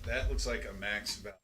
That looks like a max value.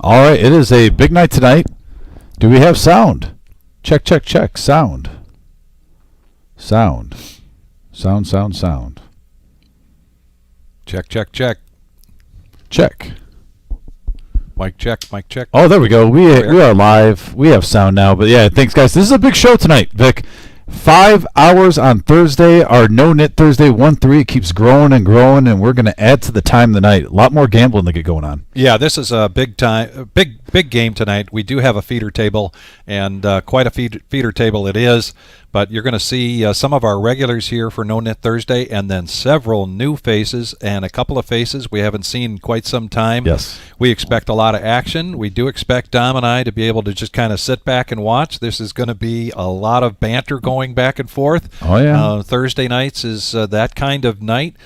All right, it is a big night tonight. Do we have sound? Check, check, check. Sound. Sound. Sound, sound, sound. Check, check, check. Check. Mic check, mic check. Oh, there we go. We are live. We have sound now. But yeah, thanks, guys. This is a big show tonight, Vic. 5 hours on Thursday. Our No Nit Thursday 1-3. It keeps growing and growing, and we're going to add to the time tonight. A lot more gambling to get going on. Yeah, this is a big game tonight. We do have a feeder table, and quite a feeder table it is. But you're going to see some of our regulars here for No Nit Thursday, and then several new faces and a couple of faces we haven't seen in quite some time. Yes. We expect a lot of action. We do expect Dom and I to be able to just kind of sit back and watch. This is going to be a lot of banter going back and forth. Oh, yeah. Thursday nights is that kind of night.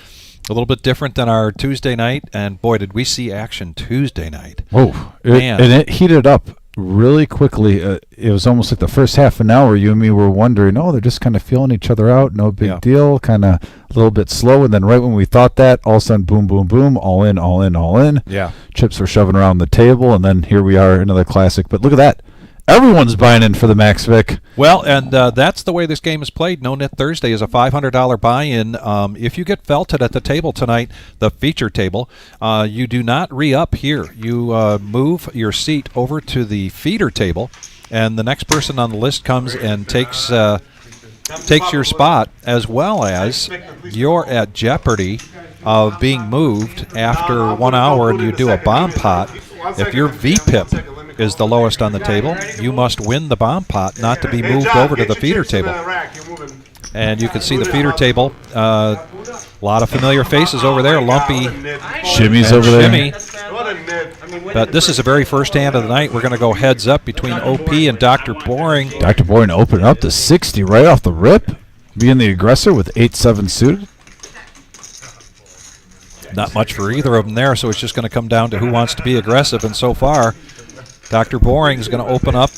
A little bit different than our Tuesday night, and boy, did we see action Tuesday night. Oh, man. And it heated up really quickly. It was almost like the first half an hour you and me were wondering, oh, they're just kind of feeling each other out, no big deal, kind of a little bit slow, and then right when we thought that, all of a sudden, boom, boom, boom, all in, all in, all in. Yeah. Chips were shoving around the table, and then here we are, another classic. But look at that. Everyone's buying in for the Max Vic. Well, and that's the way this game is played. No Nit Thursday is a $500 buy-in. If you get felted at the table tonight, the feature table, you do not re-up here. You move your seat over to the feeder table, and the next person on the list comes and takes your spot, as well as you're at jeopardy of being moved after 1 hour, and you do a bomb pot. If your VPIP is the lowest on the table, you must win the bomb pot not to be moved over to the feeder table. And you can see the feeder table, a lot of familiar faces over there. Lumpy, Shimmy's over there. Shimmy. But this is the very first hand of the night. We're going to go heads up between OP and Dr. Boring. Dr. Boring opening up to 60 right off the rip, being the aggressor with 8-7 suited. Not much for either of them there, so it's just going to come down to who wants to be aggressive. And so far, Dr. Boring is going to open up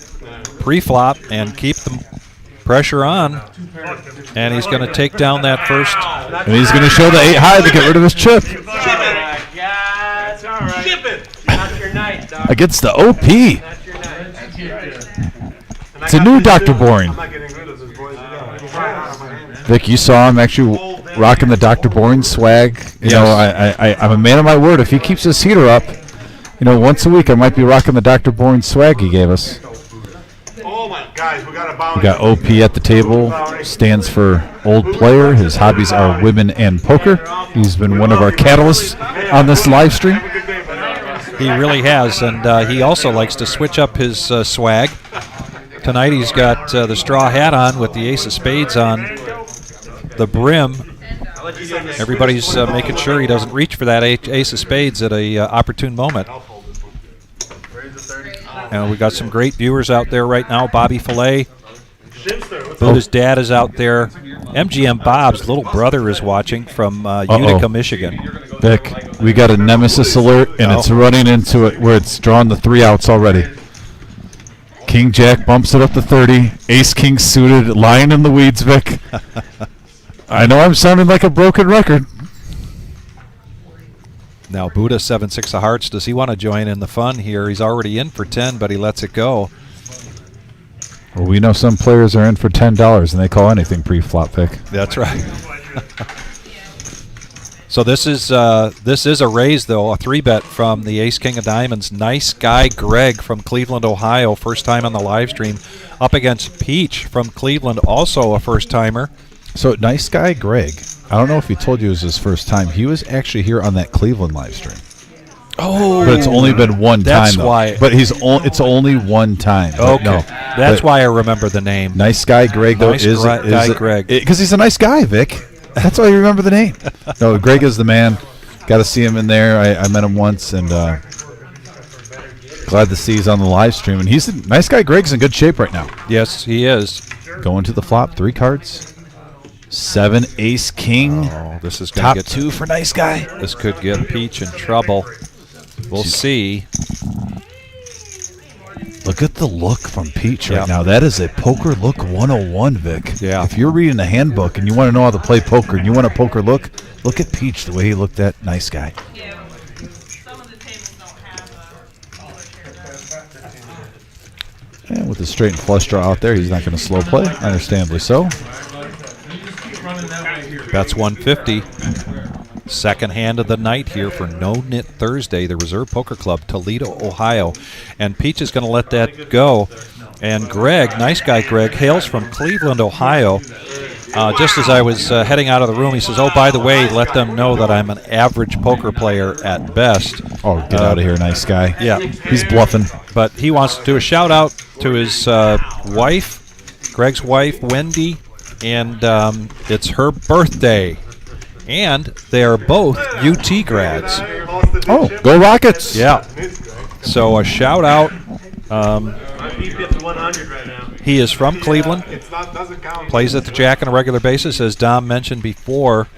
pre-flop and keep the pressure on. And he's going to take down that first. And he's going to show the 8 high to get rid of his chip. Against the OP. It's a new Dr. Boring. Vic, you saw him actually rocking the Dr. Boring swag. You know, I'm a man of my word. If he keeps his heater up, you know, once a week I might be rocking the Dr. Boring swag he gave us. Oh my guys, we got OP at the table. Stands for old player. His hobbies are women and poker. He's been one of our catalysts on this live stream. He really has, and he also likes to switch up his swag. Tonight he's got the straw hat on with the ace of spades on the brim. Everybody's making sure he doesn't reach for that ace of spades at a opportune moment. And we got some great viewers out there right now. Bobby Fillet, Buddha's dad is out there. MGM Bob's little brother is watching from Utica, Michigan. Vic, we got a nemesis alert, and it's running into it where it's drawn the 3 outs already. King Jack bumps it up to 30. Ace King suited, lying in the weeds, Vic. I know I'm sounding like a broken record. Now Buddha 7-6 of hearts. Does he want to join in the fun here? He's already in for 10, but he lets it go. Well, we know some players are in for $10, and they call anything pre-flop pick. That's right. So this is a raise, though, a 3-bet from the Ace King of Diamonds. Nice guy Greg from Cleveland, Ohio, first time on the live stream, up against Peach from Cleveland, also a first-timer. So nice guy Greg, I don't know if he told you it was his first time. He was actually here on that Cleveland live stream. Oh, but it's only been one time. That's why. But it's only one time. Okay, no, that's why I remember the name. Nice guy Greg, though, nice guy Greg, because he's a nice guy, Vic. That's why you remember the name. No, Greg is the man. Got to see him in there. I met him once, and glad to see he's on the live stream. And he's a nice guy. Greg's in good shape right now. Yes, he is. Going to the flop, 3 cards. 7 Ace King. Oh, this is top 2 for nice guy. This could get Peach in trouble. We'll see. Look at the look from Peach right now. That is a poker look 101, Vic. Yeah. If you're reading a handbook and you want to know how to play poker and you want a poker look at Peach the way he looked at nice guy. Some of the tables don't have And with the straight and flush draw out there, he's not going to slow play, understandably so. Bets 150. Second hand of the night here for No Nit Thursday, the Reserve Poker Club, Toledo, Ohio. And Peach is going to let that go. And Greg, nice guy Greg, hails from Cleveland, Ohio. Just as I was heading out of the room, he says, oh, by the way, let them know that I'm an average poker player at best. Oh, get out of here, nice guy. Yeah. He's bluffing. But he wants to do a shout-out to his wife, Greg's wife, Wendy, and it's her birthday. And they are both UT grads. Oh, go Rockets. Yeah. So a shout-out. He is from Cleveland, plays at the Jack on a regular basis. As Dom mentioned before,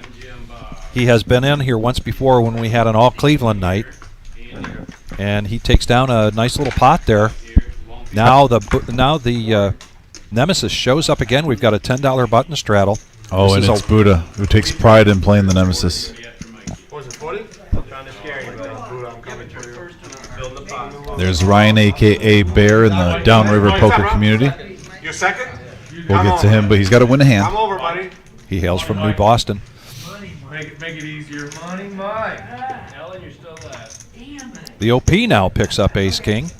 he has been in here once before when we had an all-Cleveland night. And he takes down a nice little pot there. Now the Nemesis shows up again. We've got a $10 button straddle. Oh, and it's Buddha, who takes pride in playing the Nemesis. There's Ryan, a.k.a. Bear, in the Downriver poker community. You're second? We'll get to him, but he's got to win a hand. I'm over, buddy. He hails from New Boston. Make it easier. Money, Mike. Ellen, you're still last. The OP now picks up ace-king.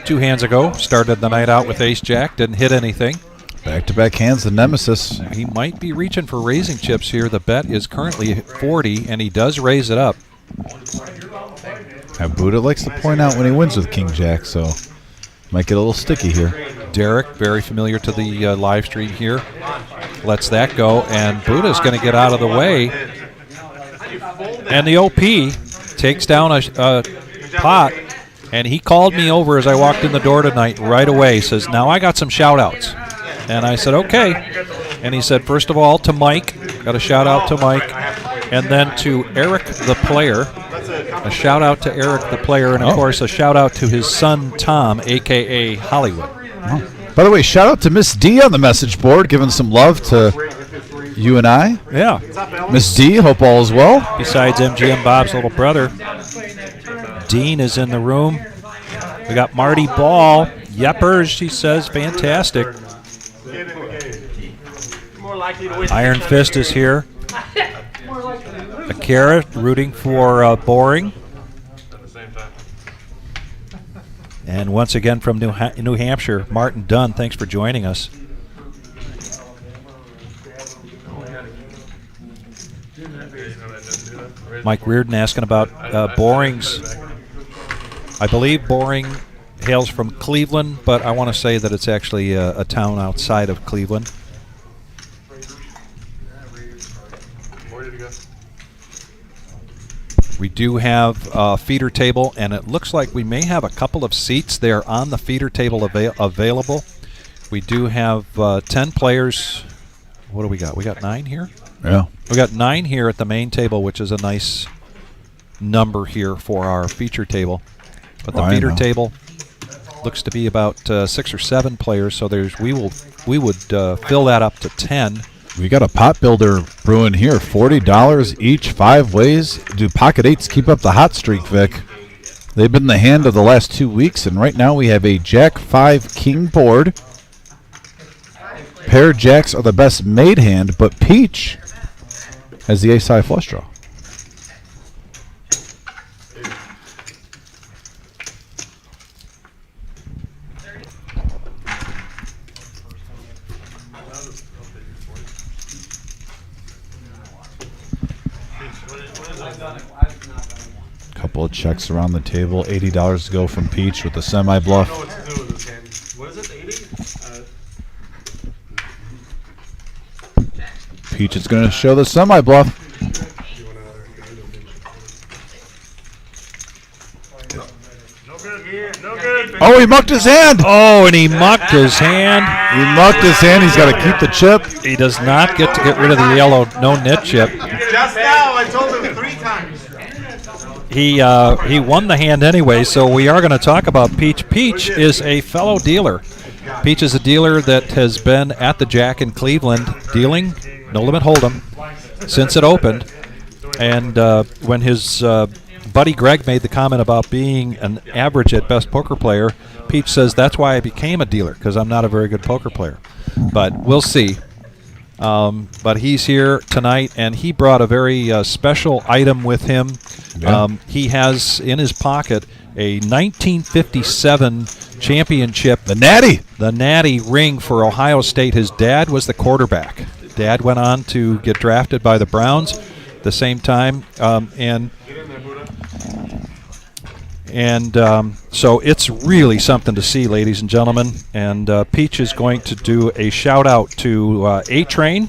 2 hands ago, started the night out with ace-jack, didn't hit anything. Back-to-back hands, the Nemesis. He might be reaching for raising chips here. The bet is currently 40, and he does raise it up. Now, Buddha likes to point out when he wins with King Jack, so might get a little sticky here. Derek, very familiar to the live stream here, lets that go, and Buddha's going to get out of the way. And the OP takes down a pot, and he called me over as I walked in the door tonight right away. Says, now I got some shout-outs. And I said, okay. And he said, first of all, to Mike, got a shout-out to Mike, and then to Eric the player. A shout-out to Eric the player, and, of course, a shout-out to his son, Tom, a.k.a. Hollywood. Oh. By the way, shout-out to Miss D on the message board, giving some love to you and I. Yeah. Miss D, hope all is well. Besides MGM Bob's little brother, Dean is in the room. We got Marty Ball. Yeppers, she says, fantastic. Iron Fist is here. Akira rooting for Boring. And once again from New Hampshire, Martin Dunn, thanks for joining us. Mike Reardon asking about Boring's. I believe Boring hails from Cleveland, but I want to say that it's actually a town outside of Cleveland. We do have a feeder table, and it looks like we may have a couple of seats there on the feeder table available. We do have 10 players. What do we got? We got 9 here? Yeah. We got 9 here at the main table, which is a nice number here for our feature table. But the feeder table looks to be about 6 or 7 players, so we would fill that up to 10. We got a pot builder brewing here, $40 each, 5 ways. Do pocket eights keep up the hot streak, Vic? They've been the hand of the last 2 weeks, and right now we have a Jack 5 King board. Pair jacks are the best made hand, but Peach has the ace-high flush draw. Couple of checks around the table. $80 to go from Peach with the semi-bluff. What is it, 80? Peach is going to show the semi-bluff. Oh, he mucked his hand. Oh, and he mucked his hand. He mucked his hand. He's got to keep the chip. He does not get to get rid of the yellow no-nit chip. Just now, I told him 3 times. He won the hand anyway, so we are going to talk about Peach. Peach is a fellow dealer. Peach is a dealer that has been at the Jack in Cleveland dealing No Limit Hold'em since it opened. And when his buddy Greg made the comment about being an average at best poker player, Peach says that's why I became a dealer, because I'm not a very good poker player. But we'll see. But he's here tonight, and he brought a very special item with him. Yeah. He has in his pocket a 1957 championship, The Natty ring for Ohio State. His dad was the quarterback. Dad went on to get drafted by the Browns at the same time, so it's really something to see, ladies and gentlemen. And Peach is going to do a shout-out to A-Train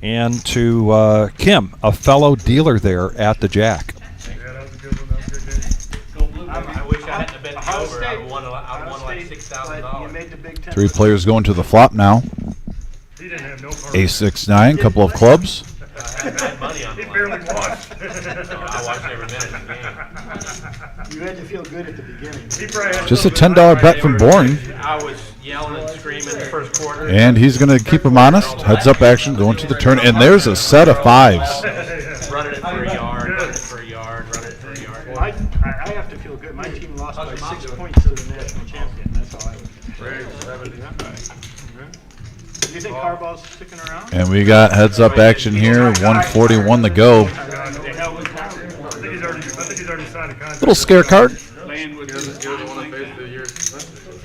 and to Kim, a fellow dealer there at the Jack. Yeah, that was a good one. That was a good game. I wish I hadn't bet the over. I'd won like $6,000. 3 players going to the flop now. He didn't have no part. Ace-6-9, couple of clubs. I had money on He the line. barely watched. I watched every minute of the game. You had to feel good at the beginning. He probably had Just a something $10 like bet from Boring. I was yelling and screaming the first quarter. And he's going to keep him honest. Heads up action going to the turn. And there's a set of 5s. Running it for a yard, running it for a yard, running it for a yard. Well, I have to feel good. My team lost by 6 points to the national champion. That's how I would. Do you think Harbaugh's sticking around? And we got heads up action here. 141 to go. I think he's already signed a contract. Little scare card. He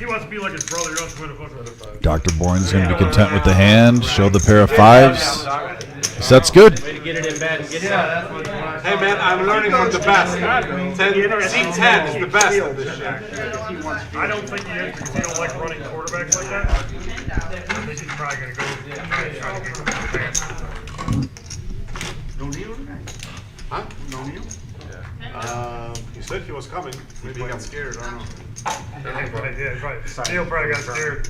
wants to be like his brother. He wants to win a fucking. Dr. Bourne's going to be content with the hand. Show the pair of 5s. Set's good. Way to get it in bed and get it. Hey man, I'm learning from the best. C10 is the best of this shit. I don't think he is because he don't like running quarterbacks like that. I think he's probably going to go try to get him to the No Neil? Huh? No Neil? He said he was coming. Maybe he got scared. I don't know. Yeah, Neil probably got scared.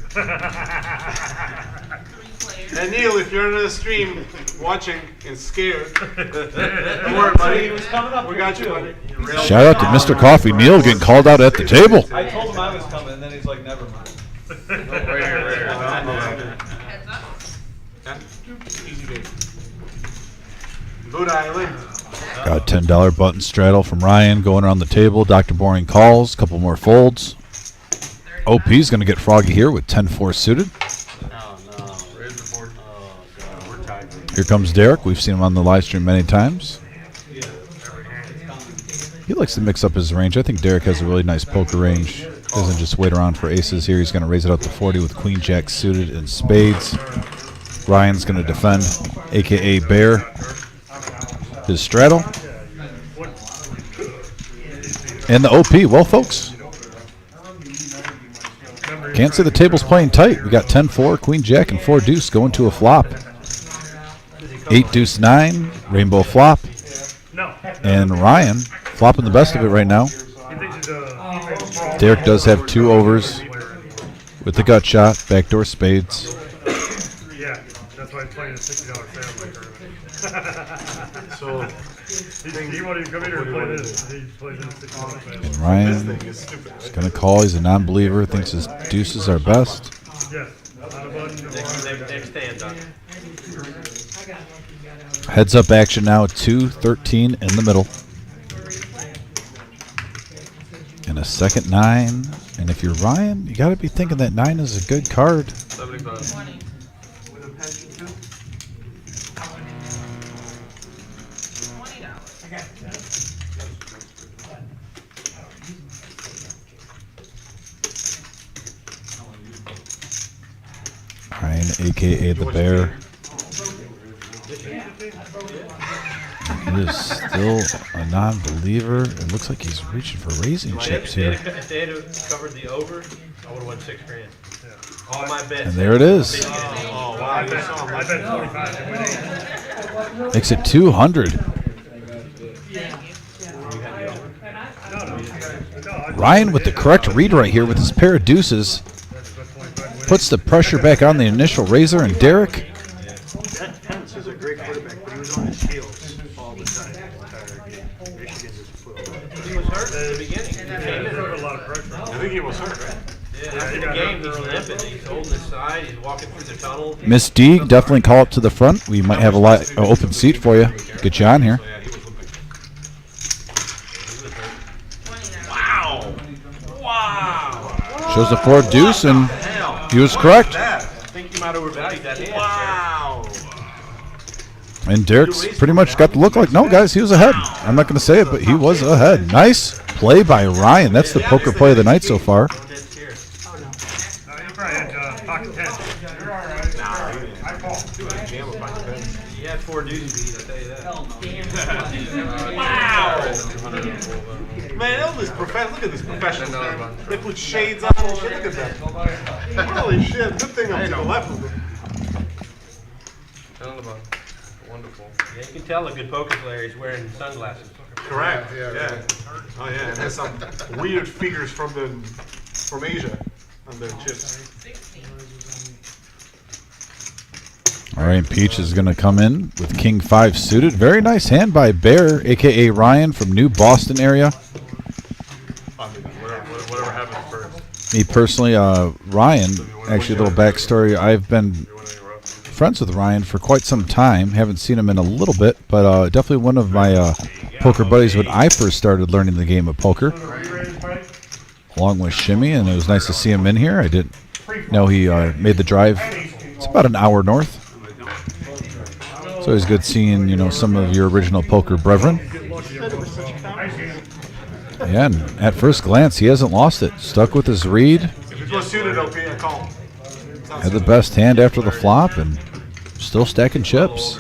And Neil, if you're on the stream watching and scared, don't worry, buddy. We got you, buddy. Shout out to Mr. Coffee. Neil getting called out at the table. I told him I was coming, and then he's like, never mind. Right here. Easy game. Boot Island. Got a $10 button straddle from Ryan going around the table. Dr. Boring calls. Couple more folds. OP's going to get froggy here with 10-4 suited. Here comes Derek. We've seen him on the live stream many times. He likes to mix up his range. I think Derek has a really nice poker range. Doesn't just wait around for aces here. He's going to raise it up to 40 with queen jack suited and spades. Ryan's going to defend, a.k.a. Bear, his straddle. And the OP. Well, folks, can't say the table's playing tight. We got 10-4, queen jack, and 4 deuce going to a flop. 8 deuce 9, rainbow flop. And Ryan flopping the best of it right now. Derek does have 2 overs with the gut shot, backdoor spades. Yeah, that's why he's playing a $60 family tournament. So, He won't even come in here and play this. He plays in a $60 family. And Ryan is going to call. He's a non-believer, thinks his deuces are best. Yes. On the button. Next stand, Doc. Heads up action now, 2-13 in the middle. And a second 9. And if you're Ryan, you got to be thinking that 9 is a good card. 75. Ryan, a.k.a. the Bear. He is still a non-believer. It looks like he's reaching for raising chips here. If they had covered the over, I would have won $6 grand. All my bets. And there it is. Oh, wow. I bet 25 to win. Makes it 200. Ryan with the correct read right here with his pair of deuces. Puts the pressure back on the initial raiser, and Derek. Pence is a great quarterback, but he was on his heels all the time. Michigan just put He was hurt at the beginning. He came in. A lot of pressure. I think he was hurt, right? Yeah, in the game, he's limping. He's holding his side. He's walking through the tunnel. Miss D, definitely call up to the front. We might have a open seat for you. Get you on here. Yeah, he was limping. Wow. Wow. Shows the 4 deuce, and he was correct. I think you might overvalue that hand. Wow. And Derek's pretty much got the look like, no, guys, he was ahead. I'm not going to say it, but he was ahead. Nice play by Ryan. That's the poker play of the night so far. You probably had pocket 10. You're all right. I call. He had 4 deuces, I'll tell you that. Wow. Man, look at this professional, man. They put shades on and shit. Look at that. Holy shit. Good thing I'm to the left of them. Wonderful. Yeah, you can tell a good poker player is wearing sunglasses. Correct. Yeah. Oh yeah, and has some weird figures from Asia on their chips. All right, Peach is going to come in with King 5 suited. Very nice hand by Bear, a.k.a. Ryan from New Boston area. Whatever happens first. Me personally, Ryan, actually a little backstory. I've been friends with Ryan for quite some time. Haven't seen him in a little bit, but definitely one of my poker buddies when I first started learning the game of poker, along with Shimmy, and it was nice to see him in here. I didn't know he made the drive. It's about an hour north. It's always good seeing, some of your original poker brethren. Yeah, and at first glance, he hasn't lost it. Stuck with his read. If it was suited, LP, I call him. Had the best hand after the flop, and still stacking chips.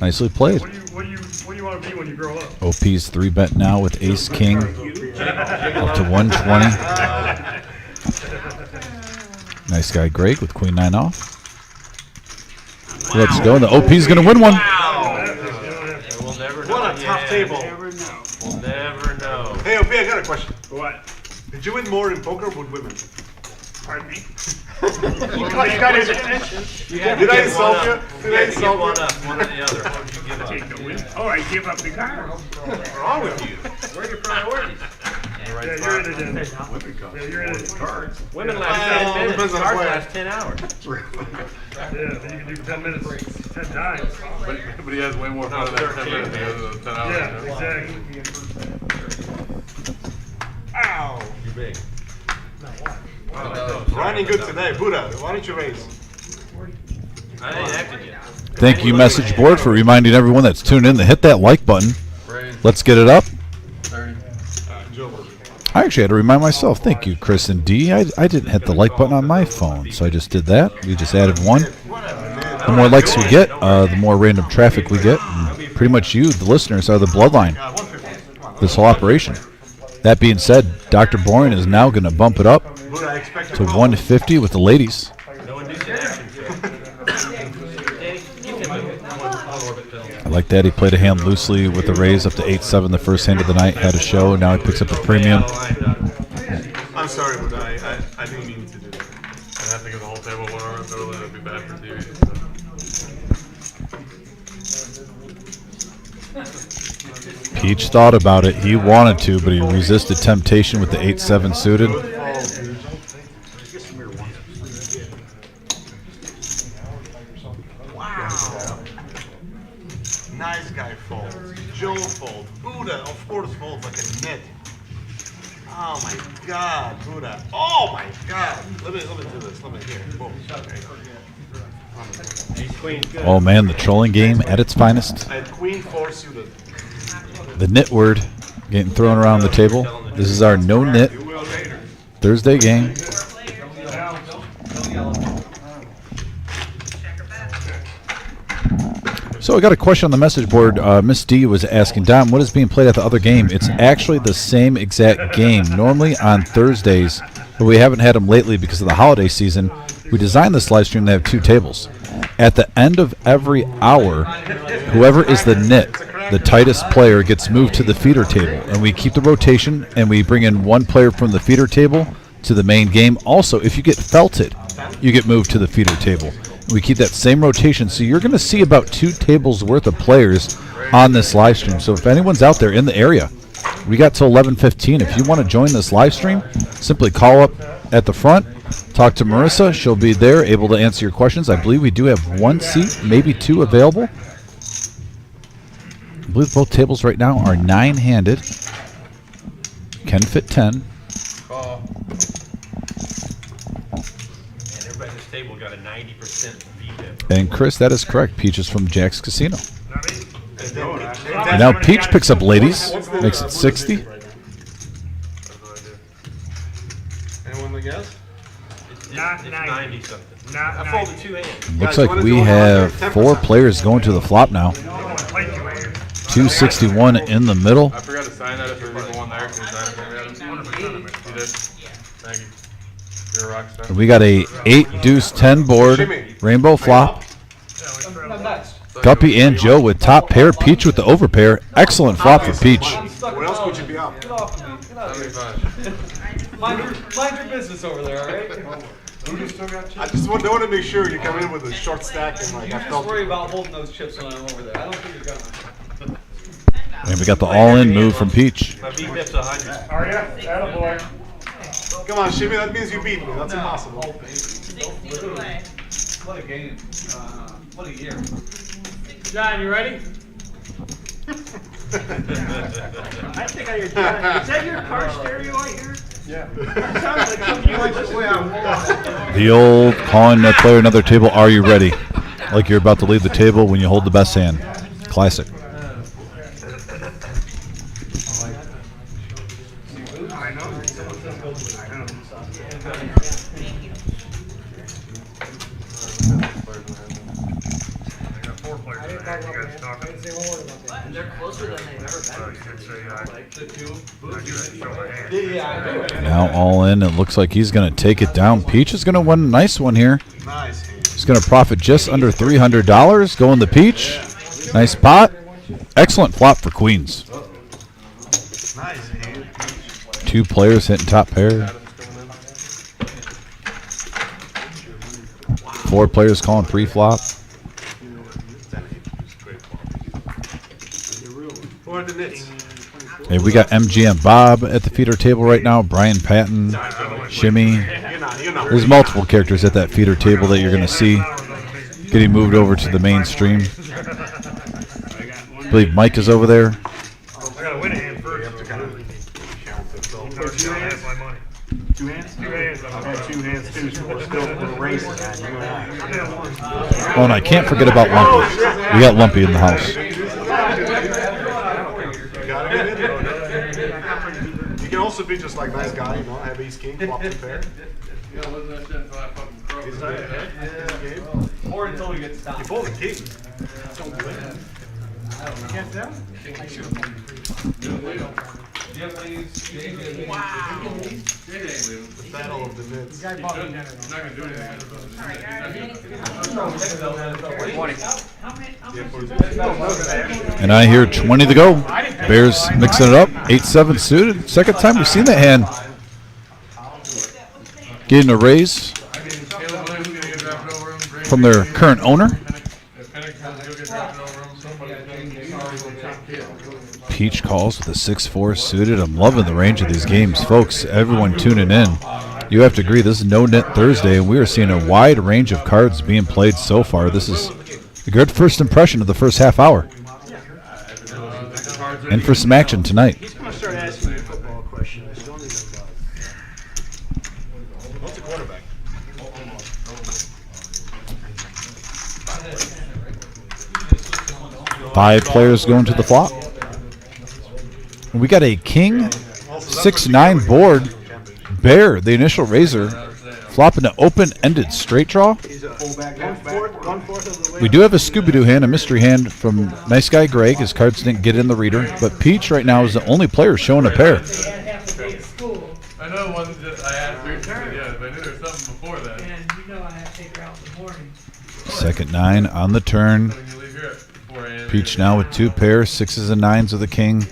Nicely played. What do you want to be when you grow up? OP's 3-bet now with Ace King up to 120. Nice guy Greg with Queen 9 off. Let's go. And the OP's going to win one. We'll never know. What a tough table. We'll never know. Hey, OP, I got a question. What? Did you win more in poker with women? Pardon me? You got his attention. Did I insult you? Did I insult One you? up, one or the other. What would you give up? Take the win. Oh, I give up the car. What's wrong with you? Where are your priorities? Yeah, you're in it. Yeah, you're in it. Cards. Women last 10 minutes. depends on the Cards player. last 10 hours. Yeah, then you can do 10 minutes 10 times. But he has way more fun in that 10 minutes than he does in 10 hours. Yeah, exactly. Ow. You're big. Running good today. Buddha, why don't you raise? I ain't acted yet. Thank you, message board, for reminding everyone that's tuned in to hit that like button. Let's get it up. 30. I actually had to remind myself. Thank you, Chris and D. I didn't hit the like button on my phone, so I just did that. We just added one. The more likes we get, the more random traffic we get. And pretty much you, the listeners, are the bloodline. This whole operation. That being said, Dr. Boring is now going to bump it up Buddha, I expect to 150 with the ladies. No inducing action. Danny, give him one orbit pill. I like that. He played a hand loosely with the raise up to 8-7 the first hand of the night. Had a show. Now he picks up a premium. I'm sorry, Buddha. I didn't mean to do that. I have to give the whole table one over, so that'd be bad for TV. Peach thought about it. He wanted to, but he resisted temptation with the 8-7 suited. Wow. Nice guy folds. Joe folds. Buddha, of course, folds like a nit. Oh my God, Buddha. Oh my God. Let me do this. Let me here. Boom. Okay. Ace queen's good. Oh man, the trolling game at its finest. I had Queen 4 suited. The knit word getting thrown around the table. This is our no knit Thursday game. So I got a question on the message board. Miss D was asking, Dom, what is being played at the other game? It's actually the same exact game. Normally on Thursdays, but we haven't had them lately because of the holiday season. We designed this live stream to have 2 tables. At the end of every hour, whoever is the nit, the tightest player, gets moved to the feeder table. And we keep the rotation, and we bring in one player from the feeder table to the main game. Also, if you get felted, you get moved to the feeder table. We keep that same rotation, so you're going to see about 2 tables worth of players on this live stream. So if anyone's out there in the area, we got till 11:15. If you want to join this live stream, simply call up at the front, talk to Marissa. She'll be there, able to answer your questions. I believe we do have 1 seat, maybe 2 available. I believe both tables right now are 9-handed. Can fit 10. table got a 90% VPIP. And Chris, that is correct. Peach is from Jack's Casino. Not me. And now Peach picks up ladies, makes it 60. That's what I do. Anyone to guess? It's Not 90. 90 something. Not I 90. folded 2 hands. Looks like we have 4 players going to the flop now. You don't want to play too late. 261 in the middle. I forgot to sign that if there's even one there. Can you sign it for me, Adam? 100% of it. You did? Thank you. You're a rock star. We got a 8 deuce 10 board, rainbow flop. Guppy and Joe with top pair, Peach with the overpair. Excellent flop for Peach. What else would you be up? Get off of me. Get out of here. 75. Mind your business over there, all right? I just want to make sure you come in with a short stack and like You I just felt. worry about holding those chips when I'm over there. I don't think you're gonna. And we got the all-in move from Peach. My VPIP's 100. Are ya? Attaboy. Come on, Shimmy, that means you beat me. That's impossible. What a game. What a year. John, you ready? I think I hear John. Is that your car stereo I hear? Yeah. Sounds like something you like the way I walk. The old calling that player another table, are you ready? Like you're about to leave the table when you hold the best hand. Classic. I know. I got 4 players in the hand. You guys talking? They're closer than they've ever So been. you can say, The two. I can show my hand. Yeah, I do. Now all in. It looks like he's going to take it down. Peach is going to win a nice one here. Nice hand. He's going to profit just under $300. Going the Peach. Nice pot. Excellent flop for queens. Nice hand. 2 players hitting top pair. 4 players calling pre-flop. Who are the Nits? Hey, we got MGM Bob at the feeder table right now. Brian Patton, Shimmy. You're not. There's multiple characters at that feeder table that you're going to see getting moved over to the mainstream. I believe Mike is over there. I gotta win a hand first. I have my money. 2 hands? 2 hands. I've had 2 hands too, so we're still racing on you and I. Oh, and I can't forget about Lumpy. We got Lumpy in the house. You can also be just like nice guy, you know, have ace king, flop and pair. You gotta listen to that shit until I fucking croak. Is that it? Yeah. Or until we get You stopped. fold the king. Don't win. Do you have these? The battle of the Nits. I'm not gonna do anything. And I hear 20 to go. Bears mixing it up. 8-7 suited. Second time we've seen that hand. Getting a raise Caleb Williams gonna get drafted over him. Green from their current owner. If Penix doesn't go get drafted over him, somebody Peach calls with a 6-4 suited. I'm loving the range of these games. Folks, everyone tuning in, you have to agree this is no Nit Thursday, and we are seeing a wide range of cards being played so far. This is a good first impression of the first half hour. And for some action tonight. He's going to start asking you football questions. Don't even go. What's the quarterback? 5 players going to the flop. And we got a king 6-9 board. Bear, the initial raiser, flopping to open-ended straight draw. He's a fullback, one-fourth of the way. We do have a Scooby-Doo hand, a mystery hand from nice guy Greg. His cards didn't get in the reader, but Peach right now is the only player showing a pair. I know it wasn't just I asked her, yeah, but I knew there was something before that. And you know I have to take her out in the morning. Second 9 on the turn. When you leave here at 4 a.m. Peach now with 2 pairs, 6s and 9s of the king.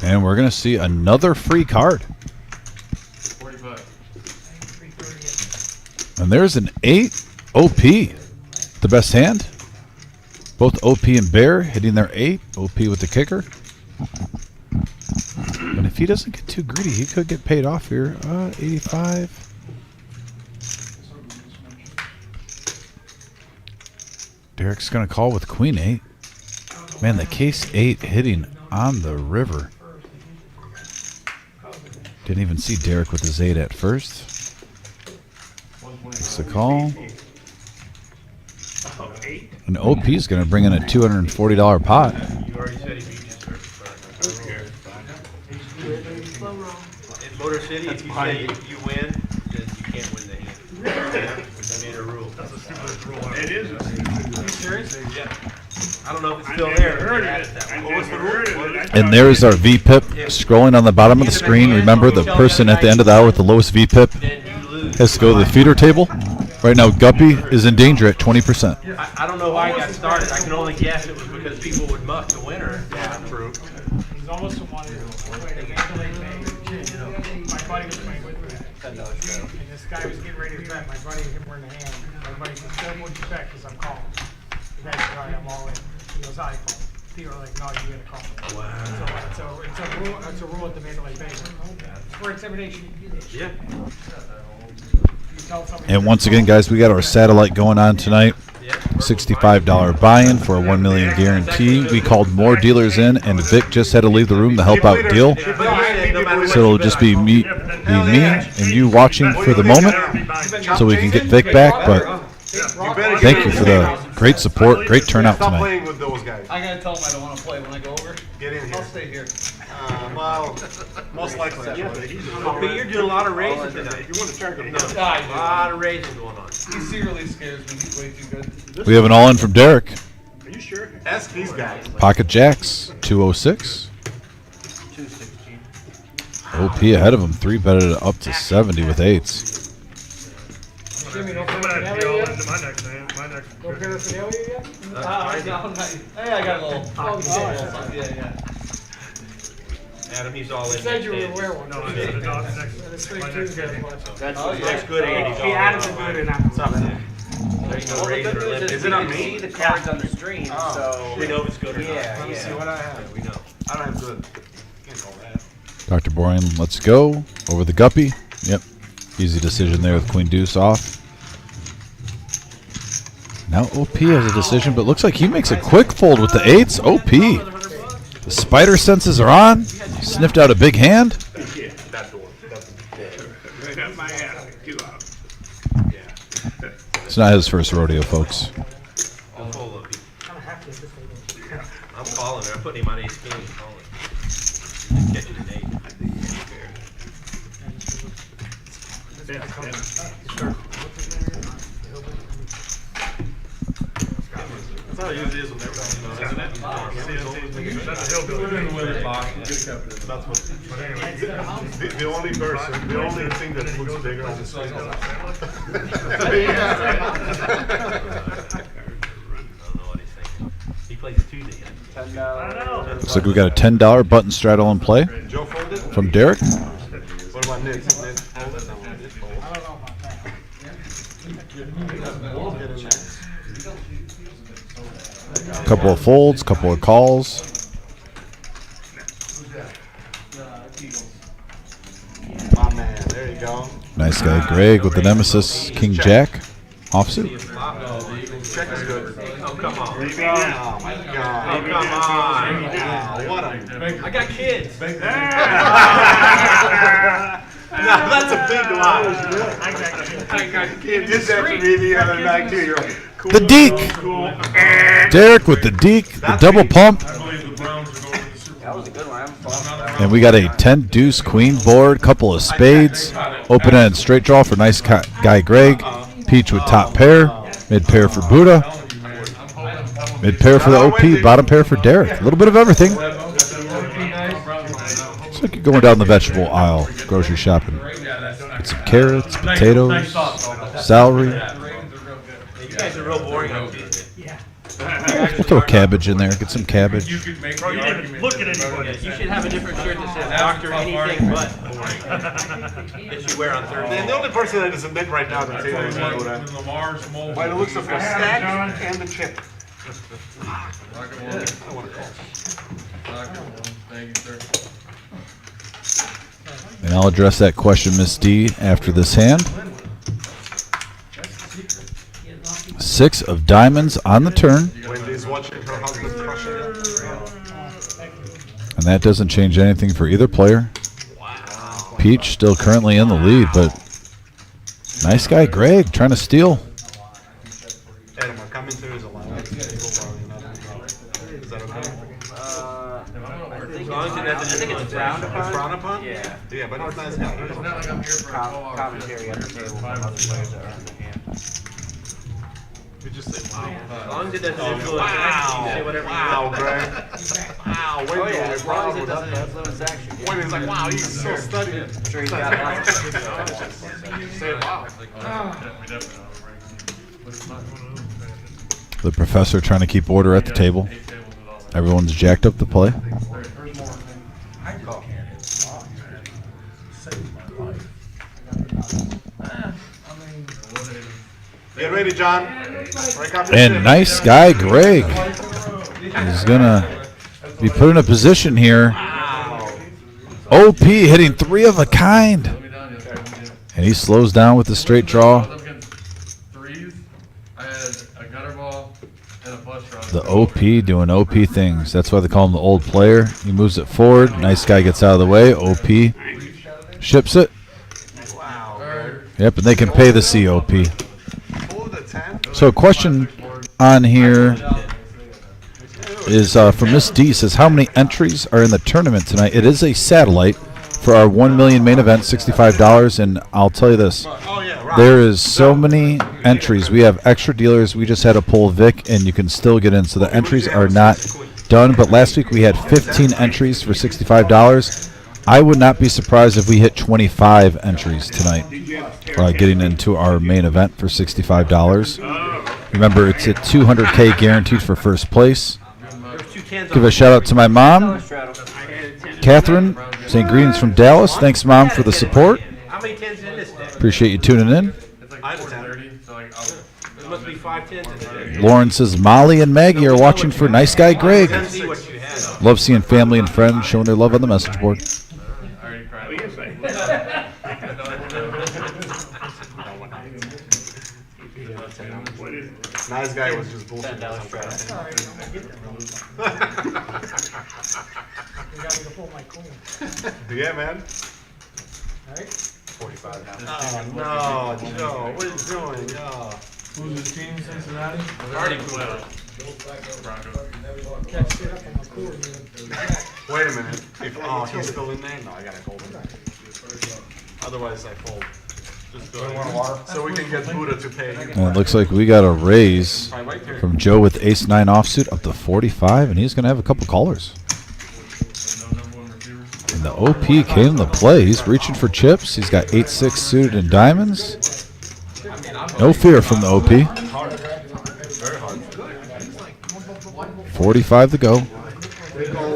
And we're going to see another free card. 45. And there's an 8 OP. The best hand. Both OP and Bear hitting their 8. OP with the kicker. And if he doesn't get too greedy, he could get paid off here. 85. Derek's going to call with Queen 8. Man, the case 8 hitting on the river. Didn't even see Derek with his 8 at first. Makes the call. And OP is going to bring in a $240 pot. You already said he beat you, sir. In Motor City, if you say you win, then you can't win the hand. They made a rule. That's a stupid rule. It is. Are you serious? Yeah. I don't know if it's still there. Heard it. What was the rule? And there's our VPIP scrolling on the bottom of the screen. Remember, the person at the end of the hour with the lowest VPIP Then you lose. has to go to the feeder table. Right now, Guppy is in danger at 20%. I don't know why I got started. I can only guess it was because people would muck the winner. Yeah, true. He's almost the one who played a Mandalay Bay. My buddy was playing with me. And this guy was getting ready to bet. My buddy and him were in the hand. My buddy said, "Don't what you bet because I'm calling." The guy said, "All right, I'm all in." He goes, "I call." People are like, "No, you gotta call." Wow. So it's a rule at the Mandalay Bay. For intimidation. Yeah. And once again, guys, we got our satellite going on tonight. $65 buy-in for a $1 million guarantee. We called more dealers in, and Vic just had to leave the room to help out Deal. So it'll just be me and you watching for the moment, so we can get Vic back. But thank you for the great support, great turnout Stop tonight. playing with those guys. I gotta tell him I don't wanna play when I go over. Get in here. I'll stay here. Well, most likely. But you're doing a lot of raising tonight. You want to charge him? No. A lot of raising going on. He secretly scares me. He's way too good. We have an all-in from Derek. Are you sure? Ask these guys. Pocket Jacks, 206. 216. OP ahead of him, 3-betted it up to 70 with 8s. Jimmy, don't I'm put gonna the have to hell go yet? into my next hand. My next. Don't get us an L yet? Hey, I got a little. Oh, yeah. Adam, he's all in. You said you were next aware hand. one. No, I said the dog next. And it's straight My next Tuesday. game. Next good hand, he's all in. Adam's a good enough. There's no raise or limit. Is it on me? the cards on the screen, so We know if it's good or not. yeah, Let me see yeah. what I have. We know. I don't have good. Can't call that. Dr. Borean, let's go. Over the Guppy. Yep. Easy decision there with Queen Deuce off. Now OP has a decision, but looks like he makes a quick fold with the 8s. OP. The spider senses are on. Sniffed out a big hand. Yeah, that door. That's my ass. 2 out. It's not his first rodeo, folks. I'll fold up. I'm calling her. I'm putting him on ace king. Calling. Catching an 8. That's how it usually is with everything, isn't it? That's a hillbilly. That's what. But anyway, the only person, the only thing that looks bigger on the screen. I don't know what he's thinking. He plays Tuesday. I know. Looks like we got a $10 button straddle in play Joe folded? from Derek. What about Nick? Nick folded? No, Nick folded. I don't know about that. We'll get in there. Couple of folds, couple of calls. My man, there you go. Nice guy, Greg, with the Nemesis, King Jack, offsuit. Check is good. Oh, come on. Oh my God. Oh, come on. Wow, what a. I got kids. No, that's a big lie. I got You did that to me the other night too. You're like, cool. The Deke. Cool. Derek with the Deke, the double pump. That was a good one. I haven't thought And we got a 10 deuce queen board, couple of spades, open ended straight draw for nice guy Greg, Peach with top pair, mid pair for Buddha, mid pair for the OP, bottom pair for Derek. A little bit of everything. It's like you're going down the vegetable aisle, grocery shopping. Get some carrots, potatoes, celery. You guys are real boring on Tuesday. We'll throw cabbage in there. Get some cabbage. You could make Bro, you the didn't even look at anybody. You should have a different shirt that says Doctor Anything But Boring that you wear on And Thursday. the only person that is admit right now that Taylor is going to go to. Lamar's mole. By the looks of the stack and the chip. Thank you, sir. And I'll address that question, Miss D, after this hand. 6 of diamonds on the turn. Wendy's watching her husband crushing it. that doesn't change anything for either player. Peach still currently in the lead, but nice guy Greg trying to steal. Adam, our commentary is allowed. Is that okay? As long as it doesn't I think it's frowned upon. It's frowned upon? Yeah. Yeah, but it's nice guy. It's not like I'm here for 12 hours. Commentary at the table from other players that are in the hand. You just say wow. As long as it doesn't influence Wow. action, you say whatever you Wow, want. Greg. Wow, way Oh to yeah, go. as long as it doesn't influence action. When he's like, wow, he's so studied. I'm sure he's got lots of Say wow. The professor trying to keep order at the table. Everyone's jacked up the play. Get ready, John. And nice guy Greg. He's going to be put in a position here. OP hitting 3 of a kind. And he slows down with the straight draw. Threes. I had a gutter ball and a flush draw. The OP doing OP things. That's why they call him the old player. He moves it forward. Nice guy gets out of the way. OP ships it. Yep, and they can pay the COP. So a question on here is from Miss D. Says, how many entries are in the tournament tonight? It is a satellite for our 1 million main event, $65. And I'll tell you this. There is so many entries. We have extra dealers. We just had to pull Vic, and you can still get in. So the entries are not done. But last week we had 15 entries for $65. I would not be surprised if we hit 25 entries tonight, getting into our main event for $65. Remember, it's at $200K guaranteed for first place. Give a shout out to my mom, Catherine, saying greetings from Dallas. Thanks, Mom, for the support. How many tens in this day? Appreciate you tuning in. It's like 4:30, so like There must be 5 tens in there. Lauren says Molly and Maggie are watching for nice guy Greg. See what you have. Love seeing family and friends showing their love on the message board. I already cried. Nice guy was just bullshit. You got me to pull my queen. Yeah, man. Alright? 45 now. Oh, no, Joe. What are you doing? Oh. Who's the team, Cincinnati? Already cool out. Catch shit up on my core. Wait a minute. If he's still in there? No, I gotta hold him. Otherwise, I fold. Just go ahead. So we can get Buddha to pay you. And it looks like we got a raise from Joe with ace-9 offsuit up to 45, and he's going to have a couple callers. And the OP came to play. He's reaching for chips. He's got 8-6 suited in diamonds. No fear from the OP. 45 to go.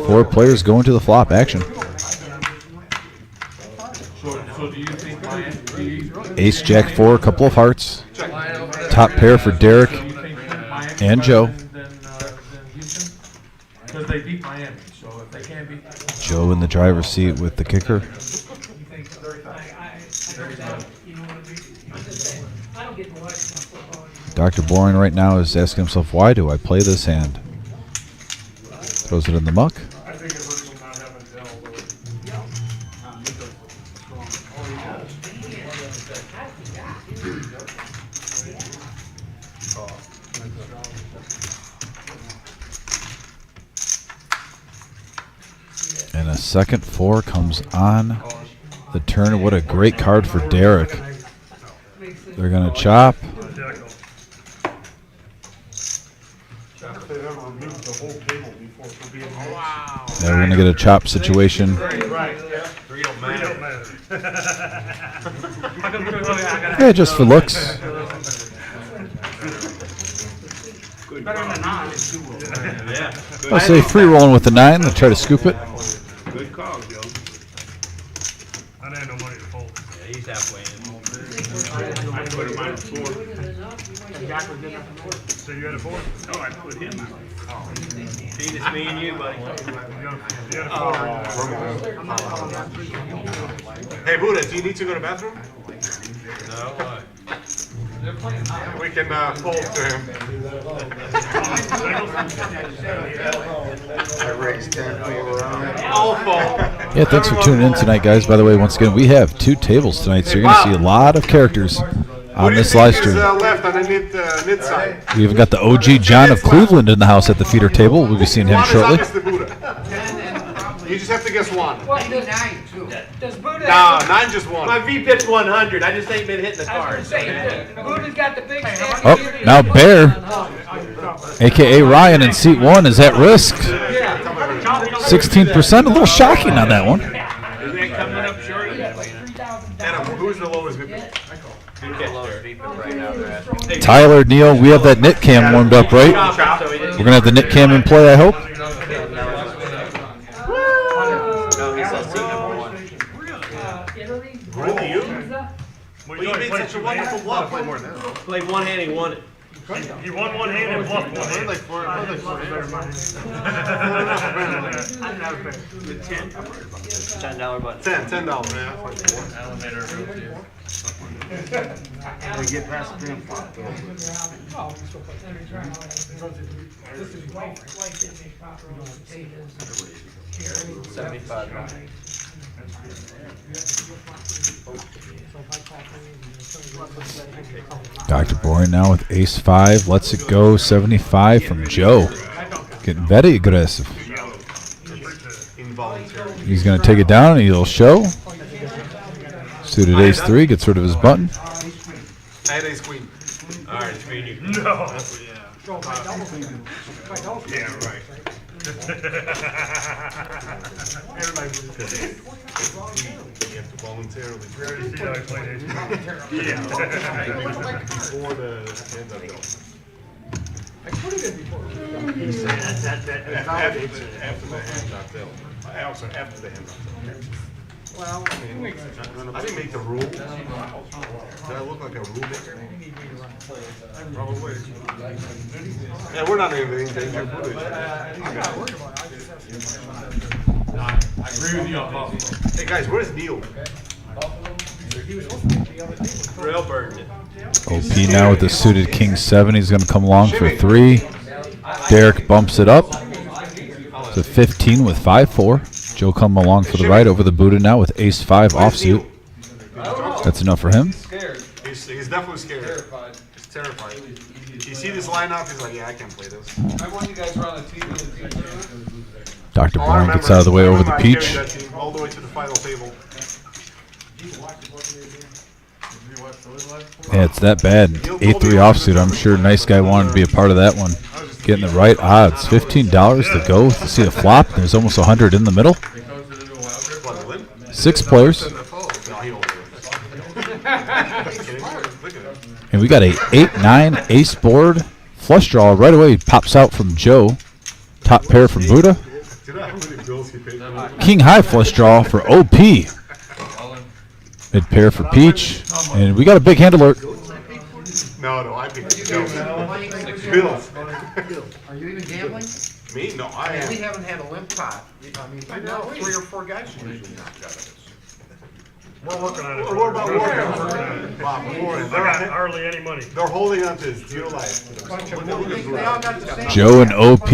4 players going to the flop action. So do you think Ace, Jack, 4, a couple of hearts. Top pair for Derek and Joe. Because they beat Miami, so if they can't beat Joe in the driver's seat with the kicker. Dr. Boring right now is asking himself, why do I play this hand? Throws it in the muck. I think it hurts them not having Dell. And a second 4 comes on the turn. What a great card for Derek. They're going to chop. Now we're going to get a chop situation. Yeah, just for looks. I'll say free rolling with the 9. They'll try to scoop it. Good call, Joe. I didn't have no money to fold. Yeah, he's halfway in. I put him on 4. So you had a 4? No, I put him on. See, it's me and you, buddy. You had a 4. Hey, Buddha, do you need to go to the bathroom? No, what? We can fold to him. I raised 10 all fold. Yeah, thanks for tuning in tonight, guys. By the way, once again, we have 2 tables tonight, so you're going to see a lot of characters on this live stream. Left on the Nit side. We even got the OG John of Cleveland in the house at the feeder table. We'll be seeing him shortly. You just have to guess one. What does 9 too? Does Buddha? No, 9 just one. My V pitch 100. I just ain't been hitting the I was cards. gonna say, Buddha's got the big stand. Oh, now Bear, a.k.a. Ryan in seat 1, is at risk. 16%, a little shocking on that one. Isn't that coming up short? Adam, who's the lowest V pitch? Tyler, Neil, we have that Nit Cam warmed up, right? We're going to have the Nit Cam in play, I hope. Really, you? Well, you made such a wonderful bluff. Played one hand, he won it. He won one hand and bluffed one hand. $10 button. $10, man. We get past the damn flop. Dr. Boring now with ace-5. Lets it go. 75 from Joe. Getting very aggressive. He's going to take it down and he'll show. Suited ace-3. Gets rid of his button. I had ace queen. All right, it's me and you. No. Yeah, right. You have to voluntarily. Yeah. Before the end of it. After the hand got dealt. Also after the hand got dealt. Well, I didn't make the rules. Did I look like a rule maker? Probably. Yeah, we're not even in danger. I agree with you on Buffalo. Hey guys, where's Neil? Rail burned it. OP now with the suited king-7. He's going to come along for 3. Derek bumps it up to 15 with 5-4. Joe coming along for the right over the Buddha now with ace-5 offsuit. That's enough for him. He's definitely scared. He's terrified. You see this lineup, he's like, yeah, I can't play this. I want you guys around the TV. Dr. Boring gets out of the way over the peach. All the way to the final table. Yeah, it's that bad. 8-3 offsuit. I'm sure nice guy wanted to be a part of that one. Getting the right odds. $15 to go to see a flop. There's almost 100 in the middle. 6 players. And we got a 8-9 ace board. Flush draw right away pops out from Joe. Top pair from Buddha. King high flush draw for OP. Mid pair for Peach. And we got a big hand alert. No, I picked Bills. Bills. Are you even gambling? Me? No, I am. We haven't had a limp pot. I mean, I know 3 or 4 guys should usually knock out of this. We're working on it. We're about working on it. Bob, They're not hardly any money. they're holding on to his dear life. They all got the same. Joe and OP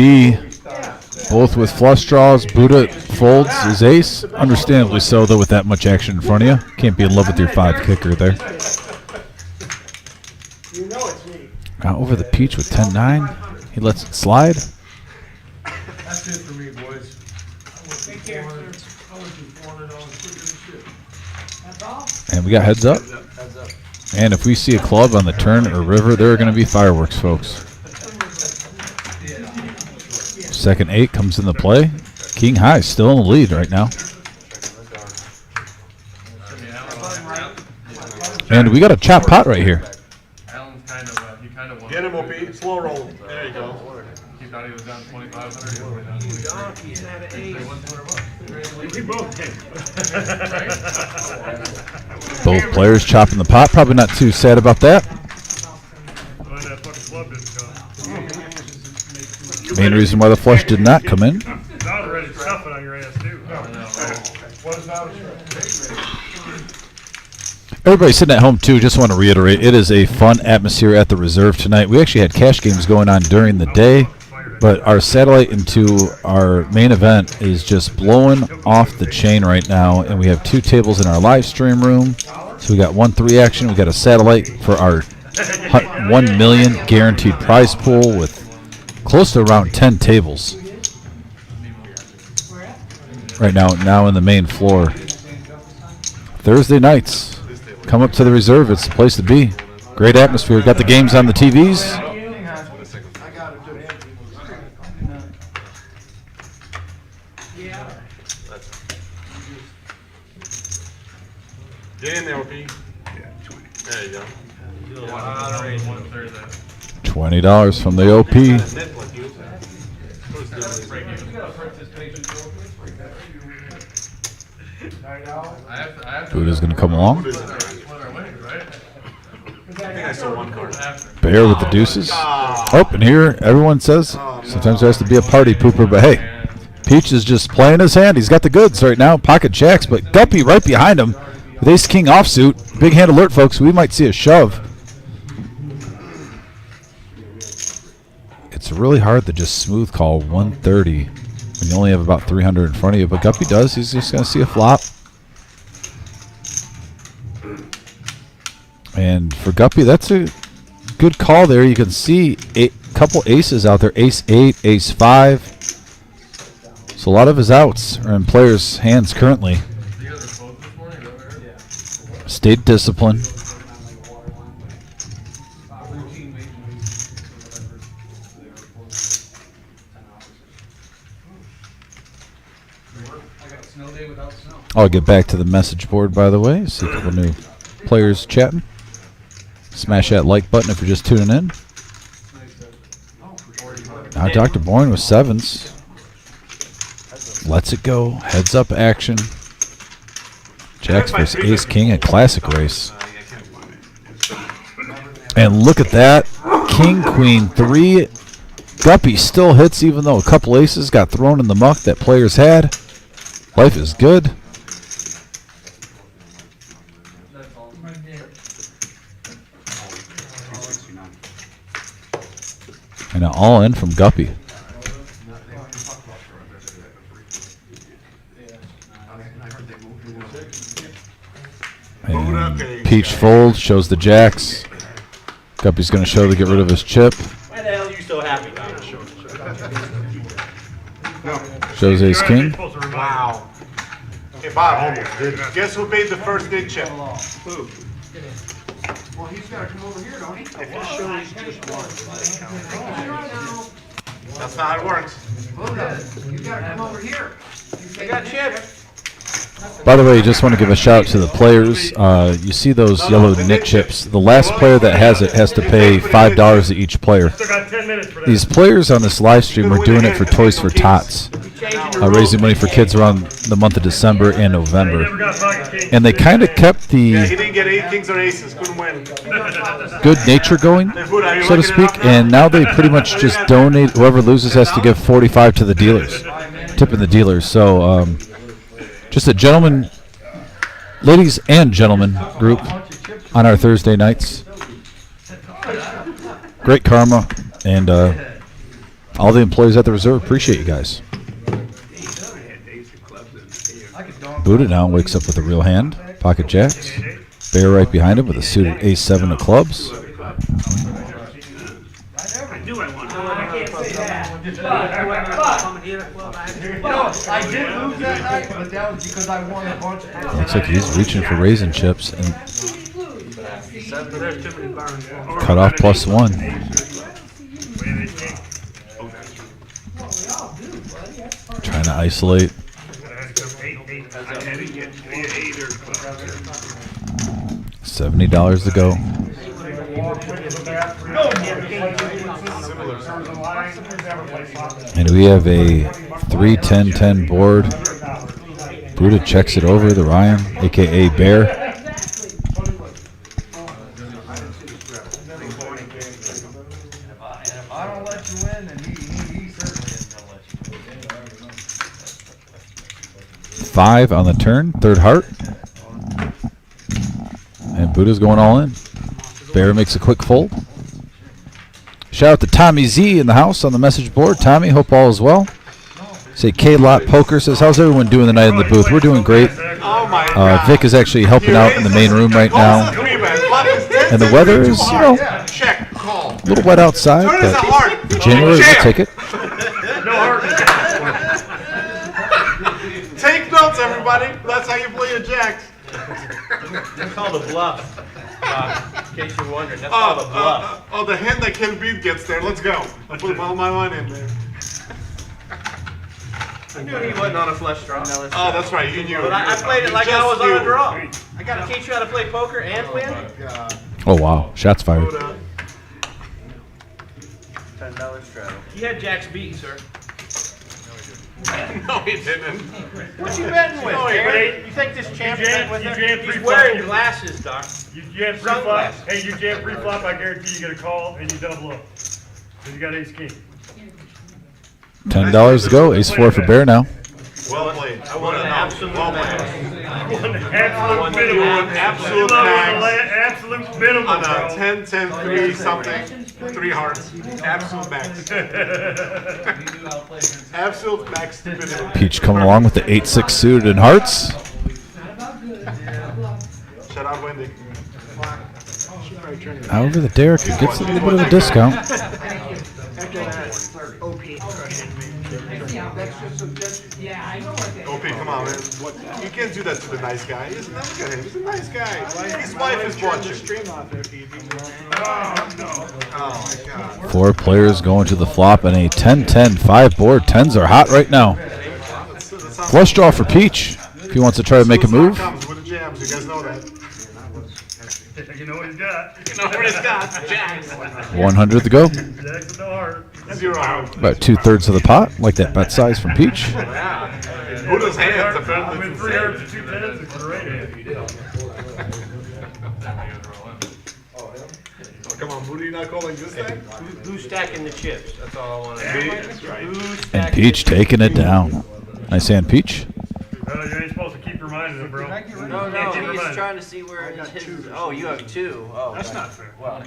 both with flush draws. Buddha folds his ace. Understandably so, though, with that much action in front of you. Can't be in love with your 5 kicker there. Now over the Peach with 10-9. He lets it slide. That's it for me, boys. And we got heads up. And if we see a club on the turn or river, there are going to be fireworks, folks. Second 8 comes into play. King high still in the lead right now. And we got a chop pot right here. Alan's he kind of won. Get him, OP. Slow roll. There you go. He thought he was down 2,500. He was down 2,500. They won $200. We both came. Both players chopping the pot. Probably not too sad about that. But that fucking club didn't come. Main reason why the flush did not come in. I was ready to stuff it on your ass, too. Everybody sitting at home, too, just want to reiterate, it is a fun atmosphere at the Reserve tonight. We actually had cash games going on during the day, but our satellite into our main event is just blowing off the chain right now, and we have 2 tables in our live stream room. So we got 1-3 action. We got a satellite for our 1 million guaranteed prize pool with close to around 10 tables right now in the main floor. Thursday nights. Come up to the Reserve. It's the place to be. Great atmosphere. Got the games on the TVs. Get in there, OP. There you go. $20 from the OP. Buddha's going to come along. Bear with the deuces. Oh, and here everyone says sometimes there has to be a party pooper, but hey, Peach is just playing his hand. He's got the goods right now, pocket jacks, but Guppy right behind him with ace king offsuit. Big hand alert, folks. We might see a shove. It's really hard to just smooth call 130 when you only have about 300 in front of you, but Guppy does. He's just going to see a flop. And for Guppy, that's a good call there. You can see a couple aces out there. Ace 8, ace 5. So a lot of his outs are in players' hands currently. Stayed disciplined. I'll get back to the message board, by the way. See a couple new players chatting. Smash that like button if you're just tuning in. Now Dr. Bourne with 7s. Lets it go. Heads up action. Jacks versus ace king, a classic race. And look at that. King, queen, 3. Guppy still hits even though a couple aces got thrown in the muck that players had. Life is good. And an all in from Guppy. And Peach fold, shows the jacks. Guppy's going to show to get rid of his chip. Why the hell are you so happy about it? Shows ace king. Wow. Hey, Bob, guess who paid the first big check? Who? Well, he's got to come over here, don't he? If his show is just one. That's not how it works. You got to come over here. I got chips. By the way, just want to give a shout out to the players. You see those yellow knit chips. The last player that has it has to pay $5 to each player. These players on this live stream are doing it for Toys for Tots, raising money for kids around the month of December and November. And they kind of kept He the didn't get 8 kings or aces. Couldn't win. good nature going, so to speak. And now they pretty much just donate. Whoever loses has to give $45 to the dealers, tipping the dealers. So just a gentleman, ladies and gentlemen group on our Thursday nights. Great karma, and all the employees at the Reserve appreciate you guys. Buddha now wakes up with a real hand, pocket jacks. Bear right behind him with a suited ace 7 of clubs. I did lose that night, but that was because I won a bunch of Looks like he's reaching for raisin chips and cut off +1. Trying to isolate. $70 to go. And we have a 3-10-10 board. Buddha checks it over the Ryan, aka Bear. I don't let you win, and he certainly isn't gonna let you win. 5 on the turn, third heart. And Buddha's going all in. Bear makes a quick fold. Shout out to Tommy Z in the house on the message board. Tommy, hope all is well. Say K-Lot Poker says, how's everyone doing tonight in the booth? We're doing great. Oh my God. Vic is actually helping out in the main room right now. And the weather is, you know, Check. Call. a little wet outside, Turn is a but heart. for January, we'll take it. No heart. Take notes, everybody. That's how you play your jacks. That's called a bluff. In case you're wondering, that's called a bluff. The hand that Ken Beat gets there. Let's go. I put all my money in there. I knew he wasn't on a flush draw. Oh, that's right. You knew. But I played it You like I just was on a knew. draw. I gotta teach you how to play poker and win. Oh, wow. Shots fired. $10 straddle. You had Jack's beat, sir. No, he didn't. What you betting with, No, he Aaron? didn't. You think this champ You jammed- bet with you him? jammed He's pre-flop. wearing glasses, Doc. You jam pre-flop. Sunglasses. Hey, you jam pre-flop, I guarantee you get a call and you double up. Cause you got ace king. $10 to go. Ace 4 for Bear now. Well played. I want an absolute Well max. played. One absolute minimum. You want absolute You love max. absolute minimum, On a bro. 10, 10, 3 something. 3 hearts. Absolute max. Absolute max stupidity. Peach coming along with the 8-6 suited in hearts. Shout out Wendy. However, the Derek gets a little bit of a discount. OP, come on, man. You can't do that to the nice guy. Look at him. He's a nice guy. His wife is watching. Oh, my God. 4 players going to the flop and a 10-10 5 board. 10s are hot right now. Flush draw for Peach if he wants to try to make a move. Comes with the jams. You guys know that. You know what he's got. You know what it's got. Jacks. 100 to go. Jacks with no heart. 0 out. About 2/3 of the pot. Like that bet size from Peach. Buddha's hands apparently. With 3 hearts and 2 tens, it's great. Come on, Buddha, you not calling this thing? Who's stacking the chips? That's all I want to know. That's right. And Peach taking it down. Nice hand, Peach. Well, you ain't supposed to keep reminding him, bro. No, Can't keep he's reminding trying to see where his. Oh, you have 2. Oh, That's not fair. Well.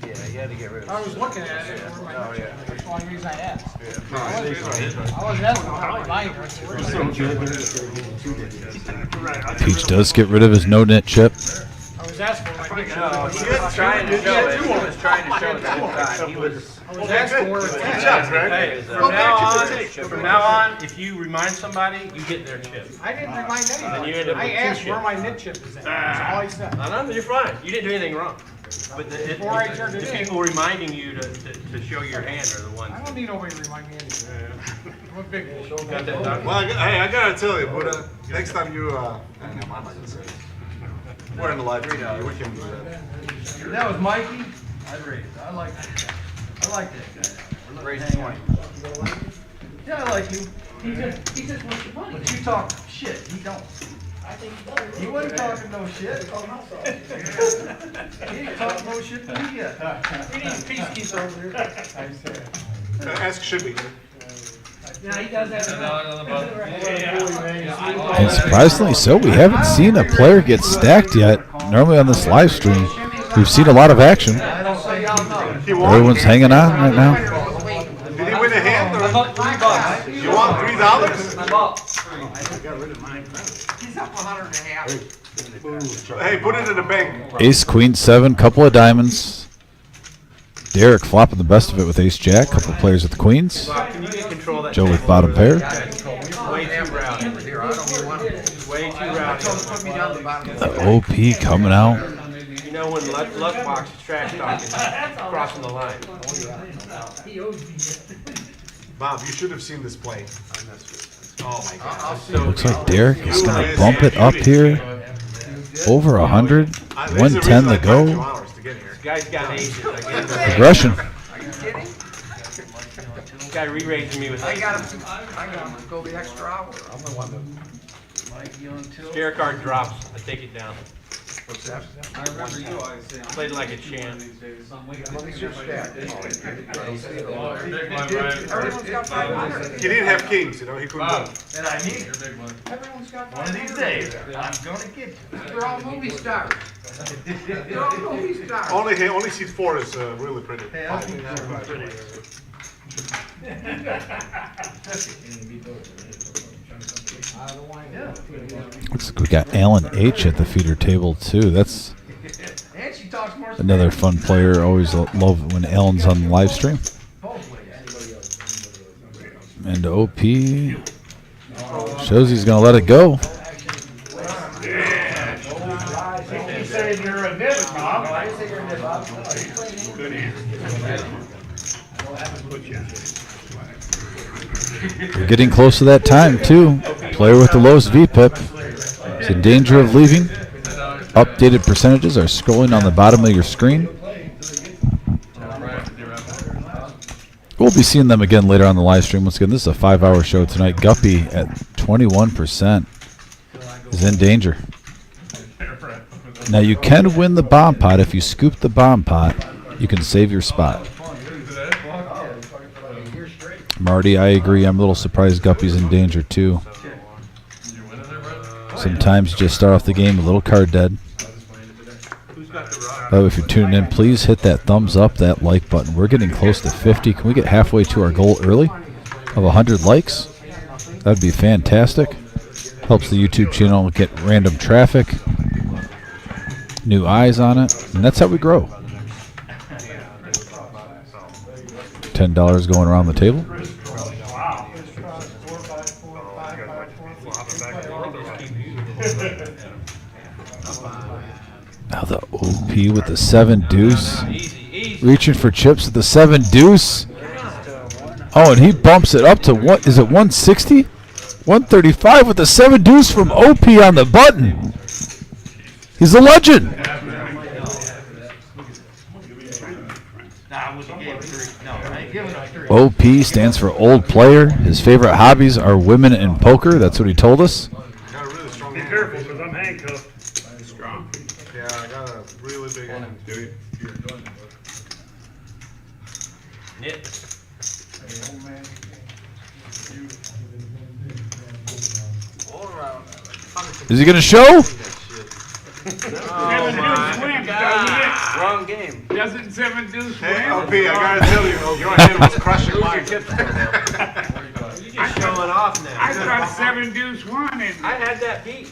Yeah, you had to get rid of it. I was looking at it, where my Oh, yeah. that's the only reason I asked. I was asking about mine. Peach does get rid of his no-net chip. I was asking where my picture No, was. he was trying to show it. He was trying to show it the whole time. He was. I was asking where Good it's job, Greg. Hey, Go back to the tape. from now on, if you remind somebody, you get their chip. I didn't remind Then you anybody. end up I with 2 asked where chips. my nit chip is at. That's all I said. I know, you're fine. You didn't do anything wrong. But Before I turned it the in. people reminding you to show your hand are the ones. I don't need nobody to remind me anything. I'm a big one. Got that, Doc? Well, hey, I gotta tell you, Buddha, next time you, we're in the live TV, we can do that. That was Mikey. I'd raise. I like that guy. I like that guy. Raise 20. Yeah, I like you. He just wants your money. But you talk shit. He don't. He wasn't talking no shit. He ain't talking no shit to me yet. We need a peacekeeper over here. Ask Shibby. Yeah, he does that. And surprisingly so, we haven't seen a player get stacked yet. Normally on this live stream, we've seen a lot of action. I don't say y'all know. He won. Everyone's hanging on right now. Did he win a hand? Or $3. you want $3? I bought. He's up 100.5. Hey, put it in the bank. Ace, Queen, 7, couple of diamonds. Derek flopping the best of it with Ace Jack. Couple of players with the Queens. Bob, can you get control of that? Joe with table? bottom pair. Way too rowdy. Way too rowdy. Put me down to the bottom. The OP coming out. You know when luck box is trash talking, crossing the line. He owes me. Bob, you should have seen this play. Oh my God. Looks like Derek is going to bump it up here. Over 100. 110 to go. This guy's got aces. I guess. Progression. Are you kidding? This guy re-raising me with I aces. got him to go the extra hour. I'm the one that. Scare card drops. I take it down. What's that? I remember you always saying. Played like a champ. Let me see your stat. Everyone's got 500. He didn't have kings, you know, he couldn't go. And I need You're it. a big one. Everyone's got one of these days. I'm gonna get you. They're all movie stars. They're all movie stars. Only seat 4 is really pretty. Hey, I'll keep going. Looks like we got Alan H at the feeder table too. That's And she talks more another fun player. Always love it when Alan's on the live stream. both ways. And OP shows he's gonna let it go. You say you're a nit, Bob. I say you're in there, Bob. We're getting close to that time too. Player with the lowest VPIP is in danger of leaving. Updated percentages are scrolling on the bottom of your screen. We'll be seeing them again later on the live stream. Once again, this is a 5-hour show tonight. Guppy at 21% is in danger. Now you can win the bomb pot. If you scoop the bomb pot, you can save your spot. Marty, I agree. I'm a little surprised Guppy's in danger too. Sometimes you just start off the game a little card dead. By the way, if you're tuning in, please hit that thumbs up, that like button. We're getting close to 50. Can we get halfway to our goal early of 100 likes? That'd be fantastic. Helps the YouTube channel get random traffic, new eyes on it, and that's how we grow. $10 going around the table. Now the OP with the 7 deuce. Reaching for chips with the 7 deuce. Oh, and he bumps it up to what? Is it 160? 135 with the 7 deuce from OP on the button. He's a legend. OP stands for old player. His favorite hobbies are women and poker. That's what he told us. Got a really strong Be hand. careful, because I'm handcuffed. Strong. Yeah, I got a really big hand. Nit. Is he going to show? Wrong game. Doesn't 7 deuce win? Hey, LP, I gotta tell you, your hand was crushing mine. You just showing off now. I thought 7 deuce won, and I had that beat.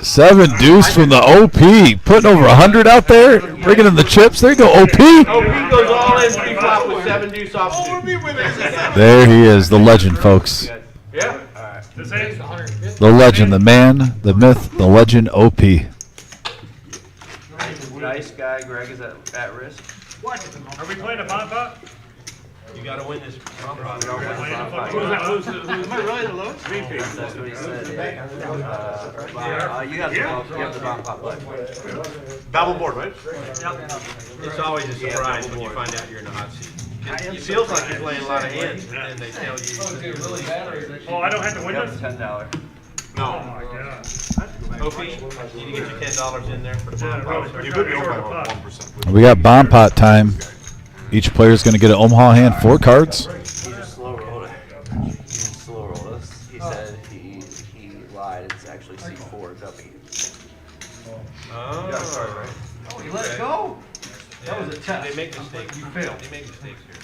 7 deuce from the OP. Putting over 100 out there. Bringing in the chips. There you go, OP. OP goes all in pre-flop with 7 deuce offsuit. There he is, the legend, folks. Yeah. this ain't The legend, the man, the myth, the legend, OP. Nice guy, Greg is at risk. what? Are we playing a bomb pot? You gotta win this. Who's that? Who's am I really the lowest? VP. That's what he said. You have the bomb pop play. Double board, right? It's always a surprise when you find out you're in the hot seat. It feels like you're playing a lot of hands, and then they tell you. Oh, I don't have to You win have this? $10. Oh my god. OP, you need to get your $10 in there for the bomb pot. You could be over by 1%. We got bomb pot time. Each player is going to get an Omaha hand, 4 cards. He just slow rolled it. He just slow rolled it. He said he lied. It's actually C4 Guppy. Oh. Oh, you let it go? That was a test. They make mistakes. You failed. They make mistakes here.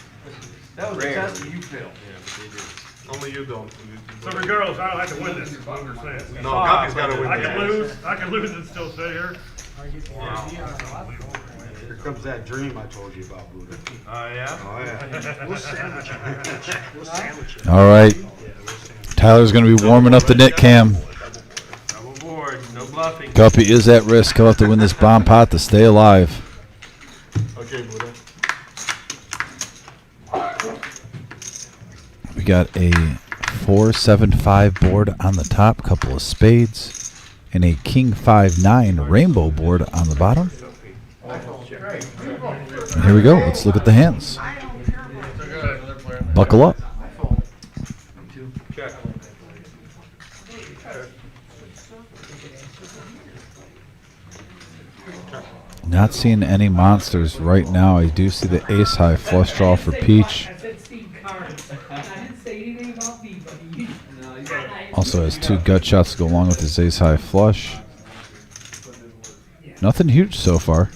That was a test and you failed. Only you don't. So regardless, I don't have to win this, is what I'm saying. No, Guppy's gotta win I can this. lose and still stay here. Here comes that dream I told you about, Buddha. Oh, yeah? Oh, yeah. We'll sandwich it. We'll sandwich it. All right. Tyler's going to be warming up the knit cam. Double board, no bluffing. Guppy is at risk. He'll have to win this bomb pot to stay alive. Okay, Buddha. We got a 4-7-5 board on the top, couple of spades, and a King 5-9 rainbow board on the bottom. And here we go. Let's look at the hands. Buckle up. Check. Not seeing any monsters right now. I do see the ace high flush draw for Peach. I said Steve Cards. I didn't say anything about me, buddy. Also has 2 gut shots to go along with his ace high flush. Nothing huge so far.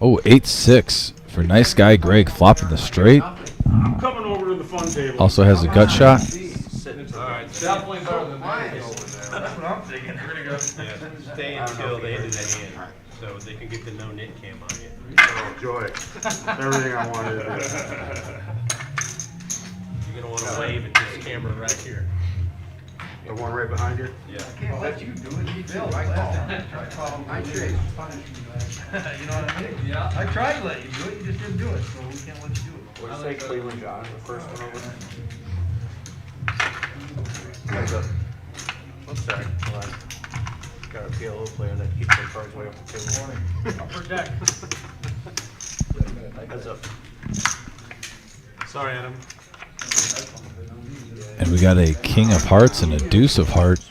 Oh, 8-6 for nice guy Greg flopping the straight. I'm coming over to the fun table. Also has a gut shot. Definitely better than mine. That's what I'm thinking. Yeah, stay until the end of the hand, so they can get the no nit cam on you. Oh, joy. Everything I wanted to do. You're gonna wanna wave at this camera right here. The one right behind you? Yeah. Can't let you do it. You failed last time. I tried. You know what I mean? Yeah. I tried to let you do it. You just didn't do it, so we can't let you do it. What did you say, Cleveland John, the first one over? I'm sorry, hold on. Got a PLO player that keeps their cards way off the table. Upper deck. Heads up. Sorry, Adam. And we got a king of hearts and a deuce of heart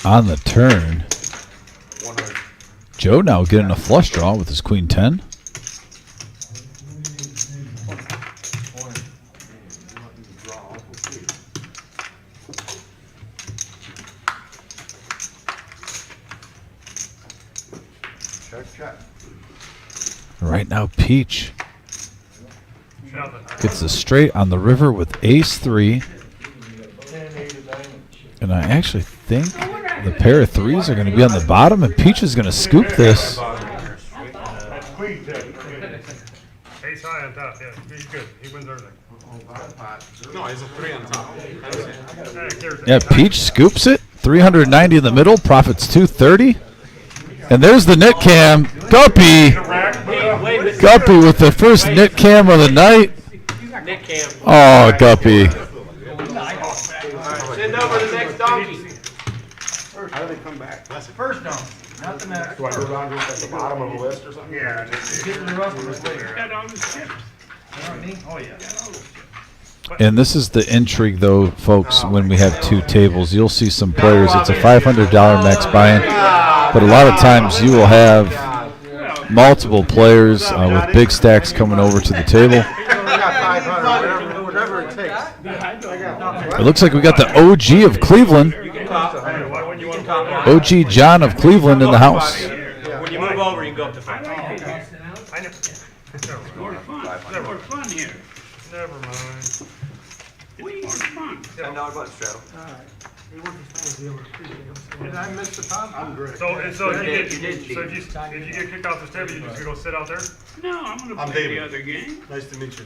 on the turn. Joe now getting a flush draw with his queen 10. Right now, Peach gets a straight on the river with ace 3. And I actually think the pair of 3s are going to be on the bottom, and Peach is going to scoop this. Queen 10. Ace high on top, yeah. He's good. He wins everything. No, he's a 3 on top. Yeah, Peach scoops it. 390 in the middle, profits 230. And there's the nit cam. Guppy. Guppy with the first nit cam of the night. Nit cam. Oh, Guppy. Send over the next donkey. How do they come back? That's the first down, not the next. Do I go down to at the bottom of the list or something? Yeah. Get to the rest of us later. Got all the chips. You know what I mean? Oh, yeah. And this is the intrigue, though, folks, when we have 2 tables. You'll see some players. It's a $500 max buy-in. But a lot of times you will have multiple players with big stacks coming over to the table. Whatever it takes. It looks like we got the OG of Cleveland. OG John of Cleveland in the house. When you move over, you can go up to 5. Never fun here. Never mind. $10 butt straddle. Did I miss the top? I'm great. So if you get kicked off this table, you just go sit out there? No, I'm gonna I'm play the David. other game. Nice to meet you.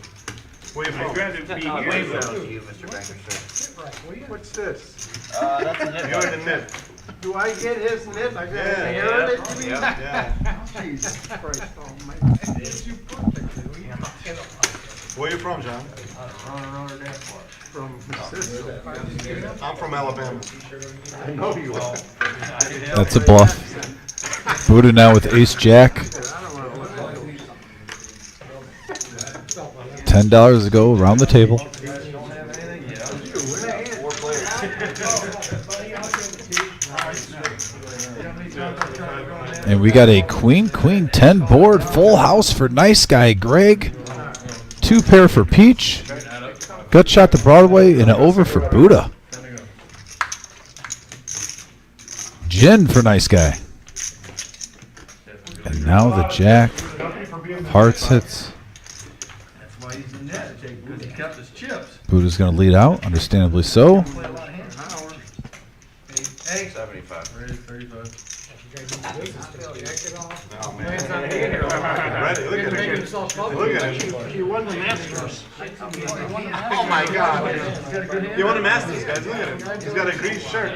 Where you I'd from? rather be Way here. well to you, Mr. Banker, sir. What's this? That's a nit. You're the nit. Do I get his nit? I got Yeah. inherit it, you mean? Yeah. Jesus Christ almighty. Where you from, John? From Mississippi. I'm from Alabama. I know you are. That's a bluff. Buddha now with ace jack. $10 to go around the table. And we got a queen 10 board, full house for nice guy Greg. 2 pair for Peach. Gut shot to Broadway and an over for Buddha. Gin for nice guy. And now the jack. Hearts hits. That's why he's in net. He kept his chips. Buddha's going to lead out, understandably so. Play a lot of hands. Hey, 75. 35. Oh, man. Ready? Look at him. Look at him. He won the Masters. Oh, my God. He won the Masters, guys. Look at him. He's got a green shirt.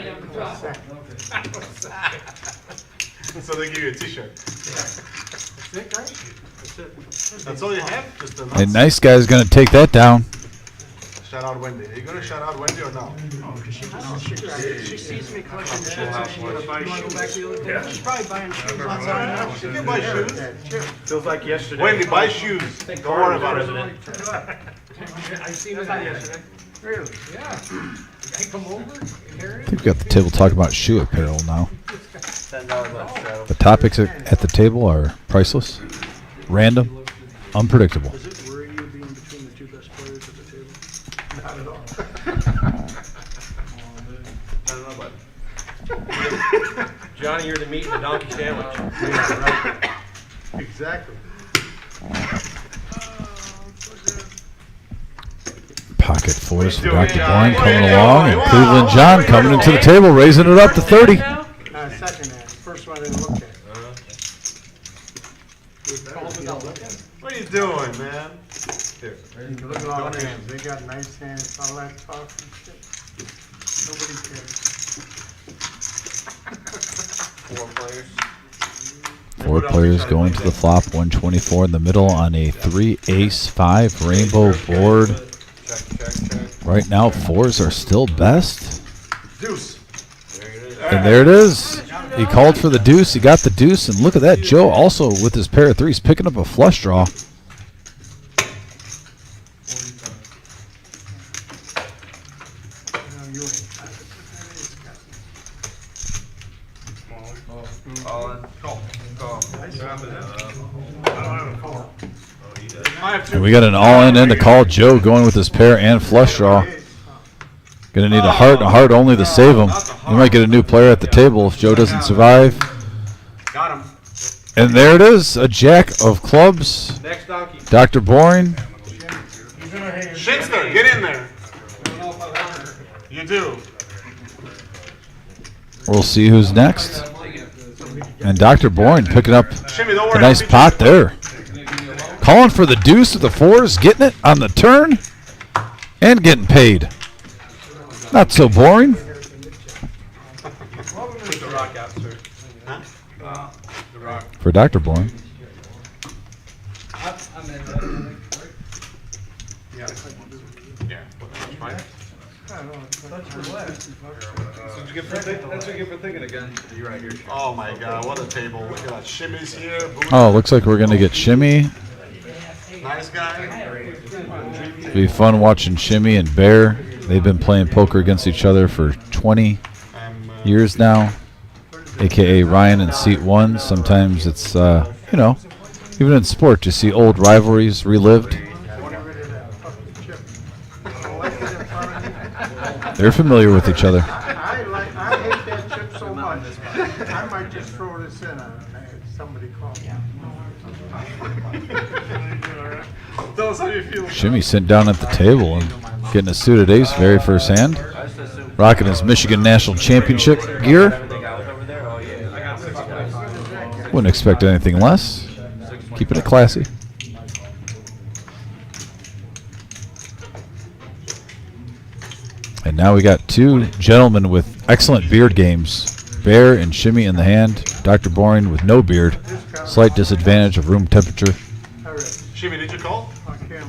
So they give you a t-shirt. That's it, right? That's it. That's all you have? Just a And nice guy's going to take that down. Shout out Wendy. Are you going to shout out Wendy or no? She sees me collecting chips and she's gonna buy shoes. She's probably buying shoes. She can buy shoes. Feels like yesterday. Wendy, buy shoes. Don't worry about it. I seen it yesterday. Really? Yeah. I come over, inherit. I think we got the table talking about shoe apparel now. $10 left show. The topics at the table are priceless, random, unpredictable. Does it worry you being between the two best players at the table? Not at all. I don't know, but Johnny, you're the meat and the donkey sandwich. Yeah, right. Exactly. Pocket fours for doing, Dr. John? Bourne What are you coming doing? along, and Wow. Cleveland John What are you coming into the doing? table, raising it up to 30. Second hand. First one I didn't look at. What are you doing, man? Here. Look at all the hands. They got nice hands, all that talk and shit. Nobody cares. 4 players. 4 players going to the flop, 124 in the middle on a 3 ace 5 rainbow board. Check. Right now, 4s are still best. Deuce. And there it is. He called for the deuce. He got the deuce. And look at that. Joe also with his pair of 3s picking up a flush draw. You ain't. All in. I have And we got an all-in end to call. Joe going with his pair and flush draw. Going to need a heart and a heart only to save him. He might get a new player at the table if Joe doesn't survive. Got him. And there it is. A jack of clubs. Next donkey. Dr. Boring. Shinster, get in there. You do. We'll see who's next. And Dr. Boring picking up Shimmy, don't a worry. nice pot there. Calling for the deuce with the 4s, getting it on the turn, and getting paid. Not so boring. Put the rock out, sir. The rock. For Dr. Boring. That's what you get for thinking again. You're right here. Oh my God, what a table. Look at that. Shimmy's here. Buddha. Oh, looks like we're going to get Shimmy. Nice guy. It'll be fun watching Shimmy and Bear. They've been playing poker against each other for 20 years now, a.k.a. Ryan in seat 1. Sometimes it's, you know, even in sport, you see old rivalries relived. They're familiar with each other. I hate that chip so much. I might just throw this in on somebody call me. Tell us how you feel. Shimmy sitting down at the table and getting a suited ace very first hand. Rocking his Michigan National Championship gear. Wouldn't expect anything less. Keeping it classy. And now we got 2 gentlemen with excellent beard games. Bear and Shimmy in the hand. Dr. Boring with no beard. Slight disadvantage of room temperature. Shimmy, did you call? On camera.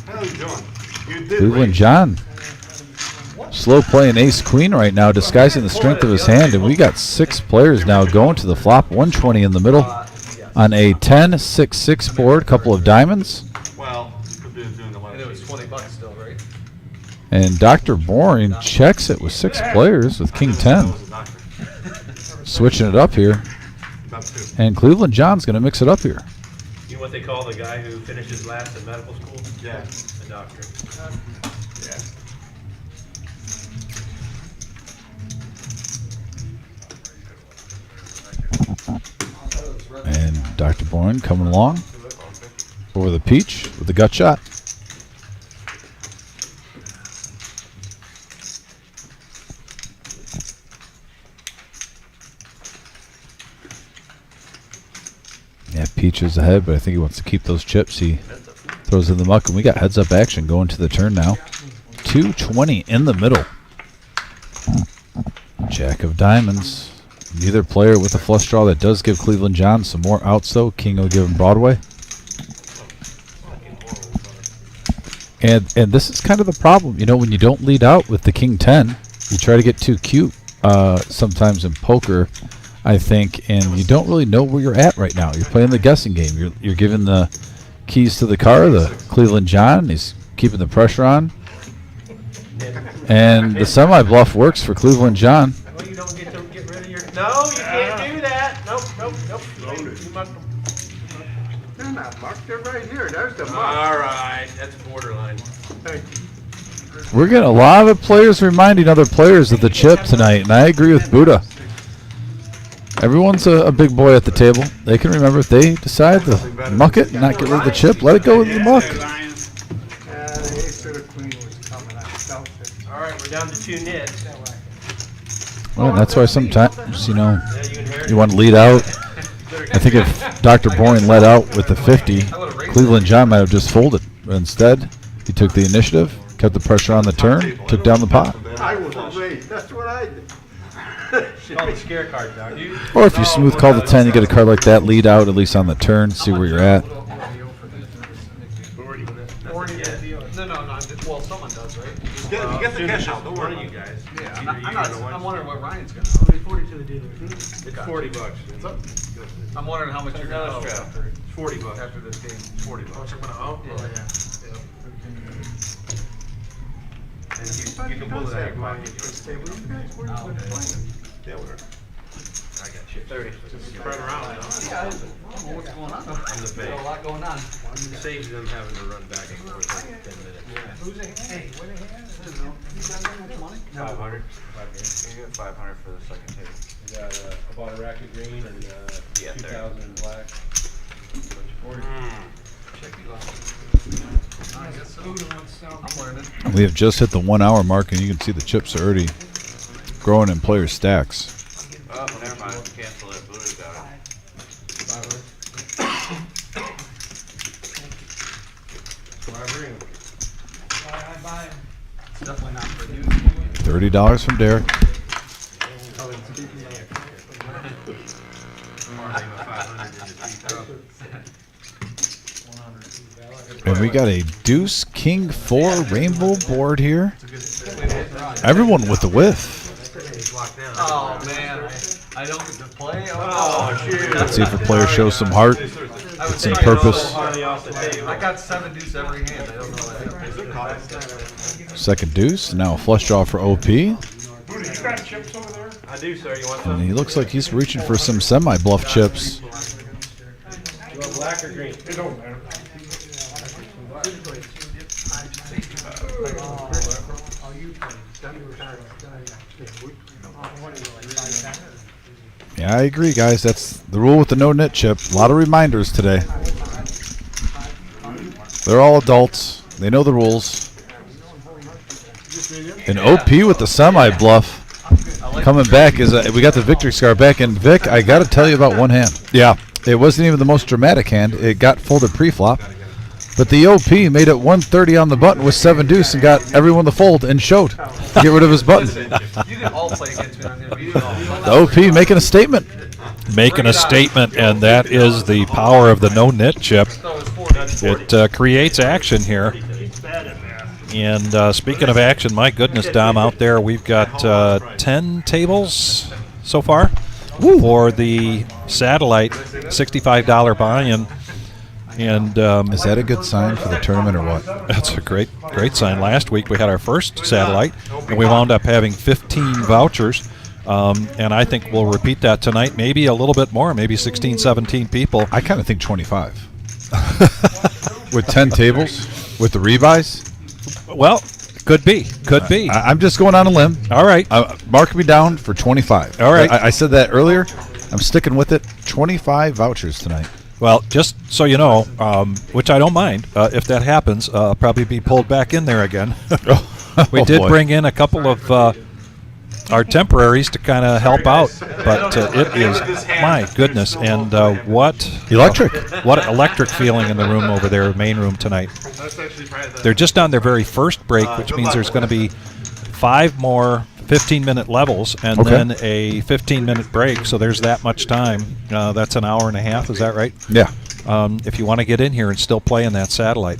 How are you doing? You did. Cleveland John. Slow playing ace queen right now, disguising the strength of his hand. And we got 6 players now going to the flop. 120 in the middle on a 10-6-6 board. Couple of diamonds. Well, could be doing the And it was $20 still, right? And Dr. Boring checks it with 6 players with King 10. Switching it up here. And Cleveland John's going to mix it up here. You know what they call the guy who finishes last in medical school? Yeah. A doctor. And Dr. Bourne coming along over the peach with the gut shot. Yeah, Peach is ahead, but I think he wants to keep those chips. He throws in the muck, and we got heads-up action going to the turn now. 220 in the middle. Jack of diamonds. Neither player with a flush draw. That does give Cleveland John some more outs, though. King will give him Broadway. And this is kind of the problem. You know, when you don't lead out with the King 10, you try to get too cute sometimes in poker, I think, and you don't really know where you're at right now. You're playing the guessing game. You're giving the keys to the car, the Cleveland John. He's keeping the pressure on. And the semi-bluff works for Cleveland John. Well, you don't get to get rid of your. No, you can't do that. Nope. You must. They're not marked, they're right here, there's the mark. All right, that's borderline. Thank you. We're getting a lot of players reminding other players of the chip tonight, and I agree with Buddha. Everyone's a big boy at the table. They can remember if they decide to muck it and not get rid of the chip, let it go with the muck. The ace of the queen was coming out. That was it. All right, we're down to 2 nits. Well, that's why sometimes, Yeah, you inherit. you want to lead out. I think if Dr. Boring led out with the 50, Cleveland John might have just folded. But instead, he took the initiative, kept the pressure on the turn, took down the pot. I was afraid, that's what I did. It's called the scare card, Doc. Or if you smooth call the 10, you get a card like that, lead out at least on the turn, see where you're at. No, well, someone does, right? You get the cash out, don't One of worry. you guys. I'm wondering what Ryan's gonna I'll be 40 to the dealer. It's $40. I'm wondering how much you're gonna owe It's after $40. after this game. $40. I'm gonna owe? Yeah. And you can pull it out of your pocket. Yeah, we're. I got you. 30. Spread around, you know? Yeah, I don't know what's going on. I'm the There's a lot going on. It saves them having to run back and forth like 10 minutes. Who's a hand? Hey, what a hand? 500. You get 500 for the second table. We got about a rack of green and Yeah, 2,000 in black. I'm learning. We have just hit the 1 hour mark, and you can see the chips are already growing in player stacks. Oh, never mind. Cancel it. Buddha's got it. 500. I buy him. It's definitely not for you. $30 from Derek. And we got a Deuce King 4 rainbow board here. Everyone with the whiff. Oh, man. I don't get to play? Oh, shoot. Let's see if a player shows some heart, some purpose. I got 7 deuce every hand. I don't know that. Second deuce. Now a flush draw for OP. Buddha, you got chips over there? I do, sir. You want And some? he looks like he's reaching for some semi-bluff chips. You want black or green? It don't matter. Yeah, I agree, guys. That's the rule with the no nit chip. A lot of reminders today. They're all adults. They know the rules. And OP with the semi-bluff coming back is we got the victory scar back. And Vic, I got to tell you about one hand. Yeah, it wasn't even the most dramatic hand. It got folded pre-flop. But the OP made it 130 on the button with 7 deuce and got everyone to fold and showed to get rid of his button. You can all play against me on this. You can all play. The OP making a statement. Making a statement, and that is the power of the no-nit chip. It creates action here. And speaking of action, my goodness, Dom, out there, we've got 10 tables so far for the satellite $65 buy-in. And Is that a good sign for the tournament or what? that's a great sign. Last week we had our first satellite, and we wound up having 15 vouchers. And I think we'll repeat that tonight, maybe a little bit more, maybe 16, 17 people. I kind of think 25. With 10 tables, with the rebuys. Well, could be. I'm just going on a limb. All right. Mark me down for 25. All right. I said that earlier. I'm sticking with it. 25 vouchers tonight. Well, just so you know, which I don't mind, if that happens, I'll probably be pulled back in there again. We did boy. bring in a couple of our temporaries to kind of help out, but it is, my goodness, and what electric feeling in the room over there, main room tonight. They're just on their very first break, which means there's going to be 5 more 15-minute levels and then a 15-minute break, so there's that much time. That's an hour and a half, is that right? Yeah. If you want to get in here and still play in that satellite.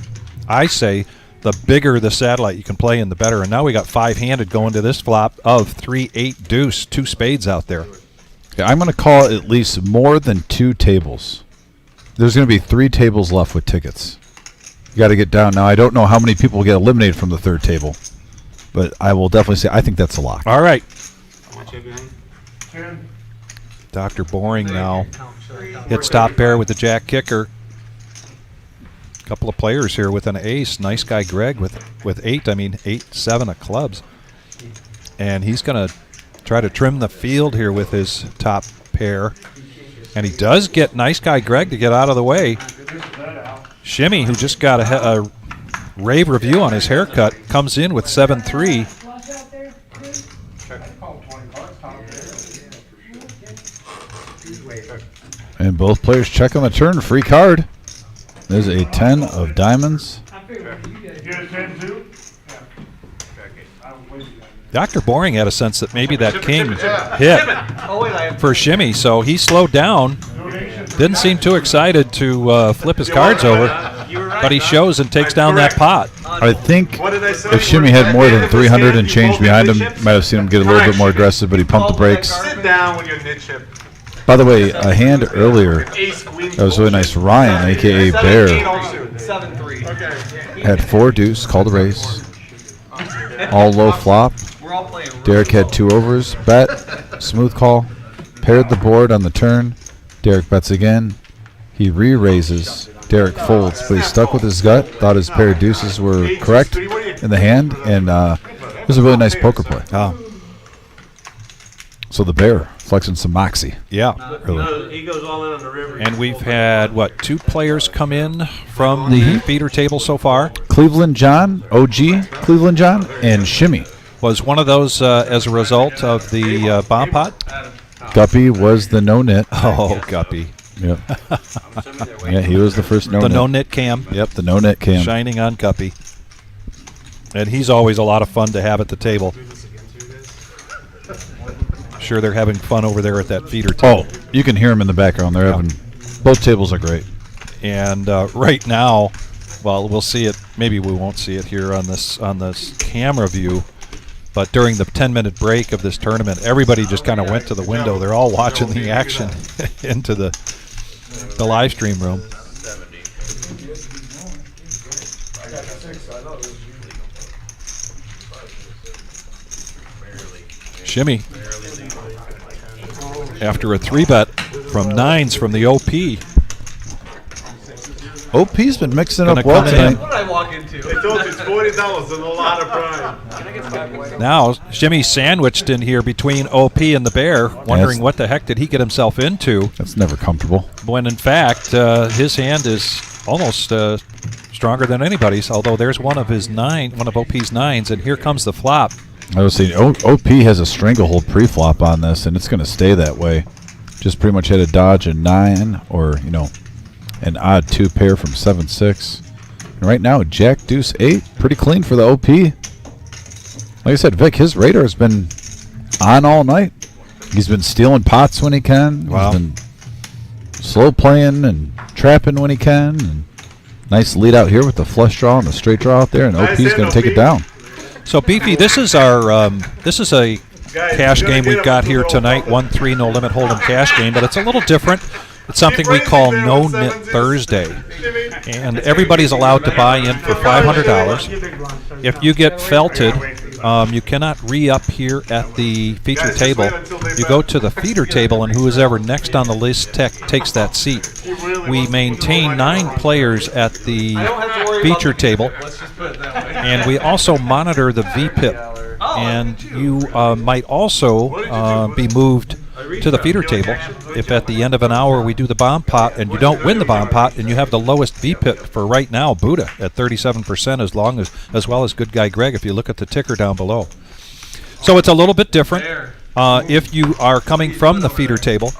I say the bigger the satellite you can play in, the better. And now we got 5-handed going to this flop of 3-8 deuce, 2 spades out there. Yeah, I'm going to call at least more than 2 tables. There's going to be 3 tables left with tickets. You got to get down. Now, I don't know how many people will get eliminated from the third table, but I will definitely say I think that's a lock. All right. How much have you in? Dr. Boring now hits top pair with the jack kicker. Couple of players here with an ace. Nice guy Greg with 8. I mean 8, 7 of clubs. And he's going to try to trim the field here with his top pair. And he does get nice guy Greg to get out of the way. Shimmy, who just got a rave review on his haircut, comes in with 7-3. And both players check on the turn. Free card. There's a 10 of diamonds. Dr. Boring had a sense that maybe that king hit for Shimmy, so he slowed down. Didn't seem too excited to flip his cards over, but he shows and takes down that pot. I think if Shimmy had more than 300 and change behind him, might have seen him get a little bit more aggressive, but he pumped the brakes. Sit down with your nit chip. By the way, a hand earlier, that was really nice. Ryan, a.k.a. Bear, had 4 deuce, called a raise. All low flop. Derek had 2 overs, bet, smooth call, paired the board on the turn. Derek bets again. He re-raises. Derek folds, but he stuck with his gut, thought his pair of deuces were correct in the hand, and it was a really nice poker play. So the Bear flexing some moxie. Yeah. He goes all in on the river. And we've had, 2 players come in from the feeder table so far. Cleveland John, OG Cleveland John, and Shimmy. Was one of those as a result of the bomb pot? Guppy was the no-nit. Oh, Guppy. Yep. Yeah, he was the first no-nit. The no-nit cam. Yep, the no-nit cam. Shining on Guppy. And he's always a lot of fun to have at the table. Sure, they're having fun over there at that feeder table. Oh, you can hear them in the background. They're having, both tables are great. And right now, well, we'll see it. Maybe we won't see it here on this camera view. But during the 10-minute break of this tournament, everybody just kind of went to the window. They're all watching the action into the live stream room. Shimmy, after a 3-bet from 9s from the OP. OP's been mixing up Gonna well come tonight. in. What did I walk into? They told you it's $40 and a lot of pride. Now, Shimmy's sandwiched in here between OP and the Bear, wondering what the heck did he get himself into. That's never comfortable. When, in fact, his hand is almost stronger than anybody's, although there's one of OP's 9s, and here comes the flop. I was saying, OP has a stranglehold pre-flop on this, and it's going to stay that way. Just pretty much had to dodge a 9 or, an odd 2 pair from 7-6. And right now, Jack, Deuce, 8. Pretty clean for the OP. Like I said, Vic, his radar has been on all night. He's been stealing pots when he can. Wow. He's been slow playing and trapping when he can. And nice lead out here with the flush draw and the straight draw out there, and OP's going to take it down. So, Beefy, this is a cash game we've got here tonight. 1-3 no limit hold'em cash game, but it's a little different. It's something we call No Nit Thursday, and everybody's allowed to buy in for $500. If you get felted, you cannot re-up here at the feature table. You go to the feeder table, and who is ever next on the list takes that seat. We maintain 9 players at the feature table, and we also monitor the VPIP. And you might also be moved to the feeder table if at the end of an hour we do the bomb pot and you don't win the bomb pot and you have the lowest VPIP for right now, Buddha, at 37%, as well as good guy Greg if you look at the ticker down below. So it's a little bit different. If you are coming from the feeder table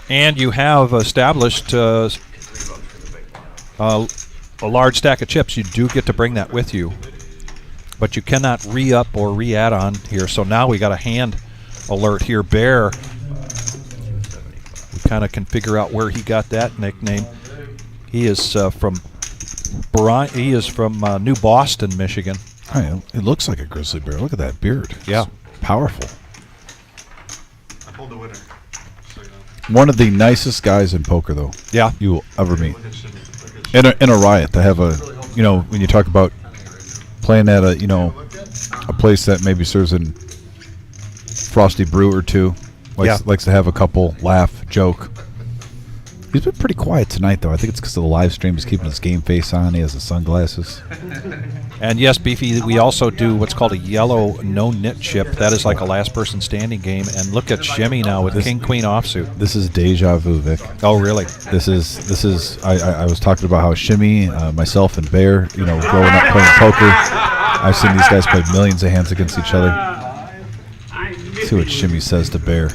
and you have established a large stack of chips, you do get to bring that with you. But you cannot re-up or re-add on here. So now we got a hand alert here. Bear, we kind of can figure out where he got that nickname. He is from New Boston, Michigan. Oh, it looks like a grizzly bear. Look at that beard. Yeah. It's powerful. I pulled the winner. One of the nicest guys in poker, though. Yeah. You will ever meet. In a riot, they have a, when you talk about playing at a place that maybe serves in Frosty Brew or two, Likes to have a couple, laugh, joke. He's been pretty quiet tonight, though. I think it's because of the live stream. He's keeping his game face on. He has the sunglasses. And yes, Beefy, we also do what's called a yellow no-nit chip. That is like a last-person standing game. And look at Shimmy now with King-Queen offsuit. This is deja vu, Vic. Oh, really? This is. I was talking about how Shimmy, myself, and Bear, growing up playing poker. I've seen these guys play millions of hands against each other. Let's see what Shimmy says to Bear.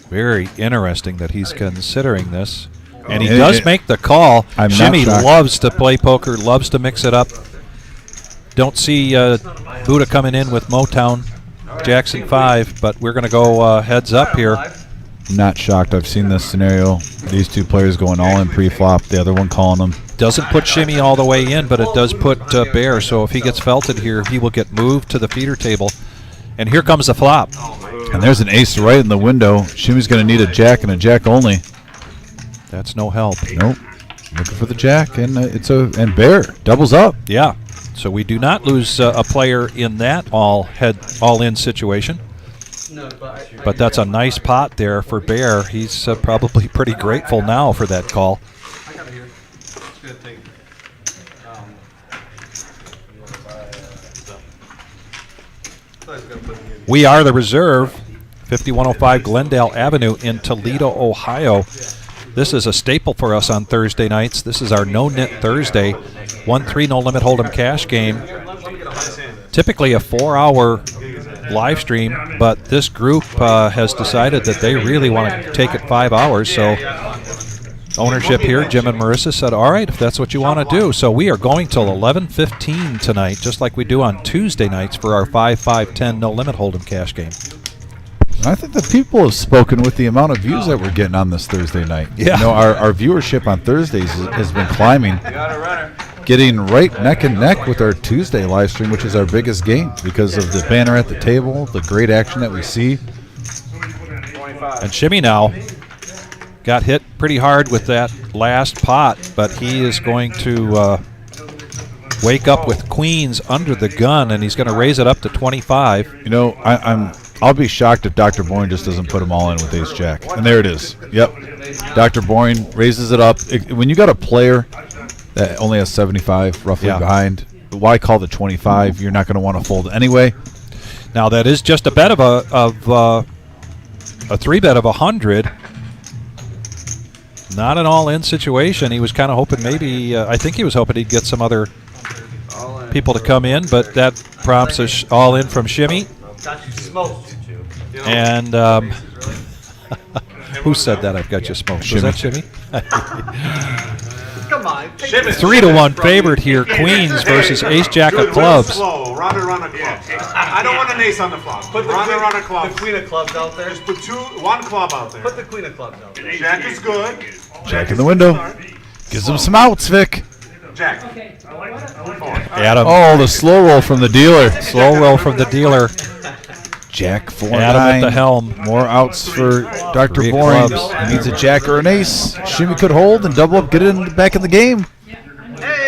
Very interesting that he's considering this. And he does make the call. Shimmy loves to play poker, loves to mix it up. Don't see Buddha coming in with Motown, Jackson 5, but we're going to go heads up here. Not shocked. I've seen this scenario. These two players going all in pre-flop, the other one calling them. Doesn't put Shimmy all the way in, but it does put Bear. So if he gets felted here, he will get moved to the feeder table. And here comes the flop. And there's an ace right in the window. Shimmy's going to need a jack and a jack only. That's no help. Nope. Looking for the jack, and and Bear doubles up. Yeah. So we do not lose a player in that all-in situation. But that's a nice pot there for Bear. He's probably pretty grateful now for that call. We are the Reserve, 5105 Glendale Avenue in Toledo, Ohio. This is a staple for us on Thursday nights. This is our No Nit Thursday, 1-3 no limit hold'em cash game. Typically a 4-hour live stream, but this group has decided that they really want to take it 5 hours. So ownership here, Jim and Marissa, said, all right, if that's what you want to do. So we are going till 11:15 tonight, just like we do on Tuesday nights for our 5-5-10 no limit hold'em cash game. I think the people have spoken with the amount of views that we're getting on this Thursday night. Yeah. Our viewership on Thursdays has been climbing, getting right neck and neck with our Tuesday live stream, which is our biggest game because of the banner at the table, the great action that we see. And Shimmy now got hit pretty hard with that last pot, but he is going to wake up with queens under the gun, and he's going to raise it up to 25. I'll be shocked if Dr. Boyne just doesn't put them all in with ace jack. And there it is. Yep. Dr. Boyne raises it up. When you got a player that only has 75 roughly behind, why call the 25? You're not going to want to fold anyway. Now that is just a bet of a 3-bet of 100. Not an all-in situation. He was kind of hoping maybe, I think he was hoping he'd get some other people to come in, but that prompts a all-in from Shimmy. Got you smoked. And who said that? I've got you smoked. Shimmy. Was that Shimmy? Come on. 3-1 favorite here. Queens versus ace jack of clubs. Slow. Runner of clubs. I don't want an ace on the flop. Put the runner of clubs. The queen of clubs out there. Just put one club out there. Put the queen of clubs out there. Jack is good. Jack in the window. Gives him some outs, Vic. Jack. Adam. Oh, the slow roll from the dealer. Slow roll from the dealer. Jack 4-9. Adam at the helm. More outs for Dr. Three Boyne. clubs. He needs a jack or an ace. Shimmy could hold and double up, get it back in the game.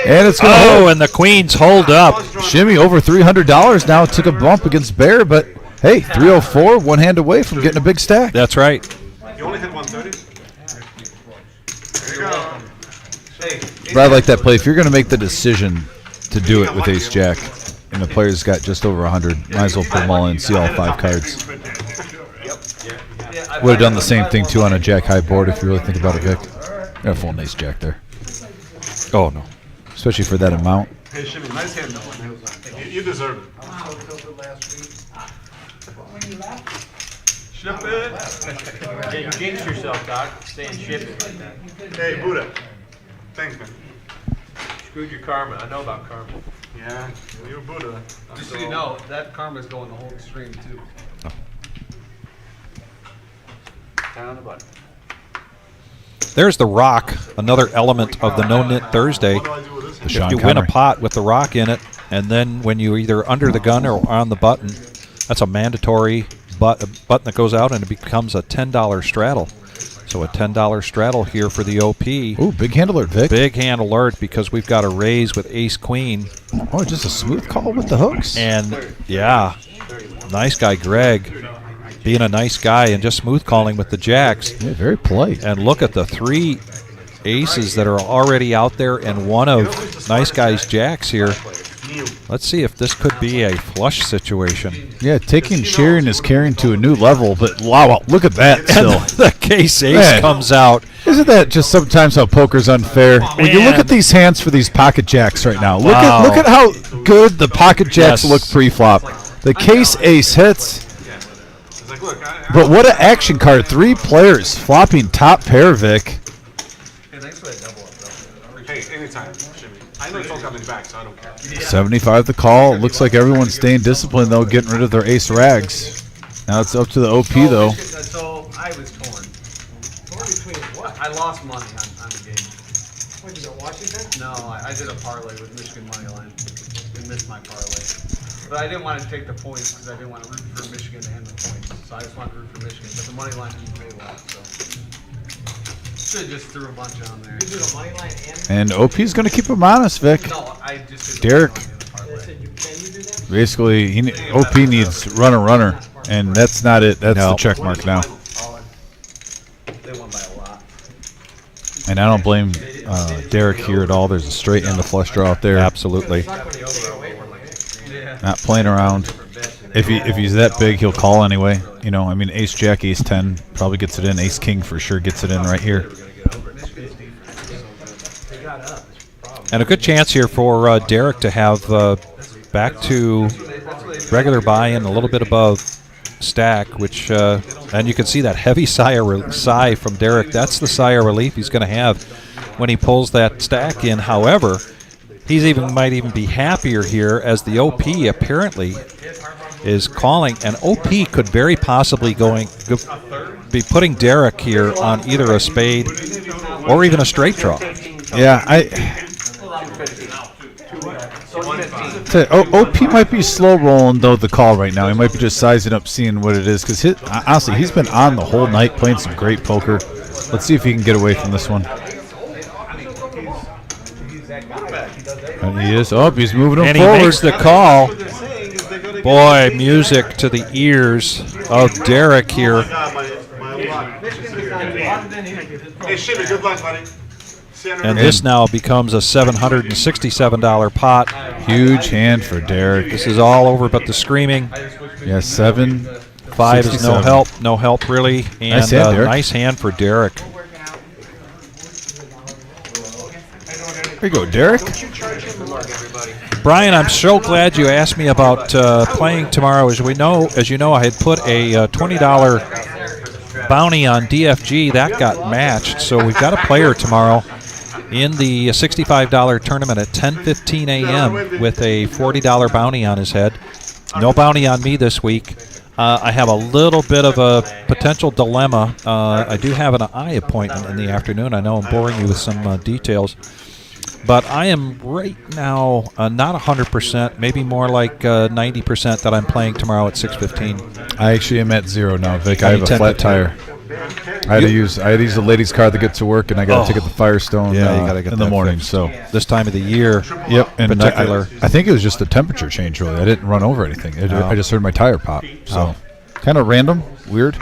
And it's going to hold. And the queens hold up. Shimmy over $300 now. Took a bump against Bear, but hey, 304, one hand away from getting a big stack. That's right. You only hit 130? There you go. But I like that play. If you're going to make the decision to do it with ace jack, and the player's got just over 100, might as well put them all in, see all 5 cards. Would have done the same thing too on a jack high board if you really think about it, Vic. Got a full ace jack there. Oh, no. Especially for that amount. Hey, Shimmy, nice hand though. You deserve it. Ship it. Yeah, you jinxed yourself, Doc, saying ship it. Hey, Buddha. Thanks, man. Screwed your karma. I know about karma. Yeah, you're Buddha. Just so you know, that karma's going the whole stream too. Down on the button. There's the rock, another element of the No Nit Thursday. What do I do with this? The If Sean you win a Connery. pot with the rock in it, and then when you either under the gun or on the button, that's a mandatory button that goes out, and it becomes a $10 straddle. So a $10 straddle here for the OP. Ooh, big hand alert, Vic. Big hand alert because we've got a raise with ace queen. Oh, just a smooth call with the hooks. And yeah, nice guy Greg being a nice guy and just smooth calling with the jacks. Yeah, very polite. And look at the 3 aces that are already out there and one of nice guy's jacks here. Let's see if this could be a flush situation. Yeah, taking sharing is carrying to a new level, but wow, look at that still. The case ace Man. comes out. Isn't that just sometimes how poker's unfair? When you look at these hands for these pocket jacks right now, look at how good the pocket jacks look pre-flop. The case ace hits. But what an action card. 3 players flopping top pair, Vic. Hey, thanks for that double up, though. Hey, anytime, Jimmy. I know it's all coming back, so I don't care. 75 the call. Looks like everyone's staying disciplined, though, getting rid of their ace rags. Now it's up to the OP, though. So I was torn. Torn between what? I lost money on the game. What, you got Washington? No, I did a parlay with Michigan money line. We missed my parlay. But I didn't want to take the points because I didn't want to root for Michigan to end the points. So I just wanted to root for Michigan. But the money line didn't pay well, so. Should have just threw a bunch on there. You did a money line And OP's going to keep him honest, Vic. No, I just did Derek. Can you do that? Basically, OP needs runner, and that's not it. That's the check mark now. They won by a lot. And I don't blame Derek here at all. There's a straight and a flush draw out there. Absolutely. Not playing around. If he's that big, he'll call anyway. You know, I mean, ace jack, ace 10 probably gets it in. Ace king for sure gets it in right here. And a good chance here for Derek to have back to regular buy-in, a little bit above stack, which and you can see that heavy sigh from Derek. That's the sigh of relief he's going to have when he pulls that stack in. However, might even be happier here as the OP apparently is calling, and OP could very possibly be putting Derek here on either a spade or even a straight draw. Yeah, OP might be slow rolling though the call right now. He might be just sizing up, seeing what it is, because honestly, he's been on the whole night playing some great poker. Let's see if he can get away from this one. And he is. Oh, he's moving him and forward. He makes the call. Boy, music to the ears of Derek here. Hey, Shimmy, good luck, buddy. And this now becomes a $767 pot. Huge hand for Derek. This is all over but the screaming. Yeah, 7. 5 is no help. No help, really. And nice hand, Derek. Nice hand for Derek. There you go, Derek. Brian, I'm so glad you asked me about playing tomorrow. As you know, I had put a $20 bounty on DFG. That got matched, so we've got a player tomorrow in the $65 tournament at 10:15 a.m. with a $40 bounty on his head. No bounty on me this week. I have a little bit of a potential dilemma. I do have an eye appointment in the afternoon. I know I'm boring you with some details. But I am right now not 100%, maybe more like 90% that I'm playing tomorrow at 6:15. I actually am at 0 now, Vic. I have a flat tire. I had to use the ladies' car to get to work, and I got to take it to Firestone you gotta get in the that morning. fixed. So this time of the year, yep, in particular. I think it was just a temperature change, really. I didn't run over anything. I just heard my tire pop. So kind of random, weird.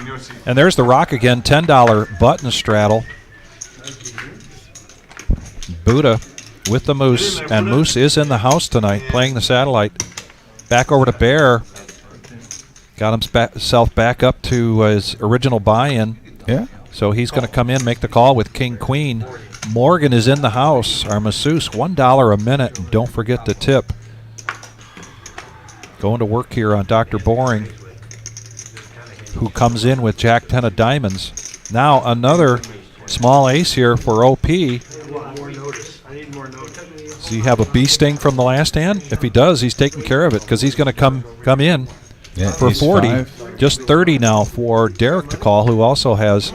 And there's the rock again, $10 button straddle. Buddha with the Moose, and Moose is in the house tonight playing the satellite. Back over to Bear. Got himself back up to his original buy-in. Yeah. So he's going to come in, make the call with King Queen. Morgan is in the house. Our masseuse, $1 a minute, and don't forget to tip. Going to work here on Dr. Boring, who comes in with Jack 10 of diamonds. Now another small ace here for OP. Does he have a bee sting from the last hand? If he does, he's taking care of it because he's going to come in for 40. 5. Just 30 now for Derek to call, who also has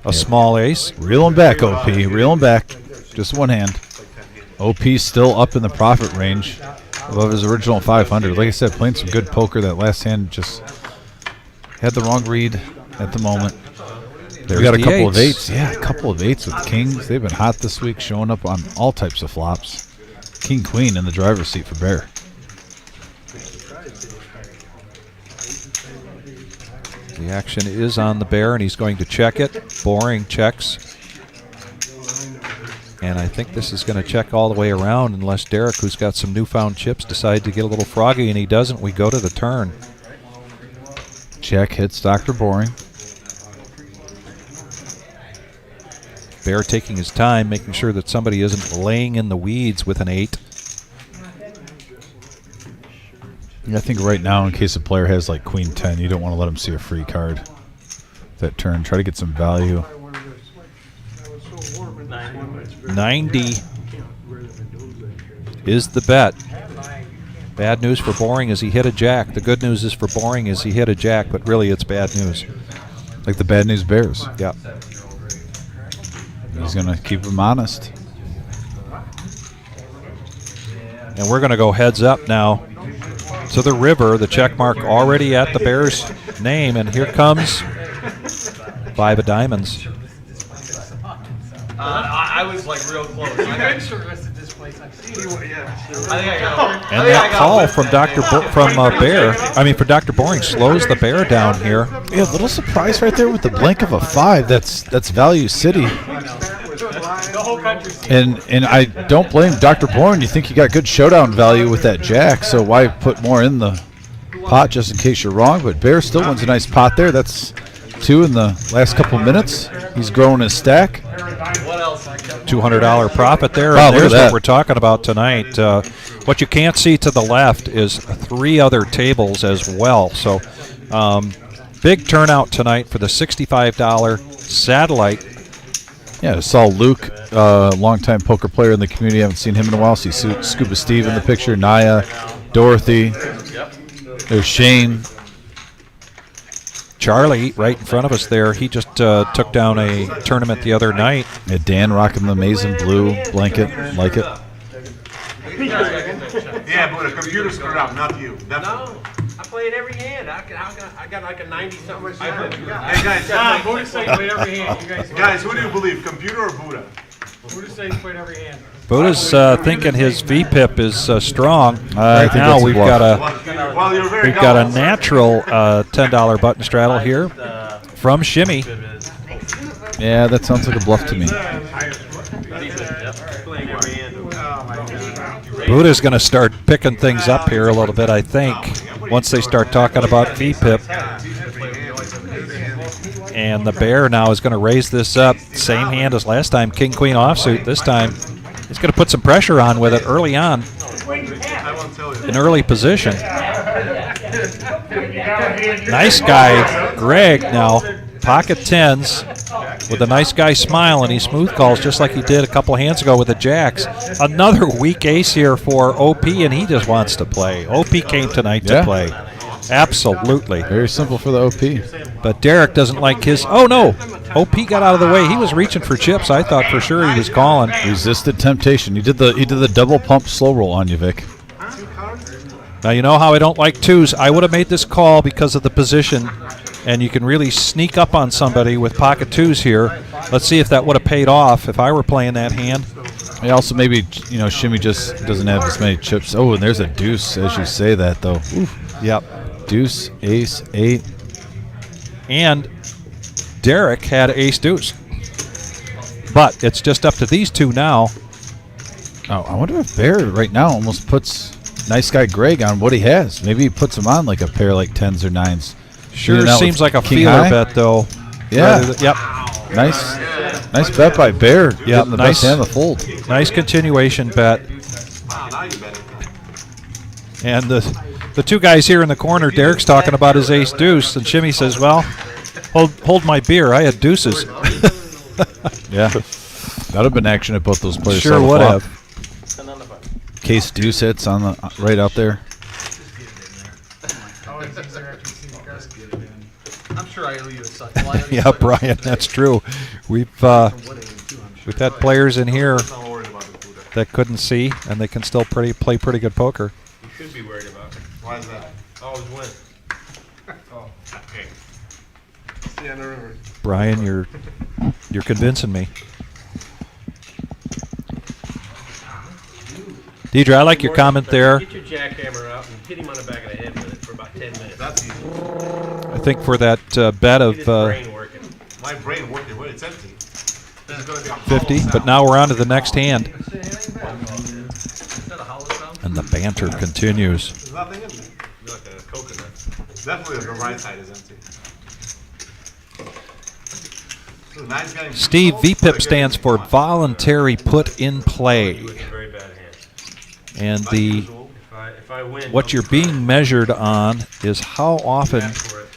a small ace. Reel him back, OP. Reel him back. Just one hand. OP's still up in the profit range above his original 500. Like I said, playing some good poker. That last hand just had the wrong read at the moment. There's We got a the couple of eights. eights. Yeah, a couple of eights with kings. They've been hot this week, showing up on all types of flops. King, queen in the driver's seat for Bear. The action is on the Bear, and he's going to check it. Boring checks. And I think this is going to check all the way around unless Derek, who's got some newfound chips, decides to get a little froggy, and he doesn't. We go to the turn. Check hits Dr. Boring. Bear taking his time, making sure that somebody isn't laying in the weeds with an 8. I think right now, in case a player has like queen 10, you don't want to let him see a free card that turn. Try to get some value. 90 is the bet. Bad news for Boring is he hit a jack. The good news is for Boring is he hit a jack, but really it's bad news. Like the bad news Bears. Yeah. He's going to keep him honest. And we're going to go heads up now to the river. The check mark already at the Bears' name, and here comes 5 of diamonds. I was like real close. You've been interested this place. I've seen you. And that call from Dr. Boring slows the Bear down here. Yeah, a little surprise right there with the blink of a 5. That's value city. The whole country's And I don't blame Dr. Bourne. You think you got good showdown value with that jack, so why put more in the pot just in case you're wrong? But Bear still wins a nice pot there. That's 2 in the last couple minutes. He's growing his stack. $200 profit there. Wow, And look there's at that. what we're talking about tonight. What you can't see to the left is 3 other tables as well. So big turnout tonight for the $65 satellite. Yeah, I saw Luke, longtime poker player in the community. Haven't seen him in a while. See Scuba Steve in the picture. Naya, Dorothy. There's Shane. Charlie right in front of us there. He just took down a tournament the other night. Yeah, Dan rocking the amazing blue blanket. Like it. Yeah, but the computer screwed up, not you. Definitely. No, I play it every hand. I got like a 90-something. Hey guys, Buddha say you played every hand. You guys, who do you believe, computer or Buddha? Buddha say you played every hand. Buddha's thinking his VPIP is strong. I Right think now that's a we've bluff. got a natural $10 button straddle here from Shimmy. Yeah, that sounds like a bluff to me. Buddha's going to start picking things up here a little bit, I think, once they start talking about VPIP. And the Bear now is going to raise this up. Same hand as last time, King Queen offsuit. This time, he's going to put some pressure on with it early on. An early position. Nice guy, Greg now. Pocket 10s with a nice guy smile, and he smooth calls just like he did a couple hands ago with the jacks. Another weak ace here for OP, and he just wants to play. OP came tonight to play. Absolutely. Very simple for the OP. But Derek doesn't like his. Oh, no. OP got out of the way. He was reaching for chips. I thought for sure he was calling. Resisted temptation. He did the double pump slow roll on you, Vic. Now, you know how I don't like 2s. I would have made this call because of the position, and you can really sneak up on somebody with pocket 2s here. Let's see if that would have paid off if I were playing that hand. I also maybe, Shimmy just doesn't have as many chips. Oh, and there's a deuce as you say that, though. Oof. Yep. Deuce, ace, 8. And Derek had ace deuce. But it's just up to these 2 now. Oh, I wonder if Bear right now almost puts nice guy Greg on what he has. Maybe he puts him on like a pair like 10s or 9s. Sure Shooting out seems with like a king feeler high. bet, though. Yeah. Yep. Nice bet by Bear. Yep. Getting the best hand of the fold. Nice continuation bet. And the 2 guys here in the corner, Derek's talking about his ace deuce, and Shimmy says, well, hold my beer. I had deuces. Yeah. That would have been action if both those players Sure saw the would flop. have. Case deuce hits on the right out there. I'm sure I owe you a second. Well, I owe you a Yeah, second. Brian, that's true. We've had players in here that couldn't see, and they can still play pretty good poker. You should be worried about it. Why is that? Always win. Okay. See you on the river. Brian, you're convincing me. Deidre, I like your comment there. Get your jackhammer out and hit him on the back of the head with it for about 10 minutes. That's easy. I think for that bet of Get his brain working. My brain working when it's empty. This is gonna be a 50, hollow but sound. now we're on to the next hand. Is that a hollow sound? And the banter continues. There's nothing in there. You're like a coconut. Definitely the right side is empty. So nice guy. Steve, VPIP stands for voluntary put in play. It was a very bad hand. And the If I win, what you're being measured on is how often for it.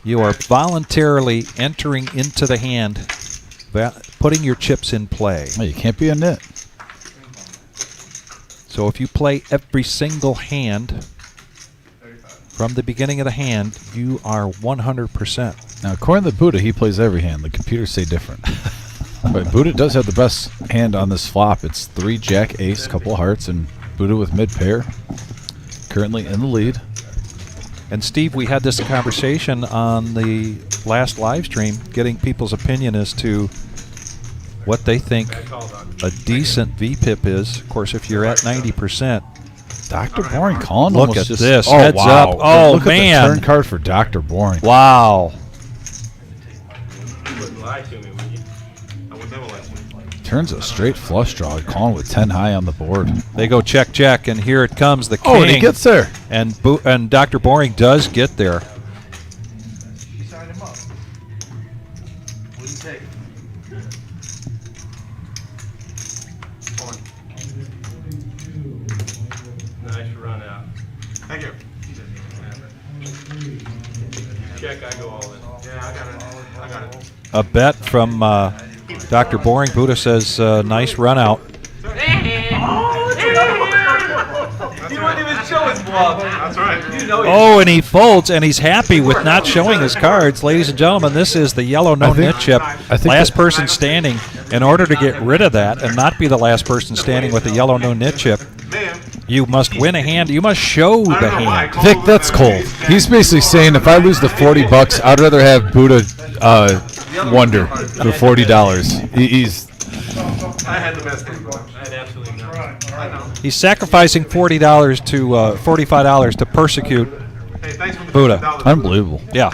you are voluntarily entering into the hand, putting your chips in play. Well, you can't be a nit. So if you play every single hand from the beginning of the hand, you are 100%. Now, according to Buddha, he plays every hand. The computers say different. But Buddha does have the best hand on this flop. It's 3 jack ace, couple of hearts, and Buddha with mid pair. Currently in the lead. And Steve, we had this conversation on the last live stream, getting people's opinion as to what they think a decent VPIP is. Of course, if you're at 90%. Dr. Boring calling Look almost at just, this. Oh, Heads wow. up. Oh, Look man. at the turn card for Dr. Boring. Wow. You wouldn't lie to me, would you? I would never let you. Turns a straight flush draw, calling with 10 high on the board. They go check, check, and here it comes, the king. Oh, and he gets there. And Dr. Boring does get there. She signed him up. Wouldn't take it. Nice run out. Thank you. Check, I go all in. Yeah, I got it. I got it. A bet from Dr. Boring. Buddha says, nice run out. He wouldn't even show his bluff. That's right. You know he Oh, and he folds, and he's happy with not showing his cards. Ladies and gentlemen, this is the yellow no nit chip. think Last that- person standing. In order to get rid of that and not be the last person standing with the yellow no nit chip, Man, you must win a hand. You must show the hand. Vic, that's cold. He's basically saying if I lose the $40, I'd rather have Buddha Wonder for $40. He's I had the best thing. I had absolutely nothing. I know. He's sacrificing $40 to $45 to persecute Hey, thanks for the Buddha. $50. unbelievable. Yeah.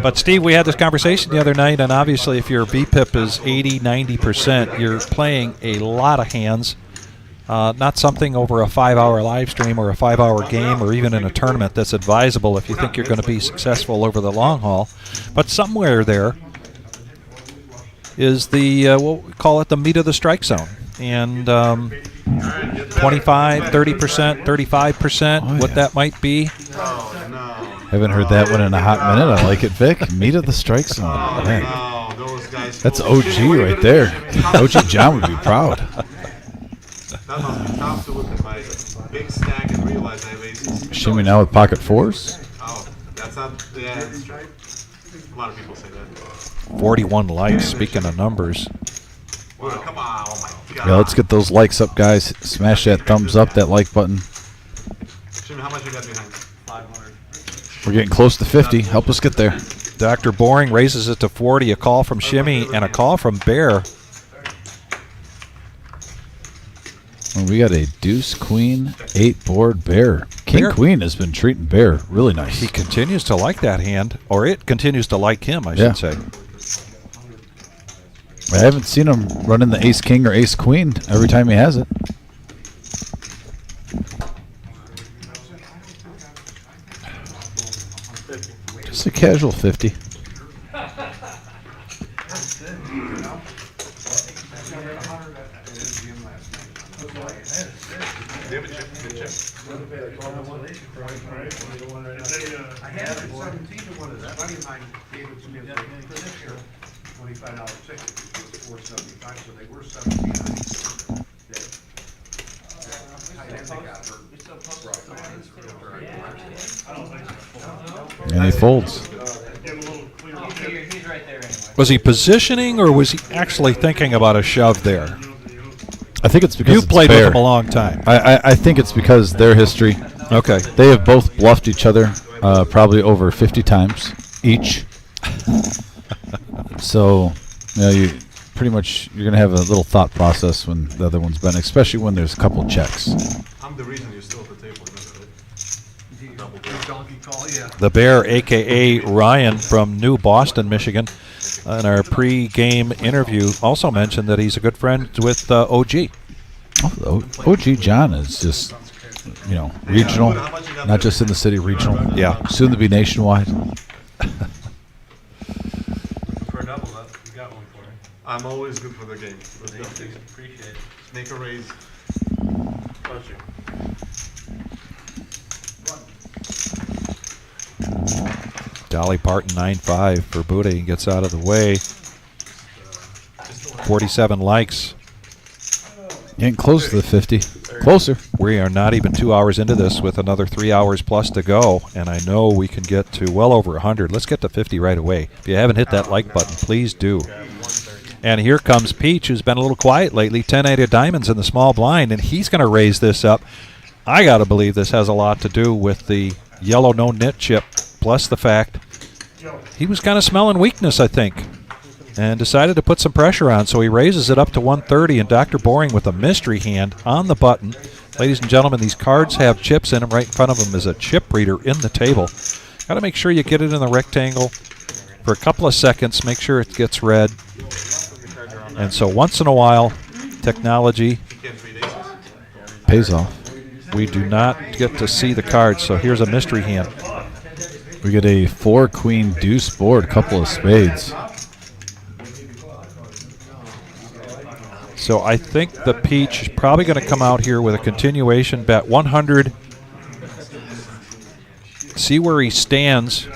But Steve, we had this conversation the other night, and obviously if your VPIP is 80, 90%, you're playing a lot of hands. Not something over a 5-hour live stream or a 5-hour game or even in a tournament that's advisable if you think you're going to be successful over the long haul. But somewhere there is the, what we call it, the meat of the strike zone. And 25, 30%, 35%, what that might be. Haven't heard that one in a hot minute. I like it, Vic. Meat of the strike zone. Man, Oh, those guys. that's OG right there. OG John would be proud. That must be tough to look at my big stack and realize I have aces. Shimmy now with pocket fours. Oh, that's not. Yeah, that's right. A lot of people say that. 41 likes, speaking of numbers. Well, come on. Oh, my God. Yeah, let's get those likes up, guys. Smash that thumbs up, that like button. Jimmy, how much you got behind? 500. We're getting close to 50. Help us get there. Dr. Boring raises it to 40. A call from Shimmy and a call from Bear. And we got a deuce, queen, 8 board bear. King Bear. queen has been treating bear really nice. He continues to like that hand, or it continues to like him, I Yeah. should say. I haven't seen him running the ace king or ace queen every time he has it. Just a casual 50. David chip, good chip. I had it at 17 to 1 of that. Buddy of mine gave it to me as a $25 ticket, which was $4.75, so they were 17. And he folds. Was he positioning, or was he actually thinking about a shove there? I think it's because You've it's played bear. with him a long time. I think it's because their history. Okay. They have both bluffed each other probably over 50 times each. So, you pretty much you're gonna have a little thought process when the other one's been, especially when there's a couple checks. I'm the reason you're still at the table. Remember, right? Donkey call, yeah. The Bear, a.k.a. Ryan from New Boston, Michigan, in our pre-game interview also mentioned that he's a good friend with OG. Oh, OG John is just, regional, not just in the city, regional. Yeah. Soon to be nationwide. For a double up, you got one for me. I'm always good for the game. Let's go. Appreciate it. Make a raise. Pleasure. Dolly Parton 9-5 for Buddha. He gets out of the way. 47 likes. Getting close to the 50. Closer. We are not even 2 hours into this with another 3 hours plus to go, and I know we can get to well over 100. Let's get to 50 right away. If you haven't hit that like button, please do. And here comes Peach, who's been a little quiet lately. 10-8 of diamonds in the small blind, and he's going to raise this up. I got to believe this has a lot to do with the yellow no-nit chip, plus the fact he was kind of smelling weakness, I think, and decided to put some pressure on. So he raises it up to 130, and Dr. Boring with a mystery hand on the button. Ladies and gentlemen, these cards have chips in them. Right in front of them is a chip reader in the table. Got to make sure you get it in the rectangle for a couple of seconds. Make sure it gets read. And so once in a while, technology pays off. We do not get to see the cards, so here's a mystery hand. We get a 4-queen deuce board, couple of spades. So I think the Peach is probably going to come out here with a continuation bet 100. See where he stands.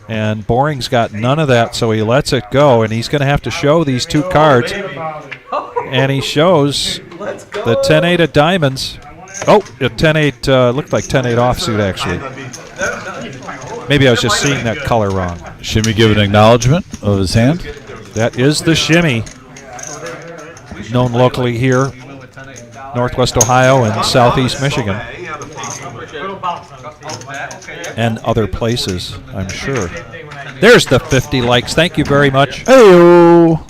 And Boring's got none of that, so he lets it go, and he's going to have to show these two cards. And he shows the 10-8 of diamonds. Oh, a 10-8 looked like 10-8 offsuit, actually. Maybe I was just seeing that color wrong. Shimmy give an acknowledgement of his hand. That is the shimmy, known locally here, Northwest Ohio and Southeast Michigan, and other places, I'm sure. There's the 50 likes. Thank you very much. Hey-o.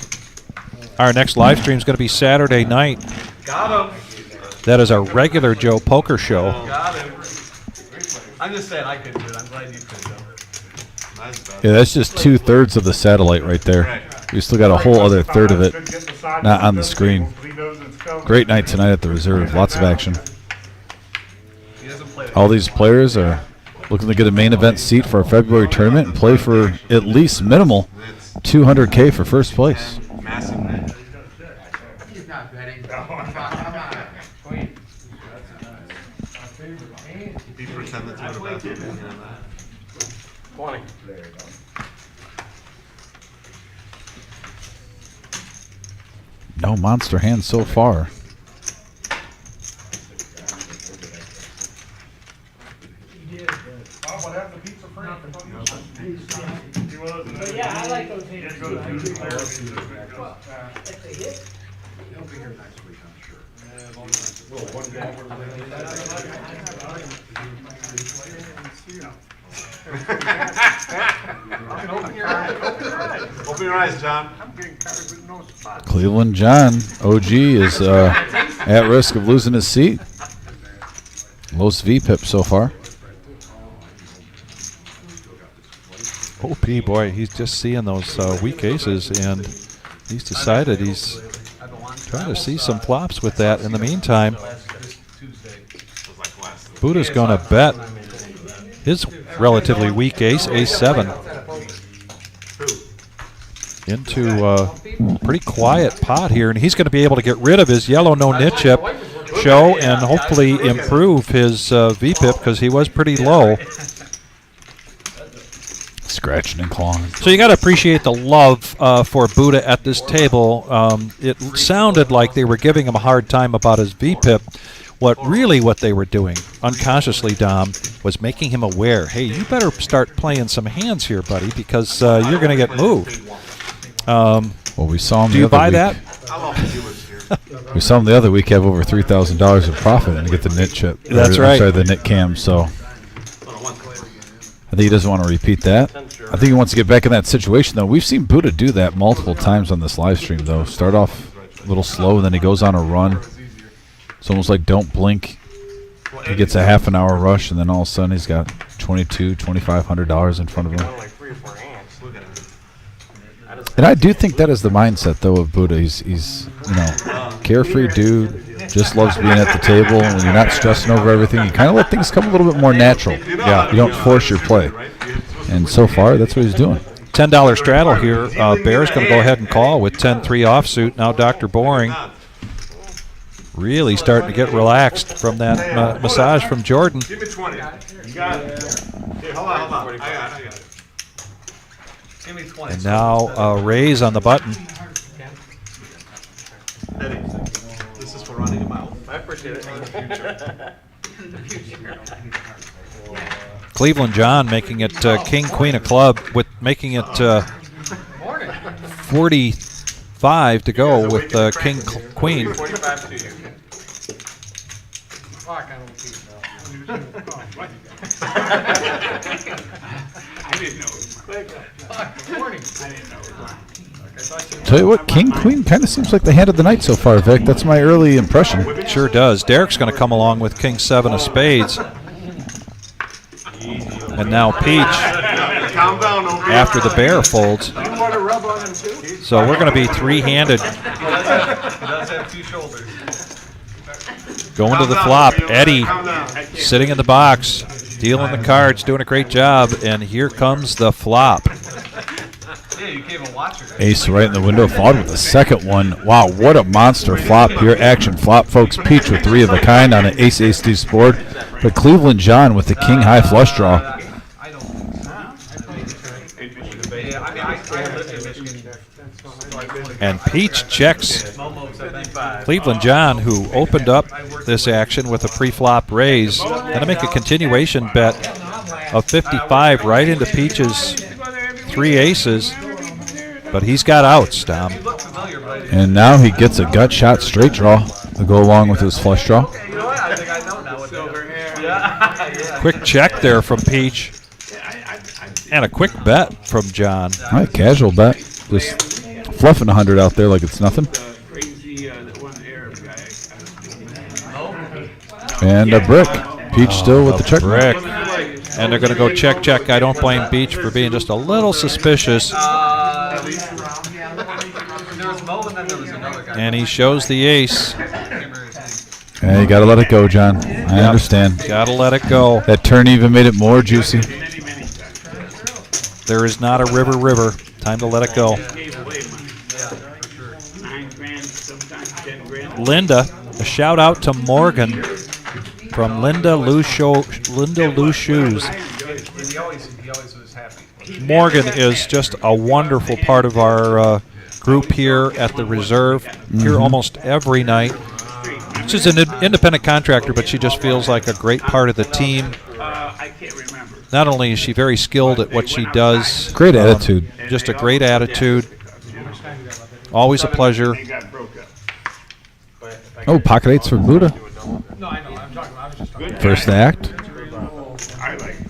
Our next live stream is going to be Saturday night. Got him. That is our regular Joe Poker Show. Got him. I'm just saying I could do it. I'm glad you could, though. Yeah, that's just 2/3 of the satellite right there. We still got a whole other third of it not on the screen. Great night tonight at the Reserve. Lots of action. All these players are looking to get a main event seat for our February tournament and play for at least minimal $200K for first place. He's not betting. Come on. He pretended to go to the bathroom. 20. No monster hand so far. But yeah, I like those hands too. I do. He'll be here next week, I'm sure. Open your eyes, John. Cleveland John, OG, is at risk of losing his seat. Most VPIP so far. OP, boy, he's just seeing those weak aces, and he's decided he's trying to see some flops with that. In the meantime, Buddha's going to bet his relatively weak ace, ace-7, into a pretty quiet pot here, and he's going to be able to get rid of his yellow no-nit chip show and hopefully improve his VPIP because he was pretty low. Scratching and clawing. So you got to appreciate the love for Buddha at this table. It sounded like they were giving him a hard time about his VPIP. What they were doing, unconsciously, Dom, was making him aware, hey, you better start playing some hands here, buddy, because you're going to get moved. Well, we saw him do the you other buy week. that? We saw him the other week have over $3,000 of profit and get the knit chip. That's right. I'm sorry, the knit cam. So I think he doesn't want to repeat that. I think he wants to get back in that situation, though. We've seen Buddha do that multiple times on this live stream, though. Start off a little slow, and then he goes on a run. It's almost like don't blink. He gets a half an hour rush, and then all of a sudden he's got $2,500 in front of him. And I do think that is the mindset, though, of Buddha. He's carefree dude. Just loves being at the table. When you're not stressing over everything, you kind of let things come a little bit more natural. Yeah, you don't force your play. And so far, that's what he's doing. $10 straddle here. Bear's going to go ahead and call with 10-3 offsuit. Now Dr. Boring really starting to get relaxed from that massage from Jordan. Give me 20. You got it. Here, hold on. I got it. Give me 20. And now raise on the button. Eddie, this is for running a mile. I appreciate it. Cleveland John making it king, queen of club, with making it 45 to go with king, queen. 45 to you. Fuck, I don't keep I didn't know it was mine. Fuck, good morning. I didn't know it was mine. Tell you what, king, queen kind of seems like the hand of the night so far, Vic. That's my early impression. It sure does. Derek's going to come along with king 7 of spades. And now Peach, after the bear folds. So we're going to be three-handed. He does have 2 shoulders. Going to the flop. Eddie sitting in the box, dealing the cards, doing a great job. And here comes the flop. Yeah, you can't even watch it. Ace right in the window, followed with the second one. Wow, what a monster flop here. Action flop, folks. Peach with 3 of a kind on an ace-ace-deuce board. But Cleveland John with the king-high flush draw. And Peach checks Cleveland John, who opened up this action with a pre-flop raise. Going to make a continuation bet of 55 right into Peach's 3 aces. But he's got outs, Dom. And now he gets a gut shot straight draw to go along with his flush draw. Quick check there from Peach. And a quick bet from John. All right, casual bet. Just fluffing 100 out there like it's nothing. And a brick. Peach still with the check. Brick. And they're going to go check, check. I don't blame Peach for being just a little suspicious. And he shows the ace. Yeah, you got to let it go, John. I understand. Got to let it go. That turn even made it more juicy. There is not a river. Time to let it go. Linda, a shout out to Morgan from Linda Lou Shoes. Morgan is just a wonderful part of our group here at the Reserve. Here almost every night. She's an independent contractor, but she just feels like a great part of the team. Not only is she very skilled at what she does. Great attitude. Just a great attitude. Always a pleasure. Oh, pocket 8s for Buddha. No, I know. I'm talking about. I was just talking about. First act. I like it.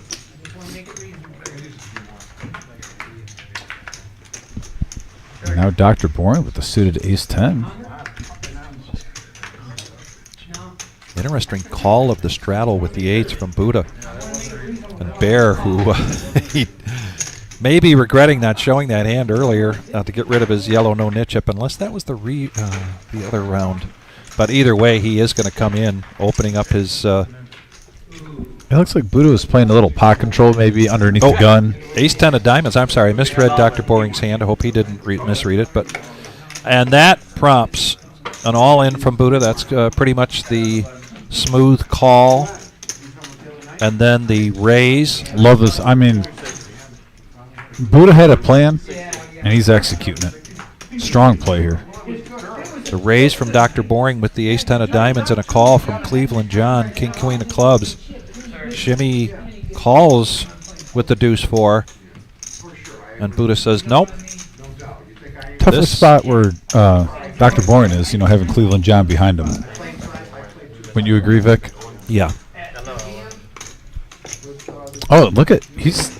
And now Dr. Boring with the suited ace-10. Interesting call of the straddle with the 8s from Buddha. And Bear, who he may be regretting not showing that hand earlier to get rid of his yellow no-nit chip, unless that was the other round. But either way, he is going to come in, opening up his... It looks like Buddha was playing a little pot control, maybe underneath the gun. Ace-10 of diamonds. I'm sorry, I misread Dr. Boring's hand. I hope he didn't misread it. And that prompts an all-in from Buddha. That's pretty much the smooth call. And then the raise. Love this. I mean, Buddha had a plan, and he's executing it. Strong play here. The raise from Dr. Boring with the ace-10 of diamonds and a call from Cleveland John, king, queen of clubs. Shimmy calls with the deuce-4, and Buddha says nope. Toughest spot where Dr. Boring is, having Cleveland John behind him. Wouldn't you agree, Vic? Yeah. Oh, look at he's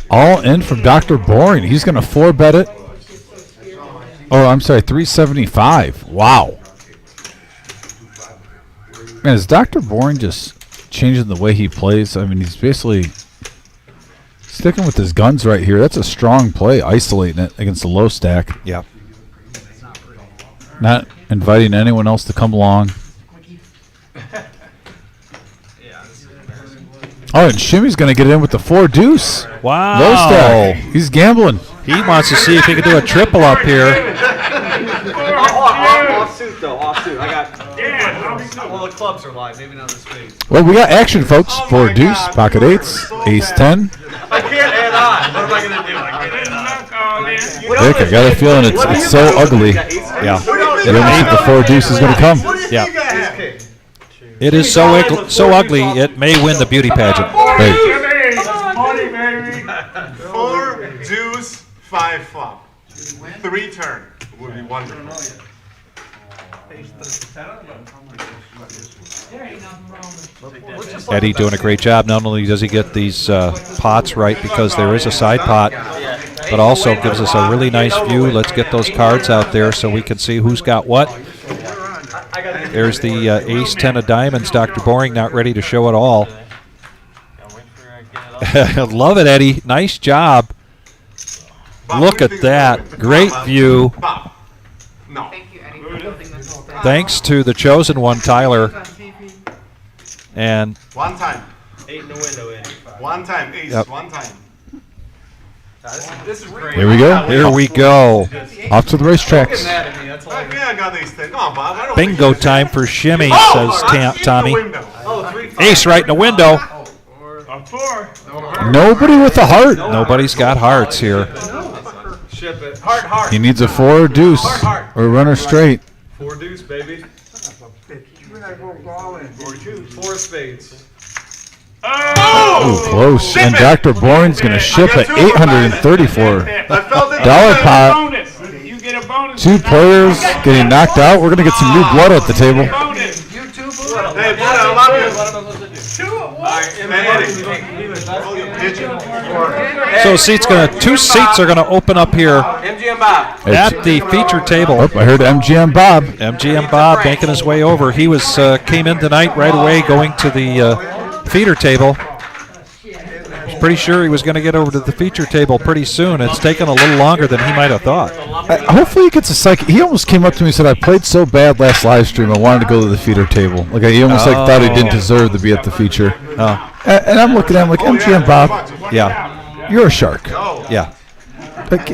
all in from Dr. Boring. He's going to 4-bet it. Oh, I'm sorry, 375. Wow. Man, is Dr. Boring just changing the way he plays? I mean, he's basically sticking with his guns right here. That's a strong play, isolating it against the low stack. Yeah. Not inviting anyone else to come along. Oh, and Shimmy's going to get in with the 4-deuce. Wow. Low stack. He's gambling. He wants to see if he can do a triple up here. Offsuit though, offsuit. I got. Well, the clubs are live, maybe not the spades. Well, we got action, folks. 4-deuce, pocket 8s, ace 10. I can't add on. What am I gonna do? I can't add on. Rick, I got a feeling it's so ugly. Yeah. You don't think the 4-deuce is going to come. Yeah. It is so ugly, it may win the beauty pageant. Right. 4-deuce, 5 flop. 3 turn would be wonderful. Eddie doing a great job. Not only does he get these pots right because there is a side pot, but also gives us a really nice view. Let's get those cards out there so we can see who's got what. There's the ace 10 of diamonds. Dr. Boring not ready to show it all. Love it, Eddie. Nice job. Look at that. Great view. No. Thanks to the chosen one, Tyler. And 1 time. 8 in the window, Eddie. 1 time. Ace. Yep. 1 time. This is great. Here we go. here we go. Off to the racetracks. Mad at me, that's all. Yeah, I got ace 10. Come on, Bob. I don't Bingo time for Shimmy, says Tommy. Oh, 3, 5. Ace right in the window. A 4. Nobody with a heart. Nobody's got hearts here. Ship it. Heart. He needs a 4-deuce or runner straight. 4-deuce, baby. 4 spades. Ooh, close. And Dr. Boring's going to ship an $834 pot. Bonus. You get a bonus. 2 players getting knocked out. We're going to get some new blood at the table. Bonus. Hey, Buddha, I love you. 2 at once. So two seats are going to open up here MGM Bob. at the feature table. Oh, I heard MGM Bob. MGM Bob making his way over. He was came in tonight right away going to the feeder table. Was pretty sure he was going to get over to the feature table pretty soon. It's taken a little longer than he might have thought. Hopefully he gets a psych. He almost came up to me and said, I played so bad last live stream, I wanted to go to the feeder table. Like he almost thought he didn't deserve to be at the feature. And I'm looking at him like, MGM Bob, Yeah, you're a shark. yeah. Like,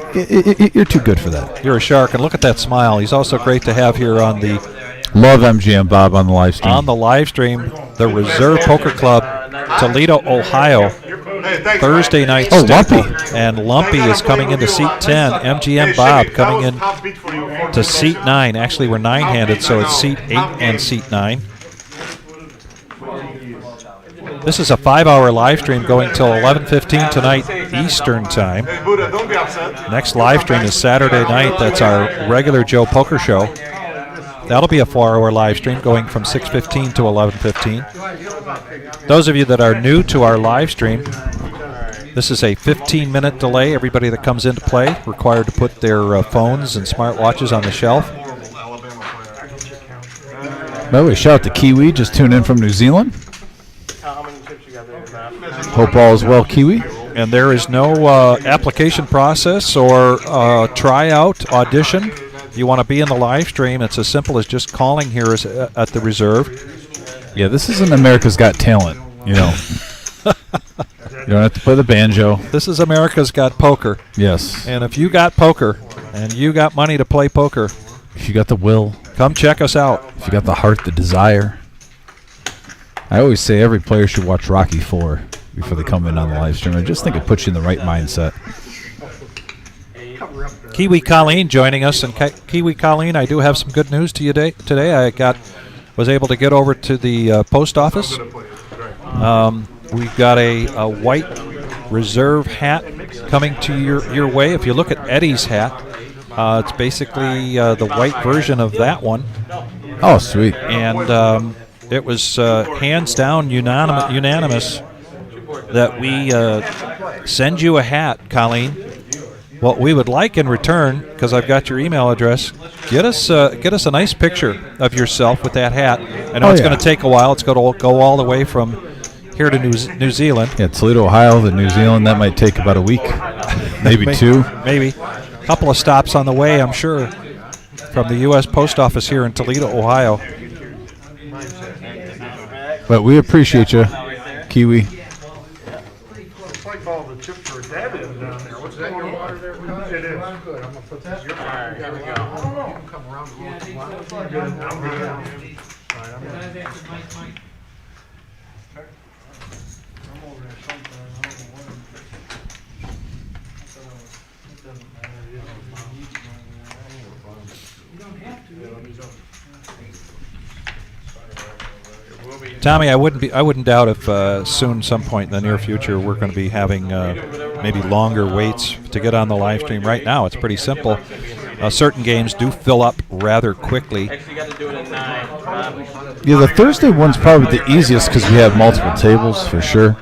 you're too good for that. You're a shark, and look at that smile. He's also great to have here on the Love MGM Bob on the live stream. live stream. The Reserve Poker Club, Toledo, Ohio. Thursday night. Oh, Lumpy. And Lumpy is coming into seat 10. MGM Bob coming in to seat 9. Actually, we're 9-handed, so it's seat 8 and seat 9. This is a 5-hour live stream going till 11:15 tonight Eastern time. Hey, Buddha, don't be upset. Next live stream is Saturday night. That's our regular Joe Poker Show. That'll be a 4-hour live stream going from 6:15 to 11:15. Those of you that are new to our live stream, this is a 15-minute delay. Everybody that comes into play required to put their phones and smartwatches on the shelf. By the way, shout out to Kiwi, just tuned in from New Zealand. Hope all is well, Kiwi. And there is no application process or tryout audition. If you want to be in the live stream, it's as simple as just calling here at the Reserve. Yeah, this isn't America's Got Talent, you know. You don't have to play the banjo. This is America's Got Poker. Yes. And if you got poker and you got money to play poker, If you got the will, come check us out. if you got the heart, the desire. I always say every player should watch Rocky IV before they come in on the live stream. I just think it puts you in the right mindset. Kiwi Colleen joining us, and Kiwi Colleen, I do have some good news to you today. I was able to get over to the post office. We've got a white Reserve hat coming to your way. If you look at Eddie's hat, it's basically the white version of that one. Oh, sweet. And it was hands down unanimous that we send you a hat, Colleen. What we would like in return, because I've got your email address, get us a nice picture of yourself with that hat. I know it's going to take a while. It's going to go all the way from here to New Zealand. Yeah, Toledo, Ohio, to New Zealand. That might take about a week, maybe two. Maybe. A couple of stops on the way, I'm sure, from the U.S. Post Office here in Toledo, Ohio. But we appreciate you, Kiwi. It's like all the chips for dad is down there. What's that, your water there? It is. Good, I'm gonna put this in your fire. Here we go. You can come around and look. Good, I'm good. All right, I'm over there sometime. I don't know what it doesn't matter. You don't have to. Tommy, I wouldn't doubt if soon, some point in the near future, we're going to be having maybe longer waits to get on the live stream. Right now, it's pretty simple. Certain games do fill up rather quickly. Yeah, the Thursday one's probably the easiest because we have multiple tables for sure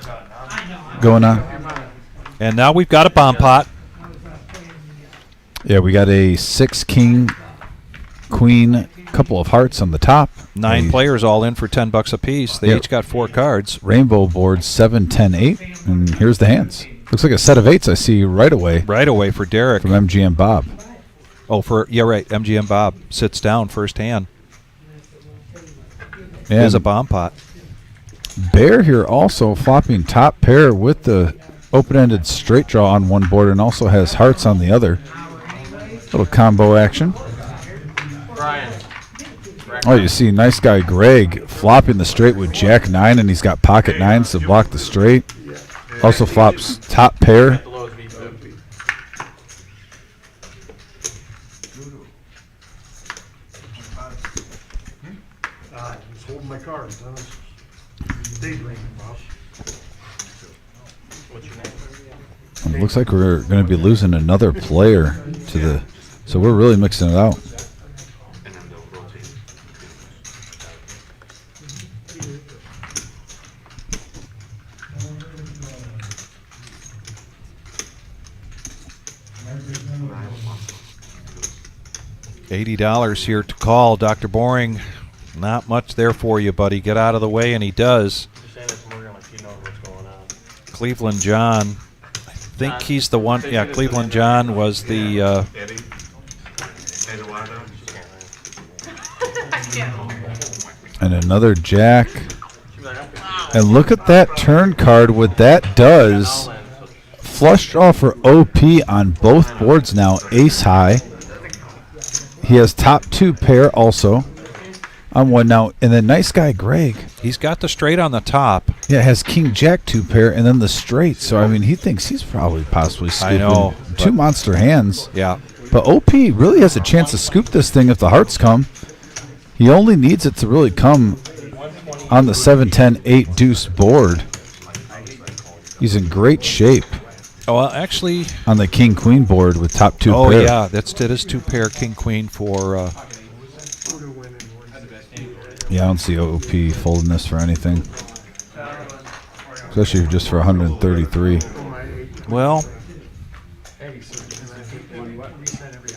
going on. And now we've got a bomb pot. Yeah, we got a 6 king, queen, couple of hearts on the top. 9 players all in for $10 apiece. They each got 4 cards. Rainbow board 7, 10, 8, and here's the hands. Looks like a set of 8s I see right away. Right away for Derek. From MGM Bob. Oh, right. MGM Bob sits down first hand. There's a bomb pot. Bear here also flopping top pair with the open-ended straight draw on one board and also has hearts on the other. Little combo action. Oh, you see nice guy Greg flopping the straight with Jack 9, and he's got pocket 9s to block the straight. Also flops top pair. Just holding my cards. I was daydreaming, boss. It looks like we're going to be losing another player to the, so we're really mixing it out. $80 here to call. Dr. Boring, not much there for you, buddy. Get out of the way, and he does. Cleveland John, I think he's the one. Yeah, Cleveland John was the. And another jack. And look at that turn card. What that does. Flush draw for OP on both boards now. Ace high. He has top 2 pair also on one now. And then nice guy Greg. He's got the straight on the top. Yeah, has king jack 2 pair and then the straight. So, I mean, he thinks he's probably possibly scooping 2 monster hands. Yeah. But OP really has a chance to scoop this thing if the hearts come. He only needs it to really come on the 7, 10, 8 deuce board. He's in great shape. Oh, well, actually, on the king queen board with top 2 pair. Oh yeah, it is 2 pair king queen for. Yeah, I don't see OP folding this for anything, especially just for 133. Well,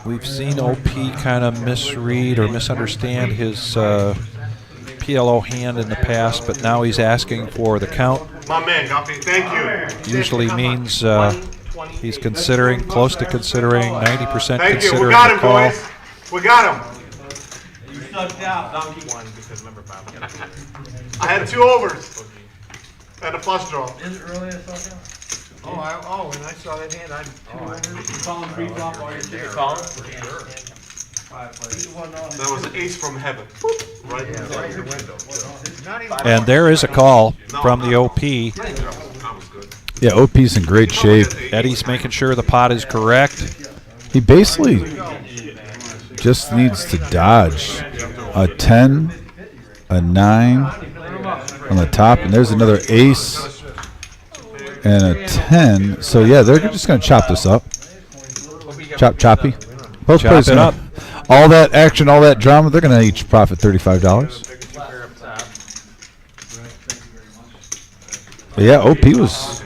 we've seen OP kind of misread or misunderstand his PLO hand in the past, but now he's asking for the count. My man, Guppy, thank you. Usually means he's considering, close to considering, 90% thank you. considering We got the him, call. boys. We got him. You sucked out. Donkey one because remember, Bob. I had 2 overs and a flush draw. Is it really a suck out? Oh, and I saw that hand. You calling pre-flop while you're there? Calling? Sure. That was an ace from heaven. Right in the window. And there is a call from the OP. Yeah, OP's in great shape. Eddie's making sure the pot is correct. He basically just needs to dodge a 10, a 9 on the top, and there's another ace and a 10. So yeah, they're just going to chop this up. Choppy. Both Chop players it up. All that action, all that drama, they're going to each profit $35. But yeah, OP was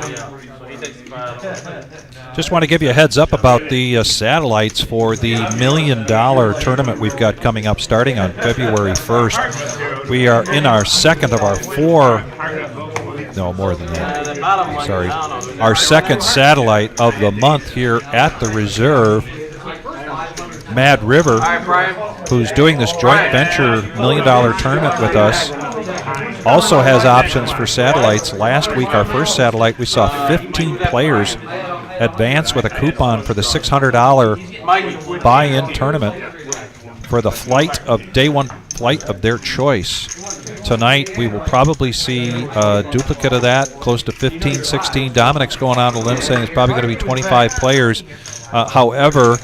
So he takes 5. Just want to give you a heads up about the satellites for the $1 million tournament we've got coming up starting on February 1st. We are in our second of our 4, no, more than that. Sorry. Our second satellite of the month here at the Reserve. Mad River, who's doing this joint venture $1 million tournament with us, also has options for satellites. Last week, our first satellite, we saw 15 players advance with a coupon for the $600 buy-in tournament for the flight of day one flight of their choice. Tonight, we will probably see a duplicate of that, close to 15, 16. Dominic's going on a limb saying it's probably going to be 25 players. However,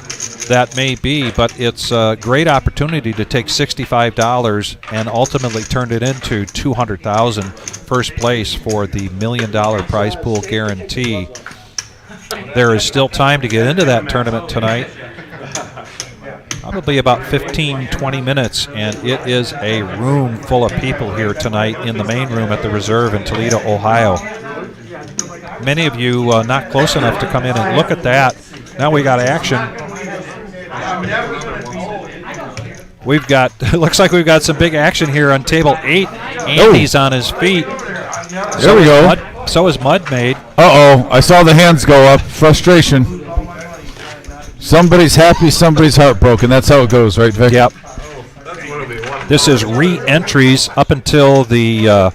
that may be, but it's a great opportunity to take $65 and ultimately turn it into $200,000 first place for the $1 million prize pool guarantee. There is still time to get into that tournament tonight. Probably about 15, 20 minutes, and it is a room full of people here tonight in the main room at the Reserve in Toledo, Ohio. Many of you not close enough to come in and look at that. Now we got action. We've got, looks like we've got some big action here on table 8. Andy's on his feet. There we go. So is Mud Made. Uh-oh, I saw the hands go up. Frustration. Somebody's happy, somebody's heartbroken. That's how it goes, right, Vic? Yep. This is re-entries up until the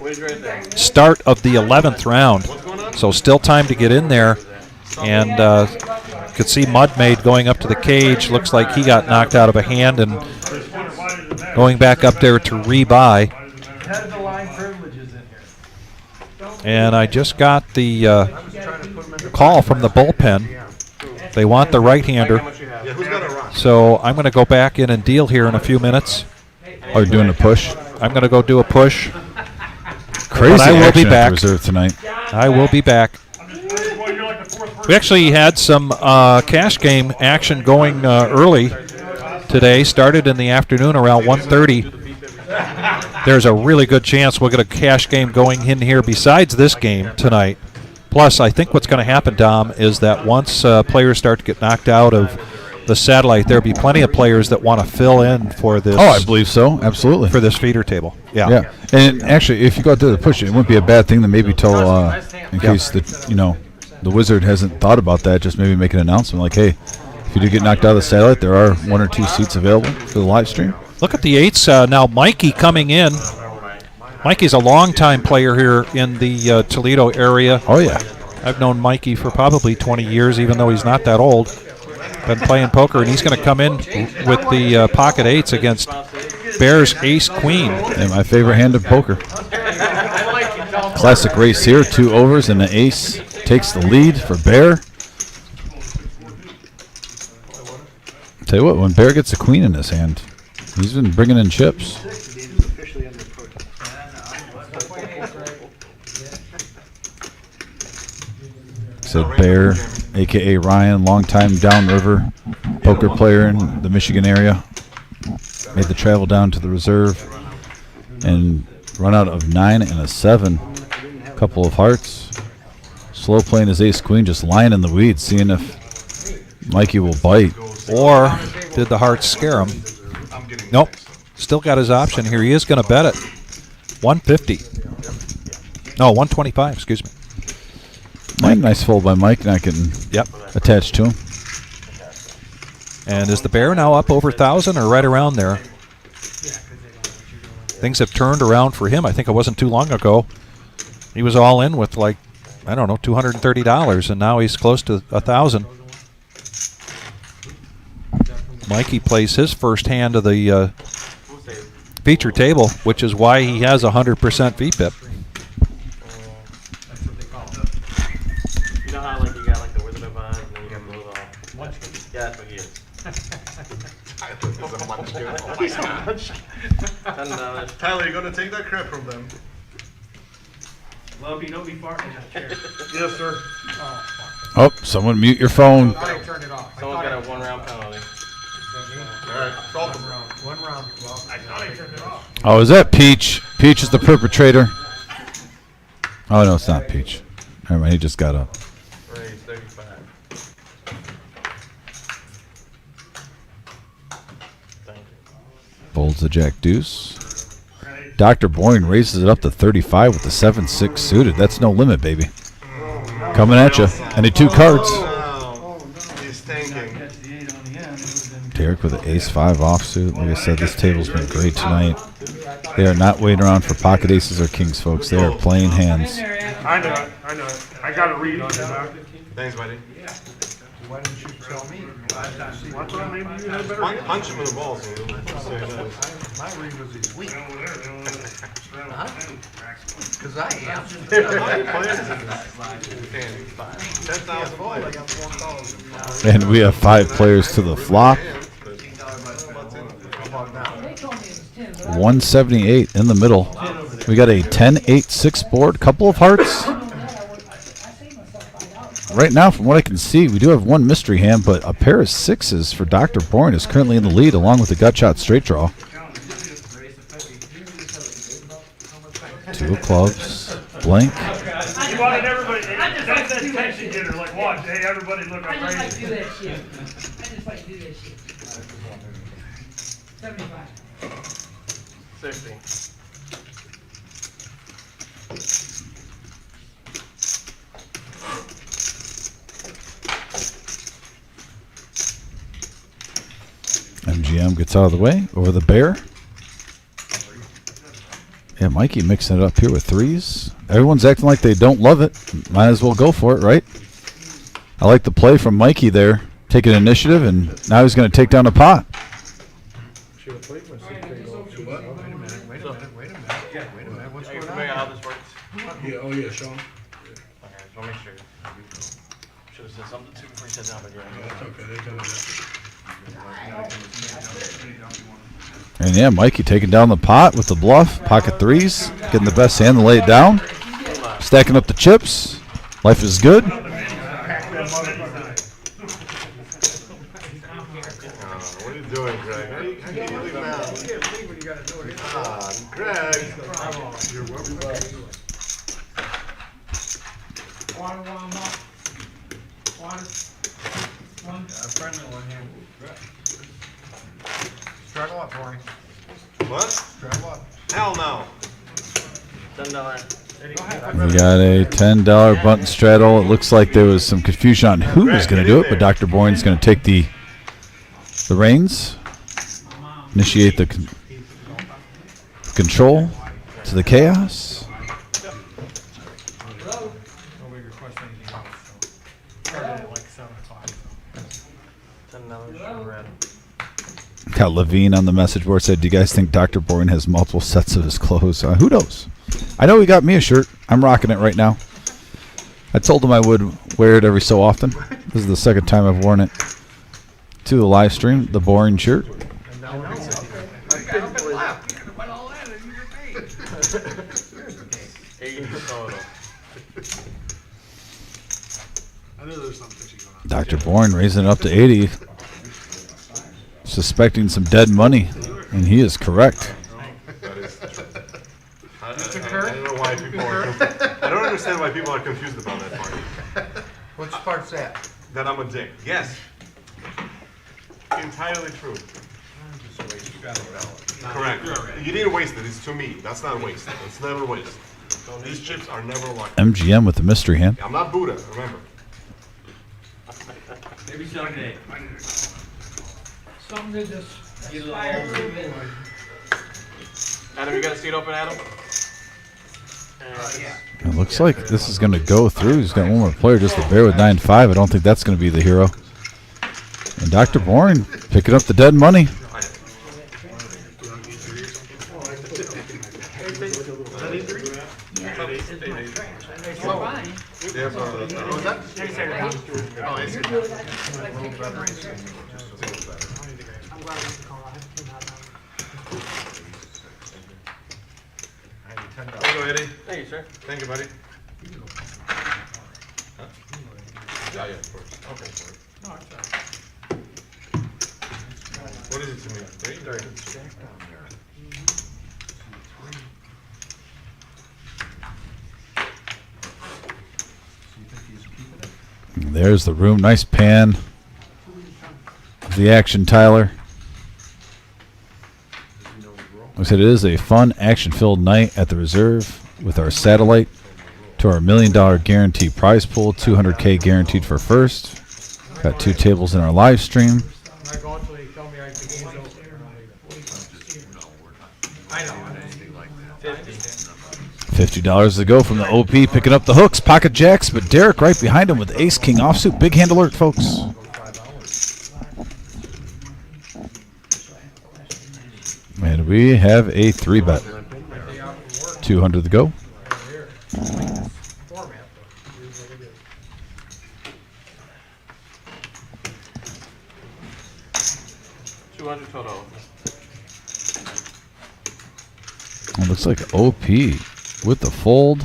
start of the 11th round. So still time to get in there. And you could see Mud Made going up to the cage. Looks like he got knocked out of a hand and going back up there to rebuy. And I just got the call from the bullpen. They want the right-hander. So I'm going to go back in and deal here in a few minutes. Oh, you're doing a push? I'm going to go do a push. Crazy but I will action be back. At the Reserve tonight. I will be back. We actually had some cash game action going early today. Started in the afternoon around 1:30. There's a really good chance we'll get a cash game going in here besides this game tonight. Plus, I think what's going to happen, Dom, is that once players start to get knocked out of the satellite, there'll be plenty of players that want to fill in for this. Oh, I believe so. Absolutely. For this feeder table. Yeah. Yeah. And actually, if you go out there to push it, wouldn't be a bad thing to maybe tell, in case the wizard hasn't thought about that, just maybe make an announcement like, hey, if you do get knocked out of the satellite, there are 1 or 2 seats available for the live stream. Look at the 8s now. Mikey coming in. Mikey's a longtime player here in the Toledo area. Oh, yeah. I've known Mikey for probably 20 years, even though he's not that old. Been playing poker, and he's going to come in with the pocket 8s against Bear's ace-queen. And my favorite hand of poker. Classic race here, 2 overs, and the ace takes the lead for Bear. Tell you what, when Bear gets a queen in his hand, he's been bringing in chips. Said Bear, a.k.a. Ryan, longtime downriver poker player in the Michigan area. Made the travel down to the Reserve and run out of 9 and a 7. Couple of hearts. Slow playing his ace-queen, just lying in the weeds, seeing if Mikey will bite. Or did the hearts scare him? Nope. Still got his option here. He is going to bet it. 150. No, 125, excuse me. Nice fold by Mike, not getting attached to him. And is the Bear now up over 1,000 or right around there? Things have turned around for him. I think it wasn't too long ago. He was all in with like, I don't know, $230, and now he's close to 1,000. Mikey plays his first hand of the feature table, which is why he has 100% VPIP. You know how like you got like the Wizard of Oz and then you got Bulldog? Yeah, that's what he is. He's a munchkin. $10. Tyler, you gonna take that crap from them? Lumpy, don't be farting in that chair. Yes, sir. Oh, someone mute your phone. I turned it off. Someone's got a 1-round penalty. Alright, salt them. One round. Well, I thought I turned it off. Oh, is that Peach? Peach is the perpetrator. Oh, no, it's not Peach. Never mind, he just got up. Raise 35. Thank you. Folds the jack deuce. Dr. Boyne raises it up to 35 with the 7-6 suited. That's no limit, baby. Coming at you. And the 2 cards. Oh, he's thinking. Derek with the ace-5 offsuit. Like I said, this table's been great tonight. They are not waiting around for pocket aces or kings, folks. They are playing hands. I know it, I know it. I got a read on it, Doc. Thanks, buddy. Why didn't you tell me? Well, I thought maybe you had a better read. Punch him in the balls, man. My read was he's weak. Because I am. How many players is this? 10,000 players. And we have 5 players to the flop. 178 in the middle. We got a 10-8-6 board. Couple of hearts. Right now, from what I can see, we do have 1 mystery hand, but a pair of 6s for Dr. Bourne is currently in the lead, along with the gut shot straight draw. 2 of clubs. Blank. You wanted everybody, that's that attention getter, like, watch, hey, everybody look, I'm I just like to crazy. do that shit. I just like to do that shit. 75. 60. MGM gets out of the way. Over the bear. Yeah, Mikey mixing it up here with 3s. Everyone's acting like they don't love it. Might as well go for it, right? I like the play from Mikey there. Taking initiative, and now he's going to take down the pot. Should have played my secret. Wait a minute, wait a minute, what's Are you going familiar on? how this works? Yeah, oh yeah, Sean. Okay, just want to make sure. Should have said something too before you said down, but yeah. That's okay, they told me And yeah, Mikey taking down the pot with the bluff. Pocket 3s. Getting the best hand to lay it down. Stacking up the chips. Life is good. What are you doing, Greg? How you doing now? Greg. Water warm up. Water. One. Friendly one here. Straddle up, Tori. What? Straddle up. Hell no. We got a $10 button straddle. It looks like there was some confusion on who was going to do it, but Dr. Boyne's going to take the reins, initiate the control to the chaos. Nobody requested anything else, so. Started at like 7 o'clock. $10 red. Got Levine on the message board said, do you guys think Dr. Boyne has multiple sets of his clothes? Who knows? I know he got me a shirt. I'm rocking it right now. I told him I would wear it every so often. This is the second time I've worn it to the live stream, the boring shirt. I knew there was something fishy going on. Dr. Bourne raising it up to 80. Suspecting some dead money, and he is correct. I don't know why people are I don't understand why people are confused about that part. Which part's that? That I'm a dick. Yes. Entirely true. Correct. You didn't waste it. It's to me. That's not waste. It's never waste. These chips are never lucky. MGM with the mystery hand. I'm not Buddha, remember. Maybe someday. Something to just aspire to live. Adam, you got a seat open, Adam? It looks like this is going to go through. He's got one more player, just the bear with 9-5. I don't think that's going to be the hero. And Dr. Bourne picking up the dead money. There you go, Eddie. Thank you, sir. Thank you, buddy. Huh? Yeah, of course. Okay, sorry. What is it to me? 3? There's the room. Nice pan of the action, Tyler. Like I said, it is a fun, action-filled night at the Reserve with our satellite to our $1 million guarantee prize pool, $200K guaranteed for first. Got 2 tables in our live stream. I go until they tell me the game's over. I know. $50 to go from the OP, picking up the hooks, pocket jacks, but Derek right behind him with ace, king offsuit. Big hand alert, folks. And we have a 3-bet. 200 to go. Total. It looks like OP with the fold.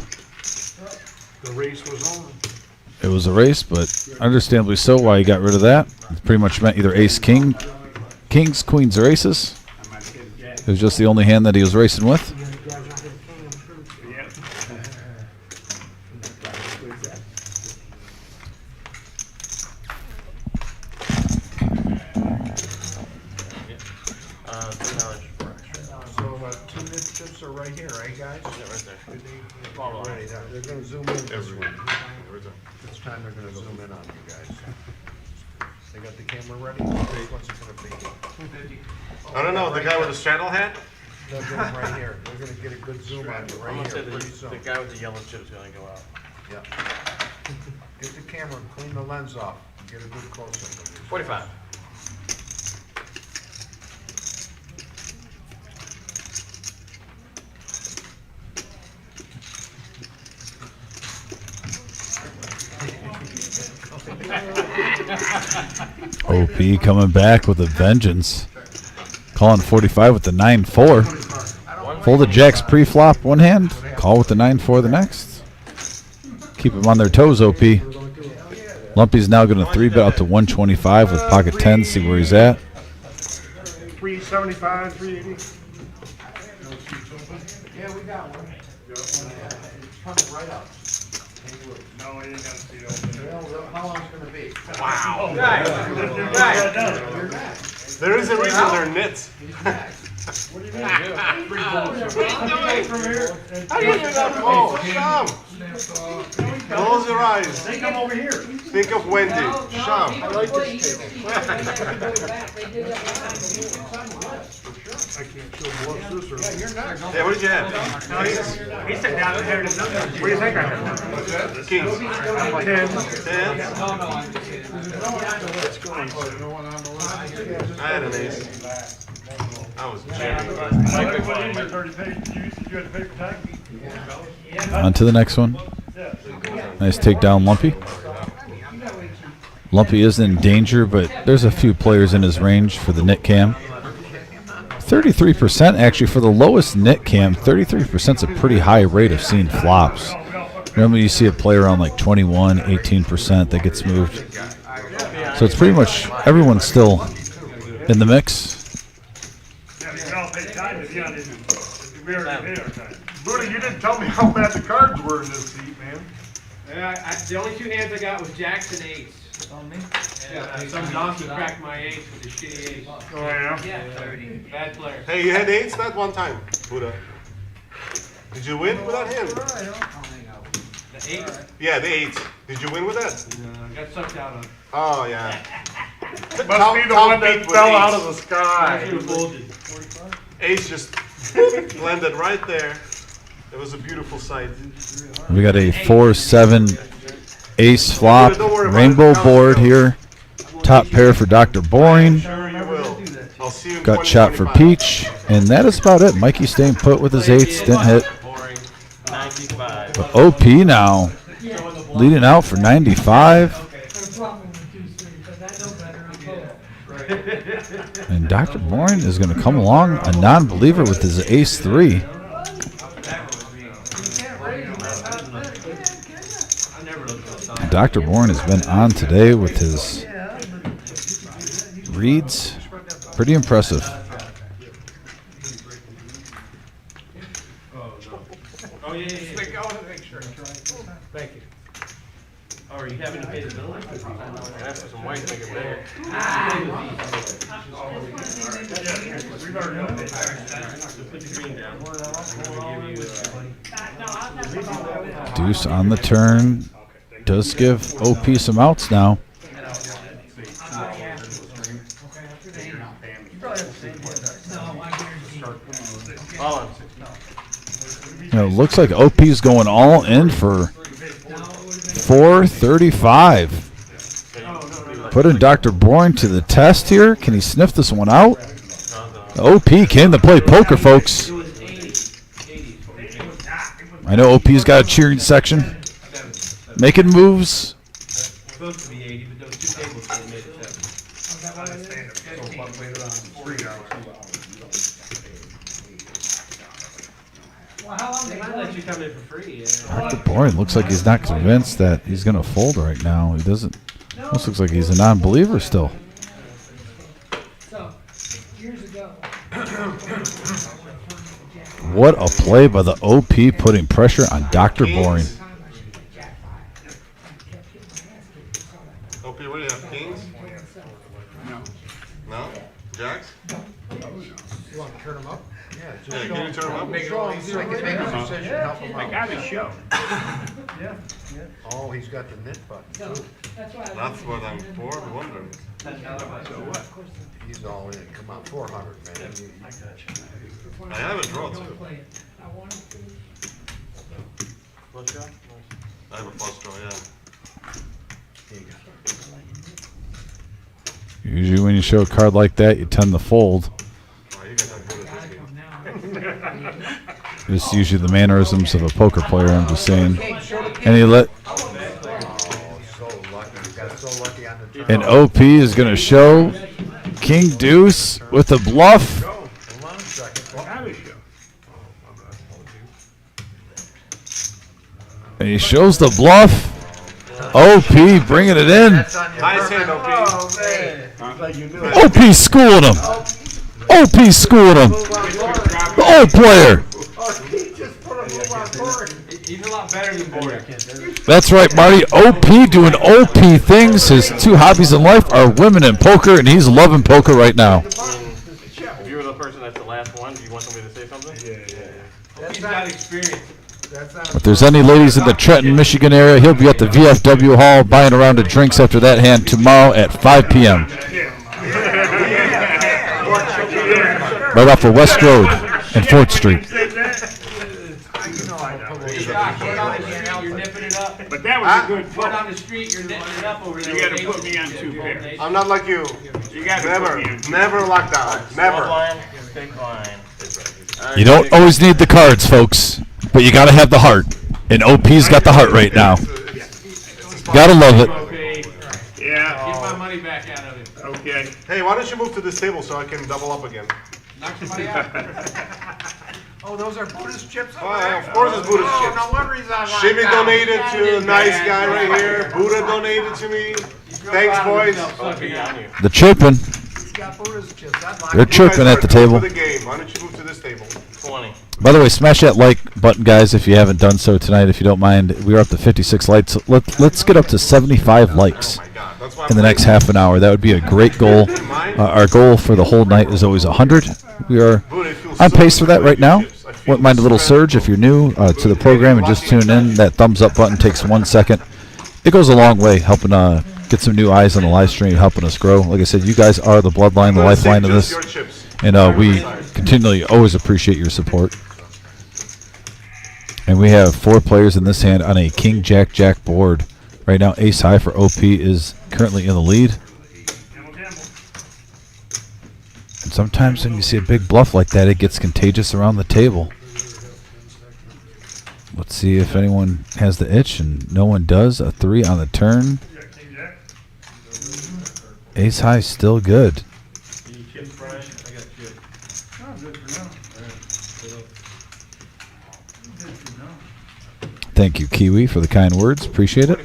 The race was on. It was a race, but understandably so why he got rid of that. It pretty much meant either ace, king, kings, queens, or aces. It was just the only hand that he was racing with. So, 2 nit chips are right here, right, guys? Yeah, right there. They're gonna zoom in this way. This time they're gonna zoom in on you guys. They got the camera ready? What's it gonna be? I don't know, the guy with the straddle hat? They're going right here. They're gonna get a good zoom on you right here pretty soon. The guy with the yellow chip's gonna go out. Yeah. Get the camera, clean the lens off, and get a good close-up of it. 45. OP coming back with a vengeance. Calling 45 with the 9-4. Folded jacks pre-flop one hand. Call with the 9-4 the next. Keep them on their toes, OP. Lumpy's now going to 3-bet up to 125 with pocket 10. See where he's at. 375, 380. Yeah, we got one. It's coming right up. No, you ain't gotta see it. How long's it gonna be? Wow. You're next. There is a reason they're nits. What do you mean? How do you do that? Oh, shove. Close your eyes. They come over here. Think of Wendy. Shove. I like this table. I can't show bluffs or. You're next. Yeah, what did you have? He sat down there. What do you think I have? Kings. I'm like 10. 10. Let's go. No one on the list. I had an ace. I was jamming. What is your 30 page? Did you have the paper tag? On to the next one. Nice takedown, Lumpy. Lumpy is in danger, but there's a few players in his range for the nit cam. 33% actually for the lowest nit cam. 33% is a pretty high rate of seeing flops. Normally you see a play around like 21, 18% that gets moved. So it's pretty much everyone's still in the mix. Yeah, you can all pay time if you don't even. We already paid our time. Buddha, you didn't tell me how bad the cards were in this seat, man. The only 2 hands I got was jacks and ace. And some donkey cracked my ace with a shitty ace. Oh, yeah? Bad player. Hey, you had 8s that one time, Buddha. Did you win with that hand? The 8 Yeah, the 8s. Did you win with that? got sucked out on. Oh, yeah. Must be the one that fell out of the sky. Ace just landed right there. It was a beautiful sight. We got a 4-7 ace flop rainbow board here. Top pair for Dr. Boring. Sure you will. I'll see you in Got shot for 2025. Peach. And that is about it. Mikey staying put with his 8s. Didn't hit. Boring. 95. But OP now leading out for 95. And Dr. Boring is going to come along a non-believer with his ace 3. Dr. Bourne has been on today with his reads. Pretty impressive. Oh, yeah. Thank you. Oh, are you having to pay the bill? Ask for some white, make it bigger. Put the green down. We'll give you, Deuce on the turn. Does give OP some outs now. You know, looks like OP's going all in for 435. Putting Dr. Bourne to the test here. Can he sniff this one out? OP came to play poker, folks. I know OP's got a cheering section. Making moves. supposed to be 80, but those two tables they made it 7. Well, how long They might let you come in for free. Dr. Bourne looks like he's not convinced that he's going to fold right now. He doesn't. Almost looks like he's a non-believer still. So, years ago. What a play by the OP, putting pressure on Dr. Bourne. OP, what do you have? Kings? No. No? Jacks? You want to turn them up? Yeah, can you turn them up? Show him so he can make a decision, help him I out. got a show. Oh, he's got the knit button too. That's what I'm wondering. He's all in. Come on, 400, man. I have a draw too. I have a flush draw, yeah. Here you go. Usually when you show a card like that, you tend to fold. Oh, you guys have good at this game. It's usually the mannerisms of a poker player, I'm just saying. And he let... Oh, so lucky. You got so lucky on the turn. And OP is going to show King Deuce with a bluff. Hold on a second. I got a show. And he shows the bluff. OP bringing it in. That's on your Nice turn. hand, OP. Oh, man. Like you knew it. OP schooling him. OP schooling him. The old player. Oh, he just put a move on board. He's a lot better than Bourne. That's right, Marty. OP doing OP things. His two hobbies in life are women and poker, and he's loving poker right now. If you were the person that's the last one, do you want somebody to say something? He's got experience. That's not If there's any ladies in the Trenton, Michigan area, he'll be at the VFW Hall buying a round of drinks after that hand tomorrow at 5 p.m. Right off of West Road and 4th Street. You're nipping it up. But that was a good Put vote. on the street, you're nipping it up over there. You gotta put me on 2 pairs. I'm not like you. You gotta Never, put me on 2 never lockdown. Never. You don't always need the cards, folks, but you gotta have the heart. And OP's got the heart right now. Gotta love it. Okay, Yeah, get my money back out of it. okay. Hey, why don't you move to this table so I can double up again? Knock somebody out. Oh, those are Buddhist chips? Oh, yeah, of course it's Buddhist Oh, chips. no wonder he's on Shimmy lockdown. donated to a nice guy right here. Buddha donated to me. Thanks, boys. The chirping. He's got Buddhist chips. I'd like They're to- chirping at the table. For the game. Why don't you move to this table? 20. By the way, smash that like button, guys, if you haven't done so tonight, if you don't mind. We're up to 56 likes. Let's get up to 75 likes Oh my God, that's why I'm in the next half an hour. That would be a great goal. Our goal for the whole night is always 100. We are on pace for that right now. Wouldn't mind a little surge if you're new to the program and just tune in. That thumbs up button takes 1 second. It goes a long way, helping get some new eyes on the live stream, helping us grow. Like I said, you guys are the bloodline, the lifeline of this. And we continually always appreciate your support. And we have 4 players in this hand on a King Jack Jack board. Right now, ace high for OP is currently in the lead. And sometimes when you see a big bluff like that, it gets contagious around the table. Let's see if anyone has the itch, and no one does. A 3 on the turn. Ace high still good. You chip, Brian? I got chip. Thank you, Kiwi, for the kind words. Appreciate it.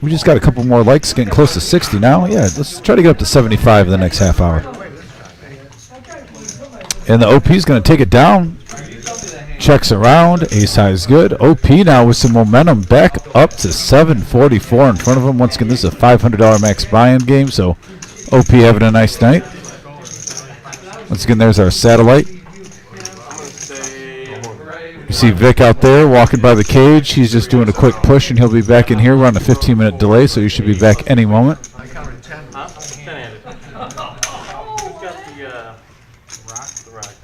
We just got a couple more likes, getting close to 60 now. Yeah, let's try to get up to 75 in the next half hour. And the OP is going to take it down. Checks around. Ace high is good. OP now with some momentum back up to 744 in front of him. Once again, this is a $500 max buy-in game, so OP having a nice night. Once again, there's our satellite. You see Vic out there walking by the cage. He's just doing a quick push, and he'll be back in here. We're on a 15-minute delay, so he should be back any moment. I counted 10. Huh? 10-handed. Who's got the rock? The rock.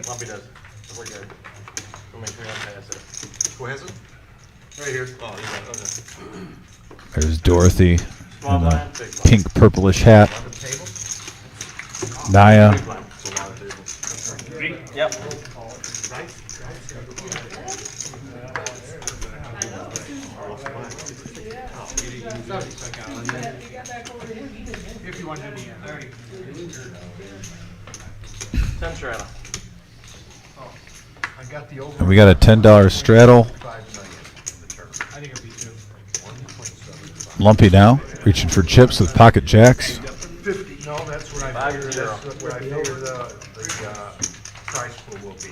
Lumpy does. We're good. We'll make sure we don't pass it. Who has it? Right here. Oh, you got it. Okay. There's Dorothy Small in the blind, big blind. pink purplish hat. Naya. Big blind. Yep. If you want to do the end. 10 straddle. I got the over. And we got a $10 straddle. 5 million in the tournament. I think it'll be 2. 1.7. Lumpy now, reaching for chips with pocket jacks. 50. No, that's what I figure. That's what I figure the price pool will be.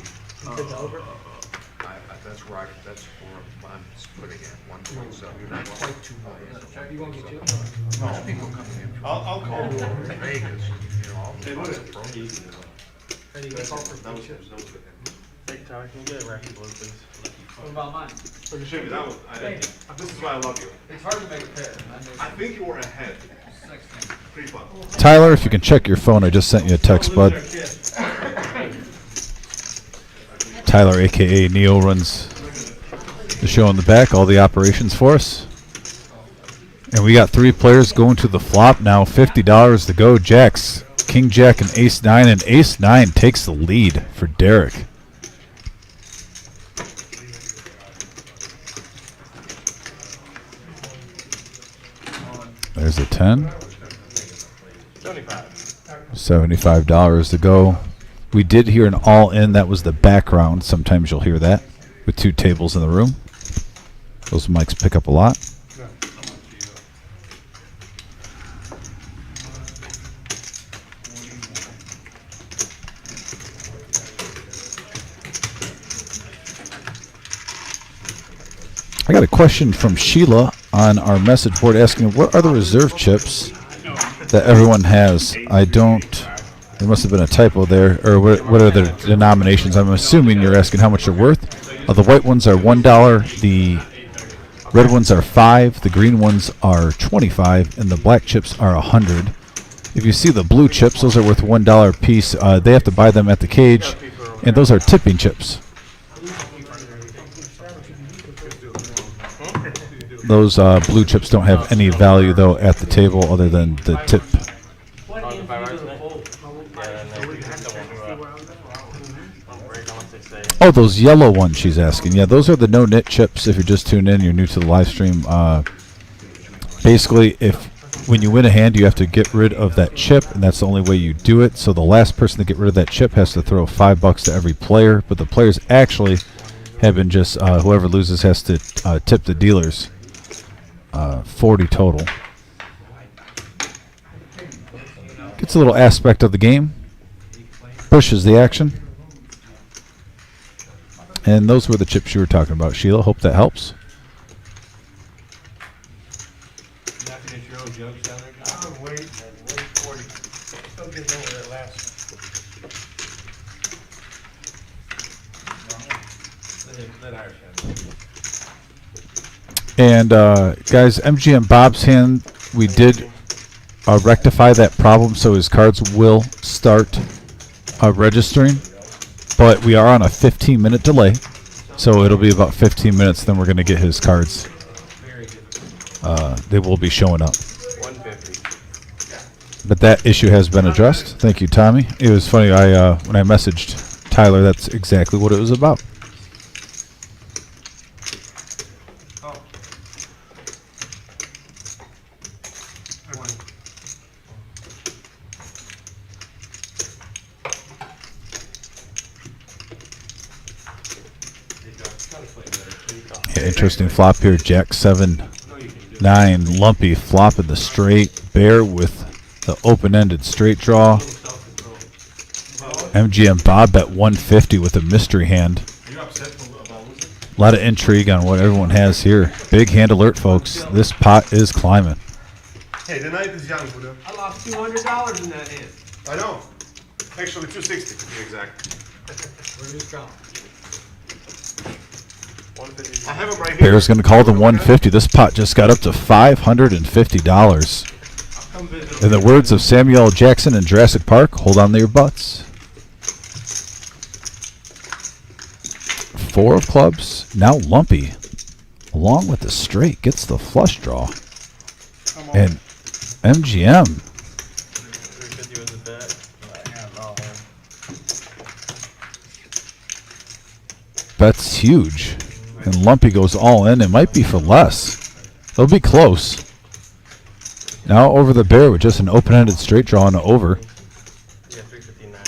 That's right. That's where I'm putting it. 1.7. Not quite 2 million. You won't get 2? No, people coming in. I'll call. Vegas. You know, all the pros. Hey, Tyler, can you get a racket blue, please? What about mine? This is why I love you. It's hard to make a pair. I think you were ahead. Pretty fun. Tyler, if you can check your phone, I just sent you a text, bud. Tyler, a.k.a. Neo, runs the show in the back, all the operations for us. And we got 3 players going to the flop now, $50 to go. Jacks, King Jack and Ace 9, and Ace 9 takes the lead for Derek. There's a 10. 75. $75 to go. We did hear an all-in. That was the background. Sometimes you'll hear that with 2 tables in the room. Those mics pick up a lot. I got a question from Sheila on our message board asking, what are the reserve chips that everyone has? I don't, there must have been a typo there, or what are the denominations? I'm assuming you're asking how much they're worth. The white ones are $1, the red ones are $5, the green ones are $25, and the black chips are $100. If you see the blue chips, those are worth $1 a piece. They have to buy them at the cage, and those are tipping chips. Those blue chips don't have any value, though, at the table other than the tip. Oh, those yellow ones she's asking. Yeah, those are the no-nit chips. If you're just tuned in, you're new to the live stream. Basically, when you win a hand, you have to get rid of that chip, and that's the only way you do it. So the last person to get rid of that chip has to throw $5 to every player. But the players actually have been just, whoever loses has to tip the dealers. 40 total. Gets a little aspect of the game. Pushes the action. And those were the chips you were talking about, Sheila. Hope that helps. And guys, MGM Bob's hand, we did rectify that problem, so his cards will start registering. But we are on a 15-minute delay, so it'll be about 15 minutes, then we're going to get his cards. They will be showing up. 150. But that issue has been addressed. Thank you, Tommy. It was funny, when I messaged Tyler, that's exactly what it was about. Interesting flop here. Jack 7, 9, Lumpy flopping the straight. Bear with the open-ended straight draw. MGM Bob bet 150 with a mystery hand. A lot of intrigue on what everyone has here. Big hand alert, folks. This pot is climbing. Hey, the night is young, Buddha. I lost $200 in that hand. I know. Actually, 260 to be exact. I have him right here. Bear's going to call the 150. This pot just got up to $550. In the words of Samuel L. Jackson in Jurassic Park, hold on to your butts. 4 of clubs. Now Lumpy, along with the straight, gets the flush draw. And MGM. Bets huge. And Lumpy goes all in. It might be for less. They'll be close. Now over the bear with just an open-ended straight draw and an over. Yeah, 359.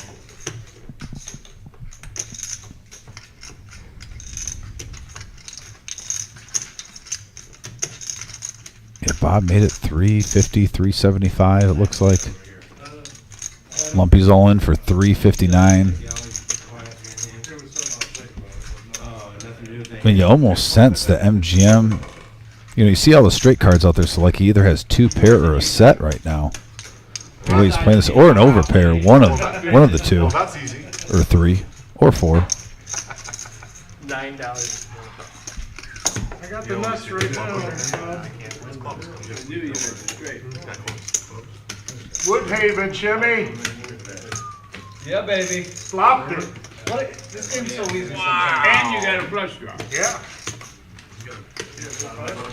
Yeah, Bob made it 350, 375, it looks like. Lumpy's all in for 359. I mean, you almost sense that MGM, you know, you see all the straight cards out there, so like he either has 2 pair or a set right now. The way he's playing this, or an over pair, one of the 2, That's easy. or 3, or 4. $9. I got the nuts right now. Woodhaven, Jimmy. Yeah, baby. Flopped it. What? This game's so easy. And you got a flush draw. Yeah.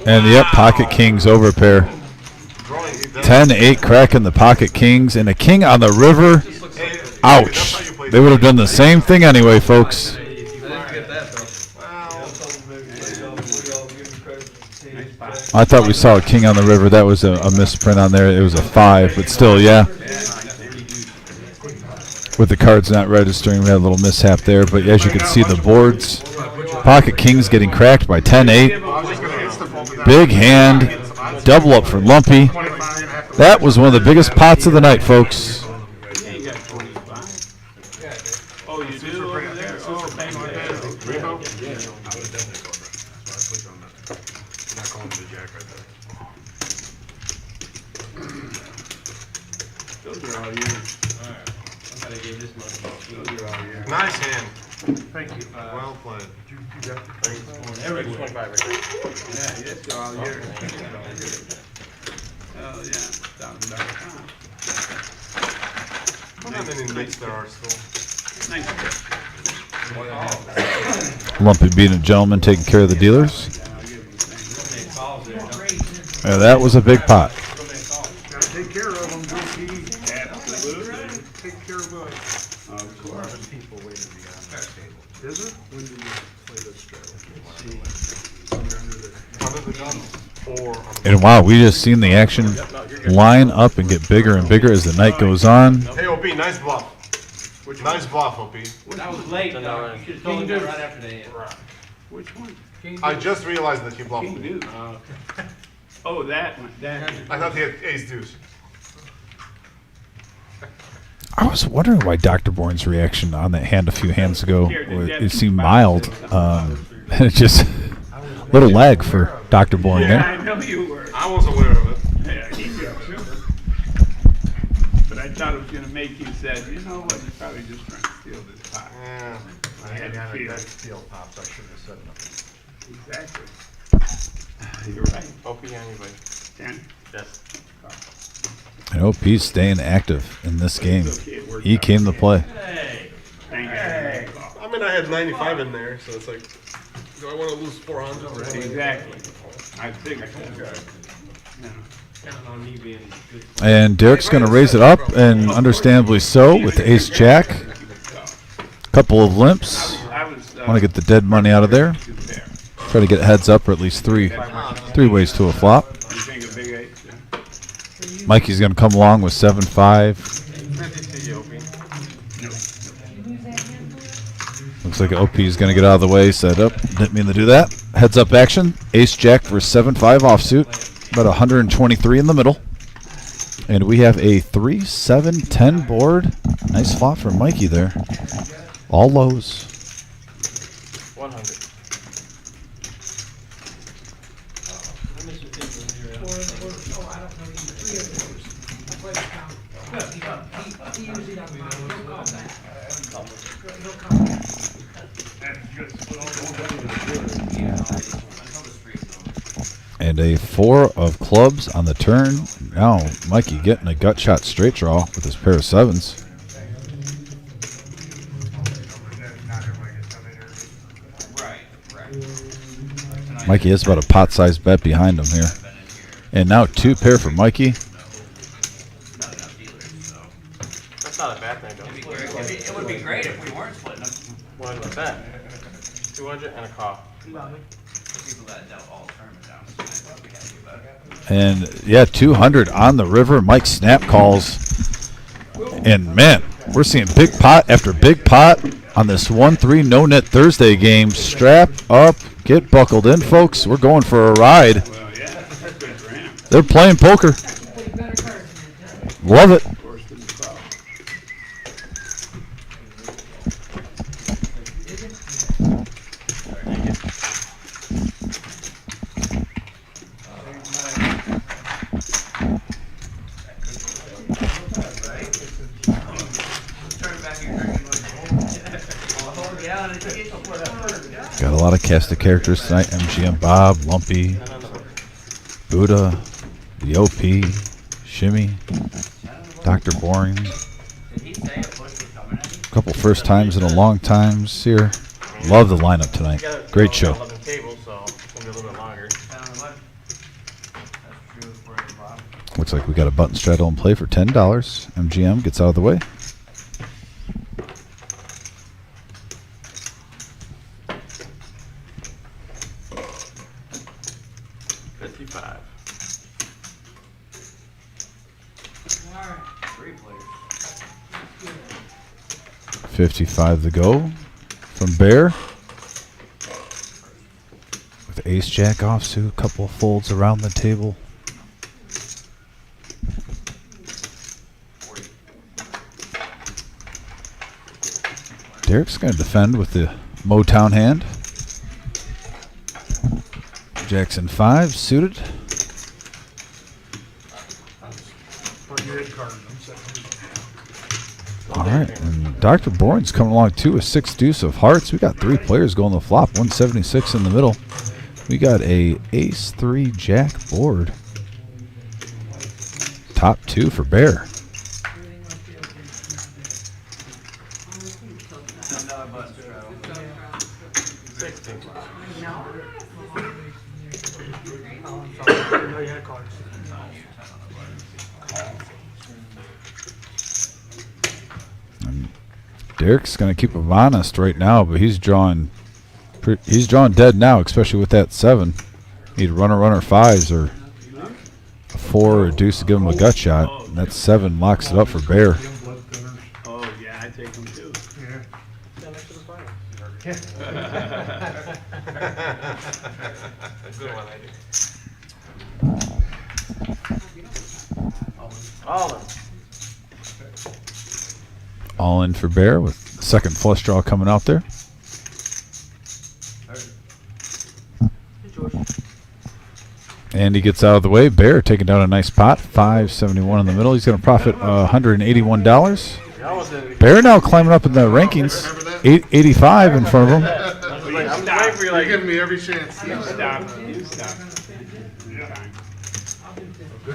And yep, pocket kings over pair. 10-8 crack in the pocket kings, and a king on the river. Ouch. They would have done the same thing anyway, folks. I thought we saw a king on the river. That was a misprint on there. It was a 5, but still, yeah. With the cards not registering, we had a little mishap there. But as you can see, the boards, pocket kings getting cracked by 10-8. Big hand, double up for Lumpy. That was one of the biggest pots of the night, folks. Oh, you do over there? Oh, thank you. Those are all yours. Nice hand. Thank you. Well played. Every 25 right there. Yeah, yes, they're all yours. Oh, yeah. $1,000. How many nights there are still? Thank you. Lumpy being a gentleman, taking care of the dealers. Yeah, that was a big pot. Gotta take care of them, Dookie. Absolutely. Take care of us. Of course. Is it? When did you play this strategy? And wow, we just seen the action line up and get bigger and bigger as the night goes on. Hey, OP, nice bluff. Nice bluff, OP. That was late, though. You should have told me that right after the end. Which one? I just realized that you bluffed King me. Deuce. Oh, that one. That one. I thought he had ace deuce. I was wondering why Dr. Bourne's reaction on that hand a few hands ago, it seemed mild. It just, little lag for Dr. Bourne Yeah, there. I know you were. I was aware of it. Yeah, he got sugar. But I thought it was gonna make you say, you know what, he's probably just trying to steal this pot. Yeah. I had to feel it. Steel pops, I shouldn't have said nothing. Exactly. You're right. OP on you, buddy. Ken? Yes. I hope he's staying active in this game. He came to play. Hey. Thank you. I mean, I had 95 in there, so it's like, do I want to lose 400? Exactly. I figured. Counting on me being good. And Derek's going to raise it up, and understandably so, with ace jack. Couple of limps. I was, Want to get the dead money out of there. Try to get heads up, or at least three ways to a flop. you think a big eight? Mikey's going to come along with 7-5. Looks like OP is going to get out of the way. Set up. Didn't mean to do that. Heads up action. Ace jack for 7-5 offsuit. About 123 in the middle. And we have a 3-7-10 board Nice flop from Mikey there. All lows. 100. Oh, I don't know, 3 of those. I played the count. He usually doesn't mind. He'll call back. He'll come back. And a 4 of clubs on the turn. Now Mikey getting a gut shot straight draw with his pair of 7s. Mikey has about a pot-sized bet behind him here. And now 2 pair for Mikey. That's not a bad thing, though. It would be great if we weren't splitting them. 100%. 200 and a call. People that dealt all tournament down. And yeah, 200 on the river. Mike snap calls. And man, we're seeing big pot after big pot on this 1-3 no net Thursday game. Strap up, get buckled in, folks. We're going for a ride. They're playing poker. Love it. Got a lot of cast of characters tonight. MGM Bob, Lumpy, Buddha, the OP, Shimmy, Dr. Boring. A couple first times in a long time here. Love the lineup tonight. Great show. Looks like we got a button straddle in play for $10. MGM gets out of the way. $55 to go from Bear. With ace jack offsuit, a couple of folds around the table. Derek's going to defend with the Motown hand. Jackson 5 suited. All right, and Dr. Bourne's coming along too with 6 deuce of hearts. We got 3 players going the flop, 176 in the middle. We got a ace 3 jack board. Top 2 for Bear. Derek's going to keep him honest right now, but he's drawing dead now, especially with that 7. Need runner 5s or a 4 or a deuce to give him a gut shot. And that 7 locks it up for Bear. Oh, yeah, I take them too. Good one, I do. All in for Bear with the second flush draw coming out there. And he gets out of the way. Bear taking down a nice pot, 571 in the middle. He's going to profit $181. Bear now climbing up in the rankings, 885 in front of him. I'm waiting for you. You're giving me every chance. Good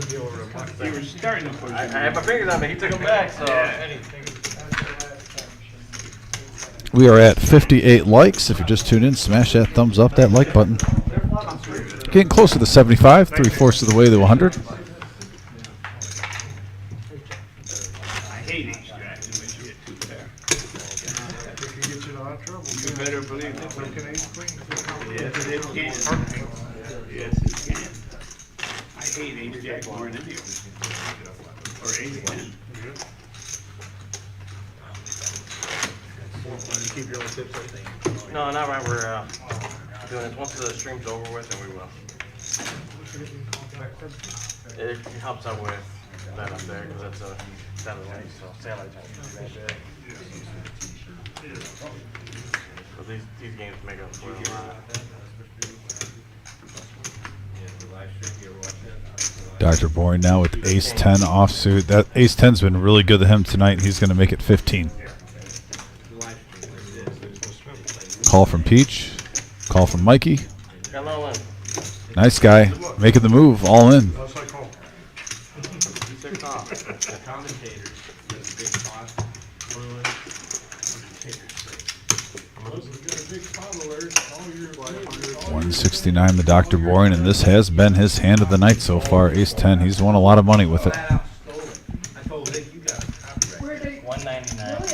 deal over a month. You were starting to push. I had my fingers on it. He took them back, so. We are at 58 likes. If you're just tuned in, smash that thumbs up, that like button. Getting closer to 75, 3/4 of the way to 100. I hate ace jack when you get 2 pair. You better believe it. Yes, it can. Yes, it can. I hate ace jack more than you. Or ace 10. Keep your own tips, I think. No, not right. We're doing this once the stream's over with, and we will. It helps out with that up there because that's a satellite, so satellite right there. So these games make up for a lot. Dr. Boring now with ace 10 offsuit. That ace 10's been really good to him tonight. He's going to make it 15. Call from Peach. Call from Mikey. Nice guy. Making the move. All in. The commentators, that's a big cost. 169 the Dr. Boring, and this has been his hand of the night so far. Ace 10. He's won a lot of money with it. I told Nick you got a copyright. $199.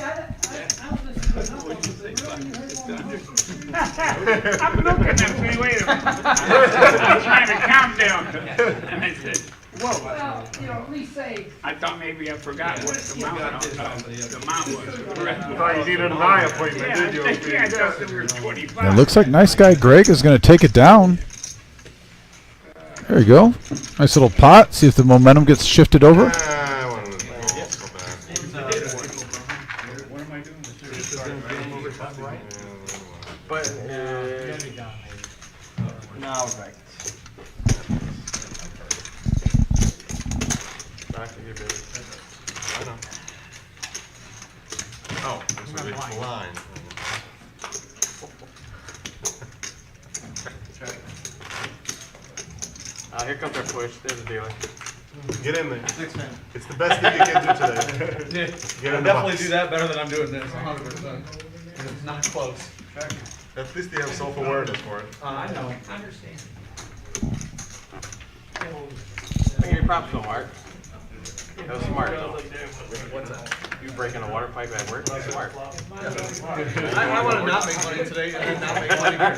I'm looking at me, wait a minute. I'm trying to count down. And I said, whoa. Well, you know, at least say, I thought maybe I forgot what the amount was. I thought you needed an eye appointment, Yeah, did you? I thought there were 25. It looks like nice guy Greg is going to take it down. There you go. Nice little pot. See if the momentum gets shifted over. I wanted to go so bad. What am I doing? But, no, right. Back to you, baby. I know. Oh, this is a line. Here comes our push. There's the dealer. Get in there. It's the best thing you can do today. Get in the box. that better than I'm doing this, 100%. It's not close. At least you have self-awareness for it. I know. understand. I give you props though, Mark. That was smart though. What's that? You breaking a water pipe at work? That's smart. I want to not make money today and then not make money here.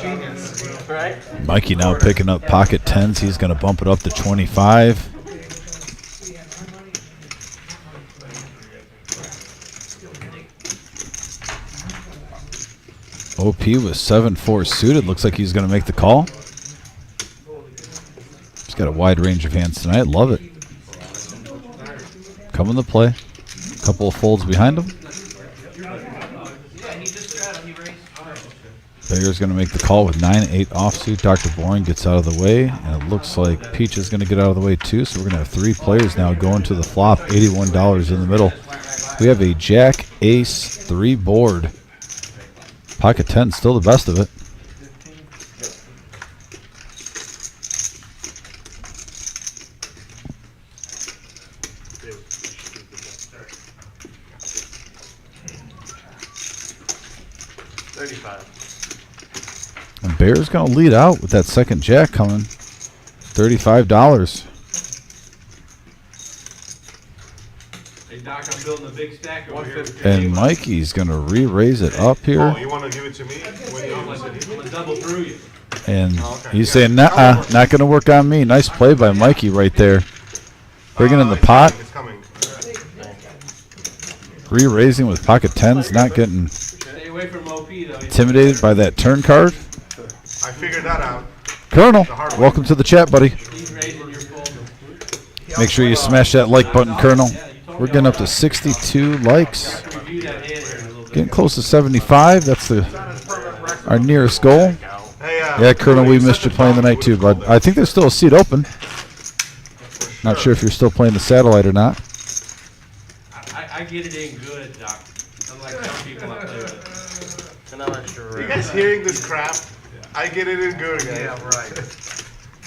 Genius. Right? Mikey now picking up pocket 10s. He's going to bump it up to 25. OP with 7-4 suited. Looks like he's going to make the call. He's got a wide range of hands tonight. Love it. Coming to play. Couple of folds behind him. Beggar's going to make the call with 9-8 offsuit. Dr. Boring gets out of the way, and it looks like Peach is going to get out of the way too. So we're going to have three players now going to the flop. $81 in the middle. We have a Jack, Ace, 3 board. Pocket 10, still the best of it. And Bear's going to lead out with that second Jack coming. $35. Hey Doc, I'm building a big stack over here. And Mikey's going to re-raise it up here. Oh, you want to give it to me? When you I'm gonna double through you. And he's saying, nah, not going to work on me. Nice play by Mikey right there. Bringing in the pot. It's coming. Re-raising with pocket 10s. Not getting Stay away from OP though. intimidated by that turn card. I figured that out. Colonel, welcome to the chat, buddy. He's raising your full. Make sure you smash that like button, Colonel. We're getting up to 62 likes. Review that hand here in a little bit. Getting close to 75. That's our nearest goal. Hey, Yeah, Colonel, we missed you playing tonight too, bud. I think there's still a seat open. Not sure if you're still playing the satellite or not. I get it in good, Doc. Unlike some people I play with. And I'm not sure. you guys hearing this crap? I get it in good, guys. Yeah, right.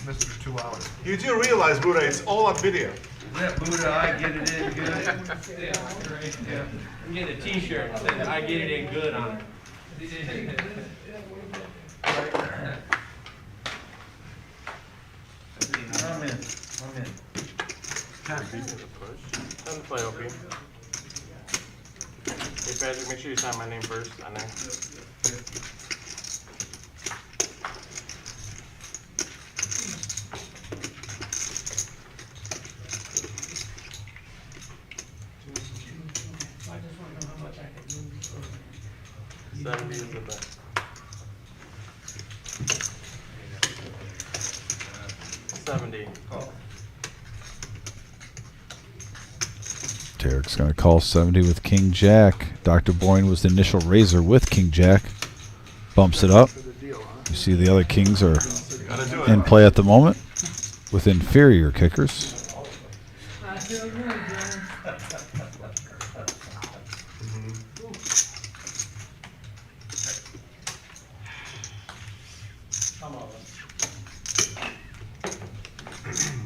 Mr. 2 hours. You do realize, Buddha, it's all on video. Yeah, Buddha, I get it in good. Yeah. I'm getting a t-shirt that says I get it in good on it. I'm in. Time to play, OP. Hey Patrick, make sure you sign my name first on there. Seventy is the best. 70. Derek's going to call 70 with King Jack. Dr. Boyne was the initial raiser with King Jack. Bumps it up. You see the other kings are in play at the moment with inferior kickers.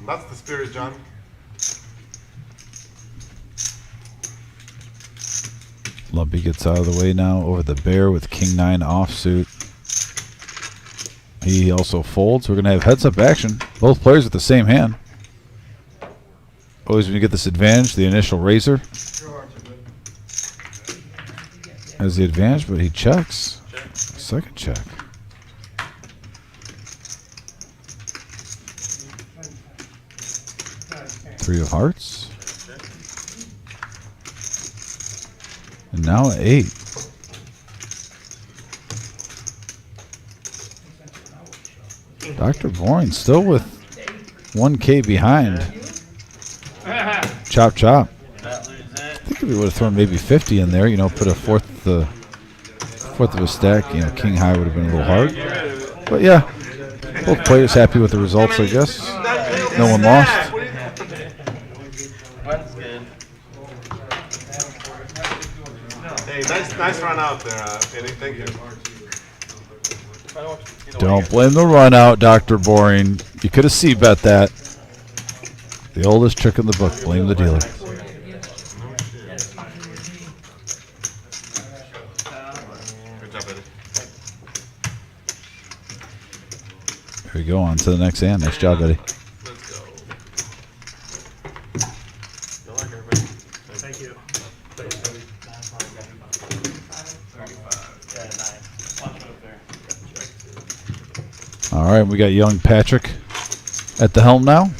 That's the spirit, John. Lumpy gets out of the way now over the bear with King 9 offsuit. He also folds. We're going to have heads-up action. Both players with the same hand. Always when you get this advantage, the initial raiser has the advantage, but he checks. Second check. Three of hearts. And now an 8. Dr. Boyne still with 1K behind. Chop, chop. I think if we would have thrown maybe 50 in there, you know, put a fourth of a stack, you know, king high would have been a little hard. But yeah, both players happy with the results, I guess. No one lost. Hey, nice run out there, Eddie. Thank you. Don't blame the run out, Dr. Boring. You could have C-bet that. The oldest trick in the book, blame the dealer. Good job, Eddie. Here we go, on to the next hand. Nice job, Eddie. Let's go. Good luck, everybody. Thank you. All right, we got young Patrick at the helm now. You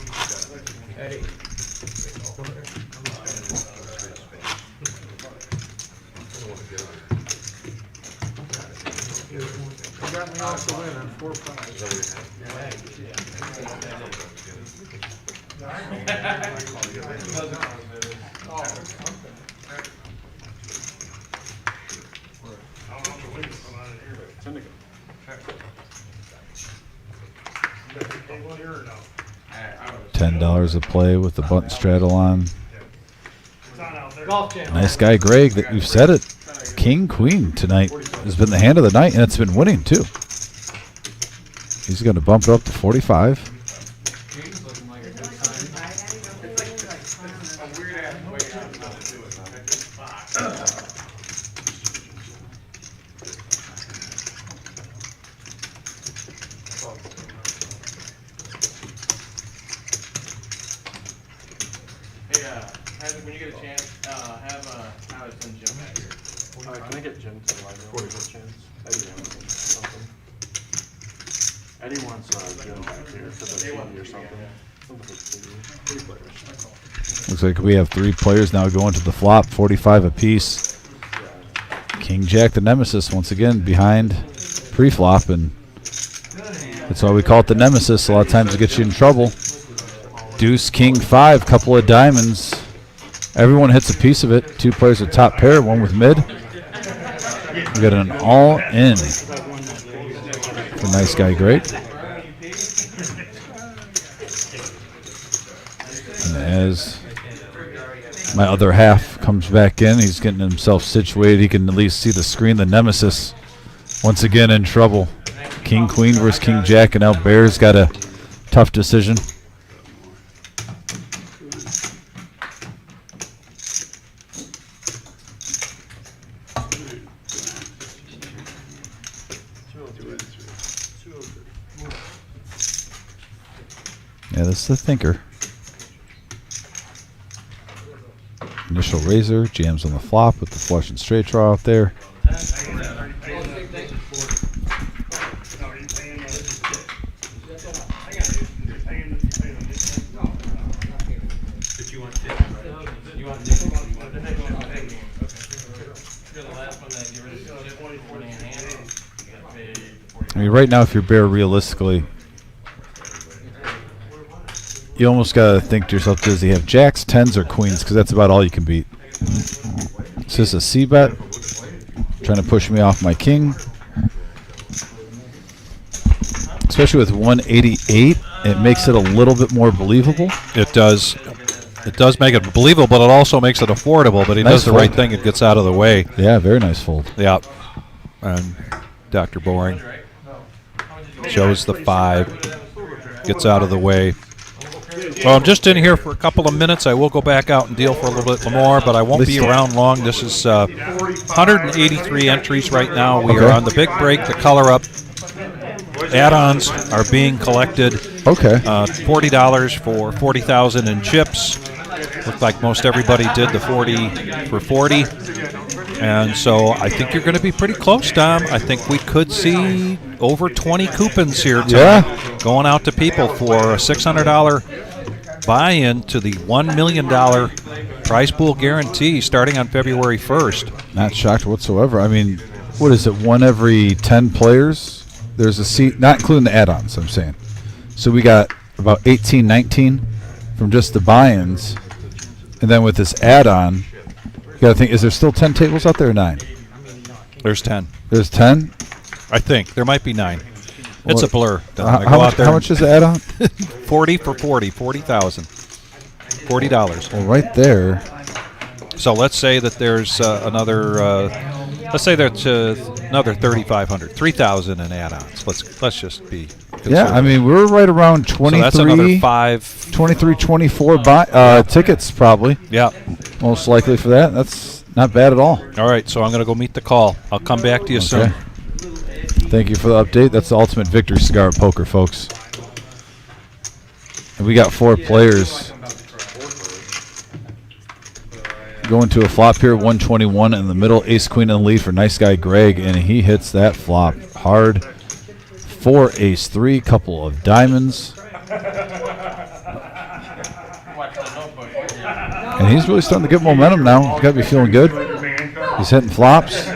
got me off the win on 4-5. $10 a play with the button straddle on. Golf channel. Nice guy, Greg. That we've said it. King Queen tonight has been the hand of the night, and it's been winning too. He's going to bump it up to 45. When you get a chance, have Alex and Jim back here. Can I get Jim to the library? Chance? Eddie wants Jim back here for the TV or something. Looks like we have 3 players now going to the flop, 45 apiece. King Jack the Nemesis once again behind pre-flop, and that's why we call it the Nemesis. A lot of times it gets you in trouble. Deuce, King 5, couple of diamonds. Everyone hits a piece of it. 2 players with top pair, 1 with mid. We got an all-in for nice guy, great. And as my other half comes back in, he's getting himself situated. He can at least see the screen. The Nemesis once again in trouble. King Queen versus King Jack, and now Bear's got a tough decision. Yeah, this is the thinker. Initial raiser, jams on the flop with the flush and straight draw out there. I mean, right now, if you're Bear, realistically, you you almost got to think to yourself, does he have jacks, tens, or queens? Because that's about all you can beat. It's just a C-bet. Trying to push me off my king. Especially with 188, it makes it a little bit more believable. It does. It does make it believable, but it also makes it affordable. But he Nice does the fold. right thing. It gets out of the way. Yeah, very nice fold. Yeah. And Dr. Boring shows the 5. Gets out of the way. Well, I'm just in here for a couple of minutes. I will go back out and deal for a little bit more, but I won't be around long. This is 183 entries right now. We are on the big break, the color-up. Add-ons are being collected. Okay. $40 for 40,000 in chips. Looked like most everybody did the 40 for 40. And so I think you're going to be pretty close, Dom. I think we could see over 20 coupons here tonight going out to people for a $600 buy-in to the $1 million prize pool guarantee starting on February 1st. Not shocked whatsoever. I mean, what is it, 1 every 10 players? There's a seat, not including the add-ons, I'm saying. So we got about 18, 19 from just the buy-ins. And then with this add-on, you got to think, is there still 10 tables out there or 9? There's 10. There's 10? I think. There might be 9. It's a blur. How much is the add-on? 40 for 40, 40,000. $40. Well, right there. So let's say that there's another. Let's say there's another 3,500, 3,000 in add-ons. Let's just be. Yeah, I mean we're right around 23. So that's another 5. 23, 24 tickets probably. Yeah. Most likely for that. That's not bad at all. All right, so I'm going to go meet the call. I'll come back to you soon. Thank you for the update. That's the Ultimate Victory Cigar Poker, folks. And we got 4 players going to a flop here, 121 in the middle, ace queen in the lead for nice guy Greg, and he hits that flop hard. 4 ace 3, couple of diamonds, and he's really starting to get momentum now. He's got to be feeling good. He's hitting flops.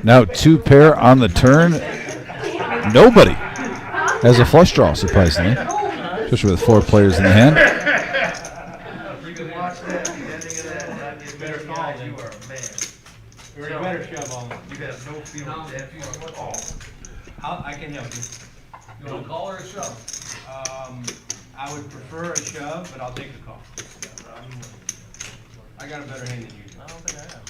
Now 2 pair on the turn. Nobody has a flush draw, surprisingly, especially with 4 players in the hand. I can help you. You want a call or a shove? I would prefer a shove, but I'll take the call. I got a better hand than you. I don't think I have.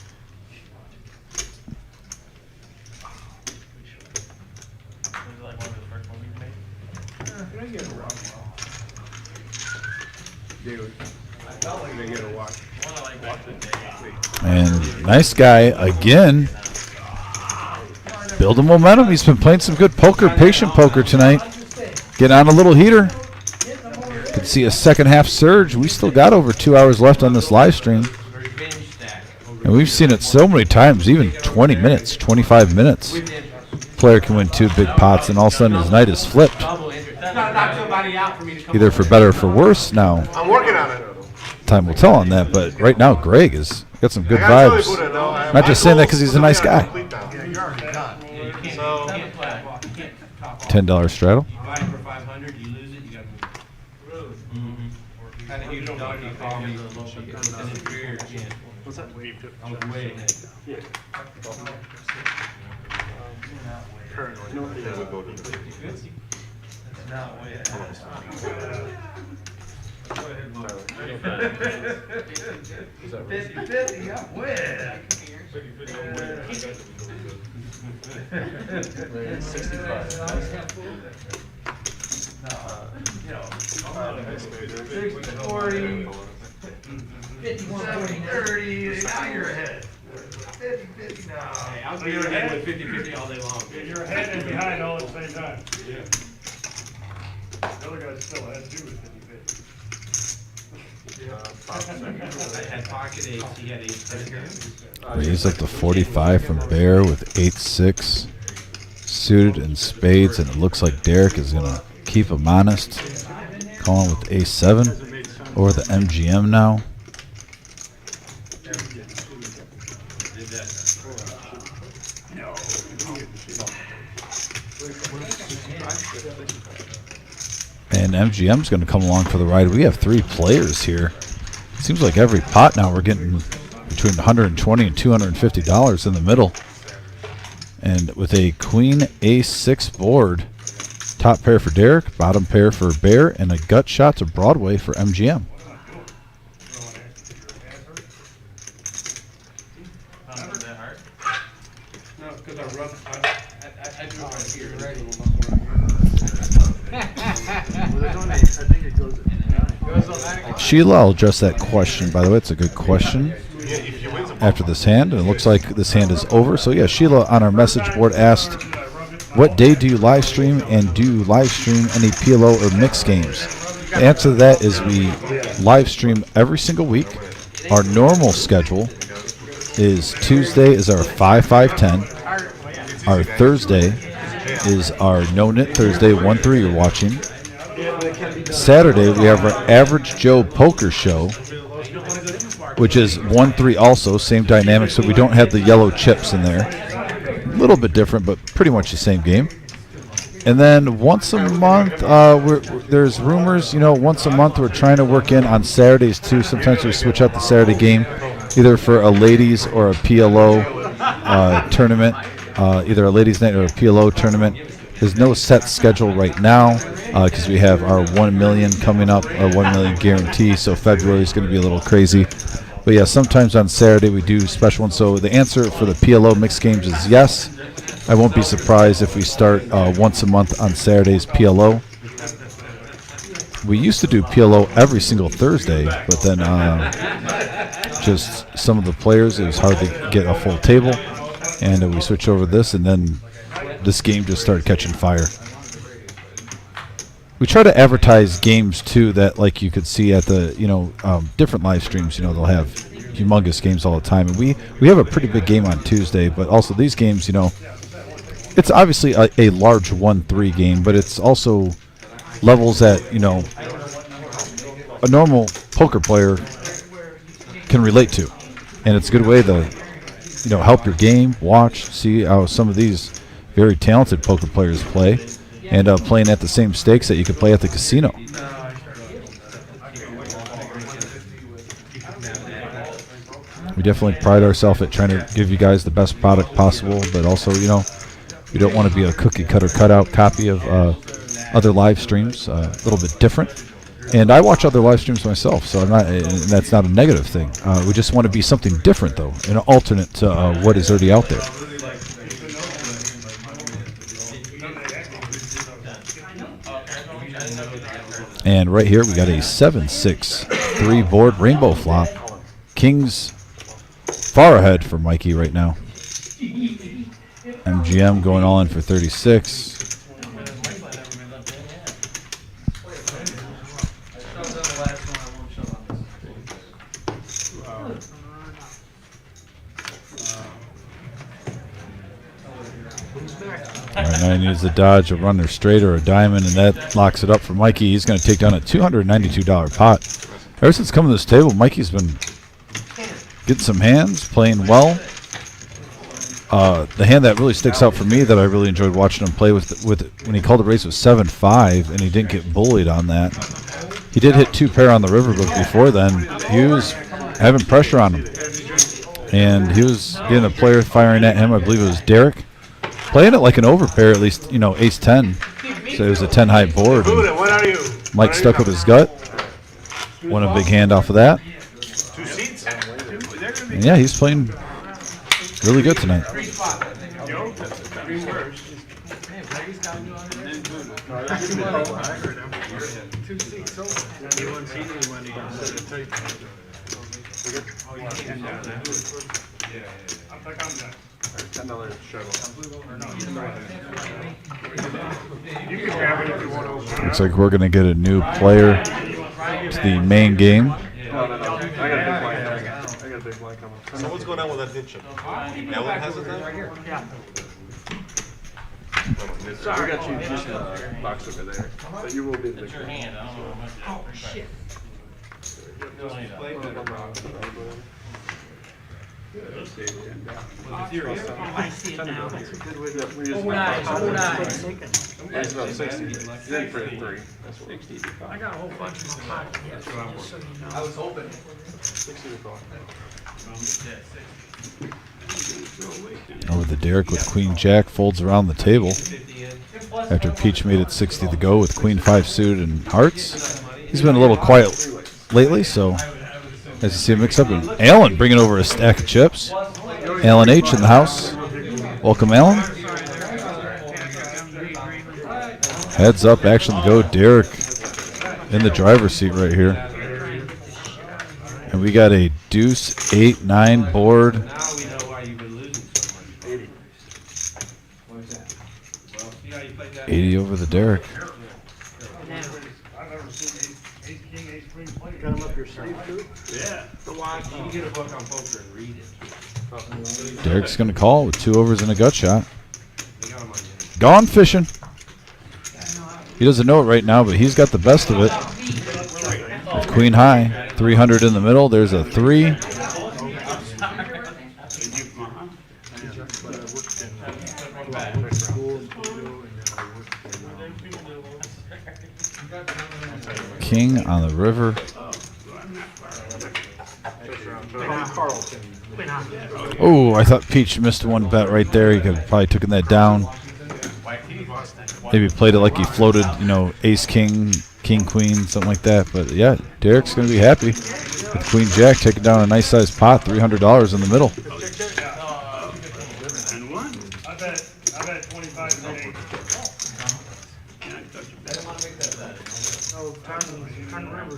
Was it like one of the first ones you made? They get a watch. Dude, I felt like they get a watch. And nice guy again. Building momentum. He's been playing some good poker, patient poker tonight. Getting on a little heater. Could see a second half surge. We still got over 2 hours left on this live stream. And we've seen it so many times, even 20 minutes, 25 minutes. Player can win 2 big pots, and all of a sudden his night is flipped. Either for better or for worse. Now, I'm working on it. time will tell on that, but right now Greg has got some good vibes. Not just saying that because he's a nice guy. $10 straddle. You buy it for 500, you lose it, you got to move. Had a huge dog, you call me, and it's rear again. What's that? I was way ahead. That's not way ahead. 50-50, I'm way ahead. 40, 30, now you're ahead. 50-50 now. Hey, I'll be ahead with 50-50 all day long. Yeah, you're ahead and behind all at the same time. Yeah. The other guy's still ahead too with 50-50. I had pocket eights, he had ace. Raise up to 45 from Bear with 8-6 suited and spades, and it looks like Derek is going to keep him honest. Calling with ace-7 or the MGM now. And MGM's going to come along for the ride. We have 3 players here. Seems like every pot now we're getting between $120 and $250 in the middle. And with a queen ace 6 board, top pair for Derek, bottom pair for Bear, and a gut shot to Broadway for MGM. Sheila, I'll address that question. By the way, it's a good question. After this hand, and it looks like this hand is over. So yeah, Sheila on our message board asked, what day do you live stream, and do you live stream any PLO or mixed games? The answer to that is we live stream every single week. Our normal schedule is Tuesday is our 5-5-10. Our Thursday is our No Nit Thursday 1-3 you're watching. Saturday we have our Average Joe Poker Show, which is 1-3 also, same dynamic, so we don't have the yellow chips in there. A little bit different, but pretty much the same game. And then once a month, there's rumors, once a month we're trying to work in on Saturdays too. Sometimes we switch out the Saturday game, either for a ladies or a PLO tournament, either a ladies night or a PLO tournament. There's no set schedule right now because we have our 1 million coming up, our 1 million guarantee, so February is going to be a little crazy. But yeah, sometimes on Saturday we do special ones. So the answer for the PLO mixed games is yes. I won't be surprised if we start once a month on Saturdays PLO. We used to do PLO every single Thursday, but then just some of the players, it was hard to get a full table, and we switched over to this, and then this game just started catching fire. We try to advertise games too that, like you could see at the different live streams. They'll have humongous games all the time, and we have a pretty big game on Tuesday. But also these games, it's obviously a large 1-3 game, but it's also levels that a normal poker player can relate to, and it's a good way to help your game, watch, see how some of these very talented poker players play, and playing at the same stakes that you could play at the casino. We definitely pride ourselves at trying to give you guys the best product possible, but also, we don't want to be a cookie cutter cutout copy of other live streams, a little bit different. And I watch other live streams myself, so and that's not a negative thing. We just want to be something different, though, an alternate to what is already out there. And right here we got a 7-6-3 board rainbow flop. Kings far ahead for Mikey right now. MGM going all in for 36. All right, now he needs to dodge a runner straight or a diamond, and that locks it up for Mikey. He's going to take down a $292 pot. Ever since coming to this table, Mikey's been getting some hands, playing well. The hand that really sticks out for me that I really enjoyed watching him play with when he called the race was 7-5, and he didn't get bullied on that. He did hit 2-pair on the river, but before then, he was having pressure on him. And he was getting a player firing at him. I believe it was Derek. Playing it like an overpair, at least, ace-10. So it was a 10-high board. Mike stuck with his gut. Won a big hand off of that. And yeah, he's playing really good tonight. $10 shuttle. You can grab it if you want to open it. Looks like we're going to get a new player to the main game. No. I got a big blind coming. So what's going on with that ditch? That one has it there? Yeah. We got you just a box over there. But you will be the big Your hand, I don't know how much. Oh, shit. I see it now. That's a good way to. Old eyes, old eyes. It's about 60. You're in for a 3. That's what. 60 to call. I got a whole bunch in my pocket, yes, just so you know. I was hoping. 60 to call. Over the Derek with Queen Jack, folds around the table. After Peach made it 60 to go with Queen 5 suited and hearts. He's been a little quiet lately, so as you see him mix up. And Alan bringing over a stack of chips. Alan H in the house. Welcome, Alan. Heads up, action to go. Derek in the driver's seat right here. And we got a deuce 8-9 board. Now we know why you've been losing so much. 80. What is that? Well, see how you played that? 80 over the Derek. I've never seen ace king, ace queen play. Got him up your sleeve too? Yeah. You can get a book on poker and read it. Derek's going to call with 2 overs and a gut shot. They got 'em on you. Gone fishing. He doesn't know it right now, but he's got the best of it. With Queen high, 300 in the middle. There's a 3. King on the river. Oh, I thought Peach missed one bet right there. He could have probably taken that down. Maybe played it like he floated, you know, ace, king, king, queen, something like that. But yeah, Derek's going to be happy with Queen Jack taking down a nice sized pot, $300 in the middle. I bet 25 and 8. No, Tourney remember.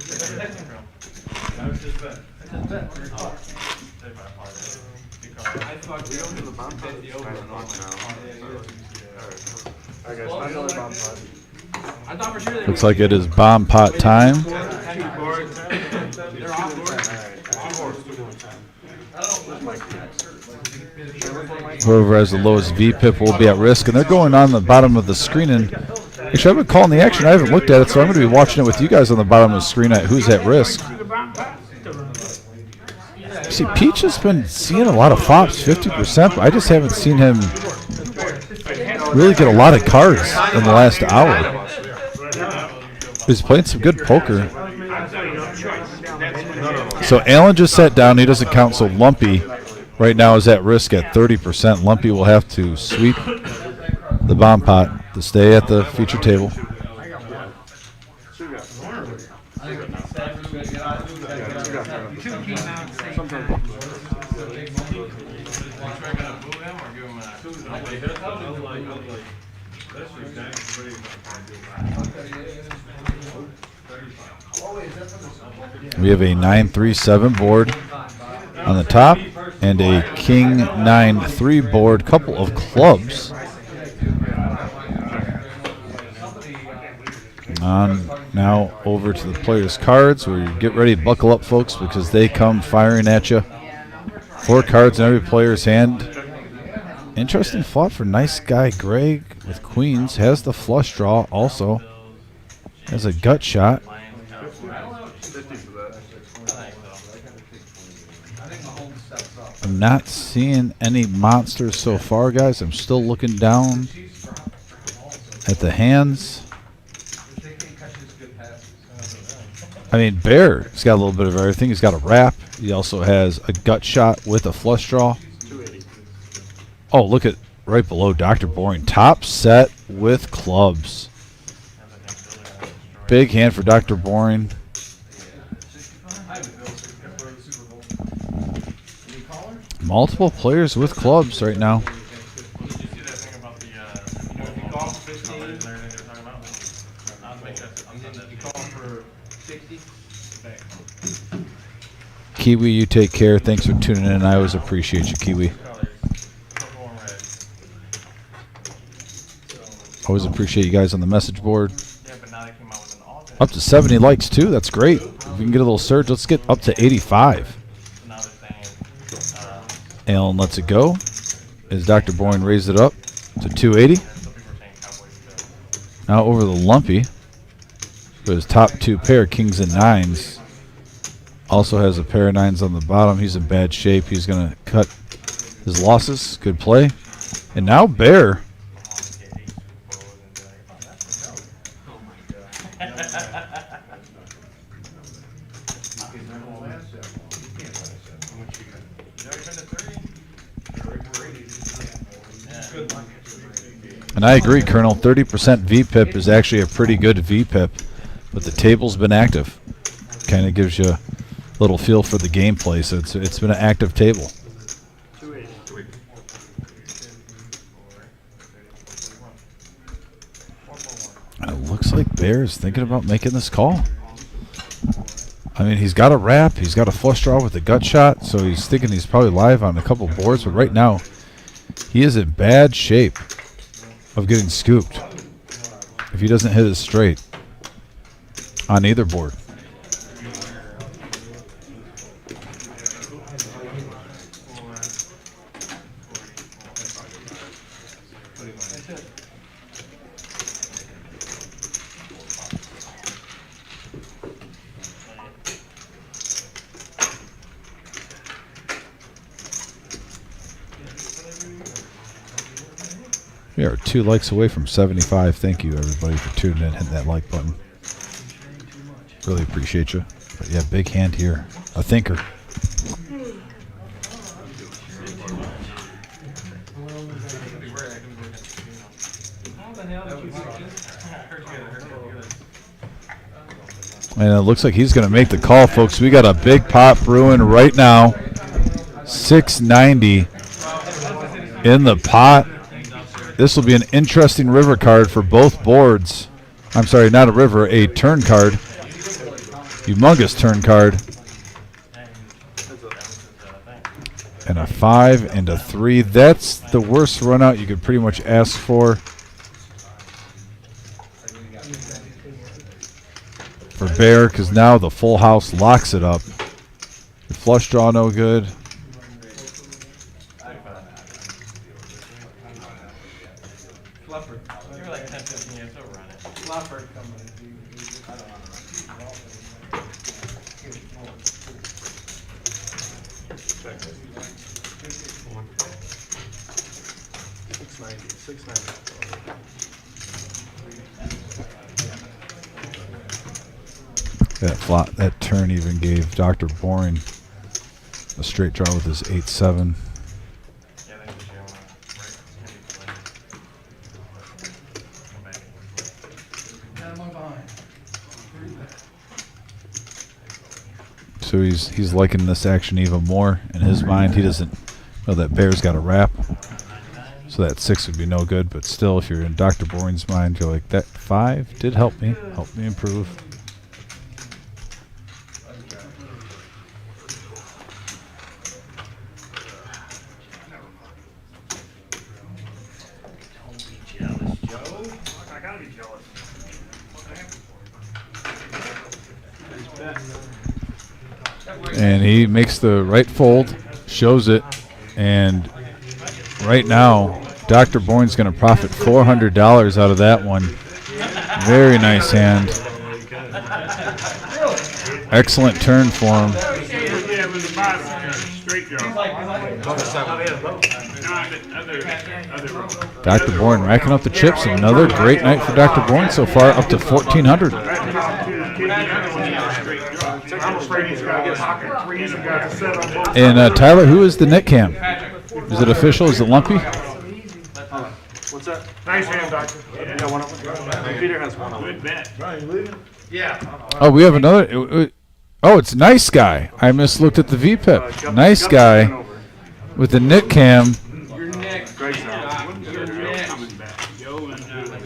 I fucked it over the 50 over and on I thought for sure they Looks like it is bomb pot time. Whoever has the lowest VPIP will be at risk, and they're going on the bottom of the screen. And actually, I've been calling the action. I haven't looked at it, so I'm going to be watching it with you guys on the bottom of the screen at who's at risk. See, Peach has been seeing a lot of flops, 50%, but I just haven't seen him really get a lot of cards in the last hour. He's playing some good poker. So Alan just sat down. He doesn't count, so Lumpy right now is at risk at 30%. Lumpy will have to sweep the bomb pot to stay at the feature table. We have a 9-3-7 board on the top and a king 9-3 board, couple of clubs. On now over to the players' cards, where you get ready to buckle up, folks, because they come firing at you. 4 cards in every player's hand. Interesting flop for nice guy Greg with queens. Has the flush draw also. Has a gut shot. I'm not seeing any monsters so far, guys. I'm still looking down at the hands. I mean, Bear's got a little bit of everything. He's got a wrap. He also has a gut shot with a flush draw. Oh, look at right below Dr. Boring. Top set with clubs. Big hand for Dr. Boring. Multiple players with clubs right now. Kiwi, you take care. Thanks for tuning in. I always appreciate you, Kiwi. Always appreciate you guys on the message board. Up to 70 likes, too. That's great. If we can get a little surge, let's get up to 85. Alan lets it go as Dr. Boyne raised it up to 280. Now over the Lumpy with his top 2 pair, kings and nines. Also has a pair of nines on the bottom. He's in bad shape. He's going to cut his losses. Good play. And now Bear. And I agree, Colonel. 30% VPIP is actually a pretty good VPIP, but the table's been active. Kind of gives you a little feel for the gameplay, so it's been an active table. And it looks like Bear is thinking about making this call. I mean, he's got a wrap, he's got a flush draw with a gut shot, so he's thinking he's probably live on a couple boards, but right now he is in bad shape of getting scooped if he doesn't hit it straight on either board. We are 2 likes away from 75. Thank you, everybody, for tuning in, hitting that like button. Really appreciate you. But yeah, big hand here. A thinker. And it looks like he's going to make the call, folks. We got a big pot brewing right now. 690 in the pot. This will be an interesting river card for both boards. I'm sorry, not a river, a turn card. Humongous turn card. And a 5 and a 3. That's the worst run out you could pretty much ask for. For Bear, because now the full house locks it up. The flush draw no good. You're like 10, 15 years over on it. That turn even gave Dr. Boring a straight draw with his 8-7. So he's liking this action even more. In his mind, he doesn't know that Bear's got a wrap. So that 6 would be no good, but still, if you're in Dr. Boring's mind, you're like, that 5 did help me improve. And he makes the right fold, shows it, and right now, Dr. Bourne's going to profit $400 out of that one. Very nice hand. Excellent turn for him. Dr. Bourne racking up the chips. Another great night for Dr. Bourne so far, up to $1,400. And Tyler, who is the Nit Cam? Is it official? Is it lumpy? What's that? Nice hand, Doctor. Yeah, one up. Peter has one up. Good bet. Brian, you leaving? Yeah. Oh, we have another. Oh, it's Nice Guy. I mislooked at the VPIP. Nice Guy with the Nit Cam.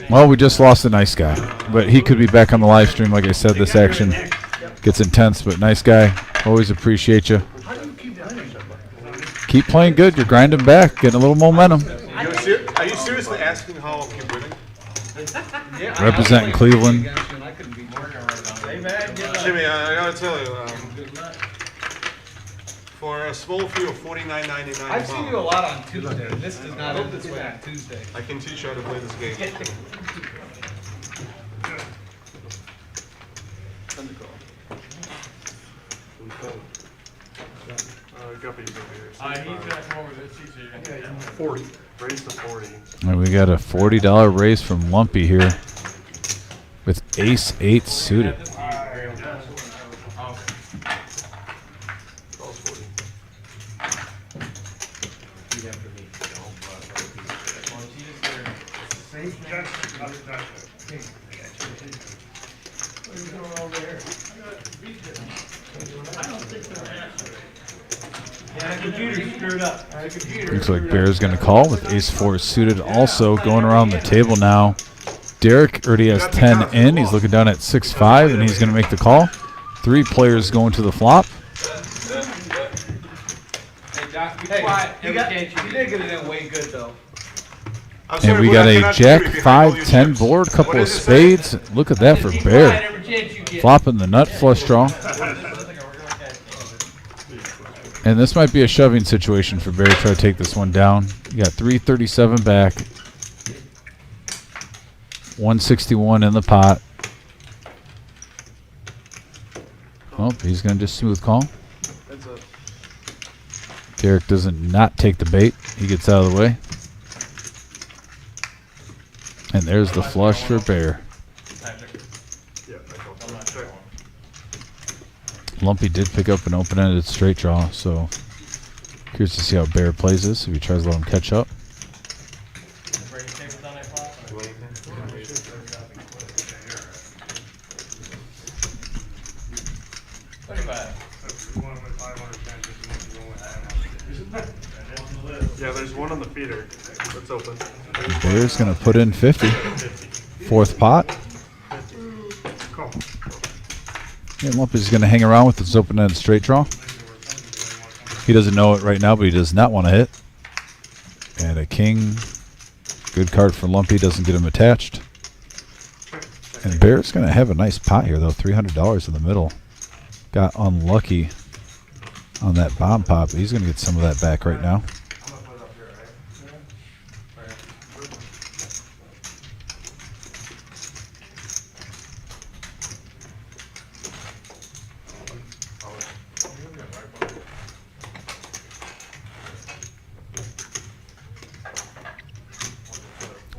Well, we just lost the Nice Guy, but he could be back on the live stream. Like I said, this action gets intense, but Nice Guy, always appreciate you. Keep playing good. You're grinding back, getting a little momentum. Are you seriously asking how I'll keep winning? Representing Cleveland. Jimmy, I gotta tell you, for a small fee of $49.99, I've seen you a lot on Tuesday. This does not end this way on Tuesday. I can teach you how to play this game. up even bigger. He's gonna come over this seat, so you're gonna get 40. Raise to 40. And we got a $40 raise from Lumpy here with ace 8 suited. Looks like Bear's going to call with ace 4 suited. Also going around the table now. Derek already has 10 in. He's looking down at 6-5, and he's going to make the call. 3 players going to the flop. Hey, Doc, be quiet. You did get it in way good, though. And we got a jack 5-10 board, couple of spades. Look at that for Bear. Flopping the nut flush draw. And this might be a shoving situation for Bear to try to take this one down. You got 337 back. 161 in the pot. Oh, he's going to just smooth call. Derek doesn't not take the bait. He gets out of the way. And there's the flush for Bear. Lumpy did pick up an open-ended straight draw, so curious to see how Bear plays this, if he tries to let him catch up. Yeah, there's one on the feeder. That's open. Bear's going to put in 50. Fourth pot. And Lumpy's going to hang around with his open-ended straight draw. He doesn't know it right now, but he does not want to hit. And a king. Good card for Lumpy. Doesn't get him attached. And Bear's going to have a nice pot here, though. $300 in the middle. Got unlucky on that bomb pot, but he's going to get some of that back right now.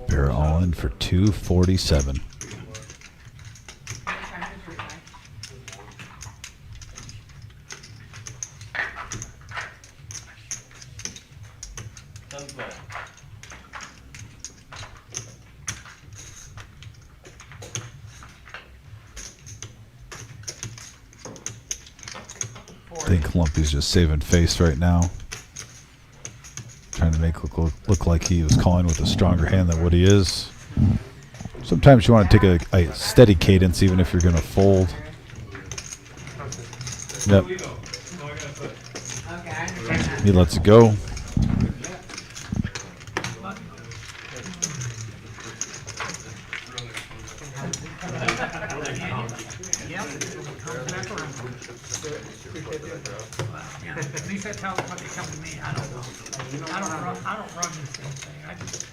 Bear all in for 247. I think Lumpy's just saving face right now. Trying to make look like he was calling with a stronger hand than what he is. Sometimes you want to take a steady cadence even if you're going to fold. Yep. He lets it go. At least that's how they come to me. I don't know. I don't run this thing. I just.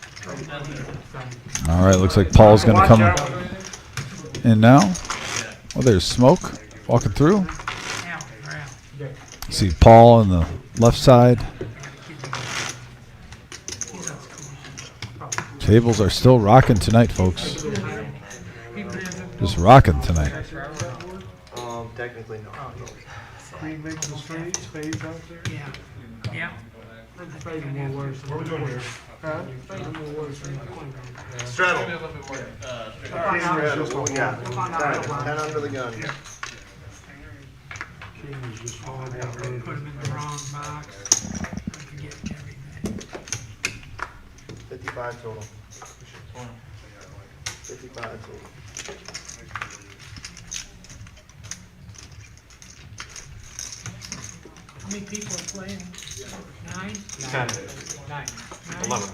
All right, looks like Paul's going to come in now. Oh, there's Smoke walking through. See Paul on the left side. Tables are still rocking tonight, folks. Just rocking tonight. Technically, no. Queen makes the spades out there? Yeah. Yeah. Spades are more worse. What are we doing here? Huh? Spades are more worse than the queen. Straddle. King straddle, what we got? 10 under the gun. King is just falling down. Put them in the wrong box. I'm forgetting everything. 55 total. 55 total. How many people are playing? 9? 10. 9. 11.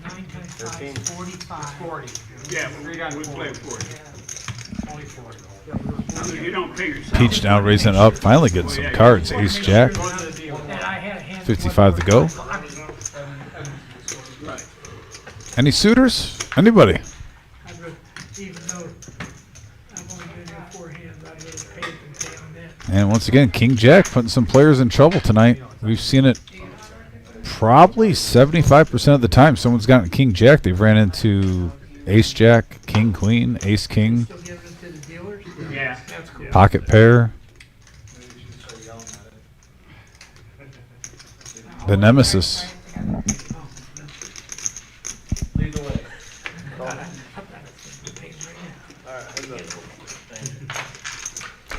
9 times 5 is 45. 40. Yeah, we play 40. Only 40. You don't pay yourself. Peach now raising it up, finally getting some cards. Ace Jack, And I had a hand 55 to go. Any suitors? Anybody? even though I've only been here 4 hands, I would have paid and pay on that. And once again, King Jack putting some players in trouble tonight. We've seen it probably 75% of the time. Someone's gotten king jack. They've ran into ace jack, king queen, ace king, Still giving it to the dealers? Yeah, that's cool. pocket pair. The nemesis. Lead the way.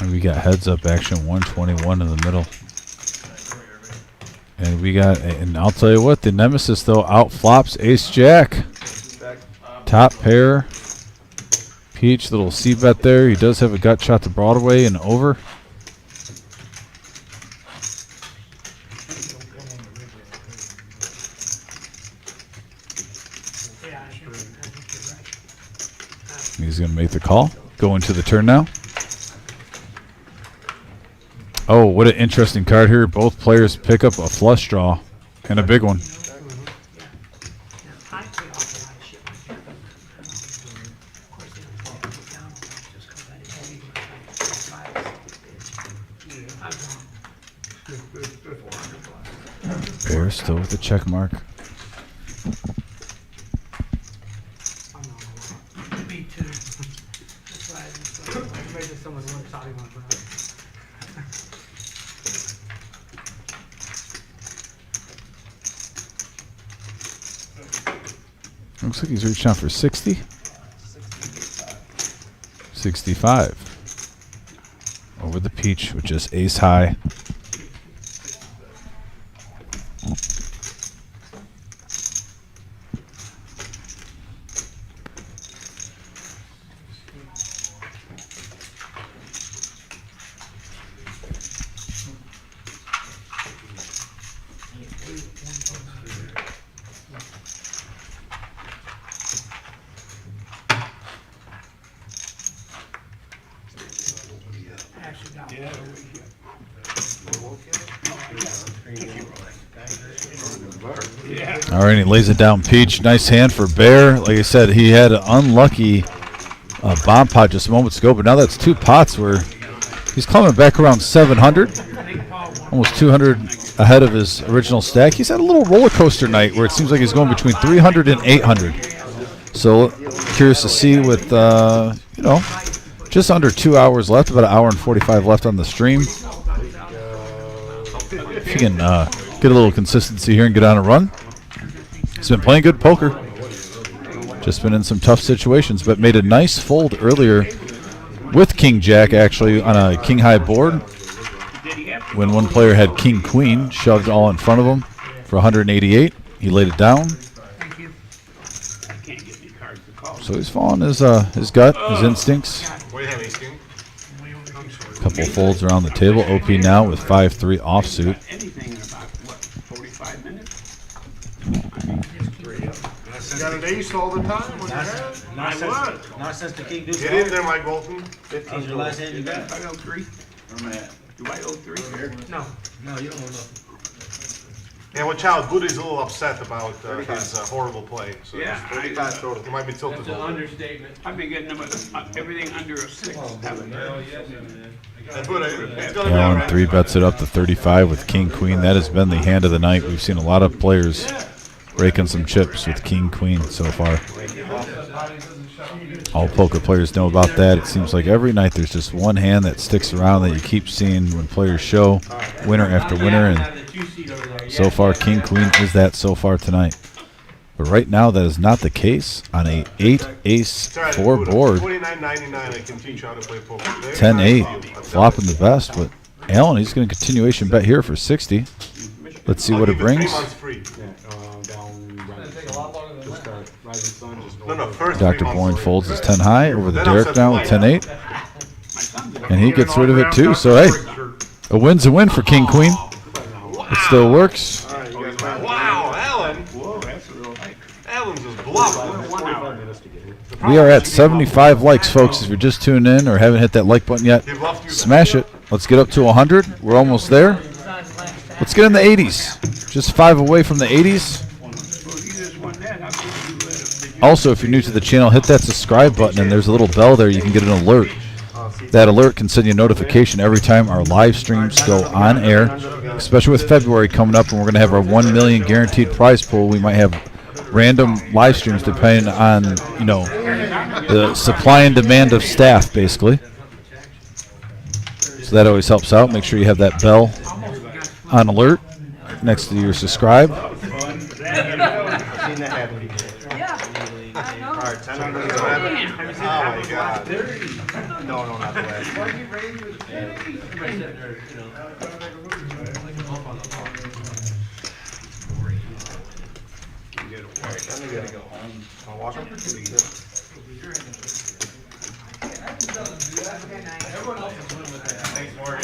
And we got heads up action, 121 in the middle. And we got, and I'll tell you what, the nemesis though out flops ace jack. Top pair. Peach, little C bet there. He does have a gut shot to Broadway and over. He's going to make the call. Go into the turn now. Oh, what an interesting card here. Both players pick up a flush draw and a big one. Bear still with the check mark. Me too. That's why I didn't say. Someone thought he wanted to. Looks like he's reaching out for 60. 65. Over the peach with just ace high. All right, he lays it down peach. Nice hand for Bear. Like I said, he had an unlucky bomb pot just moments ago, but now that's two pots where he's climbing back around 700. Almost 200 ahead of his original stack. He's had a little roller coaster night where it seems like he's going between 300 and 800. So curious to see with, you know, just under 2 hours left, about an hour and 45 left on the stream. If you can get a little consistency here and get on a run. He's been playing good poker. Just been in some tough situations, but made a nice fold earlier with king jack actually on a king high board. When one player had king queen, shoved all in front of him for 188. He laid it down. So he's following his gut, his instincts. Couple folds around the table. OP now with 5-3 offsuit. You got an ace all the time when you have? Not since the king deuce. Get in there, Mike Bolton. 15's your last hand you got. I owe 3. Where am I at? Do I owe 3? No. No, you don't owe nothing. And watch out, Goody's a little upset about his horrible play. So Yeah, he might be tilted. That's an understatement. I've been getting them everything under a 6. Haven't I? That's what it's gonna be all Allen right. 3-bets it up to 35 with king queen. That has been the hand of the night. We've seen a lot of players raking some chips with king queen so far. All poker players know about that. It seems like every night there's just one hand that sticks around that you keep seeing when players show winner after winner, and so far king queen is that so far tonight. But right now that is not the case on a 8 ace 4 board. $29.99. I can teach you how to play poker. 10-8 flopping the best, but Allen, he's going to continuation bet here for 60. Let's see what it brings. 3 months free. Dr. Boyne folds his 10 high over the Derek now with 10-8. And he gets rid of it too. So, hey, a win's a win for King Queen. It still works. Wow, Allen. Allen's just bluffing. We are at 75 likes, folks. If you're just tuning in or haven't hit that like button yet, smash it. Let's get up to 100. We're almost there. Let's get in the 80s. Just 5 away from the 80s. Also, if you're new to the channel, hit that subscribe button, and there's a little bell there. You can get an alert That alert can send you a notification every time our live streams go on air, especially with February coming up, and we're going to have our 1 million guaranteed prize pool. We might have random live streams depending on, you know, the supply and demand of staff, basically. So that always helps out. Make sure you have that bell on alert next to your subscribe. I've seen that happen. All right, 10 on the rabbit. Oh my God. No, not the last one. Then we gotta go home. Wanna walk 'em? Thanks, Morgan.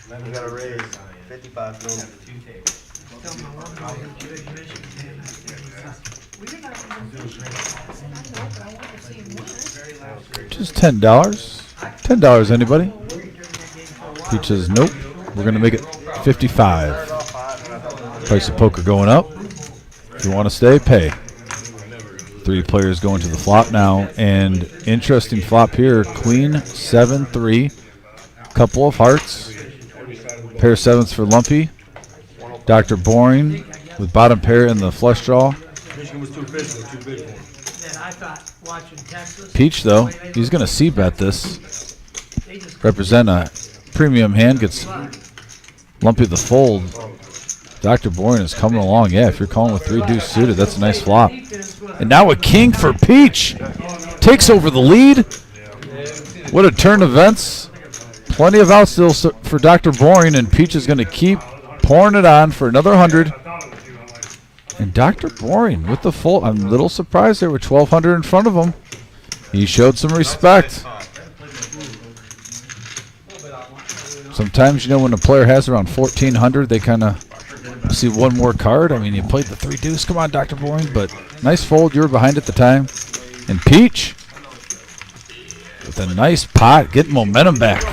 We gotta raise 55 million. Just $10. $10, anybody? Peach says nope. We're going to make it 55. Price of poker going up. If you want to stay, pay. 3 players going to the flop now, and interesting flop here. Queen 7-3, couple of hearts, pair of sevens for Lumpy. Dr. Boring with bottom pair in the flush draw. Peach though, he's going to c-bet this. Represent a premium hand, gets Lumpy the fold. Dr. Boring is coming along. Yeah, if you're calling with 3 deuce suited, that's a nice flop. And now a king for Peach. Takes over the lead. What a turn of events. Plenty of outs still for Dr. Boring, and Peach is going to keep pouring it on for another 100. And Dr. Boring with the full. I'm a little surprised there with 1,200 in front of him. He showed some respect. Sometimes, you know, when a player has around 1,400, they kind of see one more card. I mean, you played the 3 deuce. Come on, Dr. Boring. But nice fold. You were behind at the time. And Peach with a nice pot, getting momentum back.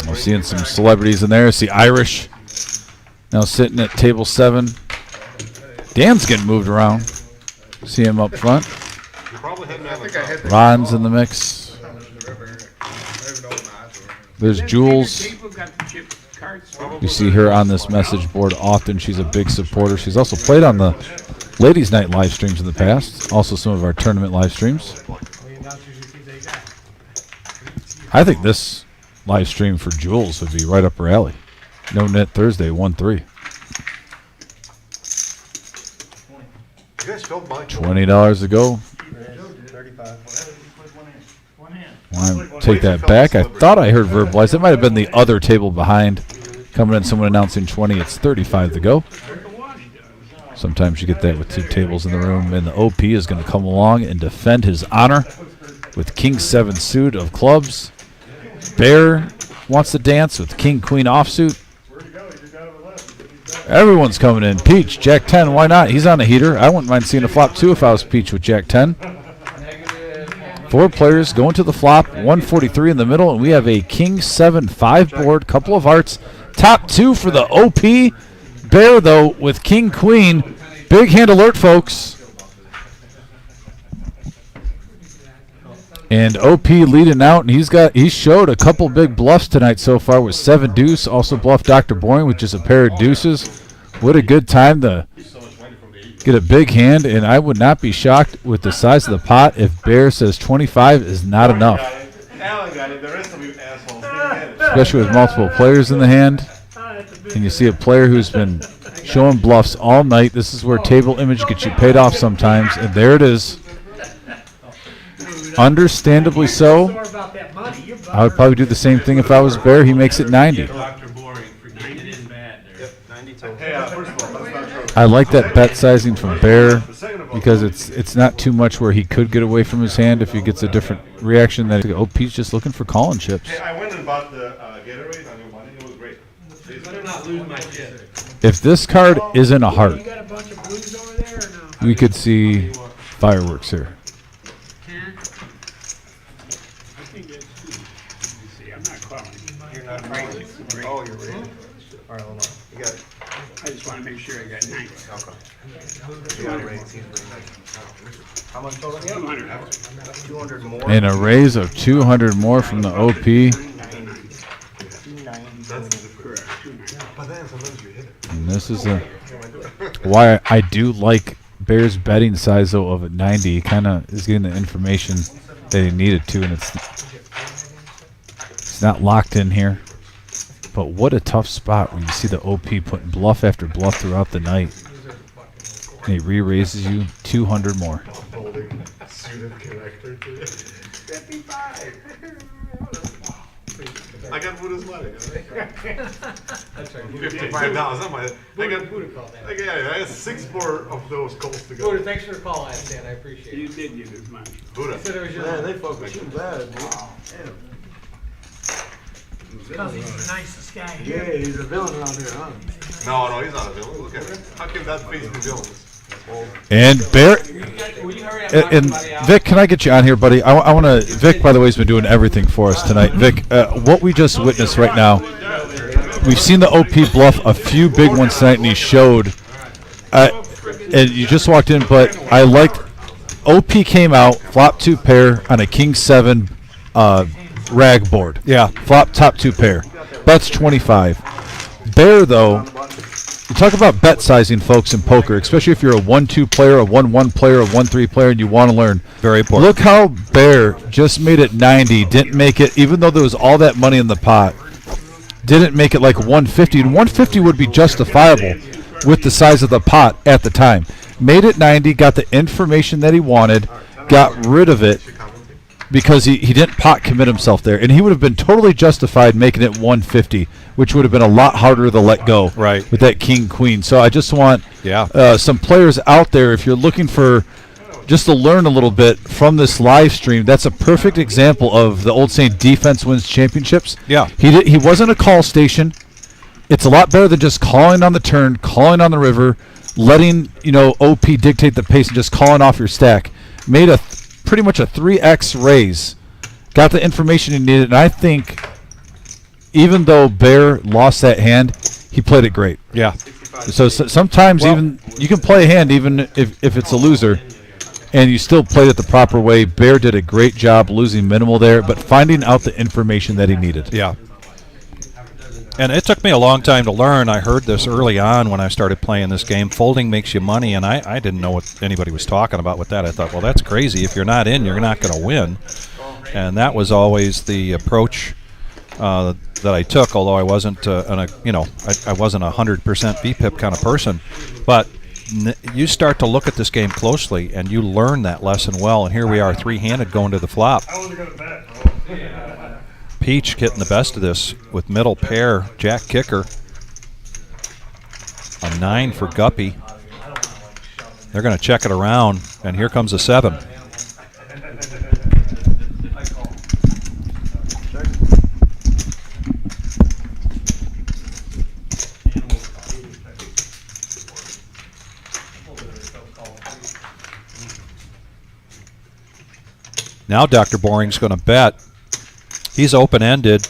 We're seeing some celebrities in there. See Irish now sitting at table 7. Dan's getting moved around. See him up front. Ron's in the mix. There's Jules. You see her on this message board often. She's a big supporter. She's also played on the Ladies' Night live streams in the past. Also some of our tournament live streams. I think this live stream for Jules would be right up her alley. No Nit Thursday, 1-3. $20 to go. Want to take that back? I thought I heard verbalized. It might have been the other table behind. Coming in, someone announcing 20. It's 35 to go. Sometimes you get that with 2 tables in the room. And the OP is going to come along and defend his honor with King 7 suit of clubs. Bear wants to dance with King Queen offsuit. Everyone's coming in. Peach, Jack 10, why not? He's on a heater. I wouldn't mind seeing a flop too if I was Peach with Jack 10. 4 players going to the flop, 143 in the middle, and we have a King 7-5 board, couple of hearts. Top 2 for the OP. Bear, though, with King Queen. Big hand alert, folks. And OP leading out, and he showed a couple big bluffs tonight so far with 7 deuce. Also bluffed Dr. Boring with just a pair of deuces. What a good time to get a big hand, and I would not be shocked with the size of the pot if Bear says 25 is not enough. Especially with multiple players in the hand. And you see a player who's been showing bluffs all night. This is where table image gets you paid off sometimes, and there it is. Understandably so. I would probably do the same thing if I was Bear. He makes it 90. I like that bet sizing from Bear because it's not too much where he could get away from his hand if he gets a different reaction. That OP's just looking for calling chips. Hey, I went and bought the Gatorade on your money. It was great. Better not lose my shit. If this card isn't a heart, we could see fireworks here. Oh, you're ready. All right, hold on. You got it. I just wanna make sure I got 90. Okay. You got it, Ray. How much total? 200. 200 more. And a raise of 200 more from the OP. That's correct. But then sometimes you hit it. And this is why I do like Bear's betting size though of 90. He kind of is getting the information that he needed to, and it's not locked in here. But what a tough spot when you see the OP putting bluff after bluff throughout the night. And he re-raises you 200 more. Holding suited connector to it. 55. I got Buddha's money. $55. I got 6 more of those calls to go. Buddha, thanks for the call, I understand. I appreciate it. You did give his money. Buddha. Man, they fuck with you bad, dude. Because he's the nicest guy Yeah, here. he's a villain around here, huh? No, he's not a villain. Look at him. How can that face be villainous? And Bear, Will you hurry up and knock and somebody out? Vic, can I get you on here, buddy? I want to. Vic, by the way, has been doing everything for us tonight. Vic, what we just witnessed right now, we've seen the OP bluff a few big ones tonight, and he showed. And you just walked in, but I liked. OP came out, flop 2 pair on a king 7 rag board. Yeah. Flop top 2 pair. That's 25. Bear, though, you talk about bet sizing, folks, in poker, especially if you're a 1-2 player, a 1-1 player, a 1-3 player, and you want to learn. Very important. Look how Bear just made it 90, didn't make it, even though there was all that money in the pot, didn't make it like 150. And 150 would be justifiable with the size of the pot at the time. Made it 90, got the information that he wanted, got rid of it, because he didn't pot commit himself there. And he would have been totally justified making it 150, which would have been a lot harder to let go Right. with that king-queen. So I just want Yeah. some players out there, if you're looking for just to learn a little bit from this live stream, that's a perfect example of the old saying, defense wins championships. Yeah. He wasn't a call station. It's a lot better than just calling on the turn, calling on the river, letting OP dictate the pace and just calling off your stack. Made a pretty much a 3x raise. Got the information he needed, and I think even though Bear lost that hand, he played it great. Yeah. So sometimes even you can play a hand even if it's a loser, and you still played it the proper way. Bear did a great job losing minimal there, but finding out the information that he needed. Yeah. And it took me a long time to learn. I heard this early on when I started playing this game. Folding makes you money, and I didn't know what anybody was talking about with that. I thought, well, that's crazy. If you're not in, you're not going to win. And that was always the approach that I took, although I wasn't I wasn't a 100% VPIP kind of person. But you start to look at this game closely, and you learn that lesson well. And here we are, 3-handed going to the flop. Peach getting the best of this with middle pair, jack kicker. A 9 for Guppy. They're going to check it around, and here comes a 7. Now Dr. Boring's going to bet. He's open-ended.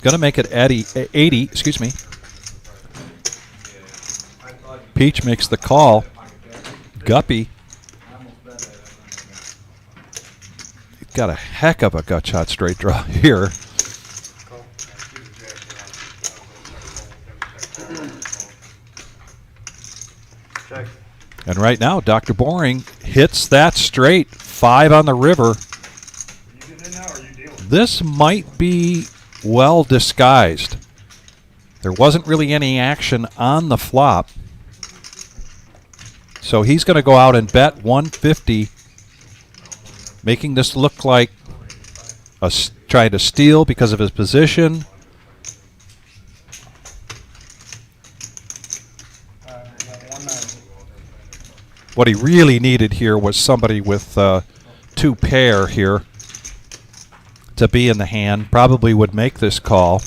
Going to make it 80. Excuse me. Peach makes the call. Guppy. Got a heck of a gut shot straight draw here. And right now, Dr. Boring hits that straight. 5 on the river. This might be well disguised. There wasn't really any action on the flop. So he's going to go out and bet 150, making this look like trying to steal because of his position. What he really needed here was somebody with 2 pair here to be in the hand. Probably would make this call.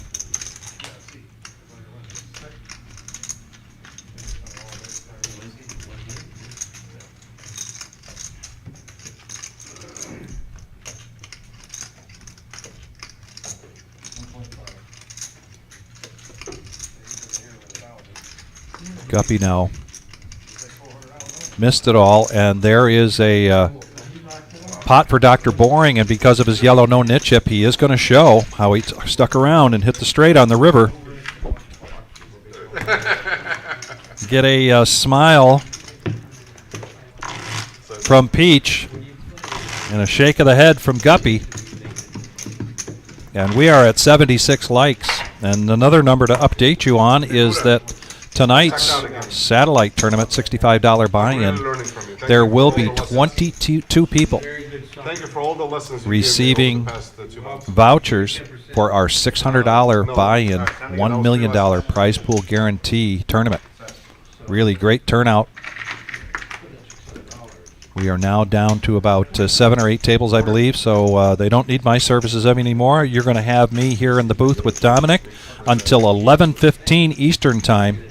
Guppy now missed it all, and there is a pot for Dr. Boring, and because of his yellow no nit chip, he is going to show how he stuck around and hit the straight on the river. Get a smile from Peach and a shake of the head from Guppy. And we are at 76 likes. And another number to update you on is that tonight's satellite tournament, $65 buy-in, there will be 22 people receiving vouchers for our $600 buy-in, $1 million prize pool guarantee tournament. Really great turnout. We are now down to about 7 or 8 tables, I believe, so they don't need my services anymore. You're going to have me here in the booth with Dominic until 11:15 Eastern Time.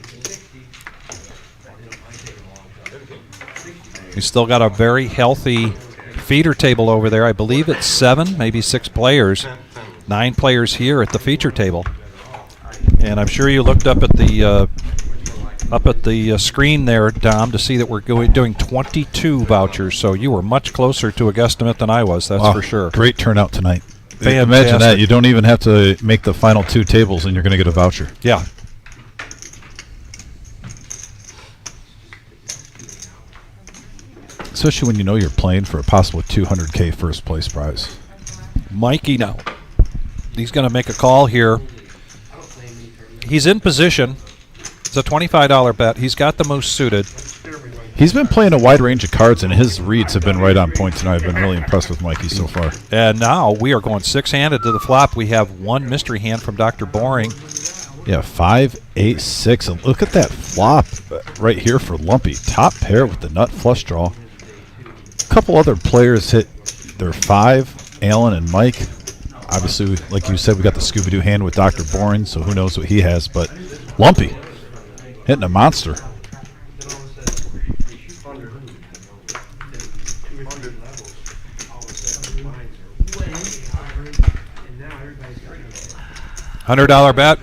We still got a very healthy feeder table over there. I believe it's 7, maybe 6 players. 9 players here at the feature table. And I'm sure you looked up at the screen there, Dom, to see that we're doing 22 vouchers. So you were much closer to a guesstimate than I was, that's for sure. Great turnout tonight. Fantastic. Imagine that. You don't even have to make the final 2 tables and you're going to get a voucher. Yeah. Especially when you know you're playing for a possible $200K first place prize. Mikey now. He's going to make a call here. He's in position. It's a $25 bet. He's got the most suited. He's been playing a wide range of cards, and his reads have been right on point tonight. I've been really impressed with Mikey so far. And now we are going 6-handed to the flop. We have 1 mystery hand from Dr. Boring. Yeah, 5, 8, 6. And look at that flop right here for Lumpy. Top pair with the nut flush draw. A couple other players hit their 5, Alan and Mike. Obviously, like you said, we got the Scooby-Doo hand with Dr. Boring, so who knows what he has. But Lumpy hitting a monster. $100 bet.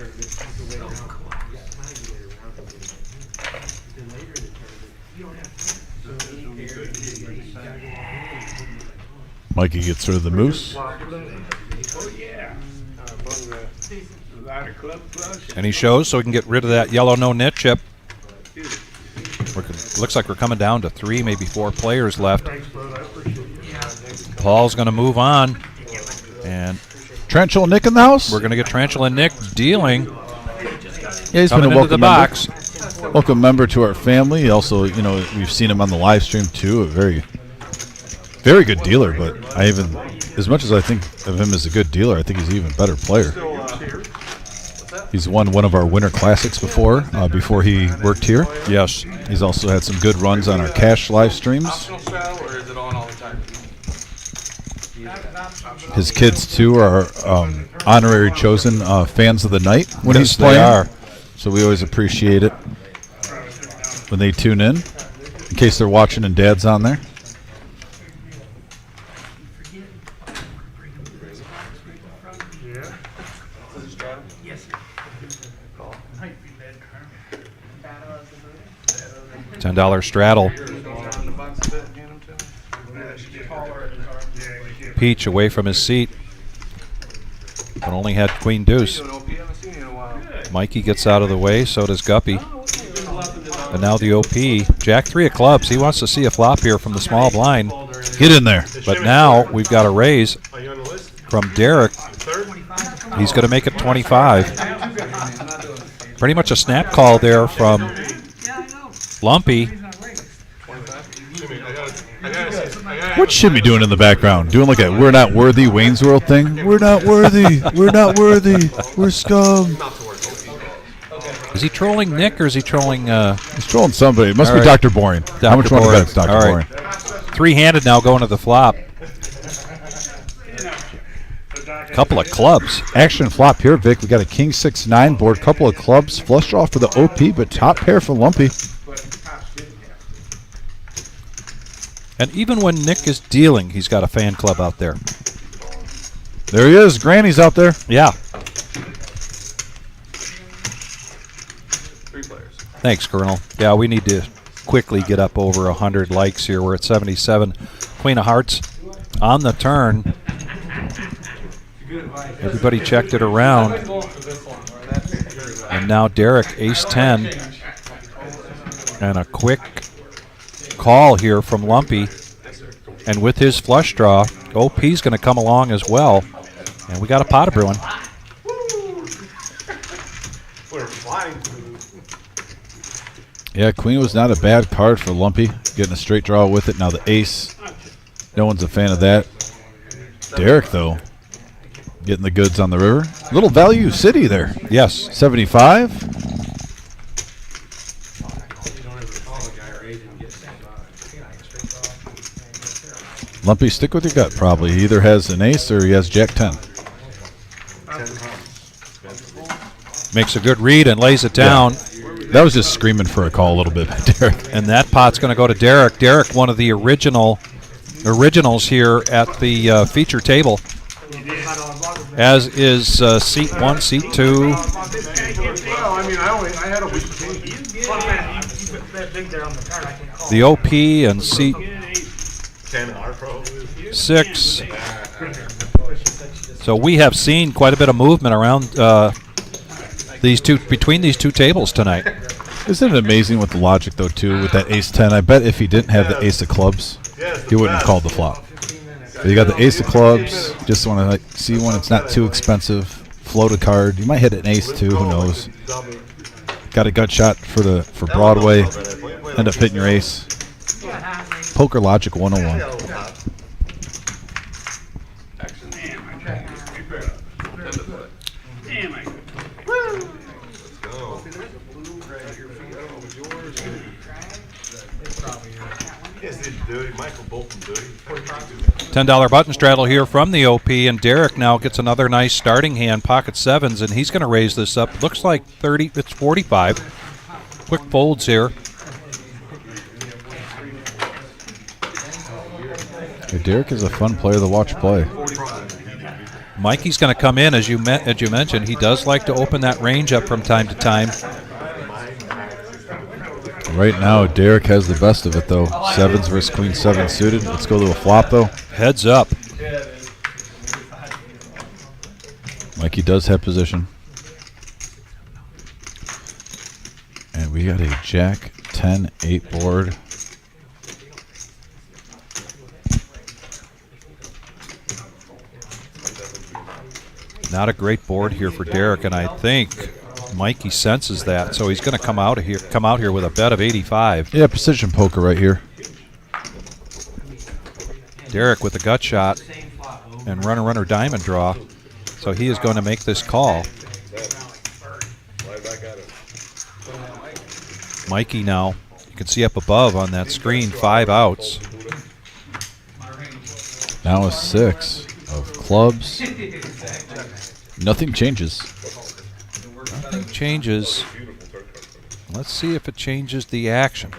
Mikey gets rid of the moose. And he shows so we can get rid of that yellow no nit chip. Looks like we're coming down to 3, maybe 4 players left. Paul's going to move on. And Trenchel and Nick in the house? We're going to get Trenchel and Nick dealing. Yeah, he's been a into the welcome box. member. Welcome member to our family. Also, you know, we've seen him on the live stream too. A very good dealer, but as much as I think of him as a good dealer, I think he's an even better player. He's won one of our Winter Classics before he worked here. Yes. He's also had some good runs on our cash live streams. His kids, too, are honorary chosen fans of the night when he's playing. They are. So we always appreciate it when they tune in case they're watching and Dad's on there. $10 straddle. Peach away from his seat, but only had queen deuce. Mikey gets out of the way, so does Guppy. And now the OP, Jack 3 of clubs. He wants to see a flop here from the small blind. Get in there. But now we've got a raise from Derek. He's going to make it 25. Pretty much a snap call there from Lumpy. What's Shimmy doing in the background? Doing like a "we're not worthy" Wayne's World thing? We're not worthy. We're not worthy. We're scum. Is he trolling Nick or is he trolling? He's trolling somebody. It must be right. Dr. Boring. How much money bet Dr. All Boring? right. 3-handed now going to the flop. Couple of clubs. Action flop here, Vic. We got a king 6-9 board. Couple of clubs. Flush draw for the OP, but top pair for Lumpy. And even when Nick is dealing, he's got a fan club out there. There he is. Granny's out there. Yeah. 3 players. Thanks, Colonel. Yeah, we need to quickly get up over 100 likes here. We're at 77. Queen of Hearts on the turn. Everybody checked it around. And now Derek, ace 10. And a quick call here from Lumpy. And with his flush draw, OP's going to come along as well. And we got a pot of brewing. We're flying through. Yeah, queen was not a bad card for Lumpy. Getting a straight draw with it. Now the ace. No one's a fan of that. Derek, though, getting the goods on the river. Little value city there. Yes. 75. Lumpy, stick with your gut probably. He either has an ace or he has Jack 10. Makes a good read and lays it down. Yeah. That was just screaming for a call a little bit, Derek. And that pot's going to go to Derek. Derek, one of the originals here at the feature table, as is seat 1, seat 2. Well, I mean, I had a weak team. The OP and seat 6. So we have seen quite a bit of movement around between these two tables tonight. Isn't it amazing with the logic, though, too, with that ace 10? I bet if he didn't have the ace of clubs, he wouldn't have called the flop. But you got the ace of clubs. Just want to see when it's not too expensive. Float a card. You might hit an ace, too. Who knows? Got a gut shot for Broadway. End up hitting your ace. Poker logic 101. $10 button straddle here from the OP, and Derek now gets another nice starting hand, pocket sevens, and he's going to raise this up. Looks like 30, it's 45. Quick folds here. Hey, Derek is a fun player to watch play. Mikey's going to come in, as you mentioned. He does like to open that range up from time to time. Right now, Derek has the best of it, though. Sevens versus queen 7 suited. Let's go to a flop, though. Heads up. Mikey does have position. And we got a Jack 10-8 board. Not a great board here for Derek, and I think Mikey senses that, so he's going to come out here with a bet of 85. Yeah, precision poker right here. Derek with a gut shot and runner diamond draw, so he is going to make this call. Mikey now, you can see up above on that screen, 5 outs. Now a 6 of clubs. Nothing changes. Nothing changes. Let's see if it changes the action.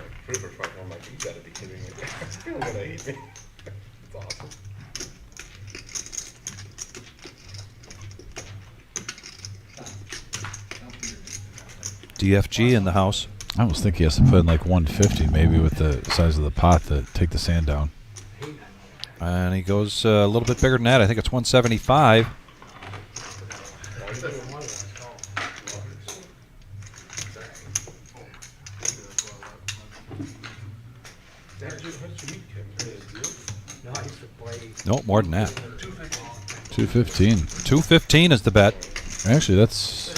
DFG in the house. I almost think he has to put in like 150 maybe with the size of the pot to take the sand down. And he goes a little bit bigger than that. I think it's 175. No, more than that. 215. 215 is the bet. Actually, that's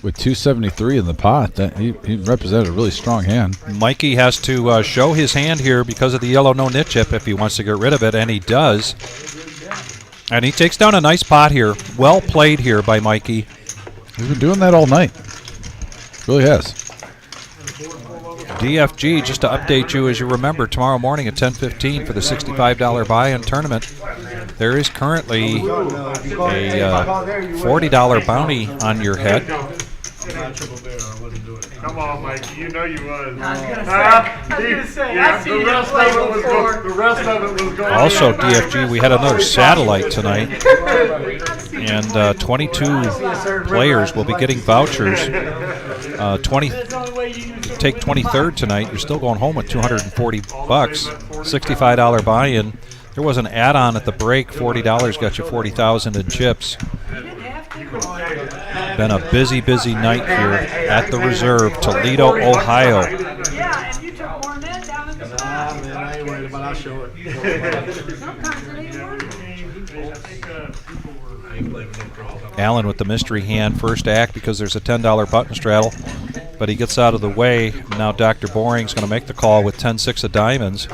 with 273 in the pot. That he represented a really strong hand. Mikey has to show his hand here because of the yellow no nit chip if he wants to get rid of it, and he does. And he takes down a nice pot here. Well played here by Mikey. He's been doing that all night. Really has. DFG, just to update you, as you remember, tomorrow morning at 10:15 for the $65 buy-in tournament, there is currently a $40 bounty on your head. Come on, Mike. You know you was. I was gonna say, I've seen you play before. The rest of it was going. Also, DFG, we had another satellite tonight, and 22 players will be getting vouchers Take 23rd tonight. You're still going home with $240, $65 buy-in. There was an add-on at the break. $40 got you 40,000 in chips. Been a busy, busy night here at the Reserve, Toledo, Ohio. Yeah, and you took more than that down in the spot. Man, I ain't worried about it. I'll show it. Sometimes it ain't worth it. Allen with the mystery hand, first act, because there's a $10 button straddle, but he gets out of the way. Now Dr. Boring's going to make the call with 10-6 of diamonds.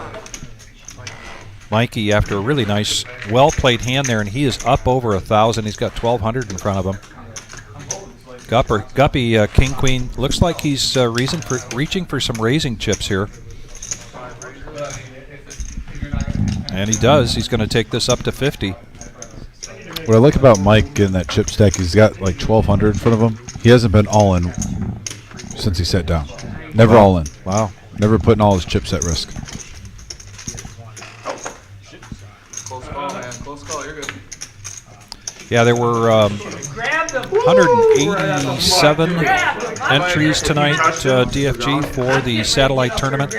Mikey, after a really nice, well-played hand there, and he is up over 1,000. He's got 1,200 in front of him. Guppy, King Queen, looks like he's reaching for some raising chips here. And he does. He's going to take this up to 50. What I like about Mike in that chip stack, he's got like 1,200 in front of him. He hasn't been all in since he sat down. Never all in. Wow. Never putting all his chips at risk. Close call, man. Close call. You're good. Yeah, there were 187 entries tonight, DFG, for the satellite tournament.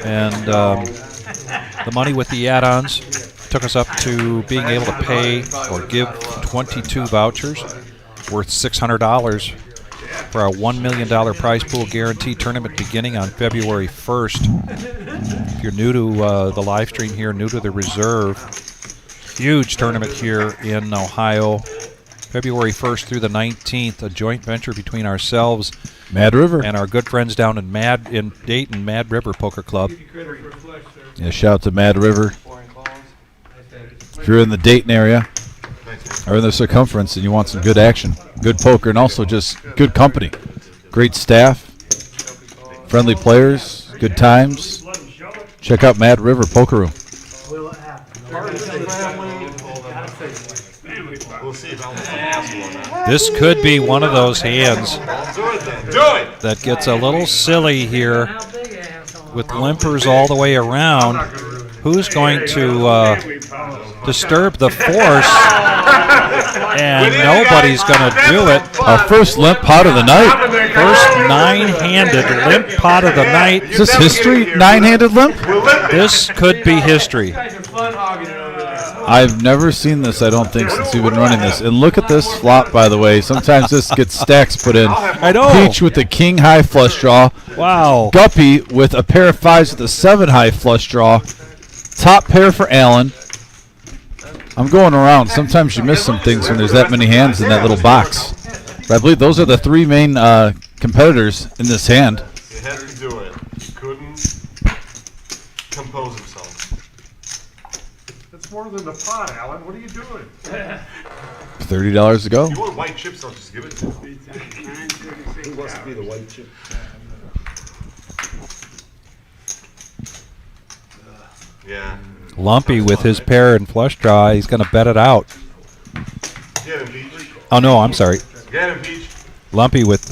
And the money with the add-ons took us up to being able to pay or give 22 vouchers worth $600 for a $1 million prize pool guarantee tournament beginning on February 1st. If you're new to the live stream here, new to the Reserve, huge tournament here in Ohio, February 1st through the 19th, a joint venture between ourselves, Mad River, and our good friends down in Dayton, Mad River Poker Club. Yeah, shout out to Mad River. If you're in the Dayton area or in the circumference and you want some good action, good poker, and also just good company, great staff, friendly players, good times, check out Mad River Poker Room. This could be one of those hands that gets a little silly here with limpers all the way around. Who's going to disturb the force? And nobody's going to do it. Our first limp pot of the night. First nine-handed limp pot of the night. Is this history? Nine-handed limp? This could be history. I've never seen this, I don't think, since we've been running this. And look at this flop, by the way. Sometimes this gets stacks put in. I know. Peach with the king high flush draw. Wow. Guppy with a pair of fives with a 7 high flush draw. Top pair for Allen. I'm going around. Sometimes you miss some things when there's that many hands in that little box. But I believe those are the three main competitors in this hand. He had to do it. He couldn't compose himself. It's more than the pot, Alan. What are you doing? $30 to go. You want white chips, I'll just give it to him. Who wants to be the white chip? Yeah. Lumpy with his pair and flush draw. He's going to bet it out. Get him, Peach. Oh, no, I'm sorry. Get him, Peach. Lumpy with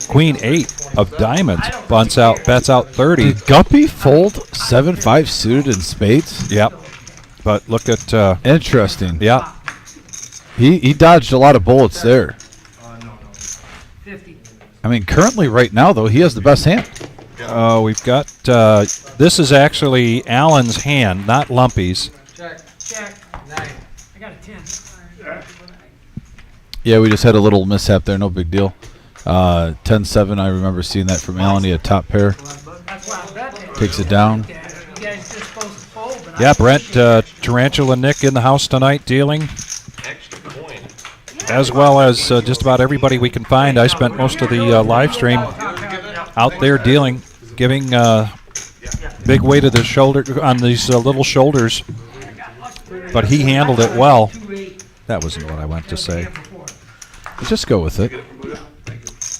Queen 8 of diamonds. Bets out 30. Did Guppy fold 7-5 suited in spades? Yep. But look at... Interesting. Yeah. He dodged a lot of bullets there. 50. I mean, currently right now, though, he has the best hand. We've got... this is actually Allen's hand, not Lumpy's. Check. Nine. I got a 10. Yeah, we just had a little mishap there. No big deal. 10-7, I remember seeing that from Allen. He had top pair. That's why I bet that. Takes it down. You guys just supposed to fold, but Yeah, Brent, Tarantula Nick in the house tonight dealing, Extra coin. as well as just about everybody we can find. I spent most of the live stream out there dealing, giving big weight of the shoulder on these little shoulders, but he handled it well. That wasn't what I went to say. Just go with it.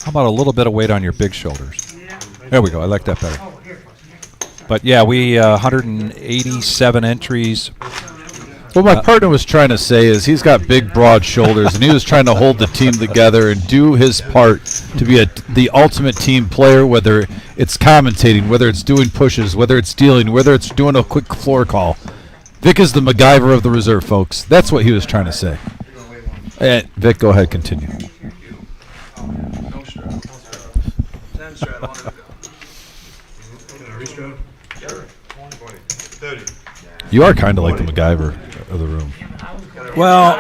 How about a little bit of weight on your big shoulders? There we go. I like that better. But yeah, we 187 entries. What my partner was trying to say is he's got big, broad shoulders, and he was trying to hold the team together and do his part to be the ultimate team player, whether it's commentating, whether it's doing pushes, whether it's dealing, whether it's doing a quick floor call. Vic is the MacGyver of the Reserve, folks. That's what he was trying to say. Vic, go ahead, continue. You are kind of like the MacGyver of the room. Well,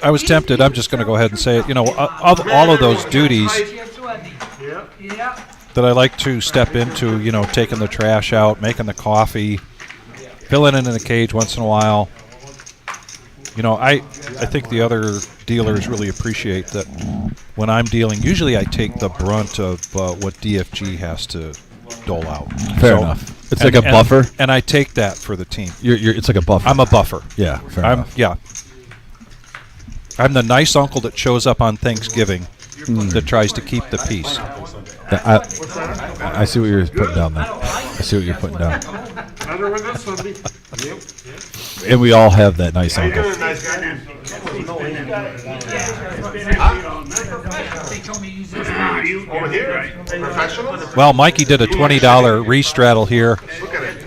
I was tempted. I'm just going to go ahead and say it. You know, of all of those duties that I like to step into, you know, taking the trash out, making the coffee, filling in the cage once in a while. You know, I think the other dealers really appreciate that when I'm dealing. Usually, I take the brunt of what DFG has to dole out. Fair enough. It's like a buffer, and I take that for the team. It's like a buffer. I'm a buffer. Yeah, fair enough. Yeah. I'm the nice uncle that shows up on Thanksgiving that tries to keep the peace. I see what you're putting down there. I see what you're putting down. Another one this Sunday. And we all have that nice uncle. They told me use this. Over here? Professionals? Well, Mikey did a $20 re-straddle here,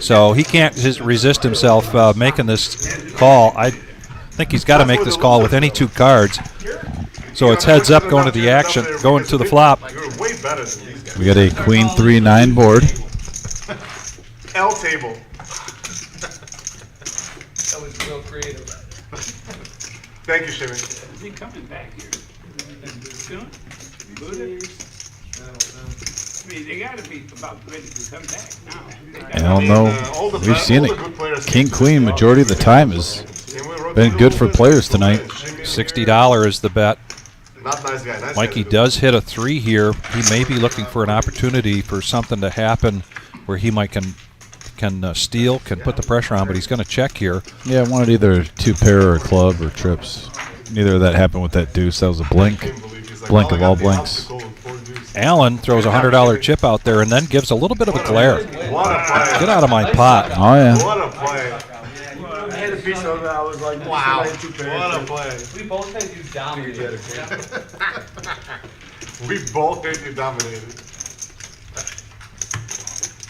so he can't resist himself making this call. I think he's got to make this call with any two cards. So it's heads up going to the action, going to the flop. We got a queen 3-9 board. L table. That was real creative. Thank you, Shimmy. Is he coming back here? Soon? Buddha? I mean, they gotta be about ready to come back now. I don't know. We've seen it. King, queen, majority of the time has been good for players tonight. $60 is the bet. Not nice guy. Nice Mikey guy. does hit a 3 here. He may be looking for an opportunity for something to happen where he might can steal, can put the pressure on, but he's going to check here. Yeah, I wanted either 2-pair or a club or trips. Neither of that happened with that deuce. That was a blink. Blink of all blinks. Allen throws a $100 chip out there and then gives a little bit of a glare. What a play. Get out of my pot. Oh, yeah. What a play. I had a piece of it. I was like, Wow. What a play. We both had you dominated. We both made you dominated.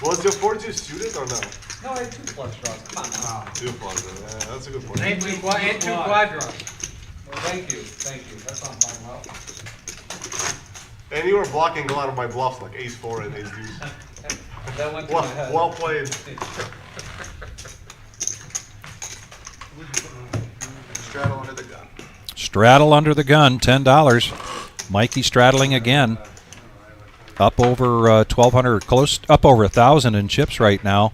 Was your 4-2 suited or no? No, I had 2 flush draws. Come on now. 2 flush. Yeah, that's a good point. And 2 quad draws. Well, thank you. That's what I'm talking about. And you were blocking a lot of my bluffs, like ace-4 and ace-deuce. That went through my head. Well played. Straddle under the gun. Straddle under the gun, $10. Mikey straddling again. Up over 1,200, close up over 1,000 in chips right now.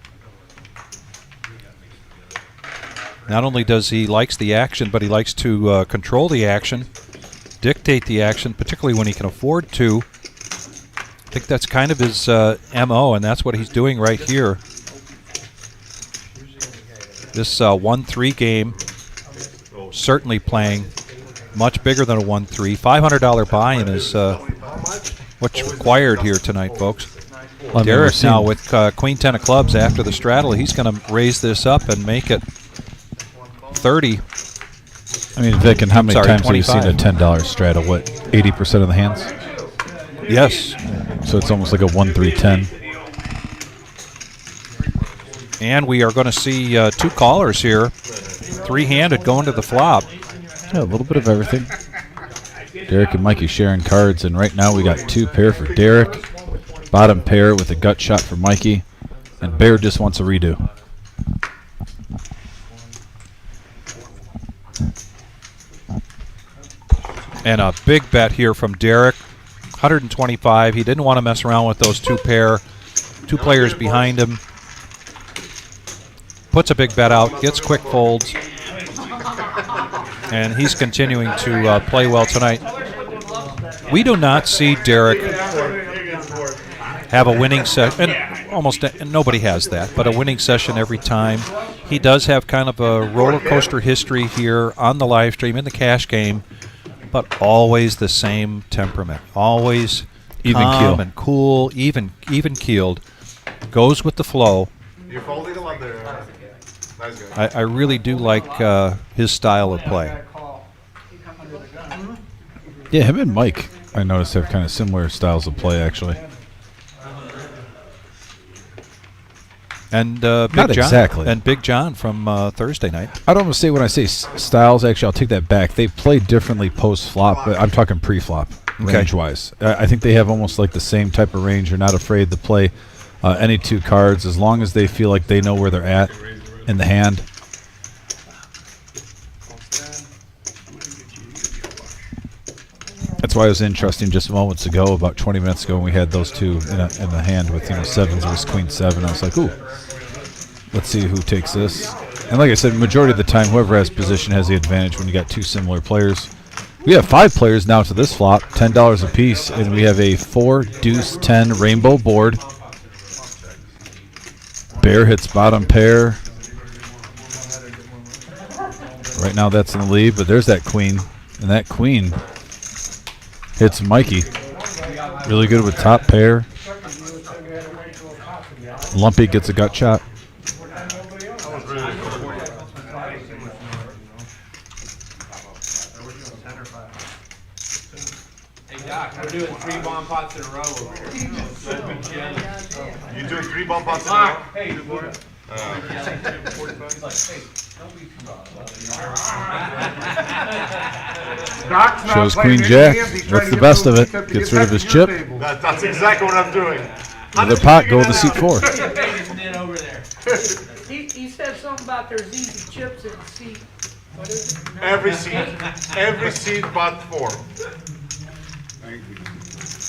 Not only does he likes the action, but he likes to control the action, dictate the action, particularly when he can afford to. I think that's kind of his MO, and that's what he's doing right here. This 1-3 game certainly playing much bigger than a 1-3. $500 buy-in is what's required here tonight, folks. Well, Derek now with queen 10 of clubs after the straddle. He's going to raise this up and make it 30. I mean, Vic, and how many times 25. have you seen a $10 straddle? What, 80% of the hands? Yes. So it's almost like a 1-3-10. And we are going to see 2 callers here. 3-handed going to the flop. Yeah, a little bit of everything. Derek and Mikey sharing cards, and right now we got 2-pair for Derek, bottom pair with a gut shot for Mikey, and Bear just wants a redo. And a big bet here from Derek, 125. He didn't want to mess around with those 2-pair. 2 players behind him. Puts a big bet out, gets quick folds, and he's continuing to play well tonight. We do not see Derek have a winning session, and almost nobody has that, but a winning session every time. He does have kind of a roller coaster history here on the live stream in the cash game, but always the same temperament, always Even calm keel. and cool, even keeled, goes with the flow. You're folding a lot there. Nice guy. I really do like his style of play. Yeah, him and Mike, I noticed, have kind of similar styles of play, actually. And Not Big John, exactly. and Big John from Thursday night. I don't want to say when I say styles, actually, I'll take that back. They play differently post-flop, but I'm talking pre-flop. range-wise. I think they have almost like the same type of range. They're not afraid to play any two cards as long as they feel like they know where they're at in the hand. That's why it was interesting just moments ago, about 20 minutes ago, when we had those two in the hand with sevens versus queen seven. I was like, ooh, let's see who takes this. And like I said, majority of the time, whoever has position has the advantage when you got two similar players. We have 5 players now to this flop, $10 a piece, and we have a 4 deuce 10 rainbow board. Bear hits bottom pair. Right now that's in the lead, but there's that queen, and that queen hits Mikey. Really good with top pair. Lumpy gets a gut shot. We're doing 3 bomb pots in a row over here. You doing 3 bomb pots in a row? Hey, Shows queen jack. That's the best of it. Gets rid of his chip. That's exactly what I'm doing. Another pot, go to seat 4. He said something about there's easy chips in the seat. What is it? Every seat but 4.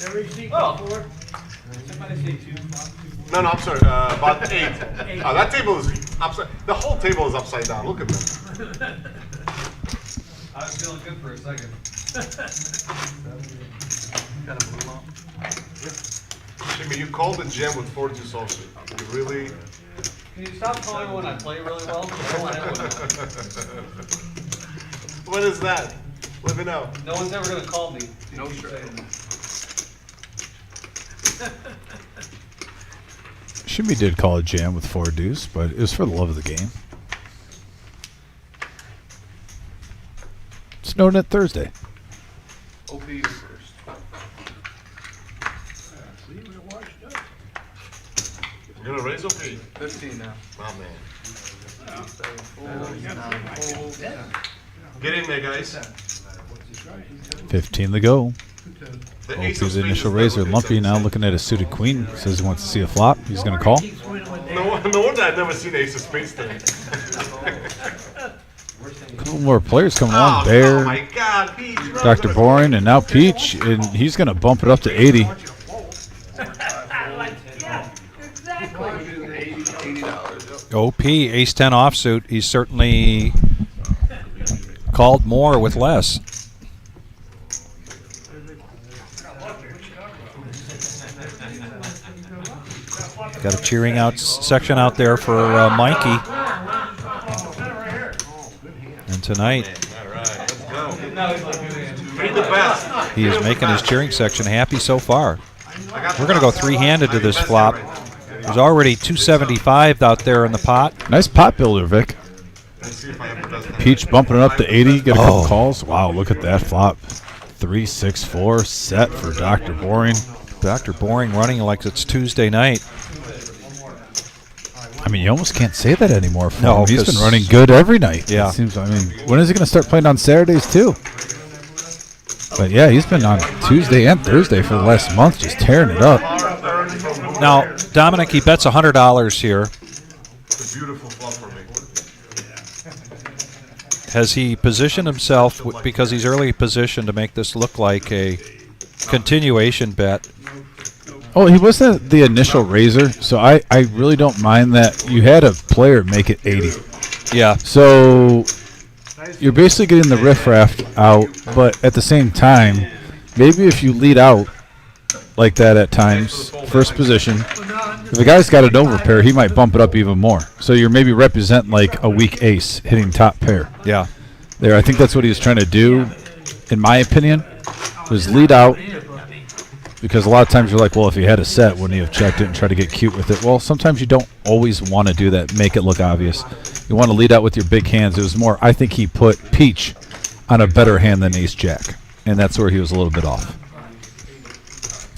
Every seat but 4? Somebody say 2. No, I'm sorry, about 8. That table is upside. The whole table is upside down. Look at that. I was feeling good for a second. Jimmy, you called the jam with 4 deuce offsuit. You really? Can you stop calling me when I play really well? When is that? Let me know. No one's ever gonna call me. No sure. Shimmy did call a jam with 4 deuce, but it was for the love of the game. It's no Nit Thursday. OP is first. We're gonna raise OP. 15 now. Oh man. Get in there, guys. 15 to go. The OP's ace of spades initial is raiser. never Lumpy good, now looking at a suited queen. Says he wants to see a flop. He's going to call. No wonder I've never seen ace of spades today. A couple more players coming along. Bear, Oh my God, Peach. Dr. Boring, and now Peach. And he's going to bump it up to 80. Yeah, exactly. OP, ace-10 offsuit. He's certainly called more with less. Got a cheering out section out there for Mikey. And tonight, All right, let's go. Be the best. he is making his cheering section happy so far. We're going to go 3-handed to this flop. There's already 275 out there in the pot. Nice pot builder, Vic. Let's see if I have the best hand. Peach bumping it up to 80. Get a couple calls. Wow, look at that flop. 3, 6, 4 set for Dr. Boring. Dr. Boring running like it's Tuesday night. I mean, you almost can't say that anymore for No, him. He's 'cause- been running good every night. Yeah. It seems, I mean, when is he going to start playing on Saturdays too? But yeah, he's been on Tuesday and Thursday for the last month, just tearing it up. Now, Dominic, he bets $100 here. It's a beautiful flop for me. Has he positioned himself, because he's early positioned, to make this look like a continuation bet? Oh, he wasn't the initial raiser, so I really don't mind that. You had a player make it 80. Yeah. So you're basically getting the riffraff out, but at the same time, maybe if you lead out like that at times, first position, if a guy's got an overpair, he might bump it up even more. So you're maybe representing like a weak ace hitting top pair. Yeah. There, I think that's what he was trying to do, in my opinion, was lead out. Because a lot of times you're like, well, if he had a set, wouldn't he have checked it and tried to get cute with it? Well, sometimes you don't always want to do that, make it look obvious. You want to lead out with your big hands. It was more, I think he put Peach on a better hand than ace-jack, and that's where he was a little bit off.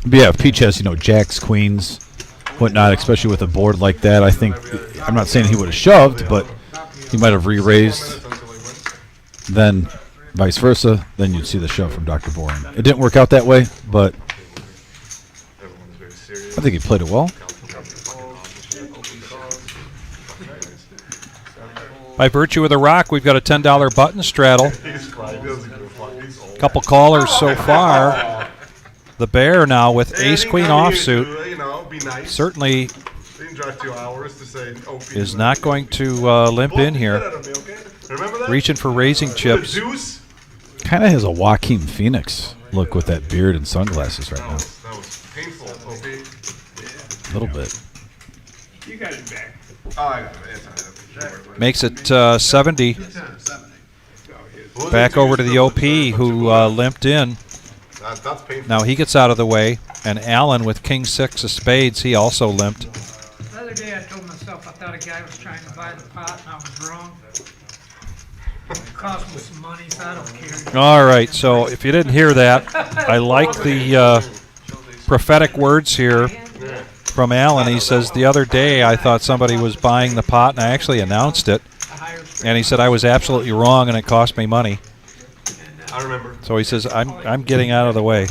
But yeah, if Peach has, jacks, queens, whatnot, especially with a board like that, I think, I'm not saying he would have shoved, but he might have re-raised. Then vice versa, then you'd see the shove from Dr. Boring. It didn't work out that way, but Everyone's very serious. I think he played it well. By virtue of the rock, we've got a $10 button straddle. He's crying. He doesn't give a fuck. He's old. Couple callers so far. The bear now with ace-queen offsuit You know, be nice. certainly They can drive 2 hours to say OP. is not going to limp in here. Remember that? Reaching for raising chips. Deuce? Kind of has a Joaquin Phoenix look with that beard and sunglasses right now. That was painful, OP. A little bit. You got it back. Oh, I got it. It's all right. Makes it 70. Back over to the OP who limped in. That's painful. Now he gets out of the way. And Allen with king 6 of spades, he also limped. The other day I told myself I thought a guy was trying to buy the pot and I was wrong. It cost me some money, so I don't care. All right, so if you didn't hear that, I like the prophetic words here from Allen. He says, the other day I thought somebody was buying the pot, and I actually announced it. And he said, I was absolutely wrong, and it cost me money. I remember. So he says, I'm getting out of the way.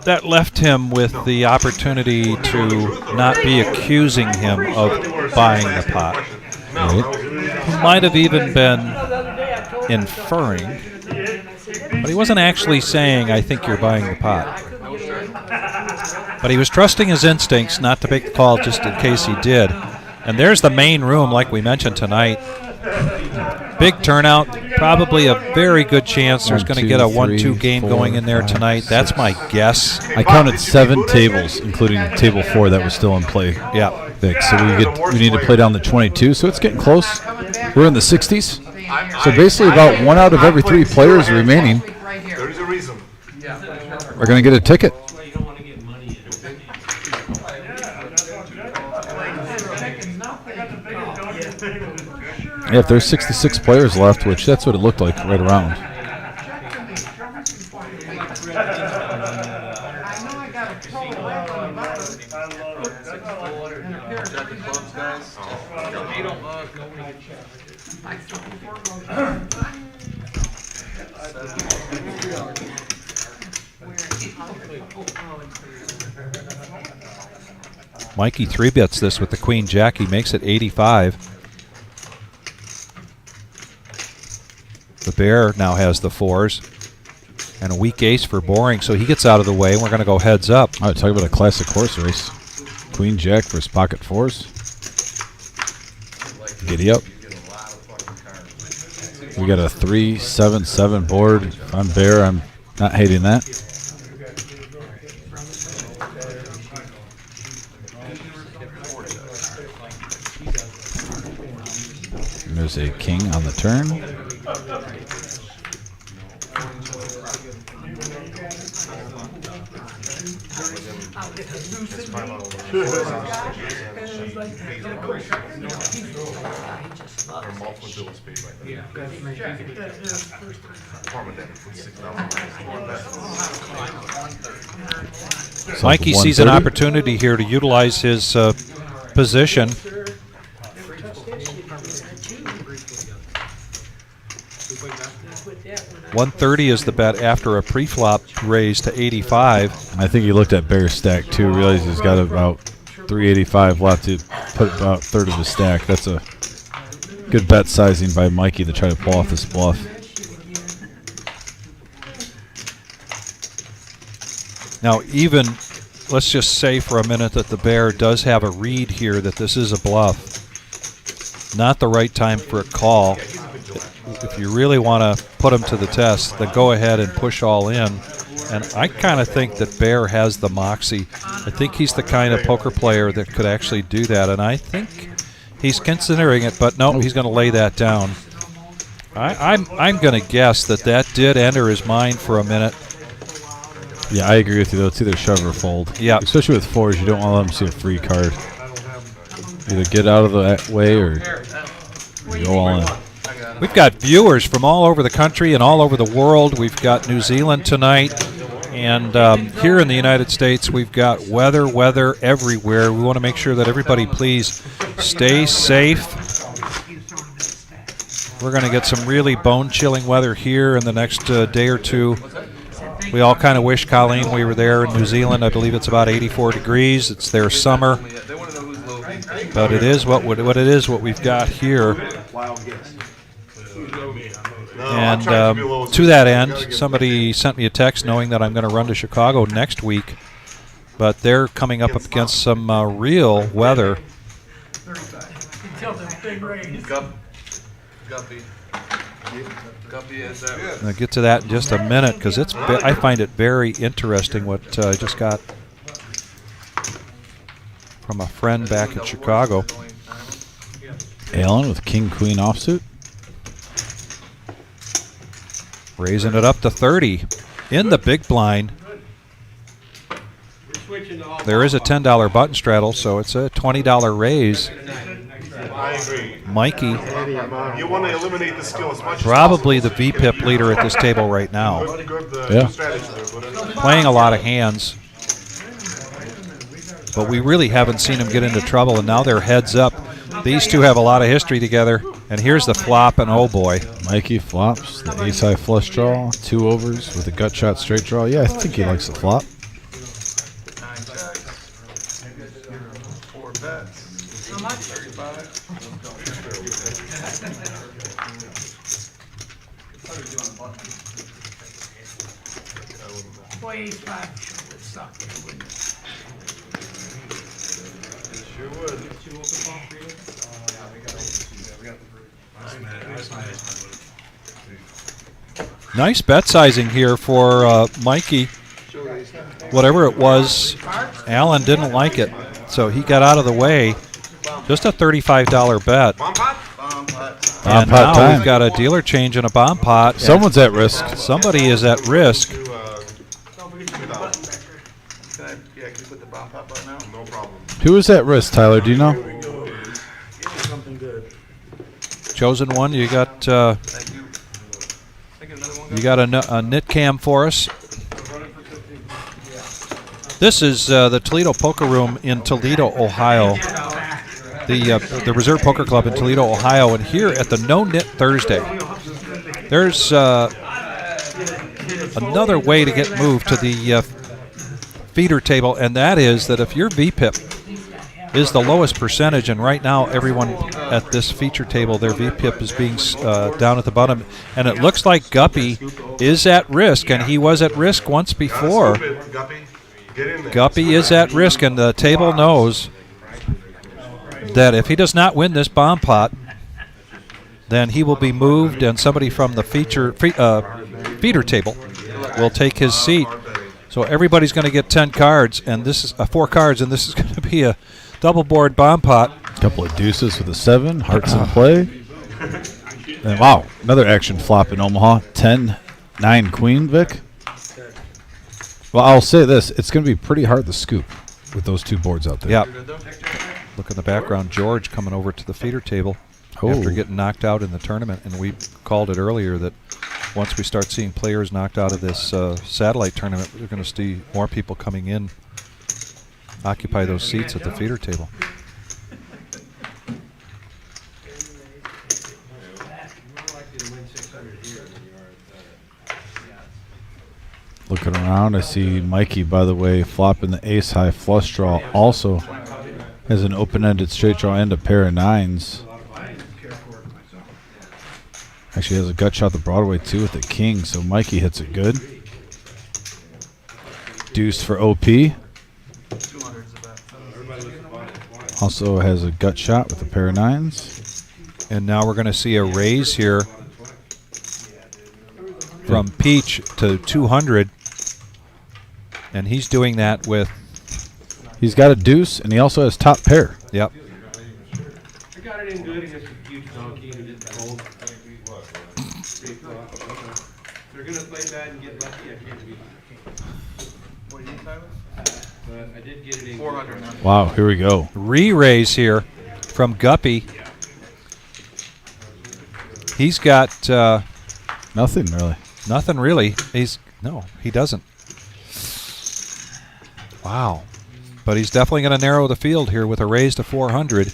That left him with the opportunity to not be accusing him of buying the pot. He might have even been inferring, but he wasn't actually saying, I think you're buying the pot. But he was trusting his instincts not to make the call just in case he did. And there's the main room, like we mentioned tonight. Big turnout, probably a very good chance there's going to get a 1-2 game going in there tonight. That's my guess. I counted 7 tables, including table 4 that was still in play. Yeah. Vic. So we need to play down the 22. So it's getting close. We're in the 60s. So basically about 1 out of every 3 players remaining There's a reason. are going to get a ticket. Yeah, if there's 66 players left, which that's what it looked like right around. Mikey 3-bets this with the queen jack. He makes it 85. The bear now has the 4s and a weak ace for Boring, so he gets out of the way. We're going to go heads up. All right, talk about a classic horse race. Queen jack versus pocket 4s. Giddy up. We got a 3-7-7 board. If I'm bear, I'm not hating that. And there's a king on the turn. Mikey sees an opportunity here to utilize his position. $130 is the bet after a pre-flop raise to 85. I think he looked at bear stack too, realized he's got about 385 left to put about a third of his stack. That's a good bet sizing by Mikey to try to pull off this bluff. Now, even, let's just say for a minute that the bear does have a read here that this is a bluff. Not the right time for a call. If you really want to put him to the test, then go ahead and push all in. And I kind of think that Bear has the moxie. I think he's the kind of poker player that could actually do that, and I think he's considering it, but no, he's going to lay that down. I'm going to guess that did enter his mind for a minute. Yeah, I agree with you, though. It's either shove or fold. Yeah. Especially with 4s, you don't want to let them see a free card. Either get out of the way or go all in. We've got viewers from all over the country and all over the world. We've got New Zealand tonight. And here in the United States, we've got weather everywhere. We want to make sure that everybody please stay safe. We're going to get some really bone-chilling weather here in the next day or two. We all kind of wish, Colleen, we were there in New Zealand. I believe it's about 84 degrees. It's their summer. But it is what it is what we've got here. And to that end, somebody sent me a text knowing that I'm going to run to Chicago next week. But they're coming up against some real weather. I'll get to that in just a minute because I find it very interesting what I just got from a friend back in Chicago. Alan with King-Queen offsuit. Raising it up to 30 in the big blind. There is a $10 button straddle, so it's a $20 raise. I agree. Mikey, You want to eliminate the skill as much probably the VPIP leader at this table right now. Yeah. Playing a lot of hands. But we really haven't seen him get into trouble, and now they're heads up. These two have a lot of history together. And here's the flop, and oh boy. Mikey flops the ace-high flush draw, 2 overs with a gut shot straight draw. Yeah, I think he likes the flop. How much? Boy, ace five would suck, wouldn't it? Sure would. Nice bet sizing here for Mikey. Whatever it was, Alan didn't like it, so he got out of the way. Just a $35 bet. Bomb pot? And pot now time. we've got a dealer change and a bomb pot. Someone's at risk. Somebody is at risk. Can you put the bomb pot button out? No problem. Who is at risk, Tyler? Do you know? Something good. Chosen one, you got a Nit Cam for us. This is the Toledo Poker Room in Toledo, Ohio. The Reserve Poker Club in Toledo, Ohio, and here at the No Nit Thursday, there's another way to get moved to the feeder table, and that is that if your VPIP is the lowest percentage, and right now everyone at this feature table, their VPIP is being down at the bottom, and it looks like Guppy is at risk, and he was at risk once before. Guppy is at risk, and the table knows that if he does not win this bomb pot, then he will be moved, and somebody from the feeder table will take his seat. So everybody's going to get 10 cards, and this is 4 cards, and this is going to be a double board bomb pot. Couple of deuces with a 7, hearts in play. And wow, another action flop in Omaha. 10-9 queen, Vic. Well, I'll say this. It's going to be pretty hard to scoop with those 2 boards out there. Yeah. Look in the background, George coming over to the feeder table after getting knocked out in the tournament. And we called it earlier that once we start seeing players knocked out of this satellite tournament, we're going to see more people coming in, occupy those seats at the feeder table. Looking around, I see Mikey, by the way, flopping the ace-high flush draw. Also has an open-ended straight draw and a pair of 9s. Actually has a gut shot the Broadway, too, with the king, so Mikey hits it good. Deuce for OP. Also has a gut shot with a pair of 9s. And now we're going to see a raise here from Peach to 200. And he's doing that with... He's got a deuce, and he also has top pair. Yep. I got it in good against a huge donkey and it didn't fold. They're going to play bad and get lucky. I can't beat it. But I did get it in 400 now. Wow, here we go. Re-raise here from Guppy. He's got... nothing, really. Nothing, really. No, he doesn't. Wow. But he's definitely going to narrow the field here with a raise to 400.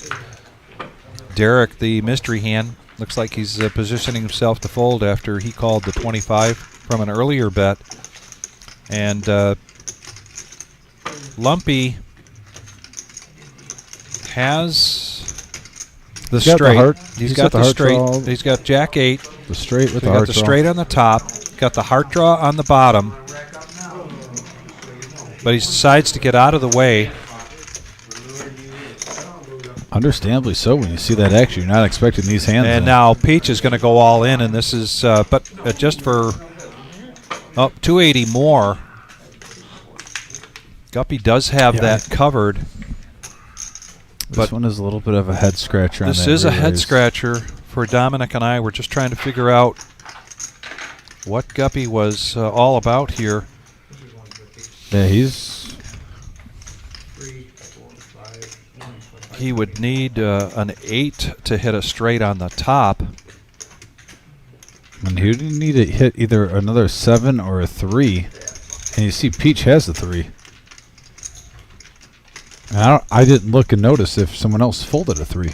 Derek, the mystery hand, Looks like he's positioning himself to fold after he called the 25 from an earlier bet. And Lumpy has the He's got the straight. heart- He's got the heart straight. draw. He's got Jack 8. The straight with We the got heart the draw. straight on the top. Got the heart draw on the bottom. But he decides to get out of the way. Understandably so. When you see that action, you're not expecting these hands. And now Peach is going to go all in, and this is, but just for 280 more. Guppy does have that covered. This one is a little bit of a head scratcher. This on that is a head re-raise. scratcher for Dominic and I. We're just trying to figure out what Guppy was all about here. Yeah, he's. He would need an 8 to hit a straight on the top. And he would need to hit either another 7 or a 3. And you see Peach has the 3. And I didn't look and notice if someone else folded a 3.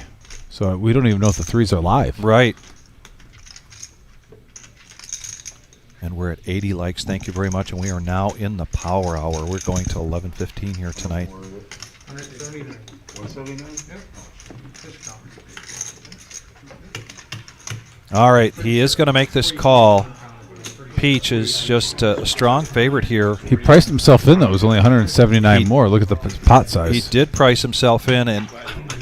So we don't even know if the 3s are live. Right. And we're at 80 likes. Thank you very much. And we are now in the power hour. We're going to 11:15 here tonight. 179. 179? All right. He is going to make this call. Peach is just a strong favorite here. He priced himself in, though. It was only 179 more. Look at the pot size. He did price himself in. And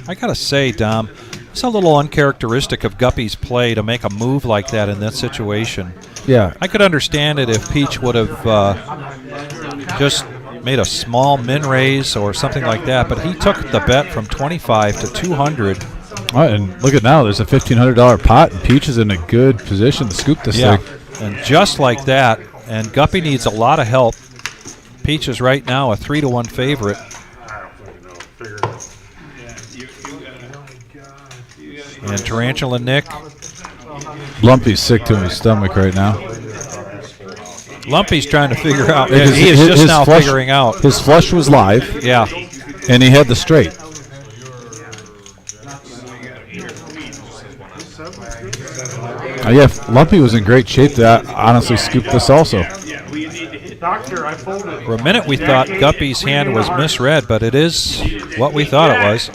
I got to say, Dom, it's a little uncharacteristic of Guppy's play to make a move like that in that situation. Yeah. I could understand it if Peach would have just made a small min raise or something like that, but he took the bet from 25 to 200. All right, and look at now. There's a $1,500 pot, and Peach is in a good position to scoop this thing. And just like that, and Guppy needs a lot of help. Peach is right now a 3-1 favorite. And Tarantula Nick. Lumpy's sick to his stomach right now. Lumpy's trying to figure out. Because He is just his now flush- figuring out. His flush was live. Yeah. And he had the straight. Yeah, Lumpy was in great shape to honestly scoop this also. Doctor, I folded. For a minute we thought Guppy's hand was misread, but it is what we thought it was.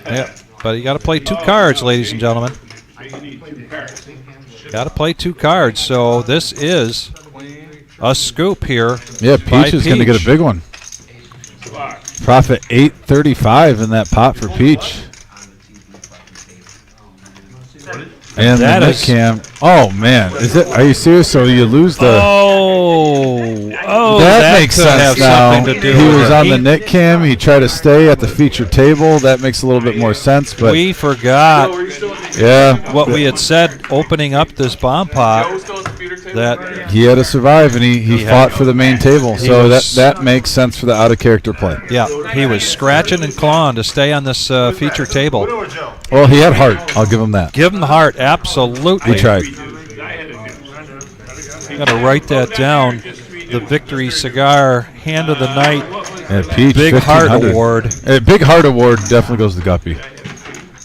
Yeah, but you got to play 2 cards, ladies and gentlemen. Got to play 2 cards, so this is a scoop here. Yeah, Peach is going to get a big one. Profit $835 in that pot for Peach. And That the is- Nick cam. Oh man, is it? Are you serious? So you lose the. that makes could sense have now. something to do He with was it. on the Nick cam. He tried to stay at the featured table. That makes a little bit more sense. But We forgot yeah, what we had said opening up this bomb pot. That he had to survive, and he fought for the main table. He So was- that makes sense for the out of character play. yeah, he was scratching and clawing to stay on this feature table. Well, he had heart. I'll give him that. Give him the heart, absolutely. He tried. Got to write that down. The Victory Cigar Hand of the Night And Peach, Big Heart 1500. Award. Big Heart Award definitely goes to Guppy.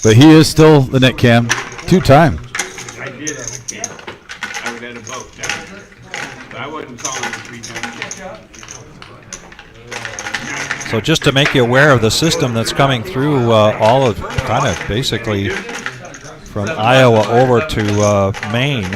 But he is still the Nick cam. 2-time. I did have a camera. I was at a boat. I wasn't calling it 3 times. So just to make you aware of the system that's coming through all of kind of basically from Iowa over to Maine,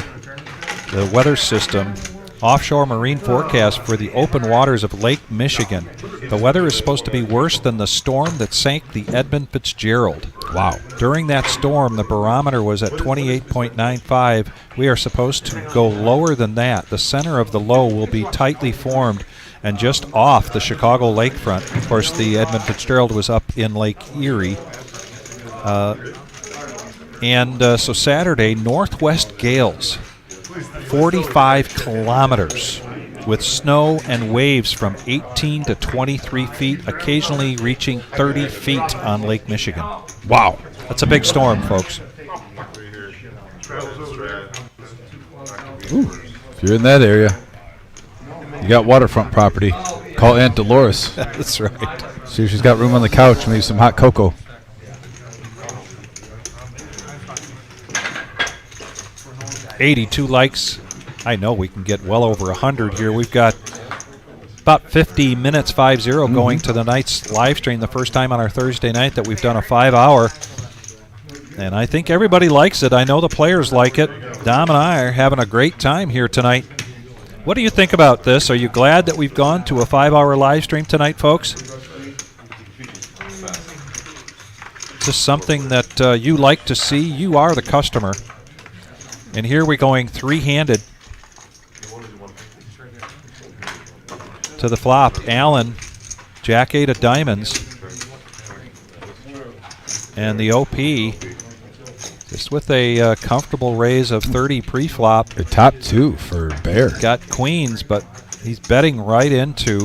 the weather system, offshore marine forecast for the open waters of Lake Michigan. The weather is supposed to be worse than the storm that sank the Edmund Fitzgerald. Wow. During that storm, the barometer was at 28.95. We are supposed to go lower than that. The center of the low will be tightly formed and just off the Chicago lakefront. Of course, the Edmund Fitzgerald was up in Lake Erie. So Saturday, northwest gales, 45 kilometers, with snow and waves from 18 to 23 feet, occasionally reaching 30 feet on Lake Michigan. Wow. That's a big storm, folks. Ooh, if you're in that area, you got waterfront property. Call Aunt Dolores. That's right. See if she's got room on the couch. Maybe some hot cocoa. 82 likes. I know we can get well over 100 here. We've got about 50 minutes, 5-0, going to the night's live stream. The first time on our Thursday night that we've done a 5-hour. And I think everybody likes it. I know the players like it. Dom and I are having a great time here tonight. What do you think about this? Are you glad that we've gone to a 5-hour live stream tonight, folks? Is this something that you like to see? You are the customer. And here we're going three-handed to the flop. Allen, Jack-8 of diamonds. And the OP just with a comfortable raise of 30 pre-flop. The top two for Bear. Got queens, but he's betting right into,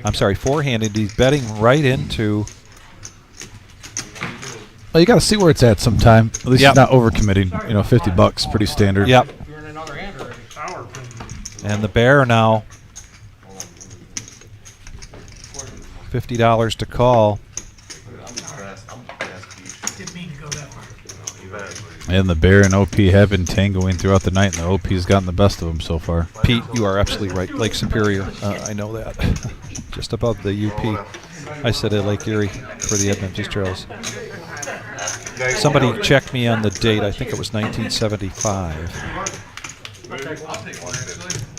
I'm sorry, four-handed. He's betting right into. Well, you got to see where it's at sometime. At least he's not overcommitting. You know, $50, pretty standard. Yep. And the Bear now, $50 to call. And the Bear and OP have been tangoing throughout the night, and the OP's gotten the best of them so far. Pete, you are absolutely right. Lake Superior, I know that. Just above the UP. I said at Lake Erie for the Adventist Trails. Somebody checked me on the date. I think it was 1975.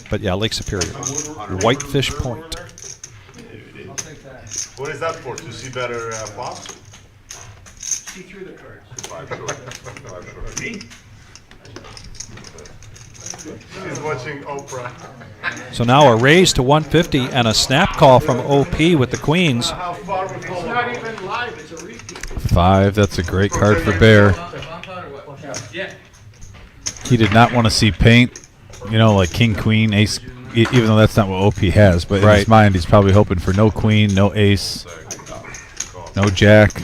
But yeah, Lake Superior. Whitefish Point. What is that for? To see better flops? See through the cards. He's watching Oprah. So now a raise to 150 and a snap call from OP with the queens. It's not even live, it's a repeat. 5, that's a great card for Bear. Yeah. He did not want to see paint, you know, like king, queen, ace, even though that's not what OP has. But in his mind, he's probably hoping for no queen, no ace, no jack.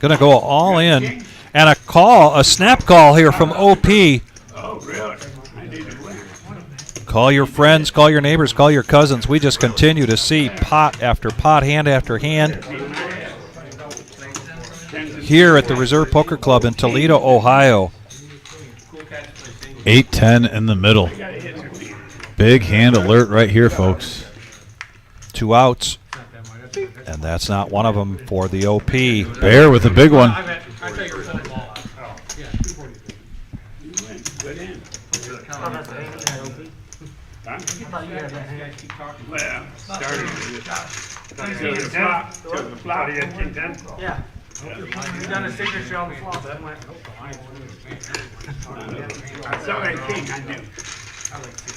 Gonna go all in. And a call, a snap call here from OP. Oh, really? I need to win. Call your friends, call your neighbors, call your cousins. We just continue to see pot after pot, hand after hand. Here at the Reserve Poker Club in Toledo, Ohio. 8-10 in the middle. Big hand alert right here, folks. 2 outs. And that's not one of them for the OP. Bear with a big one. Well, started to the flop. To the flop. Yeah. He's done a signature on the flop. That went. I saw that king, I knew.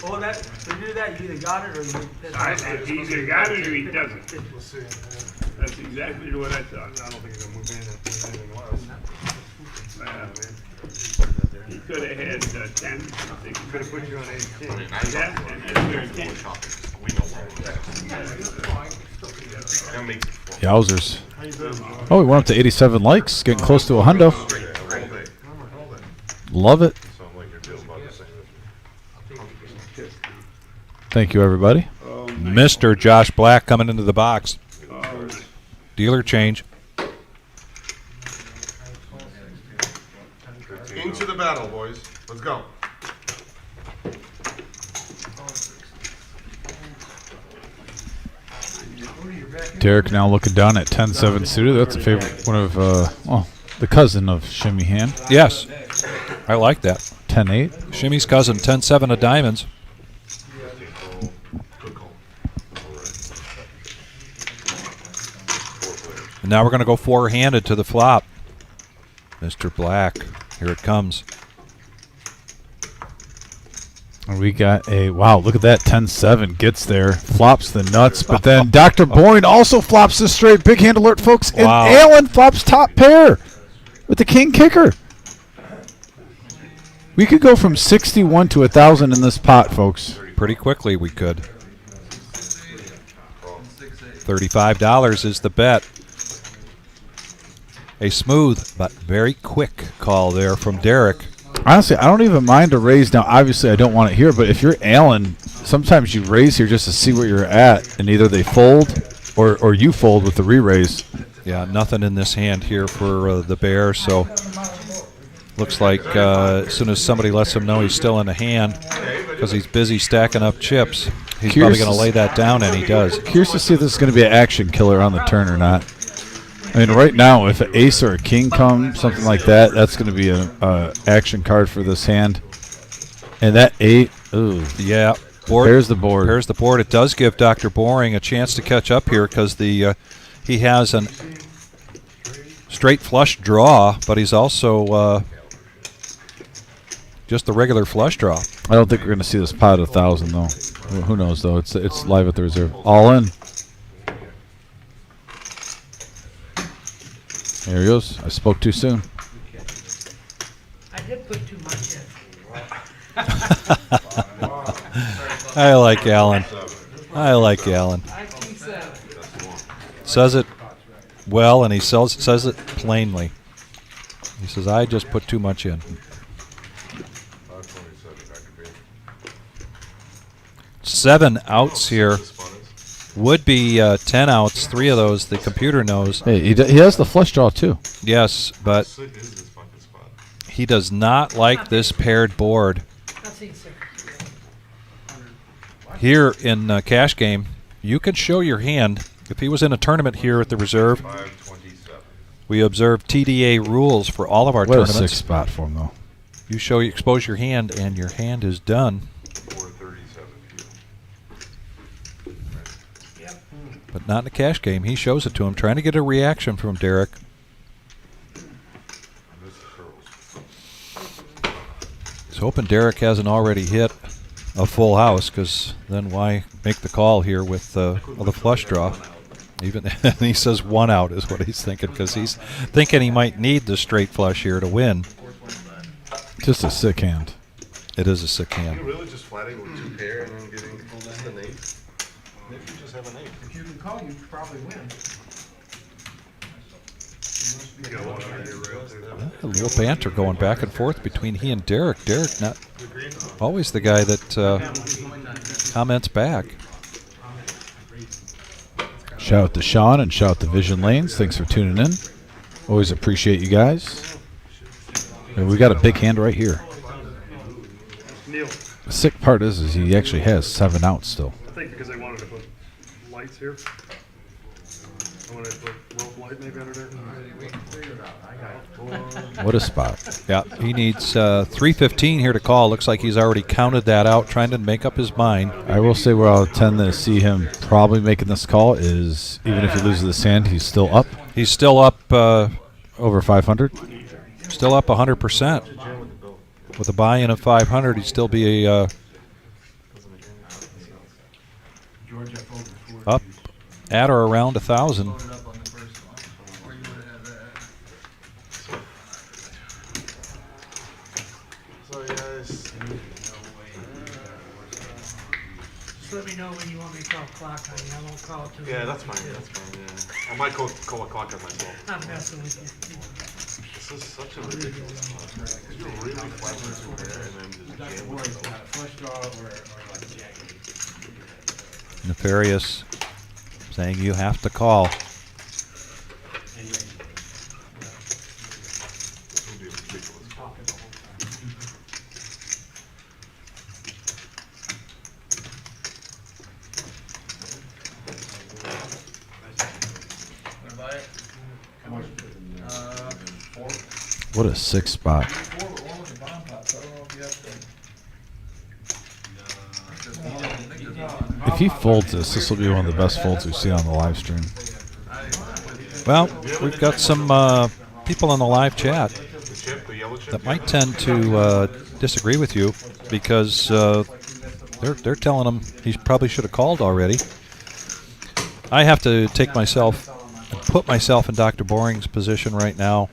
Oh, that, to do that, you either got it or you. He either got it or he doesn't. That's exactly what I thought. I don't think he's gonna move anything less. He could have had 10, I think. Could have put you on 18. Yeah, and that's very 10. Yowzers. Oh, we went up to 87 likes, getting close to a hundo. Love it. Thank you, everybody. Mr. Josh Black coming into the box. Dealer change. Into the battle, boys. Let's go. Derek now looking down at 10-7 suited. That's a favorite, one of, the cousin of Shimmy Hand. Yes, I like that. 10-8. Shimmy's cousin, 10-7 of diamonds. And now we're going to go four-handed to the flop. Mr. Black, here it comes. And we got a, wow, look at that, 10-7 gets there, flops the nuts, but then Dr. Boyne also flops this straight. Big hand alert, folks. And Allen flops top pair with the king kicker. We could go from 61 to 1,000 in this pot, folks. Pretty quickly we could. $35 is the bet. A smooth but very quick call there from Derek. Honestly, I don't even mind a raise. Now, obviously, I don't want it here, but if you're Allen, sometimes you raise here just to see where you're at, and either they fold or you fold with the re-raise. Yeah, nothing in this hand here for the Bear, so Looks like as soon as somebody lets him know he's still in the hand, because he's busy stacking up chips, he's probably going to lay that down, and he does. Curious to see if this is going to be an action killer on the turn or not. I mean, right now, if an ace or a king comes, something like that, that's going to be an action card for this hand. And that 8, ooh. Yeah. Board. There's the board. There's the board. It does give Dr. Boring a chance to catch up here because he has an straight flush draw, but he's also just the regular flush draw. I don't think we're going to see this pot at 1,000, though. Who knows, though? It's live at the reserve. All in. There he goes. I spoke too soon. I did put too much in. I like Alan. I like Alan. Says it well, and he says it plainly. He says, I just put too much in. 7 outs here. Would be 10 outs. 3 of those the computer knows. Hey, he has the flush draw, too. Yes, but he does not like this paired board. Here in cash game, you can show your hand. If he was in a tournament here at the reserve, we observe TDA rules for all of our tournaments. What a 6 spot for him, though. You expose your hand, and your hand is done. But not in the cash game. He shows it to him, trying to get a reaction from Derek. He's hoping Derek hasn't already hit a full house, because then why make the call here with the flush draw? Even he says 1 out is what he's thinking, because he's thinking he might need the straight flush here to win. Just a sick hand. It is a sick hand. Are you really just flatting with 2 pair and then getting just an 8? Maybe you just have an 8. If you can call, you probably win. A little banter going back and forth between he and Derek. Derek not always the guy that comments back. Shout out to Sean and shout out to Vision Lanes. Thanks for tuning in. Always appreciate you guys. And we got a big hand right here. The sick part is he actually has 7 outs still. I think because they wanted to put lights here. I wanted to put rope light maybe under there. What a spot. Yeah, he needs 315 here to call. Looks like he's already counted that out, trying to make up his mind. I will say where I'll tend to see him probably making this call is even if he loses this hand, he's still up. He's still up over 500. Still up 100%. With a buy-in of 500, he'd still be up at or around 1,000. Just let me know when you want me to call clock on you. I won't call it too. Yeah, that's fine. That's fine. Yeah. I might call a clock on myself. I'm messing with you. This is such a ridiculous spot. You're really flapping through there and then just jam with it. Nefarious saying you have to call. What a sick spot. If he folds this will be one of the best folds we've seen on the live stream. Well, we've got some people in the live chat that might tend to disagree with you because they're telling him he probably should have called already. I have to take myself and put myself in Dr. Boring's position right now.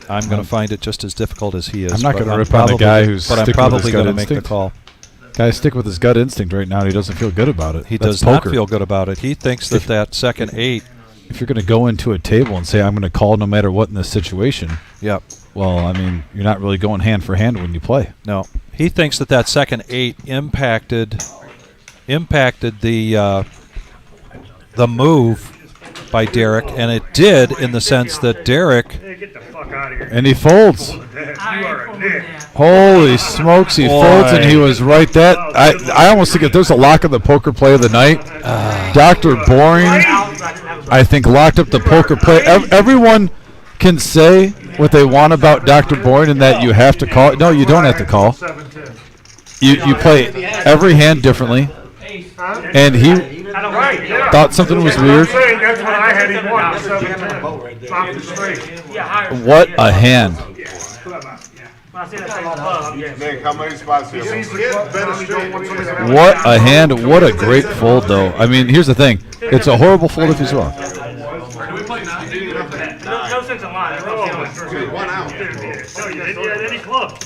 I'm going to find it just as difficult as he is. I'm not going to rip on the guy who's but I'm sticking probably with his going gut to make the instinct. call. Guy's stick with his gut instinct right now, and he doesn't feel good about it. He That's does not poker. feel good about it. He thinks that that second 8. If you're going to go into a table and say, I'm going to call no matter what in this situation, yep. Well, I mean, you're not really going hand for hand when you play. No. He thinks that that second 8 impacted the move by Derek, and it did in the sense that Derek. Hey, get the fuck out of here. And he folds. You are a dick. Holy smokes, he folds, and he was right. That I almost think if there's a lock of the poker play of the night, Dr. Boring, I think, locked up the poker play. Everyone can say what they want about Dr. Boring and that you have to call. No, you don't have to call. You play every hand differently, and he thought something was weird. That's what I had him won, 7-10. Off the straight. What a hand. Nick, how many spots do you have? Better straight. What a hand. What a great fold, though. I mean, here's the thing. It's a horrible fold if he's wrong. No sense in lying. One out. Any club.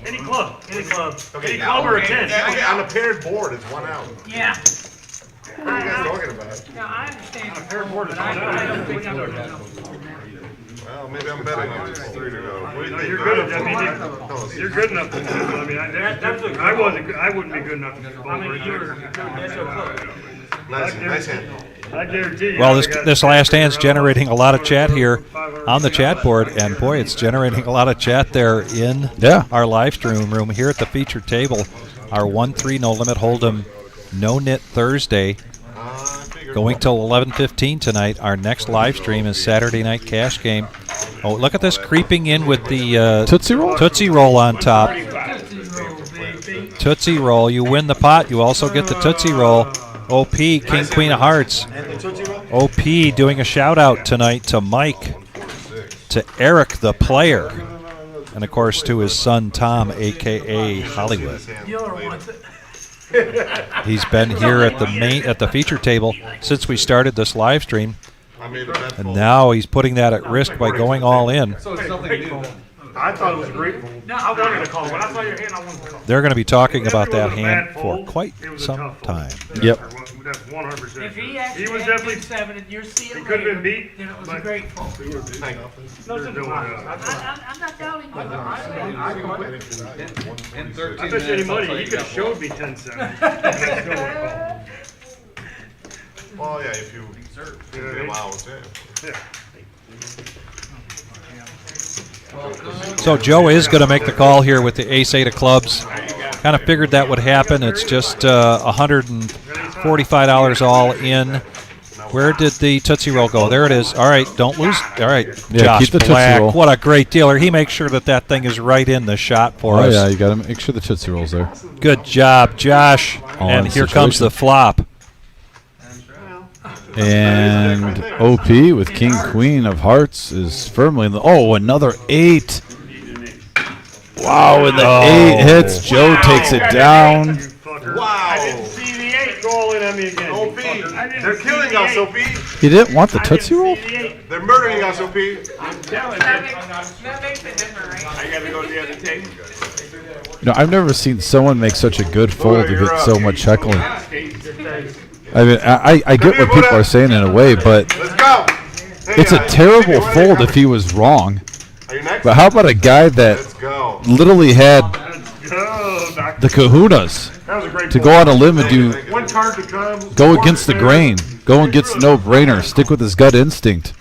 Any club. Any club. Any club or a 10. Okay, on a paired board, it's 1 out. Yeah. What are you guys talking about? No, I understand. Fair board is But I don't think one I'm out. Well, maybe I'm betting on it's 3 to go. What do you No, think, you're Brian? good. I mean, you're good enough to do it. I mean, I wasn't. I wouldn't be good enough to do Nice hand. I guarantee you. Well, this last hand's generating a lot of chat here on the chat board, and boy, it's generating a lot of chat there in our live stream room here at the featured table. Our 1-3 no limit hold'em no Nit Thursday, going till 11:15 tonight. Our next live stream is Saturday Night Cash Game. Oh, look at this creeping in with the Tootsie Roll? Tootsie Roll on top. Tootsie Roll. You win the pot. You also get the Tootsie Roll. OP, King, Queen of Hearts. OP doing a shout out tonight to Mike, to Eric the player, and of course to his son Tom, aka Hollywood. He's been here at the feature table since we started this live stream, and now he's putting that at risk by going all in. So it's nothing new. I thought it was a great fold. I wanted to call. When I saw your hand, I wanted to call. They're going to be talking about that hand for quite some time. Yep. That's 100%. If he He actually was had definitely. big 7 and you're seeing He could have been later, beat. then it was a but- great fold. No, it's doing I'm not doubting you. In I 13 bet you any minutes, I'll money, tell he you could have got showed me 10-7. Well, yeah, if you allow it, yeah. So Joe is going to make the call here with the ace-8 of clubs. Kind of figured that would happen. It's just $145 all in. Where did the Tootsie Roll go? There it is. All right, don't lose. All right, Yeah, Josh keep the Tootsie Black, Roll. what a great dealer. He makes sure that thing is right in the shot for Oh, us. yeah, you got to make sure the Tootsie Roll's there. Good job, Josh. All And in here comes situation. the flop. And OP with King, Queen of Hearts is firmly in the... Oh, another 8. Wow, and the 8 hits. Joe takes it down. Wow. I didn't see the 8 go all in on me again. OP. I didn't They're see killing the us, 8. OP. He didn't want the Tootsie Roll? They're murdering us, OP. I'm telling you. That makes it different, right? I gotta go to the other table. You know, I've never seen someone make such a good fold to get so much heckling. I mean, I get what people are saying in a way, but Let's go. Hey, it's a terrible fold if he was wrong. Are you next? But how about a guy Let's that go. literally had Oh, Doctor. the kahunas That was a great to fold. go on a limb and do One card to come. go against the grain, go against no-brainer, stick with his gut instinct,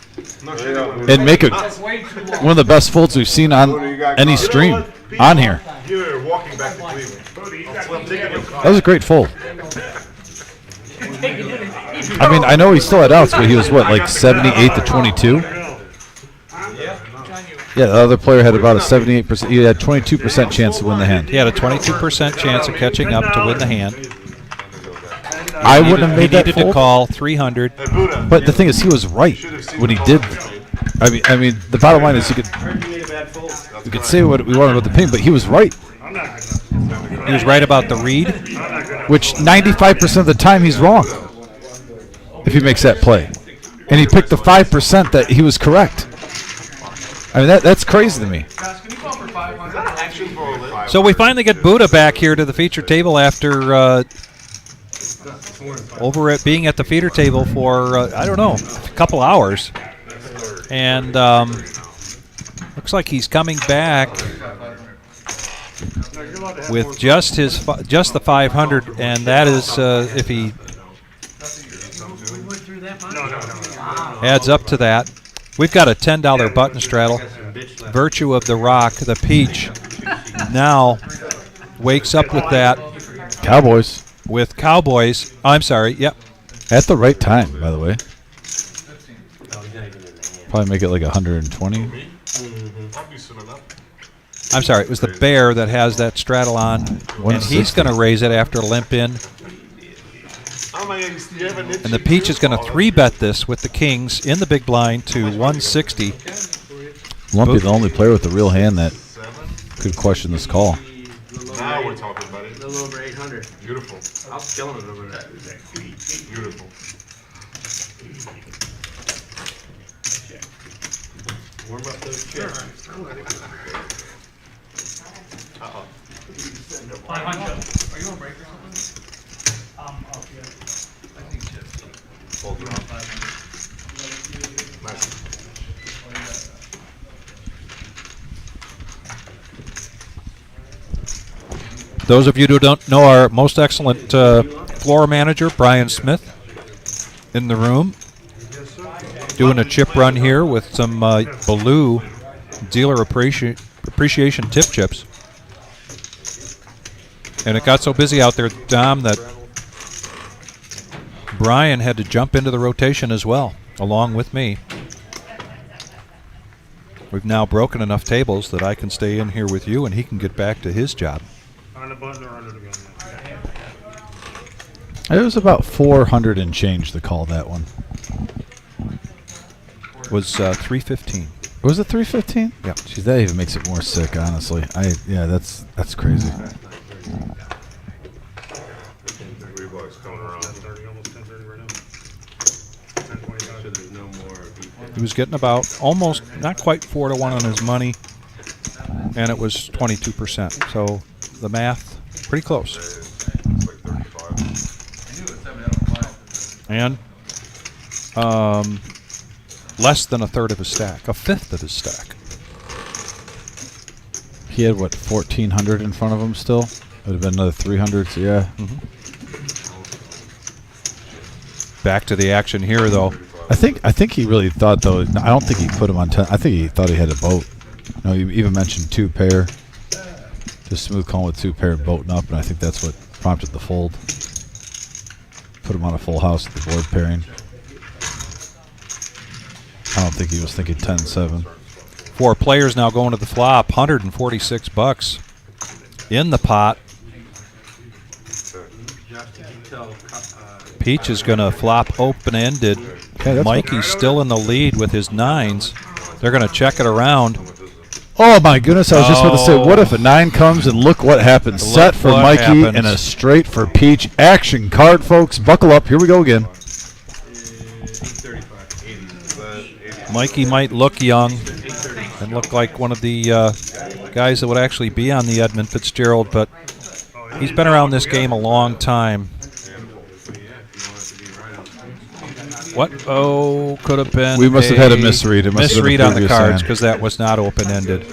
and make one of the best folds we've seen on any stream on here. You're walking back to Cleveland. That was a great fold. I mean, I know he still had outs, but he was what, like 78 to 22? Yeah, the other player had about a 78%. He had 22% chance to win the hand. He had a 22% chance of catching up to win the hand. I wouldn't have He made that needed to fold. call 300. But the thing is, he was right when he did. I mean, the bottom line is we could say what we wanted about the pin, but he was right. He was right about the read. Which 95% of the time he's wrong if he makes that play, and he picked the 5% that he was correct. I mean, that's crazy to me. So we finally get Buddha back here to the feature table after being at the feeder table for I don't know, a couple hours, and looks like he's coming back with just the 500, and that is if he through that much? No. Adds up to that. We've got a $10 button straddle. Virtue of the rock, the peach, now wakes up with that. Cowboys. With Cowboys. I'm sorry, yep. At the right time, by the way. Probably make it like 120. I'll be soon enough. I'm sorry, it was the bear that has that straddle on. And he's going to raise it after a limp in. Oh my God, you have a Nit And the peach is going to 3-bet this with the kings in the big blind to 160. Lumpy, the only player with a real hand that could question this call. Now we're talking about it. A little over 800. Beautiful. I was killing it over there. Beautiful. Warm up those chips. Uh-oh. Are you on break or something? Off, yeah. Hold it on. Nice. Those of you who don't know our most excellent floor manager, Brian Smith, in the room, doing a chip run here with some Baloo dealer appreciation tip chips. And it got so busy out there, Dom, that Brian had to jump into the rotation as well, along with me. We've now broken enough tables that I can stay in here with you and he can get back to his job. On the button or under the gun? It was about 400 and change to call that one. Was 315. Was it 315? Yeah. Geez, that even makes it more sick, honestly. Yeah, that's crazy. Reeboks coming around. 10:30, almost 10:30 right now. 10:25. So there's no more. He was getting about almost, not quite 4 to 1 on his money, and it was 22%. So the math, pretty close. And less than a third of his stack, a fifth of his stack. He had, what, 1,400 in front of him still? Would have been another 300, so yeah. Back to the action here, though. I think he really thought, though, I don't think he put him on 10. I think he thought he had a boat. No, you even mentioned 2 pair. Just smooth calling with 2 pair and boating up, and I think that's what prompted the fold. Put him on a full house with the board pairing. I don't think he was thinking 10-7. 4 players now going to the flop, $146 in the pot. Peach is going to flop open-ended. Mikey's still in the lead with his 9s. They're going to check it around. Oh my goodness, I was just about to say, what if a 9 comes and look what happens. Look Set for what Mikey happens. and a straight for Peach. Action card, folks. Buckle up. Here we go again. Mikey might look young and look like one of the guys that would actually be on the Edmund Fitzgerald, but he's been around this game a long time. What? Oh, could have been. We must have had a misread. It must have been misread the on the previous cards hand. because that was not open-ended.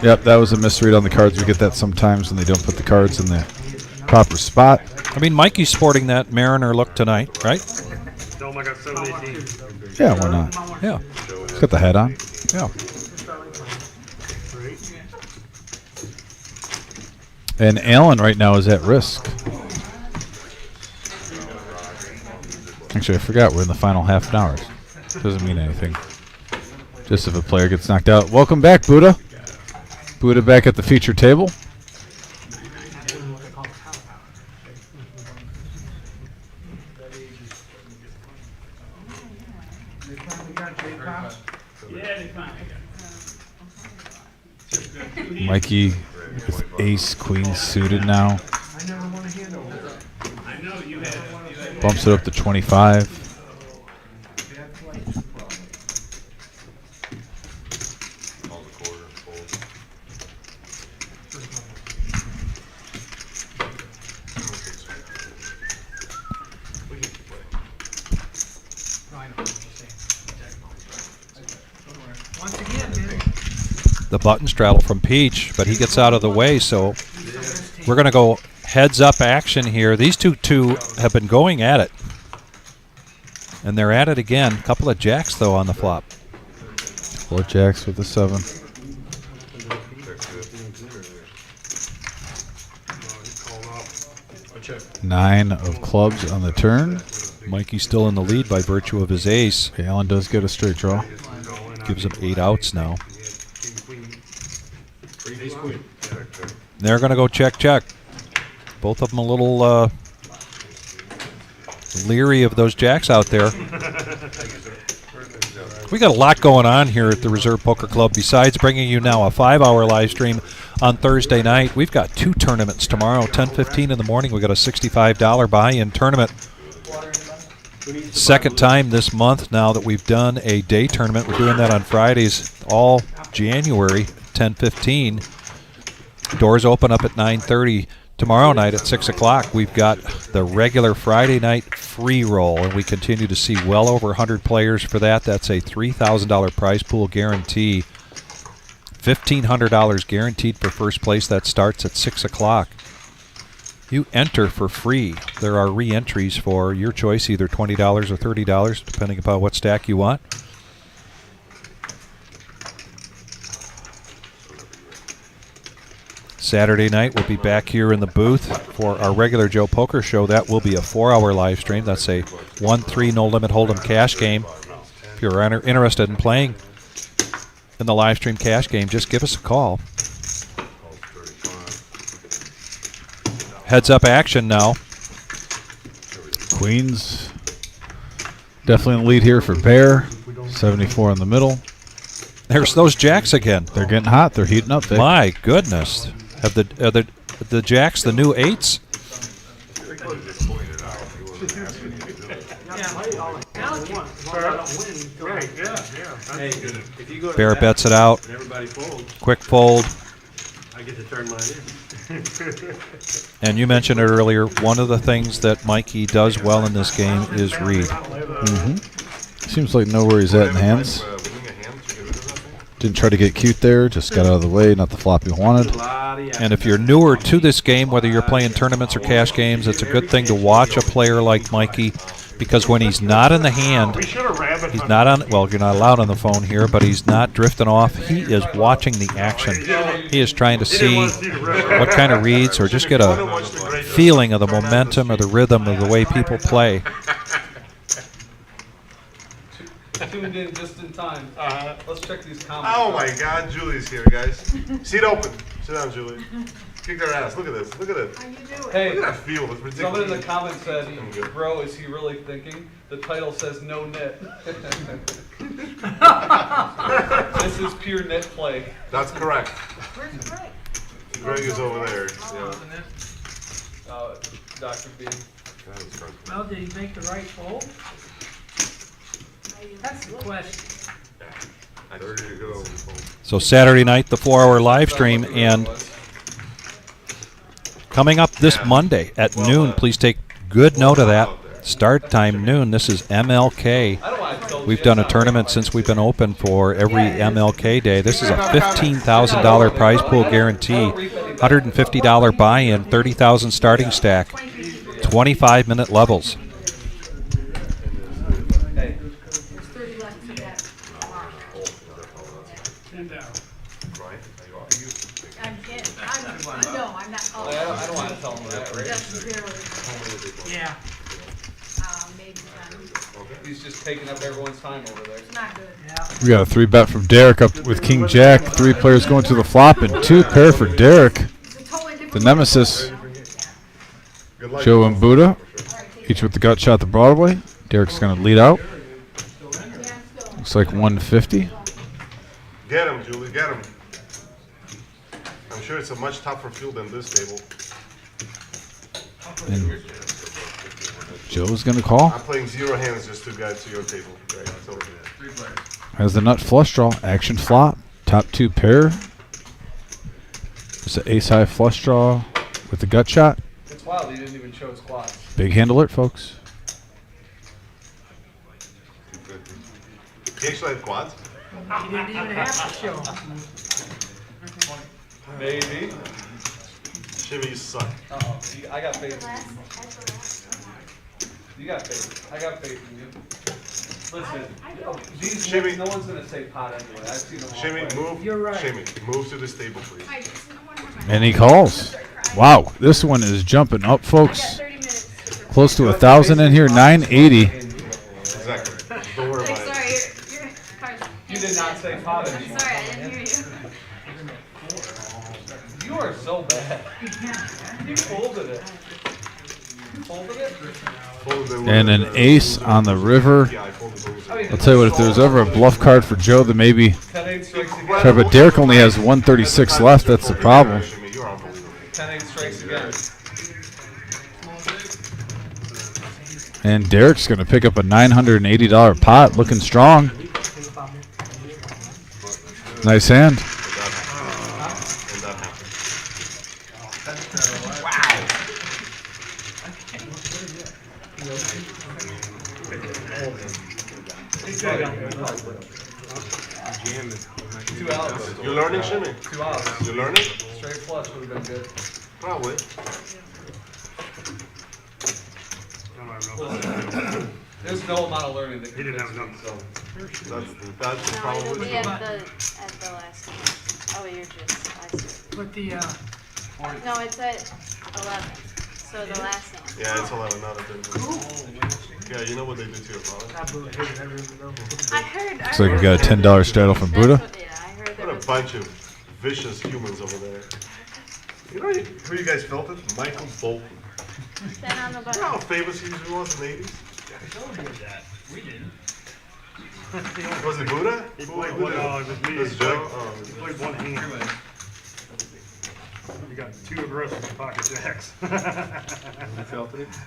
Yep, that was a misread on the cards. We get that sometimes when they don't put the cards in the proper spot. I mean, Mikey's sporting that Mariner look tonight, right? Tell him I got 718. Yeah, why not? Yeah. He's got the hat on. Yeah. And Allen right now is at risk. Actually, I forgot we're in the final half an hour. Doesn't mean anything. Just if a player gets knocked out. Welcome back, Buddha. Buddha back at the feature table. Mikey with ace, queen suited now. Bumps it up to 25. The button straddle from Peach, but he gets out of the way, so we're going to go heads-up action here. These two have been going at it. And they're at it again. A couple of jacks, though, on the flop. 4 jacks with a 7. Nine of clubs on the turn. Mikey's still in the lead by virtue of his ace. Alan does get a straight draw. Gives him 8 outs now. They're going to go check, check. Both of them a little leery of those jacks out there. We got a lot going on here at the Reserve Poker Club. Besides bringing you now a 5-hour live stream on Thursday night, we've got 2 tournaments tomorrow, 10:15 in the morning. We got a $65 buy-in tournament. Second time this month now that we've done a day tournament. We're doing that on Fridays all January, 10:15. Doors open up at 9:30. Tomorrow night at 6 o'clock, we've got the regular Friday night free roll, and we continue to see well over 100 players for that. That's a $3,000 prize pool guarantee. $1,500 guaranteed for first place. That starts at 6 o'clock. You enter for free. There are re-entries for your choice, either $20 or $30, depending upon what stack you want. Saturday night, we'll be back here in the booth for our regular Joe Poker Show. That will be a 4-hour live stream. That's a 1-3 no-limit hold'em cash game. If you're interested in playing in the live stream cash game, just give us a call. Heads up action now. Queens definitely in the lead here for Bear. 74 in the middle. There's those jacks again. They're getting hot. They're heating up. My goodness. Have the jacks the new 8s? Bear bets it out. Quick fold. I get to turn mine in. And you mentioned it earlier, one of the things that Mikey does well in this game is read. Seems like know where he's at in hands. Didn't try to get cute there, just got out of the way, not the flop he wanted. And if you're newer to this game, whether you're playing tournaments or cash games, it's a good thing to watch a player like Mikey, because when he's not in the hand, he's not on, well, you're not allowed on the phone here, but he's not drifting off. He is watching the action. He is trying to see what kind of reads or just get a feeling of the momentum or the rhythm of the way people play. Tuned in just in time. Let's check these comments. Oh my God, Julie's here, guys. Seat open. Sit down, Julie. Kick their ass. Look at this. Look at it. Hey, Look at that field. It's ridiculous. someone in the comments said, bro, is he really thinking? The title says no net. This is pure net play. That's correct. Where's Greg? Greg is over there. Yeah. Dr. B. Well, did he make the right fold? That's the question. So Saturday night, the 4-hour live stream, and coming up this Monday at noon, please take good note of that. Start time noon. This is MLK. We've done a tournament since we've been open for every MLK day. This is a $15,000 prize pool guarantee, $150 buy-in, $30,000 starting stack, 25-minute levels. I don't want to tell him that, right? Yeah. Maybe He's just taking up everyone's time over there. it's not good. We got a 3-bet from Derek up with King Jack. 3 players going to the flop and 2 pair for Derek. The nemesis, Joe and Buddha, each with the gut shot the Broadway. Derek's going to lead out. Looks like 150. Get him, Julie. Get him. I'm sure it's a much tougher field than this table. And Joe's going to call. I'm playing 0 hands just to get to your table. Right, so Has the nut flush draw. Action flop. Top 2 pair. It's an ace-high flush draw with the gut shot. It's wild he didn't even show his quads. Big hand alert, folks. he actually had quads? He didn't even have to show. Maybe. Shimmy, you suck. Uh-oh. I got faith. You got faith. I got faith in you. Listen, these Shimmy. no one's gonna say pot anyway. I've seen them all Shimmy, play. move. You're right. Shimmy, move to this table, please. And he calls. Wow, this one is jumping up, folks. Close to 1,000 in here, 980. Exactly. Don't worry about it. Sorry, your cards. You did not say pot I'm anymore. sorry, I didn't hear you. You are so bad. You folded it. You folded it? And an ace on the river. Yeah, I folded those. I'll tell you what, if there was ever a bluff card for Joe, then maybe. 10-8 strikes again. Sorry, but Derek only has 136 left. That's the problem. Shimmy, you're unbelievable. 10-8 strikes again. And Derek's going to pick up a $980 pot, looking strong. Nice hand. And that happened. Two outs. You're learning, Shimmy? Two outs. You're learning? Straight flush would have been good. Probably. There's no amount of learning that He didn't have convinces enough. me, so. That's No, it'll probably. be at the last one. Oh, you're just, I see. But the, No, it's at 11, so the last hand. Yeah, it's 11, not a 10. Yeah, you know what they do to your father? I heard. Looks like we got a $10 straddle from Buddha. Yeah, I heard there What a was. bunch of vicious humans over there. You know who you guys felt it? Michael Bolton. Then on the You button. know how famous he was in the 80s? We didn't. Was it Buddha? He Who played did one, it? it was me. It was Joe? Oh, He played one hand. You got two aggressive pocket jacks.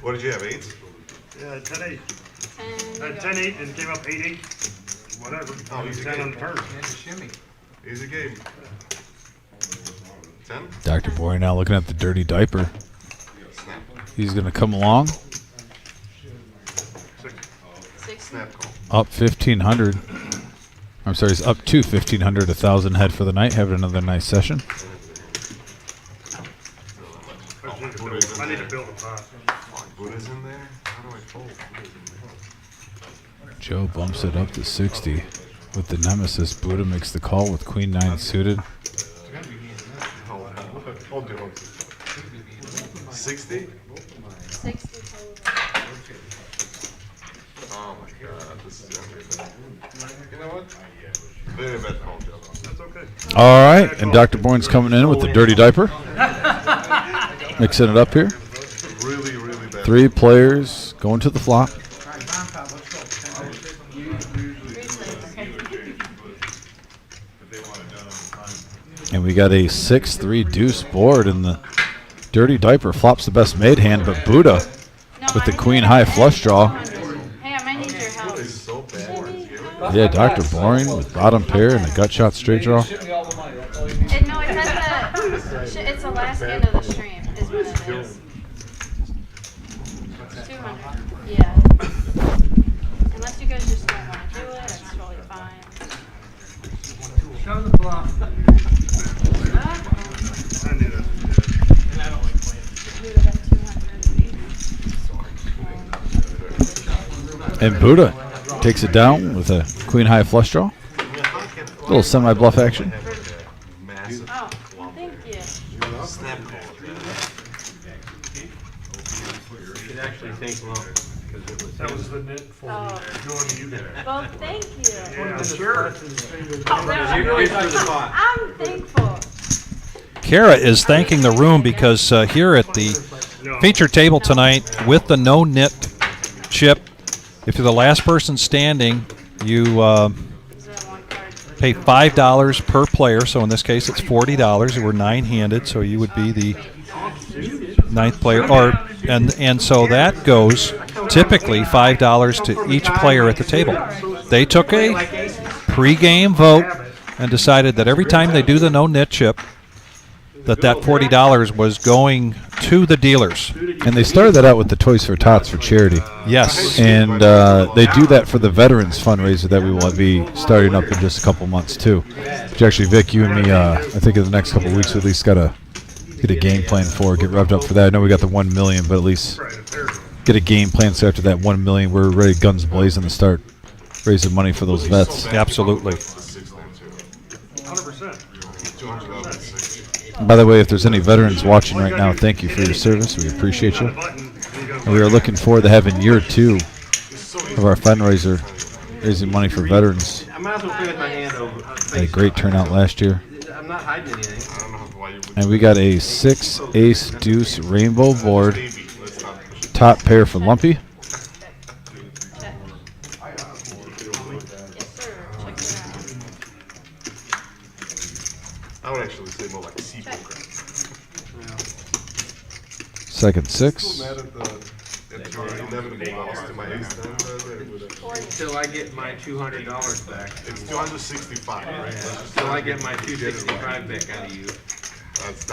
What did you have, 8s? Yeah, 10-8. 10. 10-8 and came up 8-8. Whatever. Oh, easy 10 on game. the turn. Easy game. 10? Dr. Boy now looking at the dirty diaper. Snap. He's going to come along. 6. Snap call. Up 1,500. I'm sorry, he's up to 1,500, 1,000 head for the night. Having another nice session. I need to build a pot. Buddha's in there? How do I fold? Buddha's in there. Joe bumps it up to 60 with the nemesis. Buddha makes the call with Queen 9 suited. Hold you, hold you. 60? 60. Oh my god, this is gonna be bad. You know what? Very bad call, Joe. That's okay. All right, and Dr. Boyne's coming in with the dirty diaper. Mixing it up here. Really, really bad. 3 players going to the flop. And we got a 6-3 deuce board, and the dirty diaper flops the best made hand, but Buddha with the queen high flush draw. Hey, I might need your help. It's so bad. Yeah, Dr. Boring with bottom pair and a gut shot straight draw. No, it's at the. It's the last hand of the stream, is what it is. 200. Yeah. Unless you guys just don't want to do it, it's totally fine. show the bluff. I knew that. And I don't like playing. And Buddha takes it down with a queen high flush draw. Little semi bluff action. Massive Oh, thank you. snap call. It actually takes long because it was. That was the net for Oh. Jordan, you there. Well, thank you. Yeah, sure. I'm thankful. Kara is thanking the room because here at the feature table tonight with the no nit chip, if you're the last person standing, you pay $5 per player. So in this case, it's $40. We're 9-handed, so you would be the 9th player. And so that goes typically $5 to each player at the table. They took a pre-game vote and decided that every time they do the no nit chip, that $40 was going to the dealers. And they started that out with the Toys for Tots for charity. Yes. And they do that for the veterans fundraiser that we will be starting up in just a couple months too. Which actually, Vic, you and me, I think in the next couple of weeks, we at least got to get a game plan for, get revved up for that. I know we got the 1 million, but at least get a game plan so after that 1 million, we're ready, guns blazing to start raising money for those vets. Absolutely. 100%. By the way, if there's any veterans watching right now, thank you for your service. We appreciate you. And we are looking forward to having year 2 of our fundraiser, raising money for veterans. I might as well play with my hand over. Had a great turnout last year. I'm not hiding anything. And we got a 6 ace deuce rainbow board. Top pair for Lumpy. Yes, sir. Check it out. I would actually say more like sea poker. Second 6. Mad at the inevitable loss to my ace 10. Until I get my $200 back. It's 265, right? Until I get my 265 back out of you. It's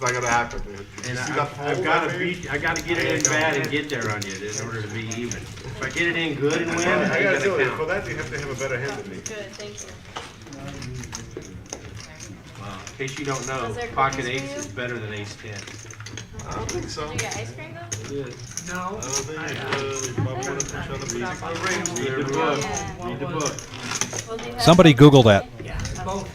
not gonna happen, man. And I've got to beat. I got to get it in bad and get there on you in order to be even. If I get it in good and win, I it's gotta tell gonna you, for count. that you have to have a better hand than me. Good, thank you. In case you don't know, Was there pocket cookies for ace you? is better than ace 10. I don't think so. Did you get ice cream though? No. I don't think Read the book. Read the book. Well, do you have Somebody some? Google that. Both. Both?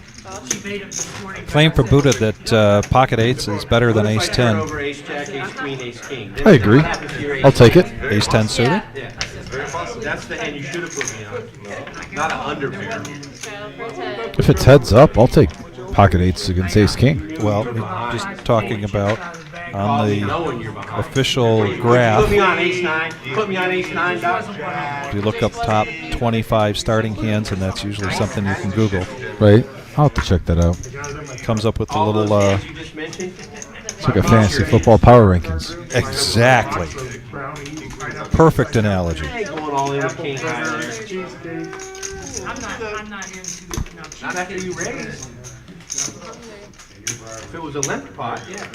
She made it this morning. Claim for Buddha that pocket eights is better than What if ace I turn 10. over ace jack, ace queen, ace king? I agree. What happens to your ace I'll take it. ten? Ace 10 suited? Yeah. That's the hand you should have put me on. Not an under pair. So we'll take. If it's heads up, I'll take pocket 8s against ace king. Well, just talking about on the Knowing you're behind. official Put me graph, on ace 9. Put me on ace 9, Doc. if you look up top 25 starting hands, and that's usually something you can Google, Right? I'll have to check that out. comes up with a All little, those hands you just mentioned. It's like a fantasy football power rankings. exactly. Perfect analogy. I ain't going all in with king high there. I'm not into, no. Not after you raise. If it was a limp pot, yeah.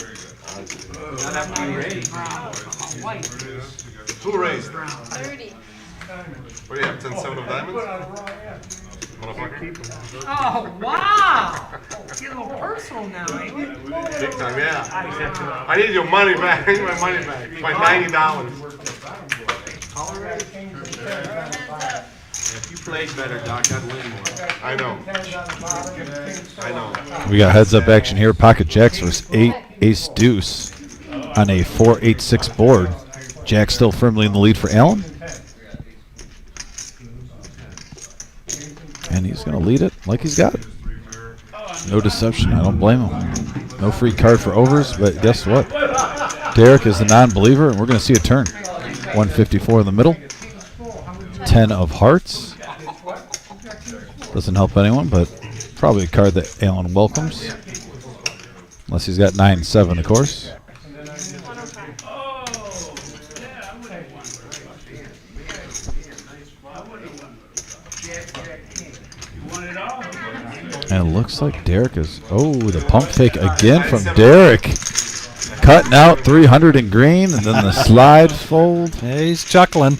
Not after you raise. Who raised? 30. What do you have, 10-7 of diamonds? Motherfucker. Oh, wow! Get a little personal now, ain't it? Big time, yeah. I need your money back. I need my money back. My $90. If you played better, Doc, I'd win more. I know. I know. We got heads up action here. Pocket jacks versus 8 ace deuce on a 4-8-6 board. Jack still firmly in the lead for Allen. And he's going to lead it like he's got it. No deception. I don't blame him. No free card for overs, but guess what? Derek is the non-believer, and we're going to see a turn. 154 in the middle. 10 of hearts. Doesn't help anyone, but probably a card that Allen welcomes. Unless he's got 9-7, of course. And it looks like Derek is... Oh, the pump fake again from Derek. Cutting out 300 in green, and then the slide fold. Yeah, he's chuckling.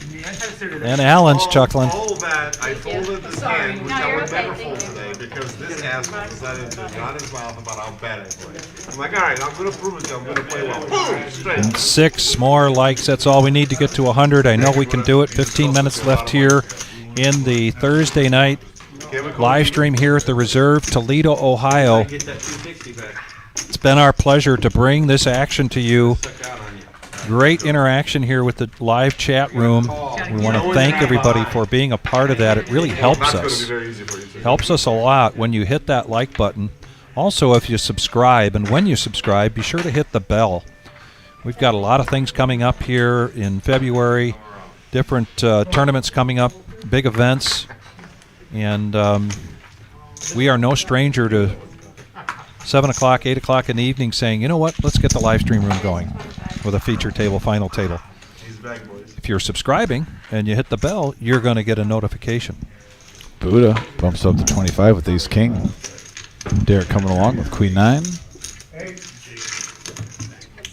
And Alan's chuckling. All that, I folded this hand, which No, I you're would okay, never thank fold you. today because this asshole decided to run his mouth about how bad I play. I'm like, all right, I'm going to prove it to you. I'm going to play well. Boom! Straight. 6 more likes. That's all we need to get to 100. I know we can do it. 15 minutes left here in the Thursday night live stream here at the Reserve, Toledo, Ohio. Get that 260 back. It's been our pleasure to bring this action to you. Stuck out on you. Great interaction here with the live chat room. We want to thank everybody for being a part of that. It really helps That's going to be us. very easy for you to Helps us a lot when you hit that like button. Also, if you subscribe, and when you subscribe, be sure to hit the bell. We've got a lot of things coming up here in February, different tournaments coming up, big events, and we are no stranger to 7 o'clock, 8 o'clock in the evening saying, you know what, let's get the live stream room going with a feature table, final table. If you're subscribing and you hit the bell, you're going to get a notification. Buddha bumps up to 25 with ace king. Derek coming along with queen 9. What's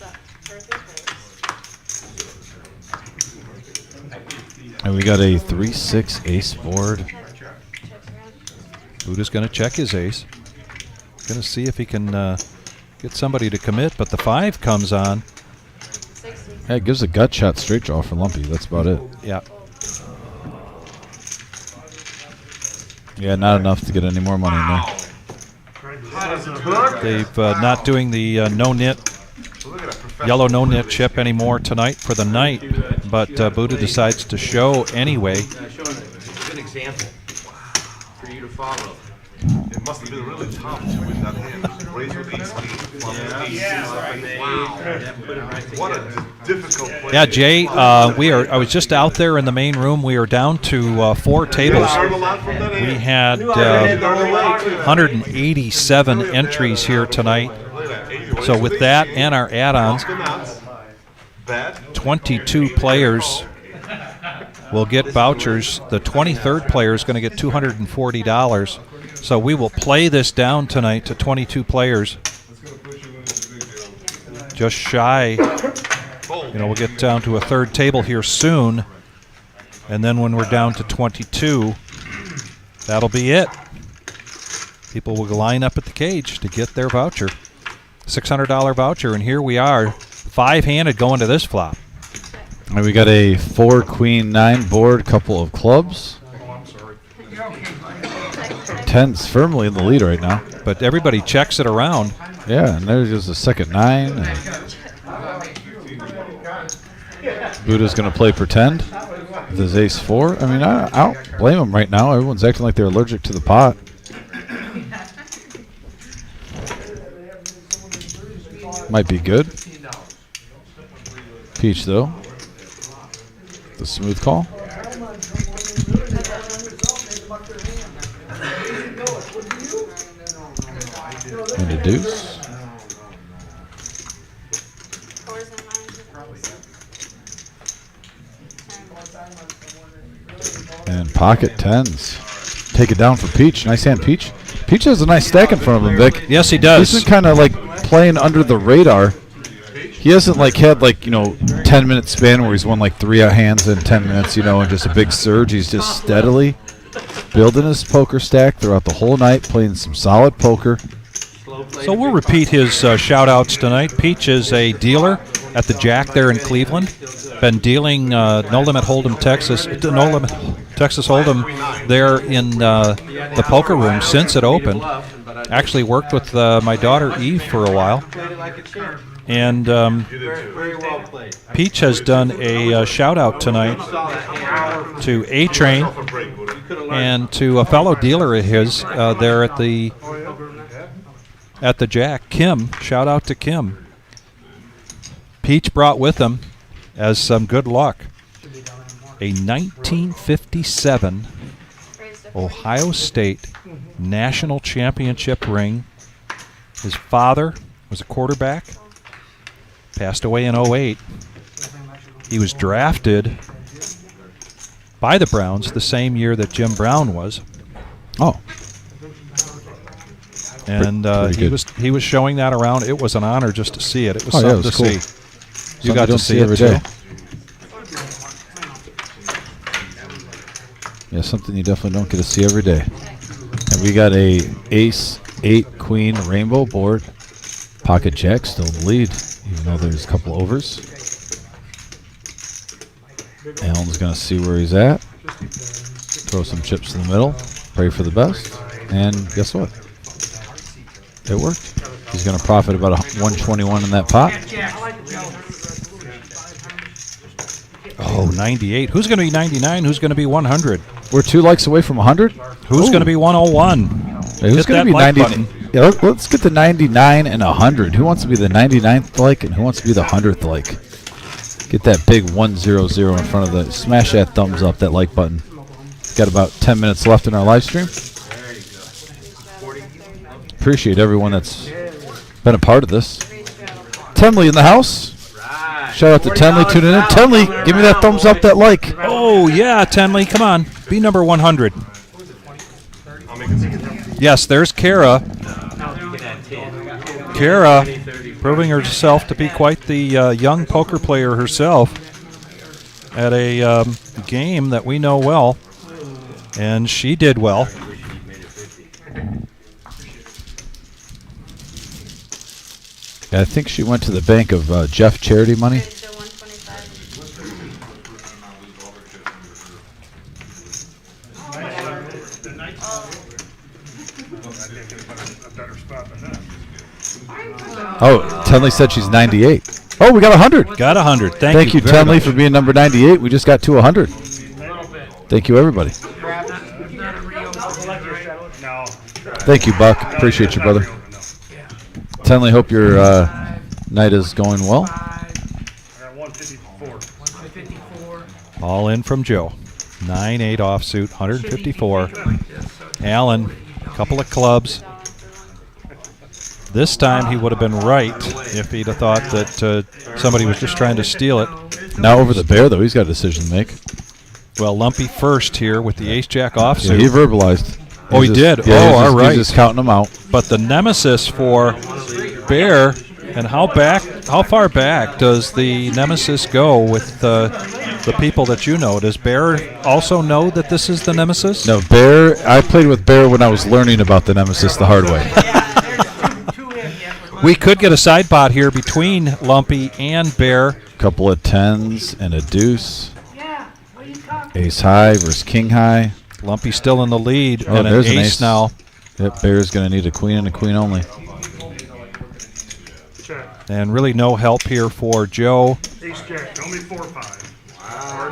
up? Birthday And we got a 3-6 ace board. Buddha's going to check his ace. Going to see if he can get somebody to commit, but the 5 comes on. 60. Yeah, it gives a gut shot straight draw for Lumpy. That's about it. Yeah. Yeah, not enough to get any more money in there. They've not doing the no-knit, yellow no-knit chip anymore tonight for the night, but Buddha decides to show anyway. Showing a good example for you to follow. It must have been really tough to win that hand. Raise with ace king, flop with ace king. Wow. What a difficult play. Yeah, Jay, I was just out there in the main room. We are down to 4 tables. We had 187 entries here tonight. So with that and our add-ons, 22 players will get vouchers. The 23rd player is going to get $240. So we will play this down tonight to 22 players. Just shy. We'll get down to a 3rd table here soon. And then when we're down to 22, that'll be it. People will line up at the cage to get their voucher. $600 voucher, and here we are, 5-handed going to this flop. And we got a 4-queen-9 board, couple of clubs. 10's firmly in the lead right now. But everybody checks it around. Yeah, and there's just a second 9. And Buddha's going to play pretend with his ace-4. I mean, I don't blame him right now. Everyone's acting like they're allergic to the pot. Might be good. Peach, though. The smooth call. And a deuce. And pocket 10s. Take it down for Peach. Nice hand, Peach. Peach has a nice stack in front of him, Vic. Yes, he does. He's been kind of like playing under the radar. He hasn't like had like 10-minute span where he's won like 3 hands in 10 minutes, and just a big surge. He's just steadily building his poker stack throughout the whole night, playing some solid poker. So we'll repeat his shout-outs tonight. Peach is a dealer at the Jack there in Cleveland. Been dealing No Limit Hold'em Texas Hold'em there in the poker room since it opened. Actually worked with my daughter Eve for a while. And Peach has done a shout-out tonight to A-Train and to a fellow dealer of his there at the Jack, Kim. Shout out to Kim. Peach brought with him as some good luck a 1957 Ohio State National Championship ring. His father was a quarterback, passed away in 08. He was drafted by the Browns the same year that Jim Brown was. Oh. And he was showing that around. It was an honor just to see it. It was something to cool. see. You got to see it every too. day. Yeah, something you definitely don't get to see every day. And we got a ace, 8, queen, rainbow board. Pocket jack still in the lead, even though there's a couple overs. Alan's going to see where he's at. Throw some chips in the middle. Pray for the best. And guess what? It worked. He's going to profit about 121 in that pot. Oh, 98. Who's going to be 99? Who's going to be 100? We're 2 likes away from 100. Who's going to be 101? Hey, who's going to be 90? Yeah, let's get the 99 and 100. Who wants to be the 99th like and who wants to be the 100th like? Get that big 100 in front of the. Smash that thumbs up, that like button. Got about 10 minutes left in our live stream. Appreciate everyone that's been a part of this. Tenley in the house. Shout out to Tenley tuning in. Tenley, give me that thumbs up, that like. Oh, yeah, Tenley, come on. Be number 100. Yes, there's Kara. Kara proving herself to be quite the young poker player herself at a game that we know well. And she did well. I think she went to the bank of Jeff charity money. A better spot than that. Oh, Tenley said she's 98. Oh, we got 100. Got 100. Thank you, very Tenley, much. for being number 98. We just got to 100. Thank you, everybody. No. Thank you, Buck. Appreciate you, brother. Tenley, hope your night is going well. I got 154. 154. All in from Joe. 9-8 offsuit, 154. Allen, couple of clubs. This time he would have been right if he'd have thought that somebody was just trying to steal it. Now over the bear, though, he's got a decision to make. Well, Lumpy first here with the ace-jack offsuit. Yeah, he verbalized. Oh, he did? Oh, all right. He's just counting them out. But the nemesis for Bear, and how far back does the nemesis go with the people that you know? Does Bear also know that this is the nemesis? No, Bear, I played with Bear when I was learning about the nemesis the hard way. We could get a side pot here between Lumpy and Bear. Couple of tens and a deuce. Ace high versus king high. Lumpy still in the lead, Oh, and an there's an ace now. Yep, Bear's going to need a queen and a queen only. Check. And really no help here for Joe. Ace jack. Show me 4-5. Or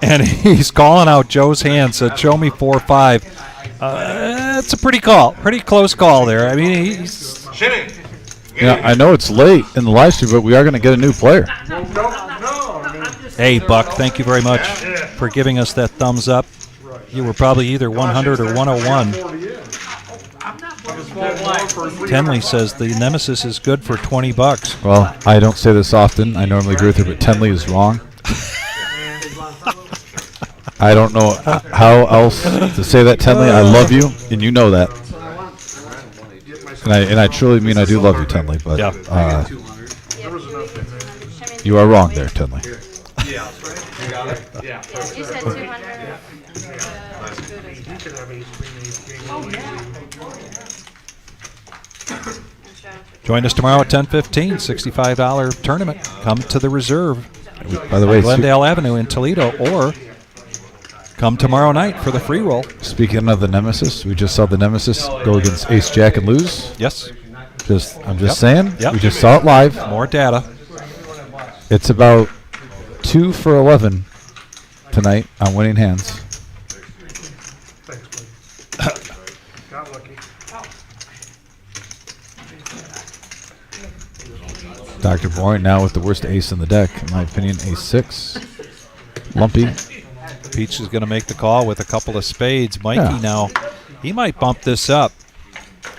10. And he's calling out Joe's hand, said, show me 4-5. It's a pretty call, pretty close call there. I mean, he's... Yeah, I know it's late in the live stream, but we are going to get a new player. Hey, Buck, thank you very much for giving us that thumbs up. You were probably either 100 or 101. Tenley says the nemesis is good for $20. Well, I don't say this often. I normally agree with her, but Tenley is wrong. I don't know how else to say that, Tenley. I love you, and you know that. And I truly mean I do love you, Tenley, but you are wrong there, Tenley. Yeah, you said 200. Join us tomorrow at 10:15, $65 tournament. Come to the reserve. By the way, Glendale Avenue in Toledo, or come tomorrow night for the free roll. Speaking of the nemesis, we just saw the nemesis go against Ace Jack and lose. Yes. I'm just saying. Yep. We just saw it live. More data. It's about 2 for 11 tonight on winning hands. Got lucky. Dr. Boring now with the worst ace in the deck, in my opinion, ace 6. Lumpy. Peach is going to make the call with a couple of spades. Mikey Yeah. now, he might bump this up.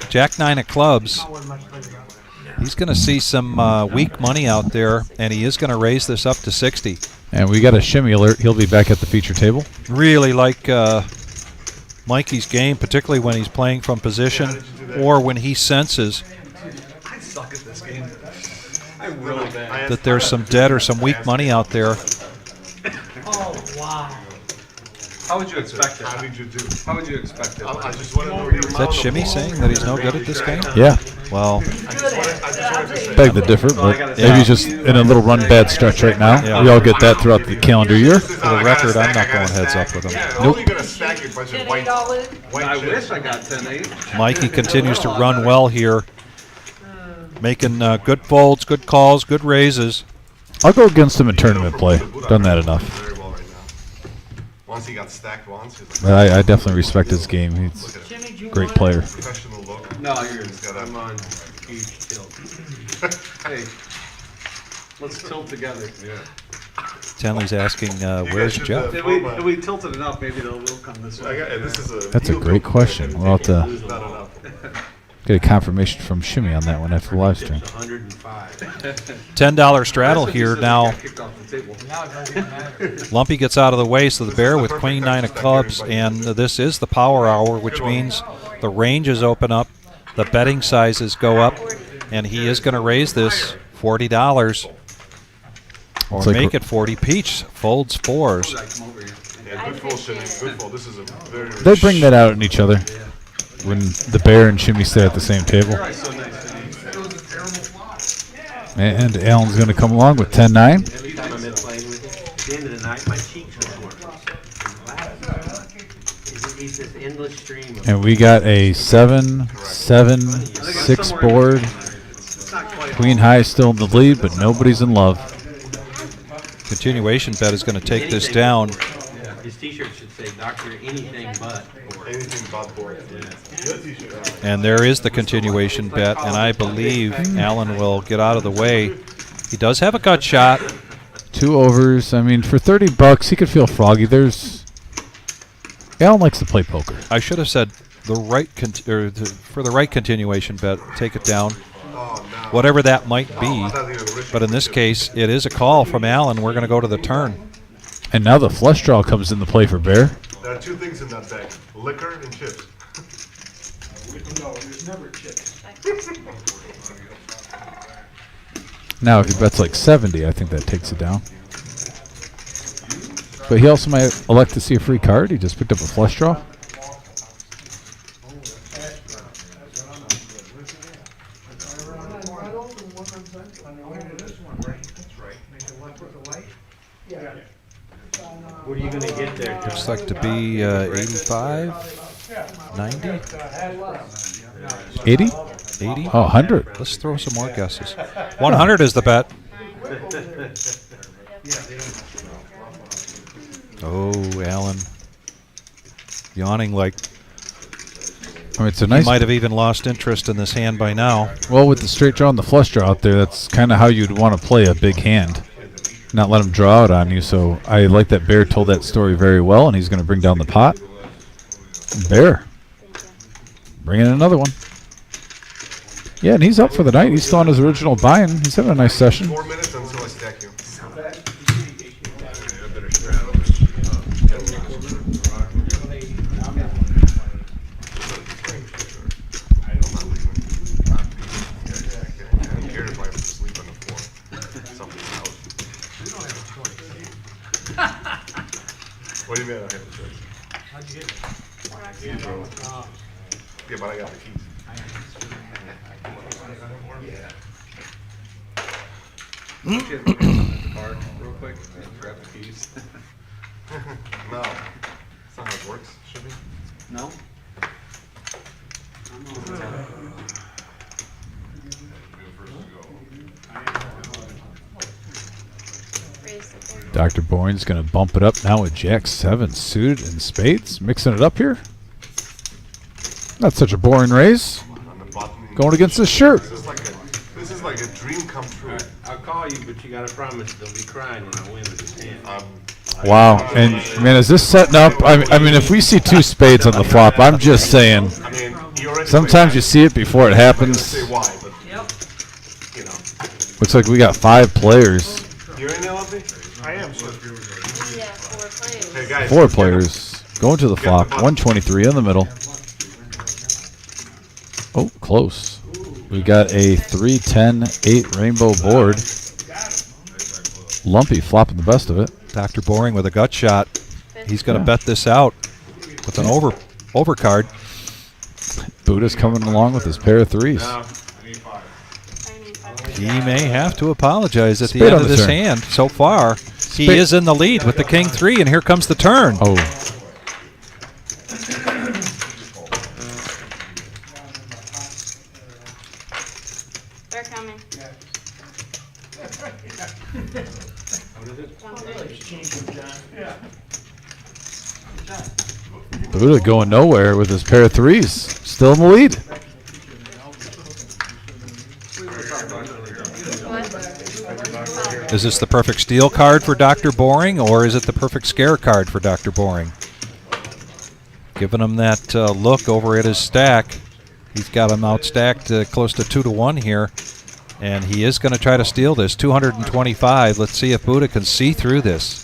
Jack 9 of clubs. He's going to see some weak money out there, and he is going to raise this up to 60. And we got a shimmy alert. He'll be back at the feature table. Really like Mikey's game, particularly when he's playing from position or when he senses I suck at this game. I'm really bad. that there's some dead or some weak money out there. Oh, wow. How would you expect it? How did you do? How would you expect it? I just want to know where Is that Shimmy saying that he's no good at this game? Yeah. Well, Beg to differ, but maybe he's just in a little run bad stretch right now. Yeah. We all get that throughout the calendar year. for the record, I'm not going heads up with him. Nope. You're gonna stack your bunch of white I wish I got 10-8. Mikey continues to run well here, making good folds, good calls, good raises. I'll go against him in tournament play. Done that enough. very well right now. Once he got stacked once, he's But I definitely respect his game. He's a great player. professional look. No, you're. He's got I'm on huge tilt. Hey, let's tilt together. Yeah. Tenley's asking, where's should, Jeff? If we tilted enough, maybe they'll come this way. This is a That's a great question. We'll have to not enough. get a confirmation from Shimmy on that one after the live stream. 105. $10 straddle That's what he here said now. when he got kicked off the table. Now it doesn't even matter. Lumpy gets out of the way, so the bear with queen 9 of clubs, and this is the power hour, which means the ranges open up, the betting sizes go up, and he is going to raise this $40 or It's like make it 40. Peach folds 4s. Come over here. Yeah, good full shit. Good full. This is a very. They bring that out in each other when the bear and Shimmy sit at the same table. So nice. And Alan's going to come along with 10-9. Every time I'm in playing with you, at the end of the night, my cheeks will work. Is it He's this endless stream of And we got a 7-7-6 board. Queen high still in the lead, but nobody's in love. Continuation bet is going to take this down. His t-shirt should say Doctor Anything But. Anything but board. And there is the continuation bet, and I believe Alan will get out of the way. He does have a gut shot. 2 overs. I mean, for $30, he could feel froggy. Alan likes to play poker. I should have said for the right continuation bet, take it down. Whatever that might be. But in this case, it is a call from Alan. We're going to go to the turn. And now the flush draw comes into play for Bear. There are 2 things in that bag: liquor and chips. No, there's never chips. Now, if he bets like 70, I think that takes it down. But he also might elect to see a free card. He just picked up a flush draw. What are you gonna get there? Looks like to be 85, 90, 80? 80. Oh, 100. Let's throw some more guesses. 100 is the bet. Oh, Alan. Yawning like I mean, it's a he nice. might have even lost interest in this hand by now. Well, with the straight draw and the flush draw out there, that's kind of how you'd want to play a big hand. Not let him draw out on you. So I like that Bear told that story very well, and he's going to bring down the pot. Bear. Bring in another one. Yeah, and he's up for the night. He's still on his original buy-in. He's having a nice session. 4 minutes until I stack you. What do you mean I don't have the choice? How'd you get it? Yeah, but I got the keys. Card real quick and grab the keys. No. That's not how it works. Should be. No? Dr. Boyne's going to bump it up now with Jack 7 suited and spades. Mixing it up here. Not such a boring raise. Going against his shirt. This is like a dream come true. I'll call you, but you gotta promise don't be crying when I win with this hand. Wow. And, man, is this setting up? I mean, if we see 2 spades on the flop, I'm just saying. I mean, you already Sometimes you see it before it happens. say why, but you know. Looks like we got 5 players. You're in LFB? I am, sir. Yeah, 4 players. Hey guys. 4 players going to the flop. 123 in the middle. Oh, close. We got a 3-10-8 rainbow board. Lumpy flopping the best of it. Dr. Boring with a gut shot. He's going to bet this out with an overcard. Buddha's coming along with his pair of 3s. He may have to apologize at the Spade end on of the this turn. hand. So far, he is in the lead with the King 3, and here comes the turn. Oh. They're coming. Buddha going nowhere with his pair of 3s. Still in the lead. Is this the perfect steal card for Dr. Boring, or is it the perfect scare card for Dr. Boring? Giving him that look over at his stack. He's got him outstacked close to 2-1 here, and he is going to try to steal this. 225. Let's see if Buddha can see through this.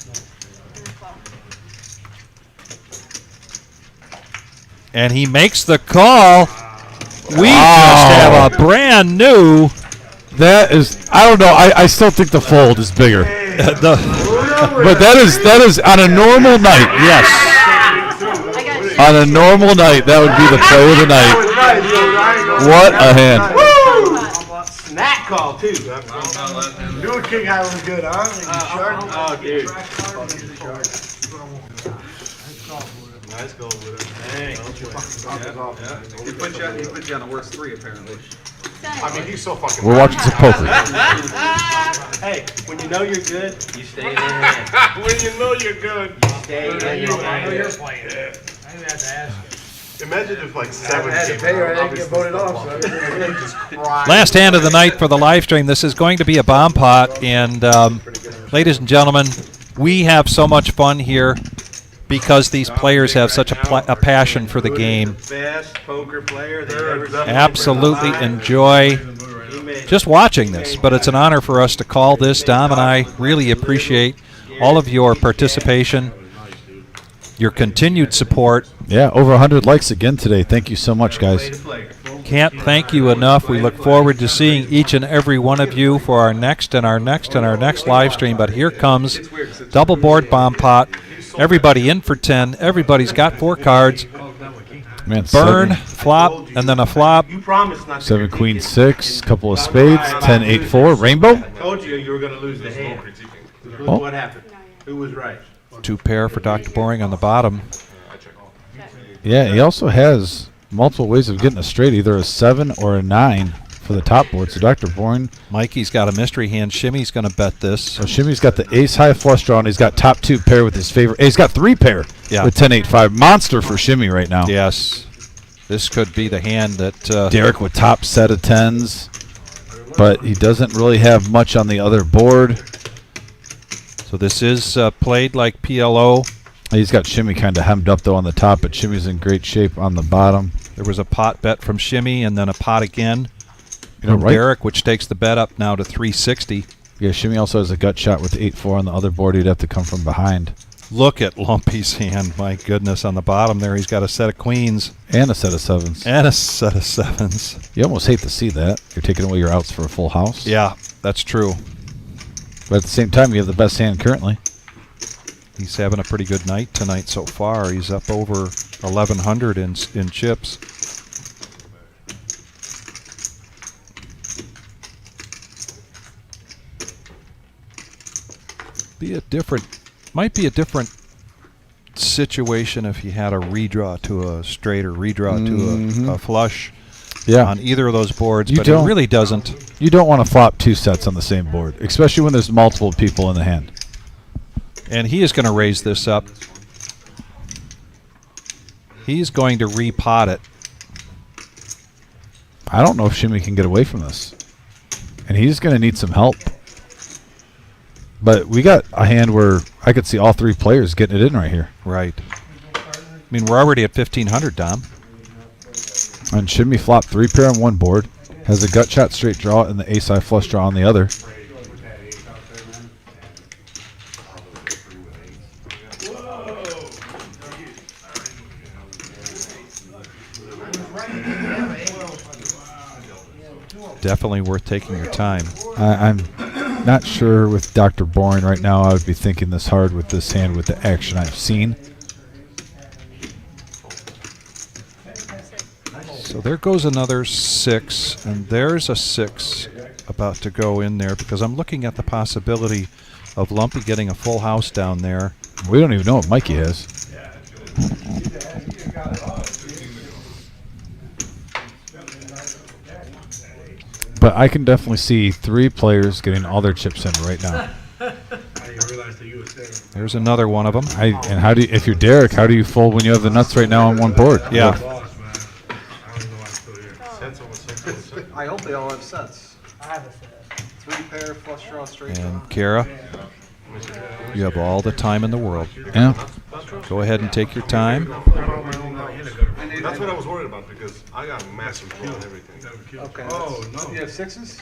And he makes the call. We just have a brand new. That is, I don't know. I still think the fold is bigger. But that is on a normal night. Yes. On a normal night, that would be the play of the night. What a hand. Snack call too. New King Island good, huh? Oh, dude. Nice goal with it. He put you on the worst 3 apparently. I mean, he's so fucking. We're watching some poker. Hey, when you know you're good, you stay in their hand. When you know you're good. Stay in their I know you're hand. playing. I didn't have to ask you. Imagine if like 7 had to came pay her, I out, didn't get obviously voted it's off, not so lucky. they just cried. Last hand of the night for the live stream. This is going to be a bomb pot, and ladies and gentlemen, we have so much fun here because these players have such a passion for the game. Best poker player they've ever seen. Absolutely enjoy just watching this, but it's an honor for us to call this. Dom and I really appreciate all of your participation, your continued support. Yeah, over 100 likes again today. Thank you so much, guys. Can't thank you enough. We look forward to seeing each and every one of you for our next and our next and our next live stream. But here comes double board bomb pot. Everybody in for 10. Everybody's got 4 cards. Man, Burn, flop, and then a flop. You promised not to. 7 queen 6, couple of spades, 10 8 4, rainbow. I told you were going to lose the hand. Look Oh. what happened. Who was right? 2 pair for Dr. Boring on the bottom. Yeah, he also has multiple ways of getting a straight, either a 7 or a 9 for the top board. So Dr. Bourne, Mikey's got a mystery hand. Shimmy's going to bet this. so Shimmy's got the ace high flush draw, and he's got top 2 pair with his favorite. He's got 3 pair Yeah. with 10 8 5. Monster for Shimmy right now. Yes. This could be the hand that Derek with top set of 10s, but he doesn't really have much on the other board. So this is played like PLO. He's got Shimmy kind of hemmed up though on the top, but Shimmy's in great shape on the bottom. There was a pot bet from Shimmy and then a pot again You know, from right? Derek, which takes the bet up now to 360. Yeah, Shimmy also has a gut shot with 8 4 on the other board. He'd have to come from behind. Look at Lumpy's hand. My goodness, on the bottom there, he's got a set of queens And a set of 7s. and a set of 7s. You almost hate to see that. You're taking away your outs for a full house. Yeah, that's true. But at the same time, you have the best hand currently. He's having a pretty good night tonight so far. He's up over 1,100 in chips. Might be a different situation if you had a redraw to a straight or redraw to a flush Yeah. on either of those boards, You but don't. it really doesn't. You don't want to flop 2 sets on the same board, especially when there's multiple people in the hand. And he is going to raise this up. He's going to repot it. I don't know if Shimmy can get away from this. And he's going to need some help. But we got a hand where I could see all 3 players getting it in right here. Right. I mean, we're already at 1,500, Dom. And Shimmy flopped 3 pair on one board, has a gut shot straight draw and the ace high flush draw on the other. Definitely worth taking your time. I'm not sure with Dr. Boring right now. I would be thinking this hard with this hand with the action I've seen. So there goes another 6, and there's a 6 about to go in there because I'm looking at the possibility of Lumpy getting a full house down there. We don't even know what Mikey has. But I can definitely see 3 players getting all their chips in right now. There's another one of them. And how do you, if you're Derek, how do you fold when you have the nuts right now on one board? Yeah. I hope they all have sets. I have a set. 3 pair, flush draw, straight draw. And Kara, you have all the time in the world. Yeah. Go ahead and take your time. That's what I was worried about because I got a massive draw and everything. Okay. Oh, no. You have 6s?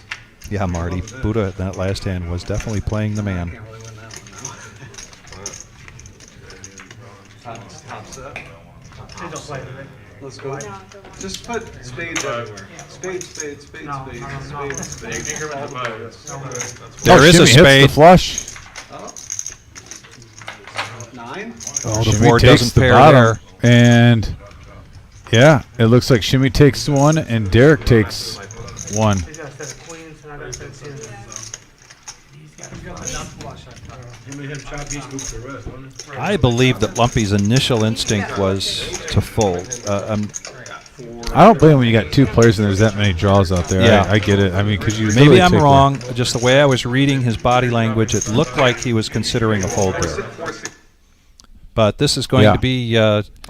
Yeah, Marty. Buddha, that last hand, was definitely playing the man. Can't really win that one now. Top set. Let's go. Just put spades everywhere. Spades, spades, spades, spades, spades, spades. There is a Shimmy hits spade. the flush. 9? Oh, the Shimmy board takes doesn't the pair bottom. there. And yeah, it looks like Shimmy takes 1 and Derek takes 1. He's got a set of queens and I got a set of 10s. He's got enough flush. I believe that Lumpy's initial instinct was to fold. I don't blame when you got two players and there's that many draws out there. Yeah. I get it. I mean, because you Maybe literally I'm take wrong. Just the way I was reading his body language, it looked like he was considering a fold there. But this is going Yeah. to be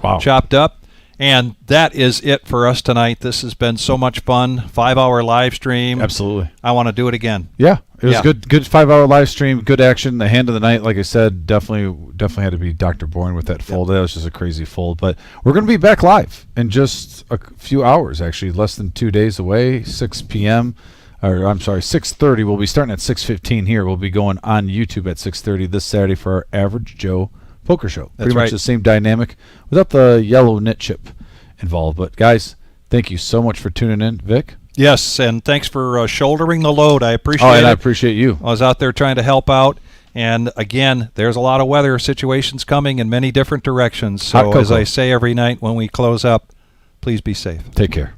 Wow. chopped up. And that is it for us tonight. This has been so much fun. 5-hour live stream. Absolutely. I want to do it again. Yeah, it was Yeah. good 5-hour live stream, good action. The hand of the night, like I said, definitely had to be Dr. Bourne with that fold. That was just a crazy fold. But we're going to be back live in just a few hours, actually, less than 2 days away, 6 p.m. Or I'm sorry, 6:30. We'll be starting at 6:15 here. We'll be going on YouTube at 6:30 this Saturday for our Average Joe Poker Show. That's Pretty much right. the same dynamic without the yellow knit chip involved. But guys, thank you so much for tuning in, Vic. Yes, and thanks for shouldering the load. I appreciate it. And I appreciate you. I was out there trying to help out. And again, there's a lot of weather situations coming in many different directions. Hot So as cocoa. I say every night when we close up, please be safe. Take care.